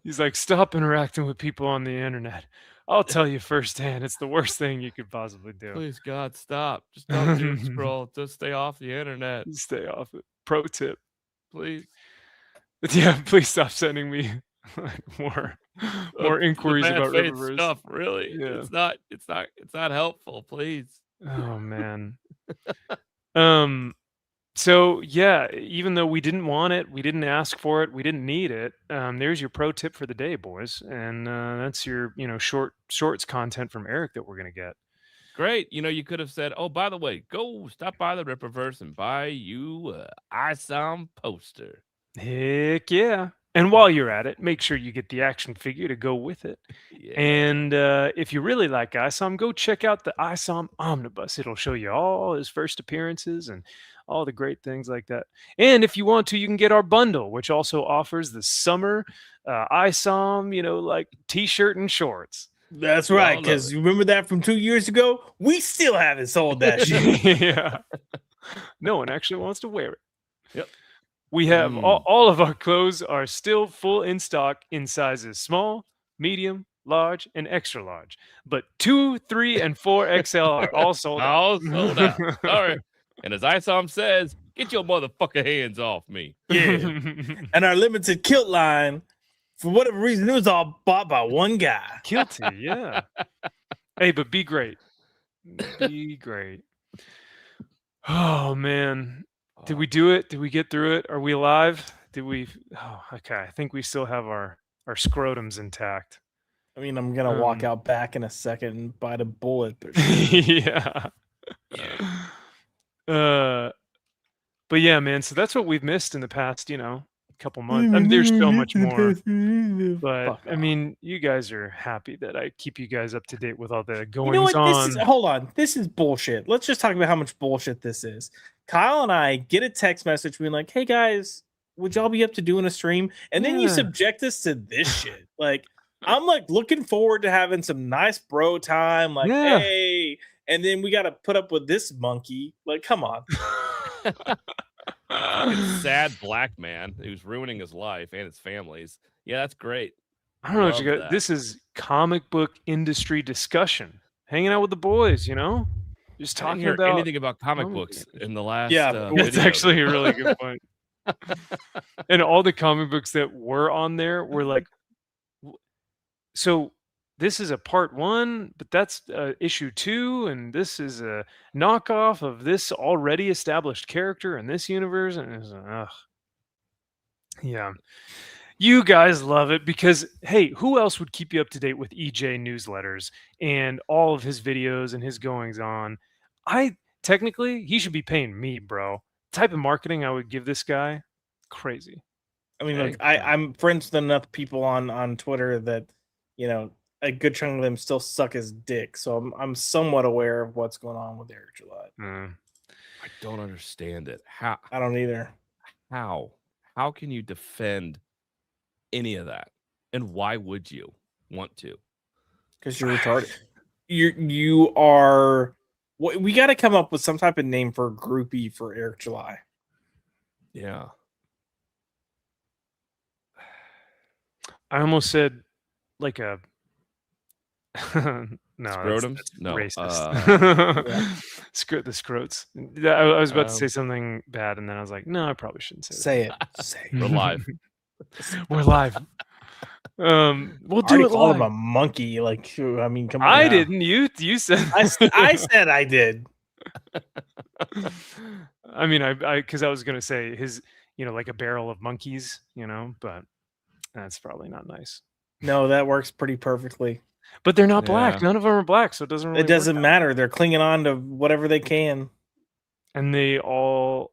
He's like, stop interacting with people on the internet. I'll tell you firsthand, it's the worst thing you could possibly do. Please, God, stop. Just don't doom scroll. Just stay off the internet. Stay off it. Pro tip. Please. Yeah, please stop sending me more inquiries about faith Rippaverse stuff. Really, Yeah. It's not helpful. Please. Oh man. So yeah, even though we didn't want it, we didn't ask for it, we didn't need it. There's your pro tip for the day, boys, and that's your shorts content from Eric that we're gonna get. Great. You could have said, "Oh, by the way, go stop by the Rippaverse and buy you a ISOM poster." Heck yeah! And while you're at it, make sure you get the action figure to go with it. Yeah. And if you really like ISOM, go check out the ISOM Omnibus. It'll show you all his first appearances and all the great things like that. And if you want to, you can get our bundle, which also offers the summer ISOM, like t-shirt and shorts. That's right, because you remember that from 2 years ago? We still haven't sold that shit. Yeah. No one actually wants to wear it. Yep. We have all of our clothes are still full in stock in sizes small, medium, large, and extra large. But 2, 3, and 4 XL are all sold out. All sold out. Sorry. And as ISOM says, get your motherfucking hands off me. Yeah. And our limited kilt line, for whatever reason, it was all bought by one guy. Guilty, yeah. Hey, but be great. Be great. Oh man. Did we do it? Did we get through it? Are we alive? Did we? Oh, okay. I think we still have our scrotums intact. I mean, I'm gonna walk out back in a second and bite a bullet. But Yeah. But yeah, man. So that's what we've missed in the past, couple months. I mean, there's so much more. But I mean, you guys are happy that I keep you guys up to date with all the goings on. Hold on. This is bullshit. Let's just talk about how much bullshit this is. Kyle and I get a text message being like, "Hey guys, would y'all be up to doing a stream?" And then you subject us to this shit. Like, I'm like looking forward to having some nice bro time. Like, hey, and then we got to put up with this monkey. Like, come on. Sad black man who's ruining his life and his family's. Yeah, that's great. I don't know what you got. This is comic book industry discussion. Hanging out with the boys, just talking about anything about comic books in the last. That's actually a really good point. And all the comic books that were on there were like, so this is a part 1, but that's issue 2, and this is a knockoff of this already established character in this universe, and it's yeah. You guys love it because, hey, who else would keep you up to date with EJ newsletters and all of his videos and his goings on? Technically, he should be paying me, bro. Type of marketing I would give this guy, crazy. I mean, look, I'm friends with enough people on Twitter that, a good chunk of them still suck his dick. So I'm somewhat aware of what's going on with Eric Gillette. I don't understand it. How? I don't either. How can you defend any of that? And why would you want to? Because you're retarded. You are. We got to come up with some type of name for a groupie for Eric July. Yeah. I almost said like a no, scrotums? that's racist. The scrotes. I was about to say something bad, and then I was like, no, I probably shouldn't say it. Say it. We're live. We're live. We'll do it call live. him a monkey. Like, I mean, come on. I didn't. You said. I said I did. I mean, because I was gonna say his, like a barrel of monkeys, but that's probably not nice. No, that works pretty perfectly. But they're not black. Yeah. None of them are black, so it doesn't really It doesn't work out. matter. They're clinging on to whatever they can. And they all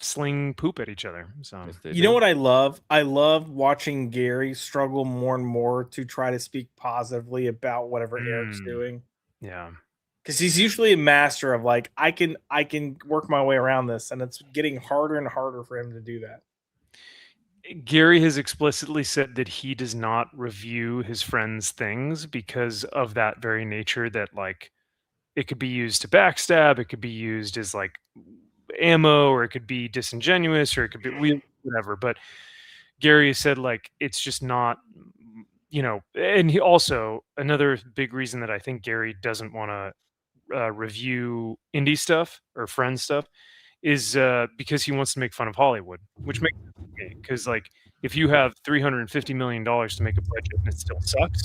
sling poop at each other. So Yes, they You know do. what I love? I love watching Gary struggle more and more to try to speak positively about whatever Eric's doing. yeah. Because he's usually a master of like, I can work my way around this, and it's getting harder and harder for him to do that. Gary has explicitly said that he does not review his friends' things because of that very nature, that like it could be used to backstab, it could be used as like ammo, or it could be disingenuous, or it could be whatever. But Gary has said like it's just not, and he also, another big reason that I think Gary doesn't want to review indie stuff or friend stuff is because he wants to make fun of Hollywood, which makes sense to me. Because like if you have $350 million to make a budget and it still sucks,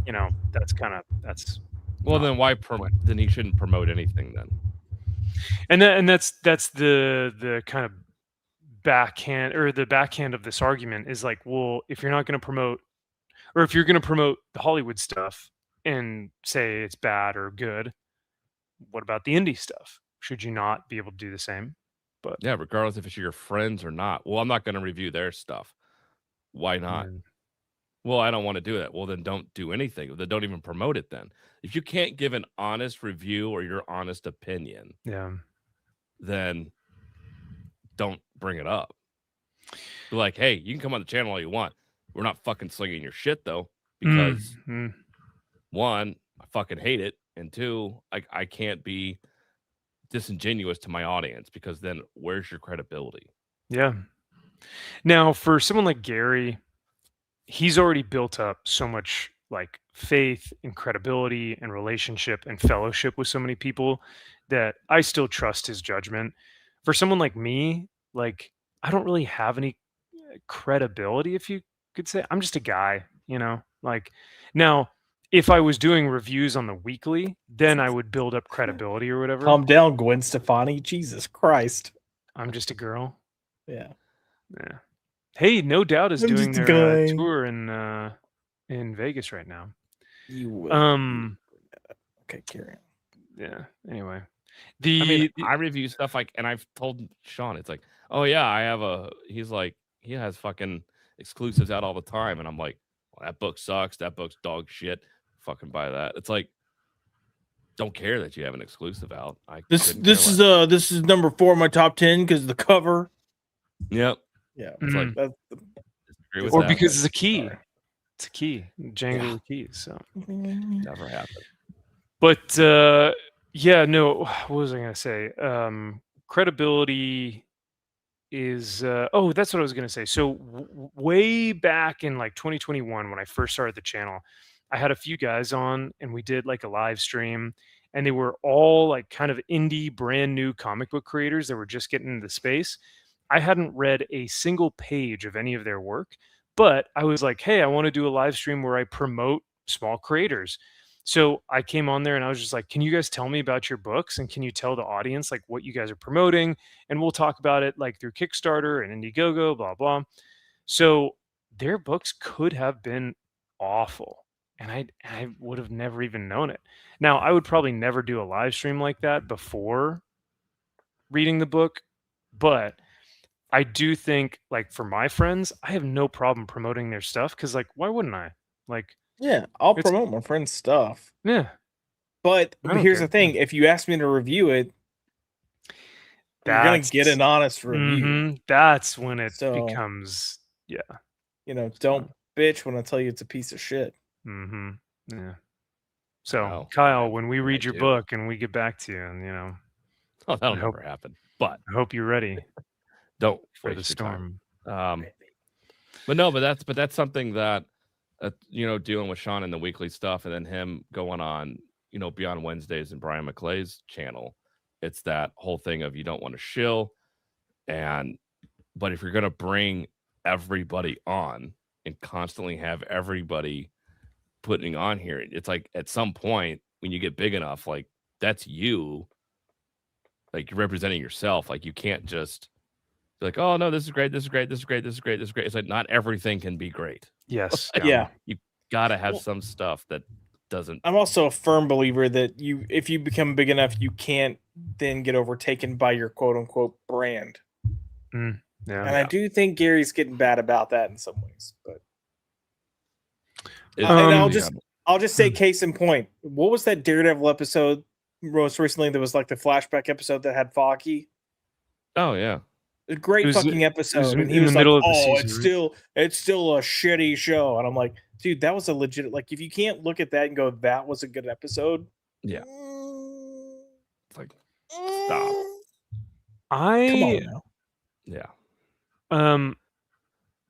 that's Well, not then why? the point. Then he shouldn't promote anything then. And that's the kind of backhand, or the backhand of this argument is like, well, if you're not going to promote, or if you're going to promote the Hollywood stuff and say it's bad or good, what about the indie stuff? Should you not be able to do the same? But Yeah, regardless if it's your friends or not. Well, I'm not going to review their stuff. Why not? Well, I don't want to do that. Well, then don't do anything. Then don't even promote it then. If you can't give an honest review or your honest opinion, yeah, then don't bring it up. Be like, hey, you can come on the channel all you want. We're not fucking slinging your shit though, because one, I fucking hate it, and two, I can't be disingenuous to my audience, because then where's your credibility? yeah. Now, for someone like Gary, he's already built up so much like faith and credibility and relationship and fellowship with so many people that I still trust his judgment. For someone like me, like I don't really have any credibility, if you could say. I'm just a guy, like now if I was doing reviews on the weekly, then I would build up credibility or whatever. Calm down, Gwen Stefani. Jesus Christ. I'm just a girl. Yeah. Hey, No Doubt is I'm doing just a their guy. tour in Vegas right now. You will. Okay, carry on. Yeah. Anyway, I review stuff like, and I've told Sean, it's like, oh yeah, he's like, he has fucking exclusives out all the time, and I'm like, well, that book sucks. That book's dog shit. Fucking buy that. It's like, don't care that you have an exclusive out. This is number 4 in my top 10 because the cover. Yep. Yeah. It's like, or that, because it's a key. It's a key. Jangle the keys. So never happened. But no. What was I gonna say? Credibility is. That's what I was gonna say. So way back in like 2021, when I first started the channel, I had a few guys on, and we did like a live stream, and they were all like kind of indie, brand new comic book creators that were just getting into the space. I hadn't read a single page of any of their work, but I was like, hey, I want to do a live stream where I promote small creators. So I came on there and I was just like, can you guys tell me about your books? And can you tell the audience like what you guys are promoting? And we'll talk about it like through Kickstarter and Indiegogo, blah, blah. So their books could have been awful, and I would have never even known it. Now, I would probably never do a live stream like that before reading the book, but I do think, like, for my friends, I have no problem promoting their stuff, because, like, why wouldn't I? Like, Yeah, I'll It's- promote my friend's stuff. yeah, But I don't here's care. the thing: if you ask me to review it, you're gonna That's- get an honest review. mhm, that's when it So- becomes, yeah. Don't bitch when I tell you it's a piece of shit. Mm-hmm. Yeah. So, Wow. Kyle, when we I read your do. book and we get back to you, and Oh, that'll I hope- never happen. But I hope you're ready don't for the waste your time. storm. But that's something that dealing with Sean and the weekly stuff, and then him going on Beyond Wednesdays and Brian McClay's channel. It's that whole thing of you don't want to shill, but if you're gonna bring everybody on and constantly have everybody putting on here, it's like at some point when you get big enough, like that's you, like you're representing yourself. Like you can't just be like, oh no, this is great, this is great, this is great, this is great, this is great. It's like not everything can be great. Yes. Yeah. gotta have Well- some stuff that doesn't. I'm also a firm believer that if you become big enough, you can't then get overtaken by your quote unquote brand. Yeah. And I do think Gary's getting bad about that in some ways. But It- and yeah. I'll just say case in point. What was that Daredevil episode most recently that was like the flashback episode that had Foggy? Oh yeah. A great It was- fucking it was episode. And he in the was like, middle of the "Oh, season, it's still a shitty show." And I'm like, dude, that was a legit, like, if you can't look at that and go, that was a good episode. Yeah. mm, It's like, stop. Come I on now. Yeah.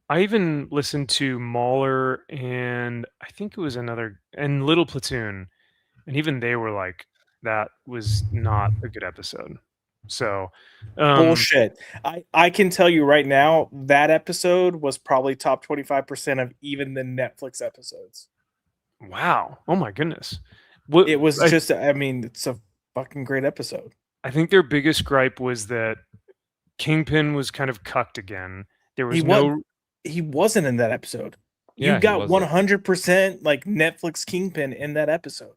I even listened to Mauler and I think it was another and Little Platoon, and even they were like, that was not a good episode. So Bullshit. I can tell you right now, that episode was probably top 25% of even the Netflix episodes. Wow. Oh my goodness. What It was I, just, I mean, it's a fucking great episode. I think their biggest gripe was that Kingpin was kind of cucked again. There was He wasn't in that episode. Yeah, You he got wasn't. 100% like Netflix Kingpin in that episode.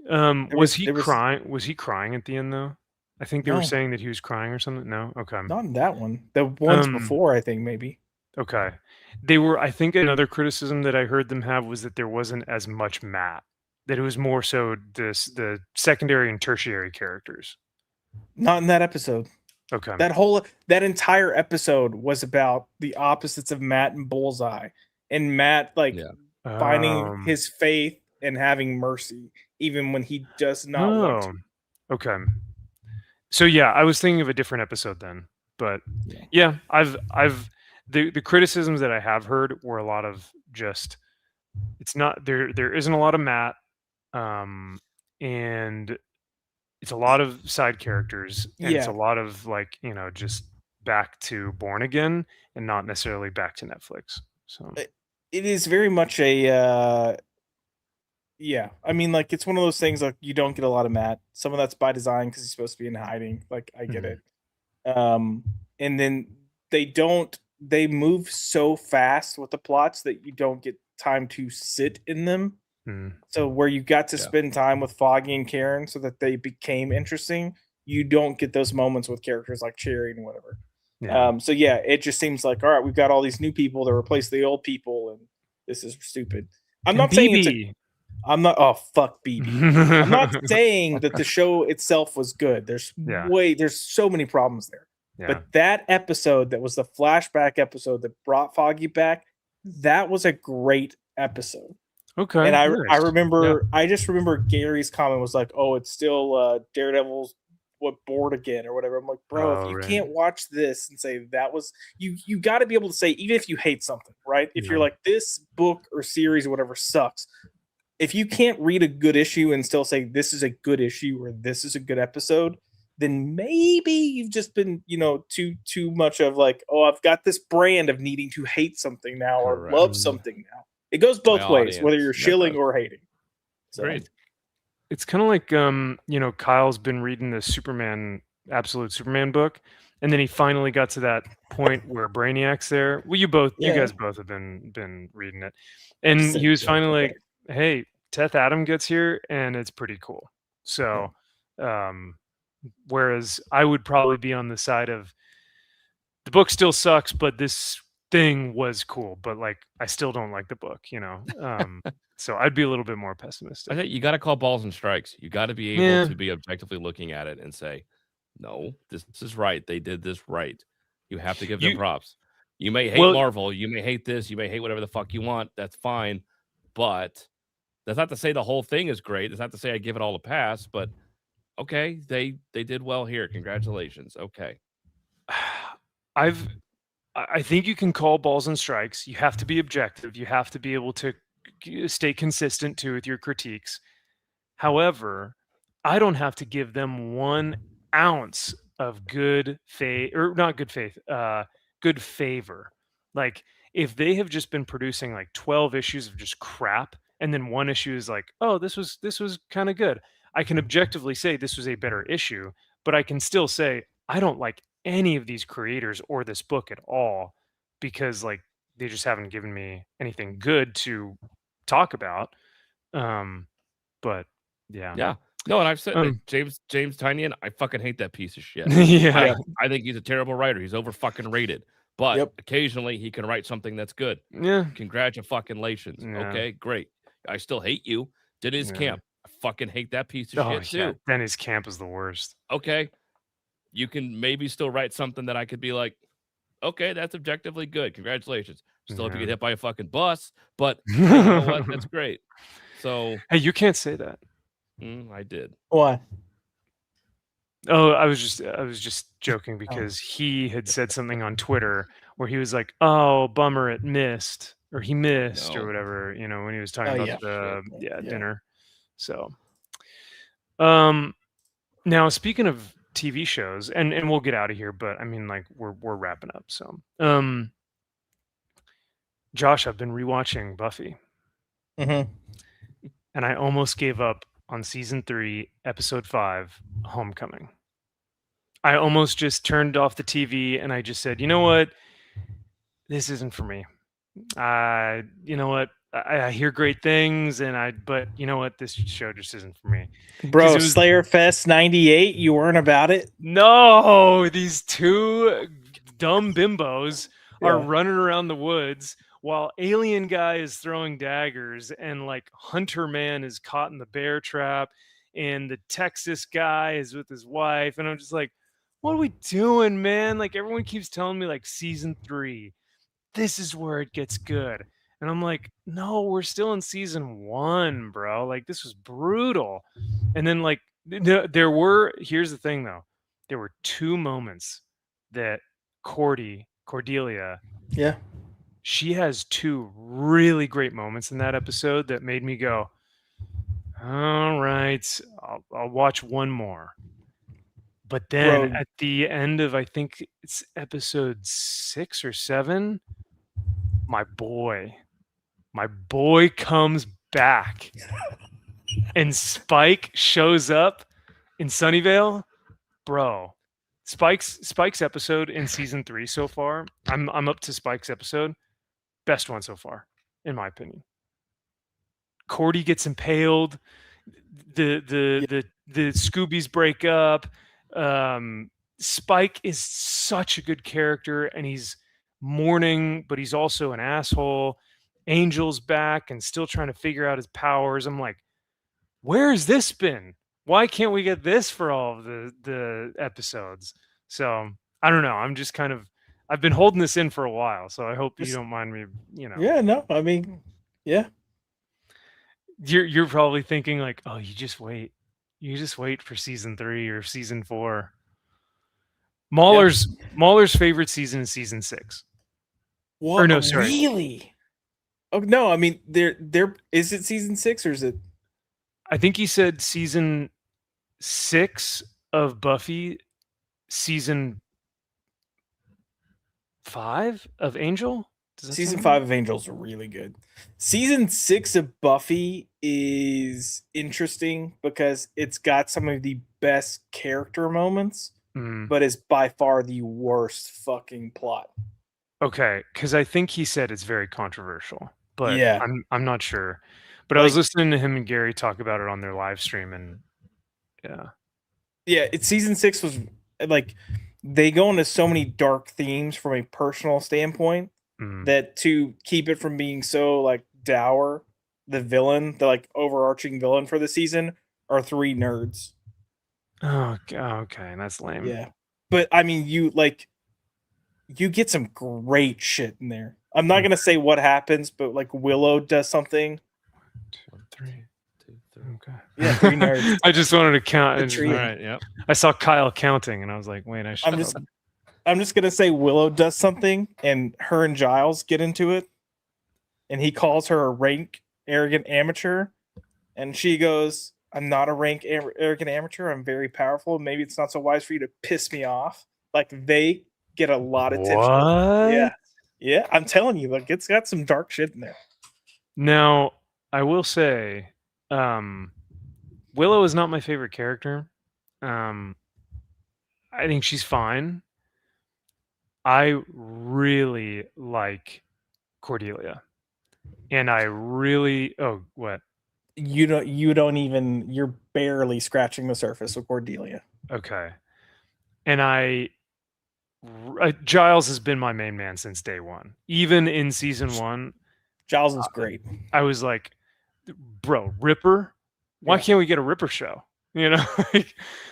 was he there was- crying? Was he crying at the end though? I think they were No. saying that he was crying or something. No? Okay. Not in that one. The ones Um, before, I think, maybe. Okay. They were, I think another criticism that I heard them have was that there wasn't as much Matt. That it was more so the secondary and tertiary characters. Not in that episode. Okay. That entire episode was about the opposites of Matt and Bullseye. And Matt finding Um, his faith and having mercy, even when he does not want to. Okay. So yeah, I was thinking of a different episode then. But Yeah. yeah, I've the criticisms that I have heard were a lot of just it's not there isn't a lot of Matt, and it's a lot of side characters, and it's a Yeah. lot of like, just back to Born Again and not necessarily back to Netflix. So It is very much a yeah. I mean, like, it's one of those things, like, you don't get a lot of Matt. Some of that's by design because he's supposed to be in hiding. Like, I get it. And then they move so fast with the plots that you don't get time to sit in them. So where you got to spend time with Foggy and Karen so that they became interesting, you don't get those moments with characters like Cherry and whatever. yeah. So yeah, it just seems like, all right, we've got all these new people to replace the old people, and this is stupid. I'm not saying BB. I'm not. Oh, fuck BB. I'm not saying that the show itself was good. There's Yeah. there's so many problems there. Yeah. But that episode that was the flashback episode that brought Foggy back, that was a great episode. Okay. And I nice. remember, I just remember Gary's comment was like, "Oh, it's still Daredevil's bored again or whatever." I'm like, bro, if you right. can't watch this and say that was you got to be able to say, even if you hate something, right? If you're Yeah. like, this book or series or whatever sucks, if you can't read a good issue and still say this is a good issue or this is a good episode, then maybe you've just been, too much of like, oh, I've got this brand of needing to hate something now or Correct. love something now. It goes both My ways, whether audience. you're That's shilling right. or hating. So, Great. It's kind of like Kyle's been reading the Absolute Superman book, and then he finally got to that point where Brainiac's there. Well, you Yeah. guys both have been reading it, and he was finally like, "Hey, Teth Adam gets here, and it's pretty cool." So, whereas I would probably be on the side of the book still sucks, but this thing was cool, but like I still don't like the book, so I'd be a little bit more I pessimistic. think you got to call balls and strikes. You got to be able Yeah. to be objectively looking at it and say, no, this is right. They did this right. You have to give them You- props. You may hate Well- Marvel. You may hate this. You may hate whatever the fuck you want. That's fine. But that's not to say the whole thing is great. It's not to say I give it all a pass. But okay, they did well here. Congratulations. Okay. I think you can call balls and strikes. You have to be objective. You have to be able to stay consistent too with your critiques. However, I don't have to give them 1 ounce of good faith, or not good faith, good favor. Like if they have just been producing like 12 issues of just crap, and then 1 issue is like, oh, this was kind of good. I can objectively say this was a better issue, but I can still say I don't like any of these creators or this book at all because like they just haven't given me anything good to talk about. But yeah. Yeah. No, and I've said Um, James Tynion, I fucking hate that piece of shit. yeah. I think he's a terrible writer. He's over fucking rated. But Yep. occasionally he can write something that's good. Yeah. Congratulations. Yeah. Okay, great. I still hate you. Dennis Yeah. Camp. I fucking hate that piece of shit too. Yeah. Dennis Camp is the worst. Okay. You can maybe still write something that I could be like, okay, that's objectively good. Congratulations. Still if you get hit by a fucking bus, but hey, you know what? That's great. So Hey, you can't say that. I did. Why? Oh, I was just joking because he had said something on Twitter where he was like, "Oh, bummer, it missed," or he missed, or No. whatever. You know, when he was talking Oh, about the Yeah. dinner. So, now speaking of TV shows, and we'll get out of here, but I mean, like we're wrapping up. So, Josh, I've been rewatching Buffy, Mm-hmm. and I almost gave up on season 3, episode 5, Homecoming. I almost just turned off the TV and I just said, you know what? This isn't for me. You know what? I hear great things but you know what? This show just isn't for me. Bro, it was- Slayer Fest 98, you weren't about it? No, these two dumb bimbos are Yeah. running around the woods while alien guy is throwing daggers and like Hunter Man is caught in the bear trap and the Texas guy is with his wife. And I'm just like, what are we doing, man? Like everyone keeps telling me like season 3, this is where it gets good. And I'm like, no, we're still in season 1, bro. Like this was brutal. And then like here's the thing though. There were 2 moments that Cordelia, Yeah. she has 2 really great moments in that episode that made me go, all right, I'll watch one more. But then Bro. at the end of, I think it's episode 6 or 7, my boy comes back and Spike shows up in Sunnyvale. Bro, Spike's episode in season 3 so far. I'm up to Spike's episode. Best one so far, in my opinion. Cordy gets impaled. The Scoobies break up. Spike is such a good character, and he's mourning, but he's also an asshole. Angel's back and still trying to figure out his powers. I'm like, where has this been? Why can't we get this for all of the episodes? So I don't know. I'm just I've been holding this in for a while, so I hope you don't mind me, Yeah, no, I mean, yeah. You're probably thinking like, oh, you just wait for season 3 or season 4. Mahler's favorite season is season 6. What? Or no, sorry. Really? Oh no, I mean, there is it season 6 or is it? I think he said season 6 of Buffy, season 5 of Angel. Season 5 of Angel's really good. Season 6 of Buffy is interesting because it's got some of the best character moments, but is by far the worst fucking plot. Okay, because I think he said it's very controversial, but Yeah. I'm not sure. But I was listening to him and Gary talk about it on their live stream, and it's season 6 was like they go into so many dark themes from a personal standpoint that to keep it from being so like dour, the like overarching villain for the season are 3 nerds. Oh, okay, that's lame. Yeah, but I mean, you get some great shit in there. I'm not gonna say what happens, but like Willow does something. 1, 2, 3. Okay. Yeah, 3 nerds. I just wanted to count. All right, yep. I saw Kyle counting, and I was like, wait, I'm just gonna say Willow does something, and her and Giles get into it, and he calls her a rank arrogant amateur, and she goes, "I'm not a rank arrogant amateur. I'm very powerful. Maybe it's not so wise for you to piss me off." Like they get a lot of tension. What? Yeah. I'm telling you, like it's got some dark shit in there. Now, I will say, Willow is not my favorite character. I think she's fine. I really like Cordelia. and I really what? You're barely scratching the surface of Cordelia. Okay. And Giles has been my main man since day one. Even in season 1, Giles is great. I was like, bro, Ripper? Why Yeah. can't we get a Ripper show? You know?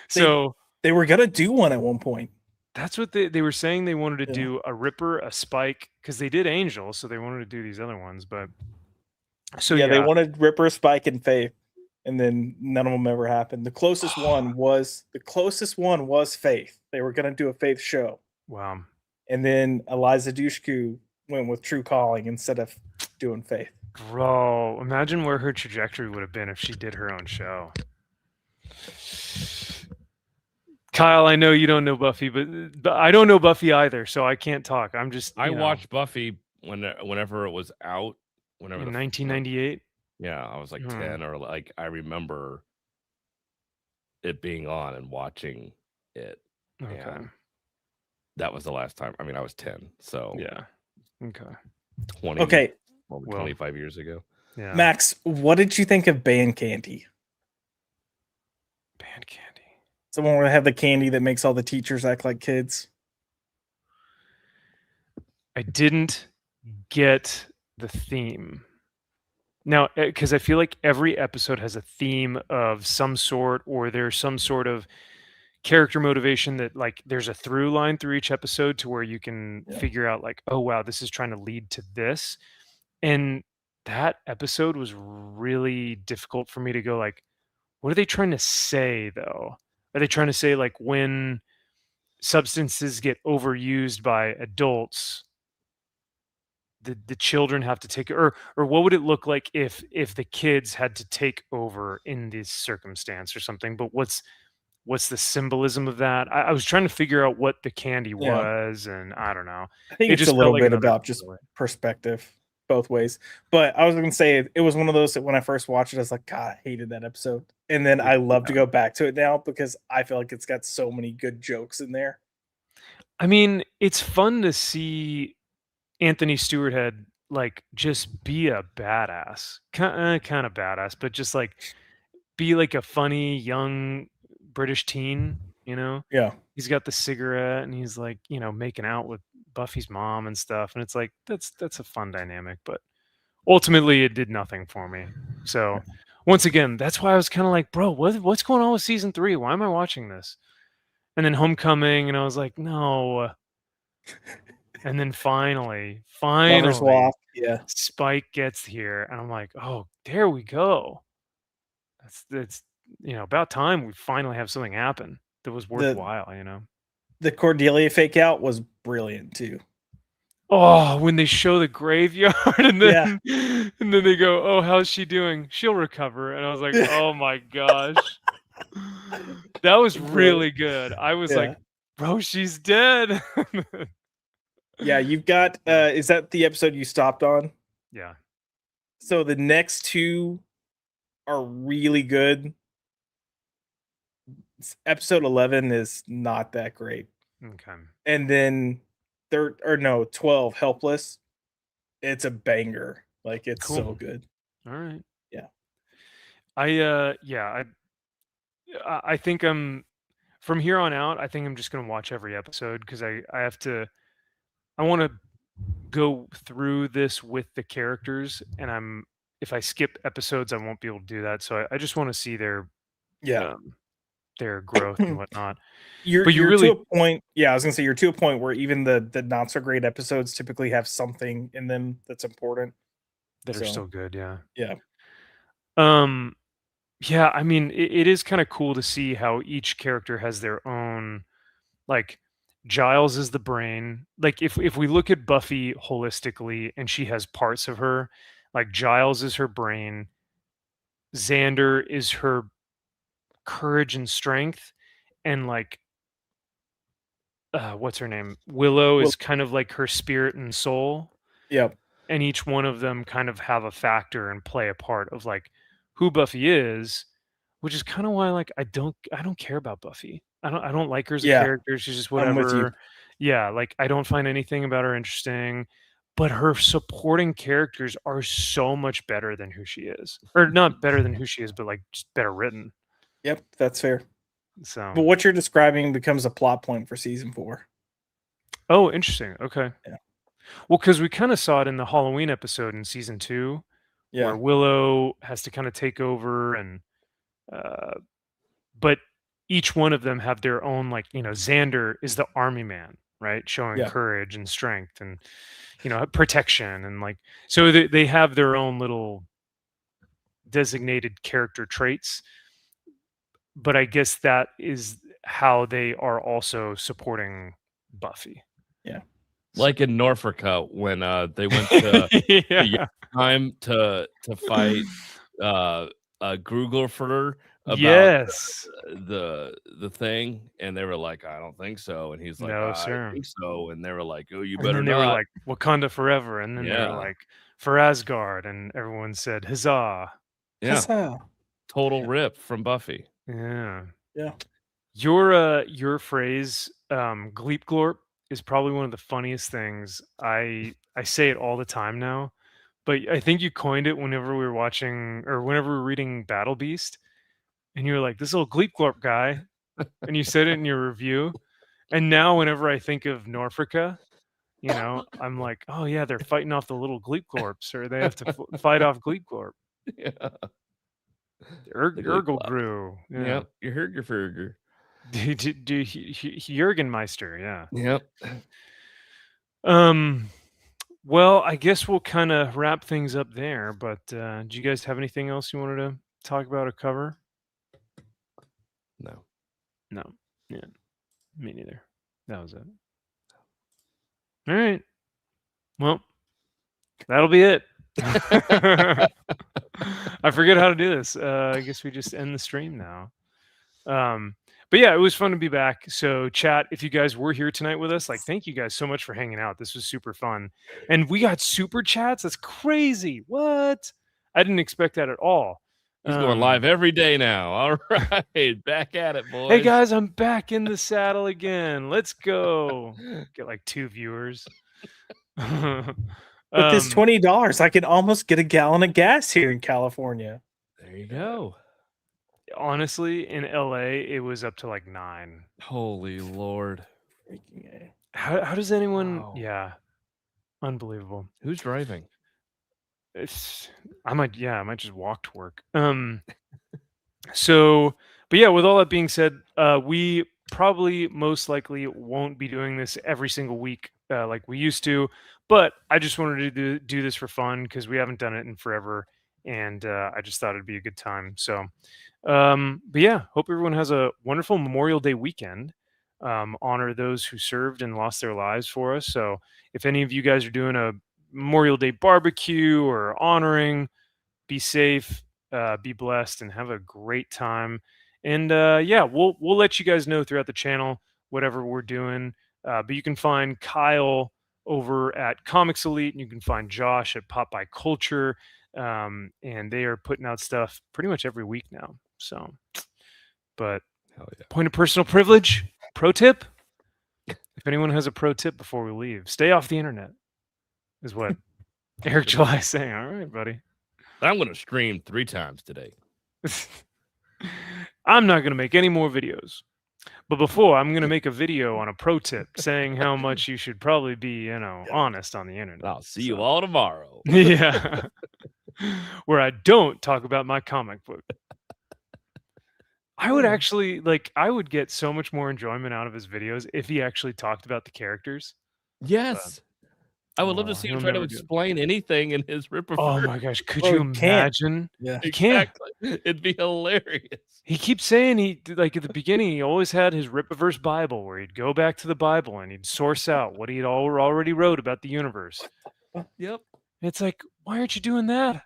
So They were gonna do one at one point. that's what they were saying. They wanted to Yeah. do a Ripper, a Spike, because they did Angel, so they wanted to do these other ones. But so They wanted Ripper, Spike, and Faith, and then none of them ever happened. The closest one was Faith. They were gonna do a Faith show, wow. and then Eliza Dushku went with True Calling instead of doing Faith. Bro, imagine where her trajectory would have been if she did her own show. Kyle, I know you don't know Buffy, but I don't know Buffy either, so I can't talk. I'm just I watched Buffy whenever it was out. Whenever in 1998. Yeah, I was like 10, or like I remember it being on and watching it. Okay. And that was the last time. I mean, I was 10, so Yeah. Okay. 20. Okay, Over 25 years ago. Yeah. Max, what did you think of Band Candy? Band Candy. Someone would have the candy that makes all the teachers act like kids. I didn't get the theme. Now, because I feel like every episode has a theme of some sort, or there's some sort of character motivation that, like, there's a through line through each episode to where you can figure out, like, oh, wow, this is trying to lead to this. And that episode was really difficult for me to go, like, what are they trying to say, though? Are they trying to say, like, when substances get overused by adults, the children have to take, or what would it look like if the kids had to take over in this circumstance or something? But what's the symbolism of that? I was trying to figure out what the candy was, and I don't know. I think It it's just a felt little like bit another about just story. perspective both ways. But I was going to say it was one of those that when I first watched it, I was like, God, I hated that episode. And then I love to go back to it now because I feel like it's got so many good jokes in there. I mean, it's fun to see Anthony Stewart Head, like, just be a badass, kind of badass, but just like be like a funny young British teen, you know? Yeah. He's got the cigarette and he's like, making out with Buffy's mom and stuff. And it's like, that's a fun dynamic, but ultimately it did nothing for me. So once again, that's why I was kind of like, bro, what's going on with season 3? Why am I watching this? And then Homecoming, and I was like, no. And then finally, Lover's Walk. Yeah. Spike gets here, and I'm like, oh, there we go. That's about time we finally have something happen that was worthwhile. The Cordelia fake out was brilliant too. Oh, when they show the graveyard and then they go, oh, how's she doing? She'll recover. And I was like, oh my gosh. That was really good. I was like, bro, she's dead. Yeah, you've got is that the episode you stopped on? Yeah. So the next two are really good. Episode 11 is not that great. Okay. And then 12, Helpless. It's a banger. Like, it's so good. All right. Yeah. I think from here on out, I think I'm just going to watch every episode because I want to go through this with the characters, and if I skip episodes, I won't be able to do that. So I just want to see their growth and whatnot. You're really to a point. Yeah, I was gonna say you're to a point where even the not so great episodes typically have something in them that's important. That are still good. Yeah. Yeah. Yeah. I mean, it is kind of cool to see how each character has their own, like, Giles is the brain. Like, if we look at Buffy holistically, and she has parts of her, like Giles is her brain, Xander is her courage and strength, and like what's her name? Willow is kind of like her spirit and soul. Yep. And each one of them kind of have a factor and play a part of like who Buffy is, which is kind of why, like, I don't care about Buffy. I don't like her as a character. She's just whatever. Yeah, like, I don't find anything about her interesting. but her supporting characters are so much better than who she is, or not better than who she is, but like just better written. Yep, that's fair. So, But what you're describing becomes a plot point for season 4. oh, interesting. Okay. Yeah. Well, because we kind of saw it in the Halloween episode in season 2, Yeah. where Willow has to kind of take over, and but each one of them have their own, like, Xander is the army man, right? Showing Yeah. courage and strength and, protection, and like, so they have their own little designated character traits. But I guess that is how they are also supporting Buffy. Yeah. Like in Norfolk, when they went to Yeah. time to fight Grugelfer about Yes. the thing, and they were like, I don't think so, and he's like, No, I sir. think so, and they were like, oh, you And better then they not. were like, Wakanda forever. And then they Yeah. were like, for Asgard. And everyone said, huzzah. Yeah, Huzzah. total rip from Buffy. Yeah. Yeah. Your phrase, Gleep Glorp, is probably one of the funniest things. I say it all the time now, but I think you coined it whenever we were watching, or whenever we were reading Battle Beast, and you were like, this little Gleep Glorp guy, and you said it in your review. And now whenever I think of Norfolka, I'm like, oh yeah, they're fighting off the little Gleep Glorps, or they have to fight off Gleep Glorp. Yeah. Urgle grew. Yeah. Yep. You heard your Ferger. Jürgenmeister, yeah. Yep. Well, I guess we'll kind of wrap things up there, but do you guys have anything else you wanted to talk about or cover? No. Yeah, me neither. That was it. All right. Well, that'll be it. I forget how to do this. I guess we just end the stream now. But yeah, it was fun to be back. So chat, if you guys were here tonight with us, like, thank you guys so much for hanging out. This was super fun. And we got super chats. That's crazy. What? I didn't expect that at all. He's going live every day now. All right. Back at it, boys. Hey guys, I'm back in the saddle again. Let's go. Get like 2 viewers. With this $20, I can almost get a gallon of gas here in California. There you go. Honestly, in LA, it was up to like 9. Holy Lord. Freaking A. How does anyone? Wow. Yeah, unbelievable. Who's driving? I might just walk to work. So, but yeah, with all that being said, we probably most likely won't be doing this every single week like we used to, but I just wanted to do this for fun because we haven't done it in forever, and I just thought it'd be a good time. So, but yeah, hope everyone has a wonderful Memorial Day weekend. Honor those who served and lost their lives for us. So if any of you guys are doing a Memorial Day barbecue or honoring, be safe, be blessed, and have a great time. And yeah, we'll let you guys know throughout the channel whatever we're doing. But you can find Kyle over at Comics Elite, and you can find Josh at Pop by Culture, and they are putting out stuff pretty much every week now. So, but Hell yeah. Point of personal privilege, pro tip. If anyone has a pro tip before we leave, stay off the internet. Is what Eric July is saying. All right, buddy. I'm going to stream 3 times today. I'm not going to make any more videos. But before, I'm going to make a video on a pro tip saying how much you should probably be, honest on the internet. I'll see you all tomorrow. Yeah. Where I don't talk about my comic book. I would actually, I would get so much more enjoyment out of his videos if he actually talked about the characters. Yes. I would love to see him try to explain anything in his Ripper. Oh my gosh, could you imagine? Yeah, he can't. It'd be hilarious. He keeps saying at the beginning, he always had his Rippaverse Bible where he'd go back to the Bible and he'd source out what he'd already wrote about the universe. Yep. It's like, why aren't you doing that?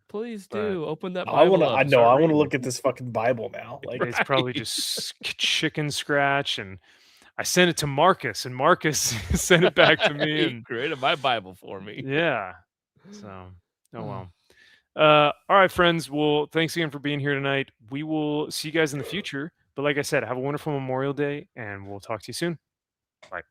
Please do open that. I Bible want to look at this fucking Bible now. Like, it's probably just chicken scratch, and I sent it to Marcus, and Marcus sent it back to me. He created my Bible for me. Yeah. So, oh well. All right, friends. Well, thanks again for being here tonight. We will see you guys in the future. But like I said, have a wonderful Memorial Day, and we'll talk to you soon. Bye.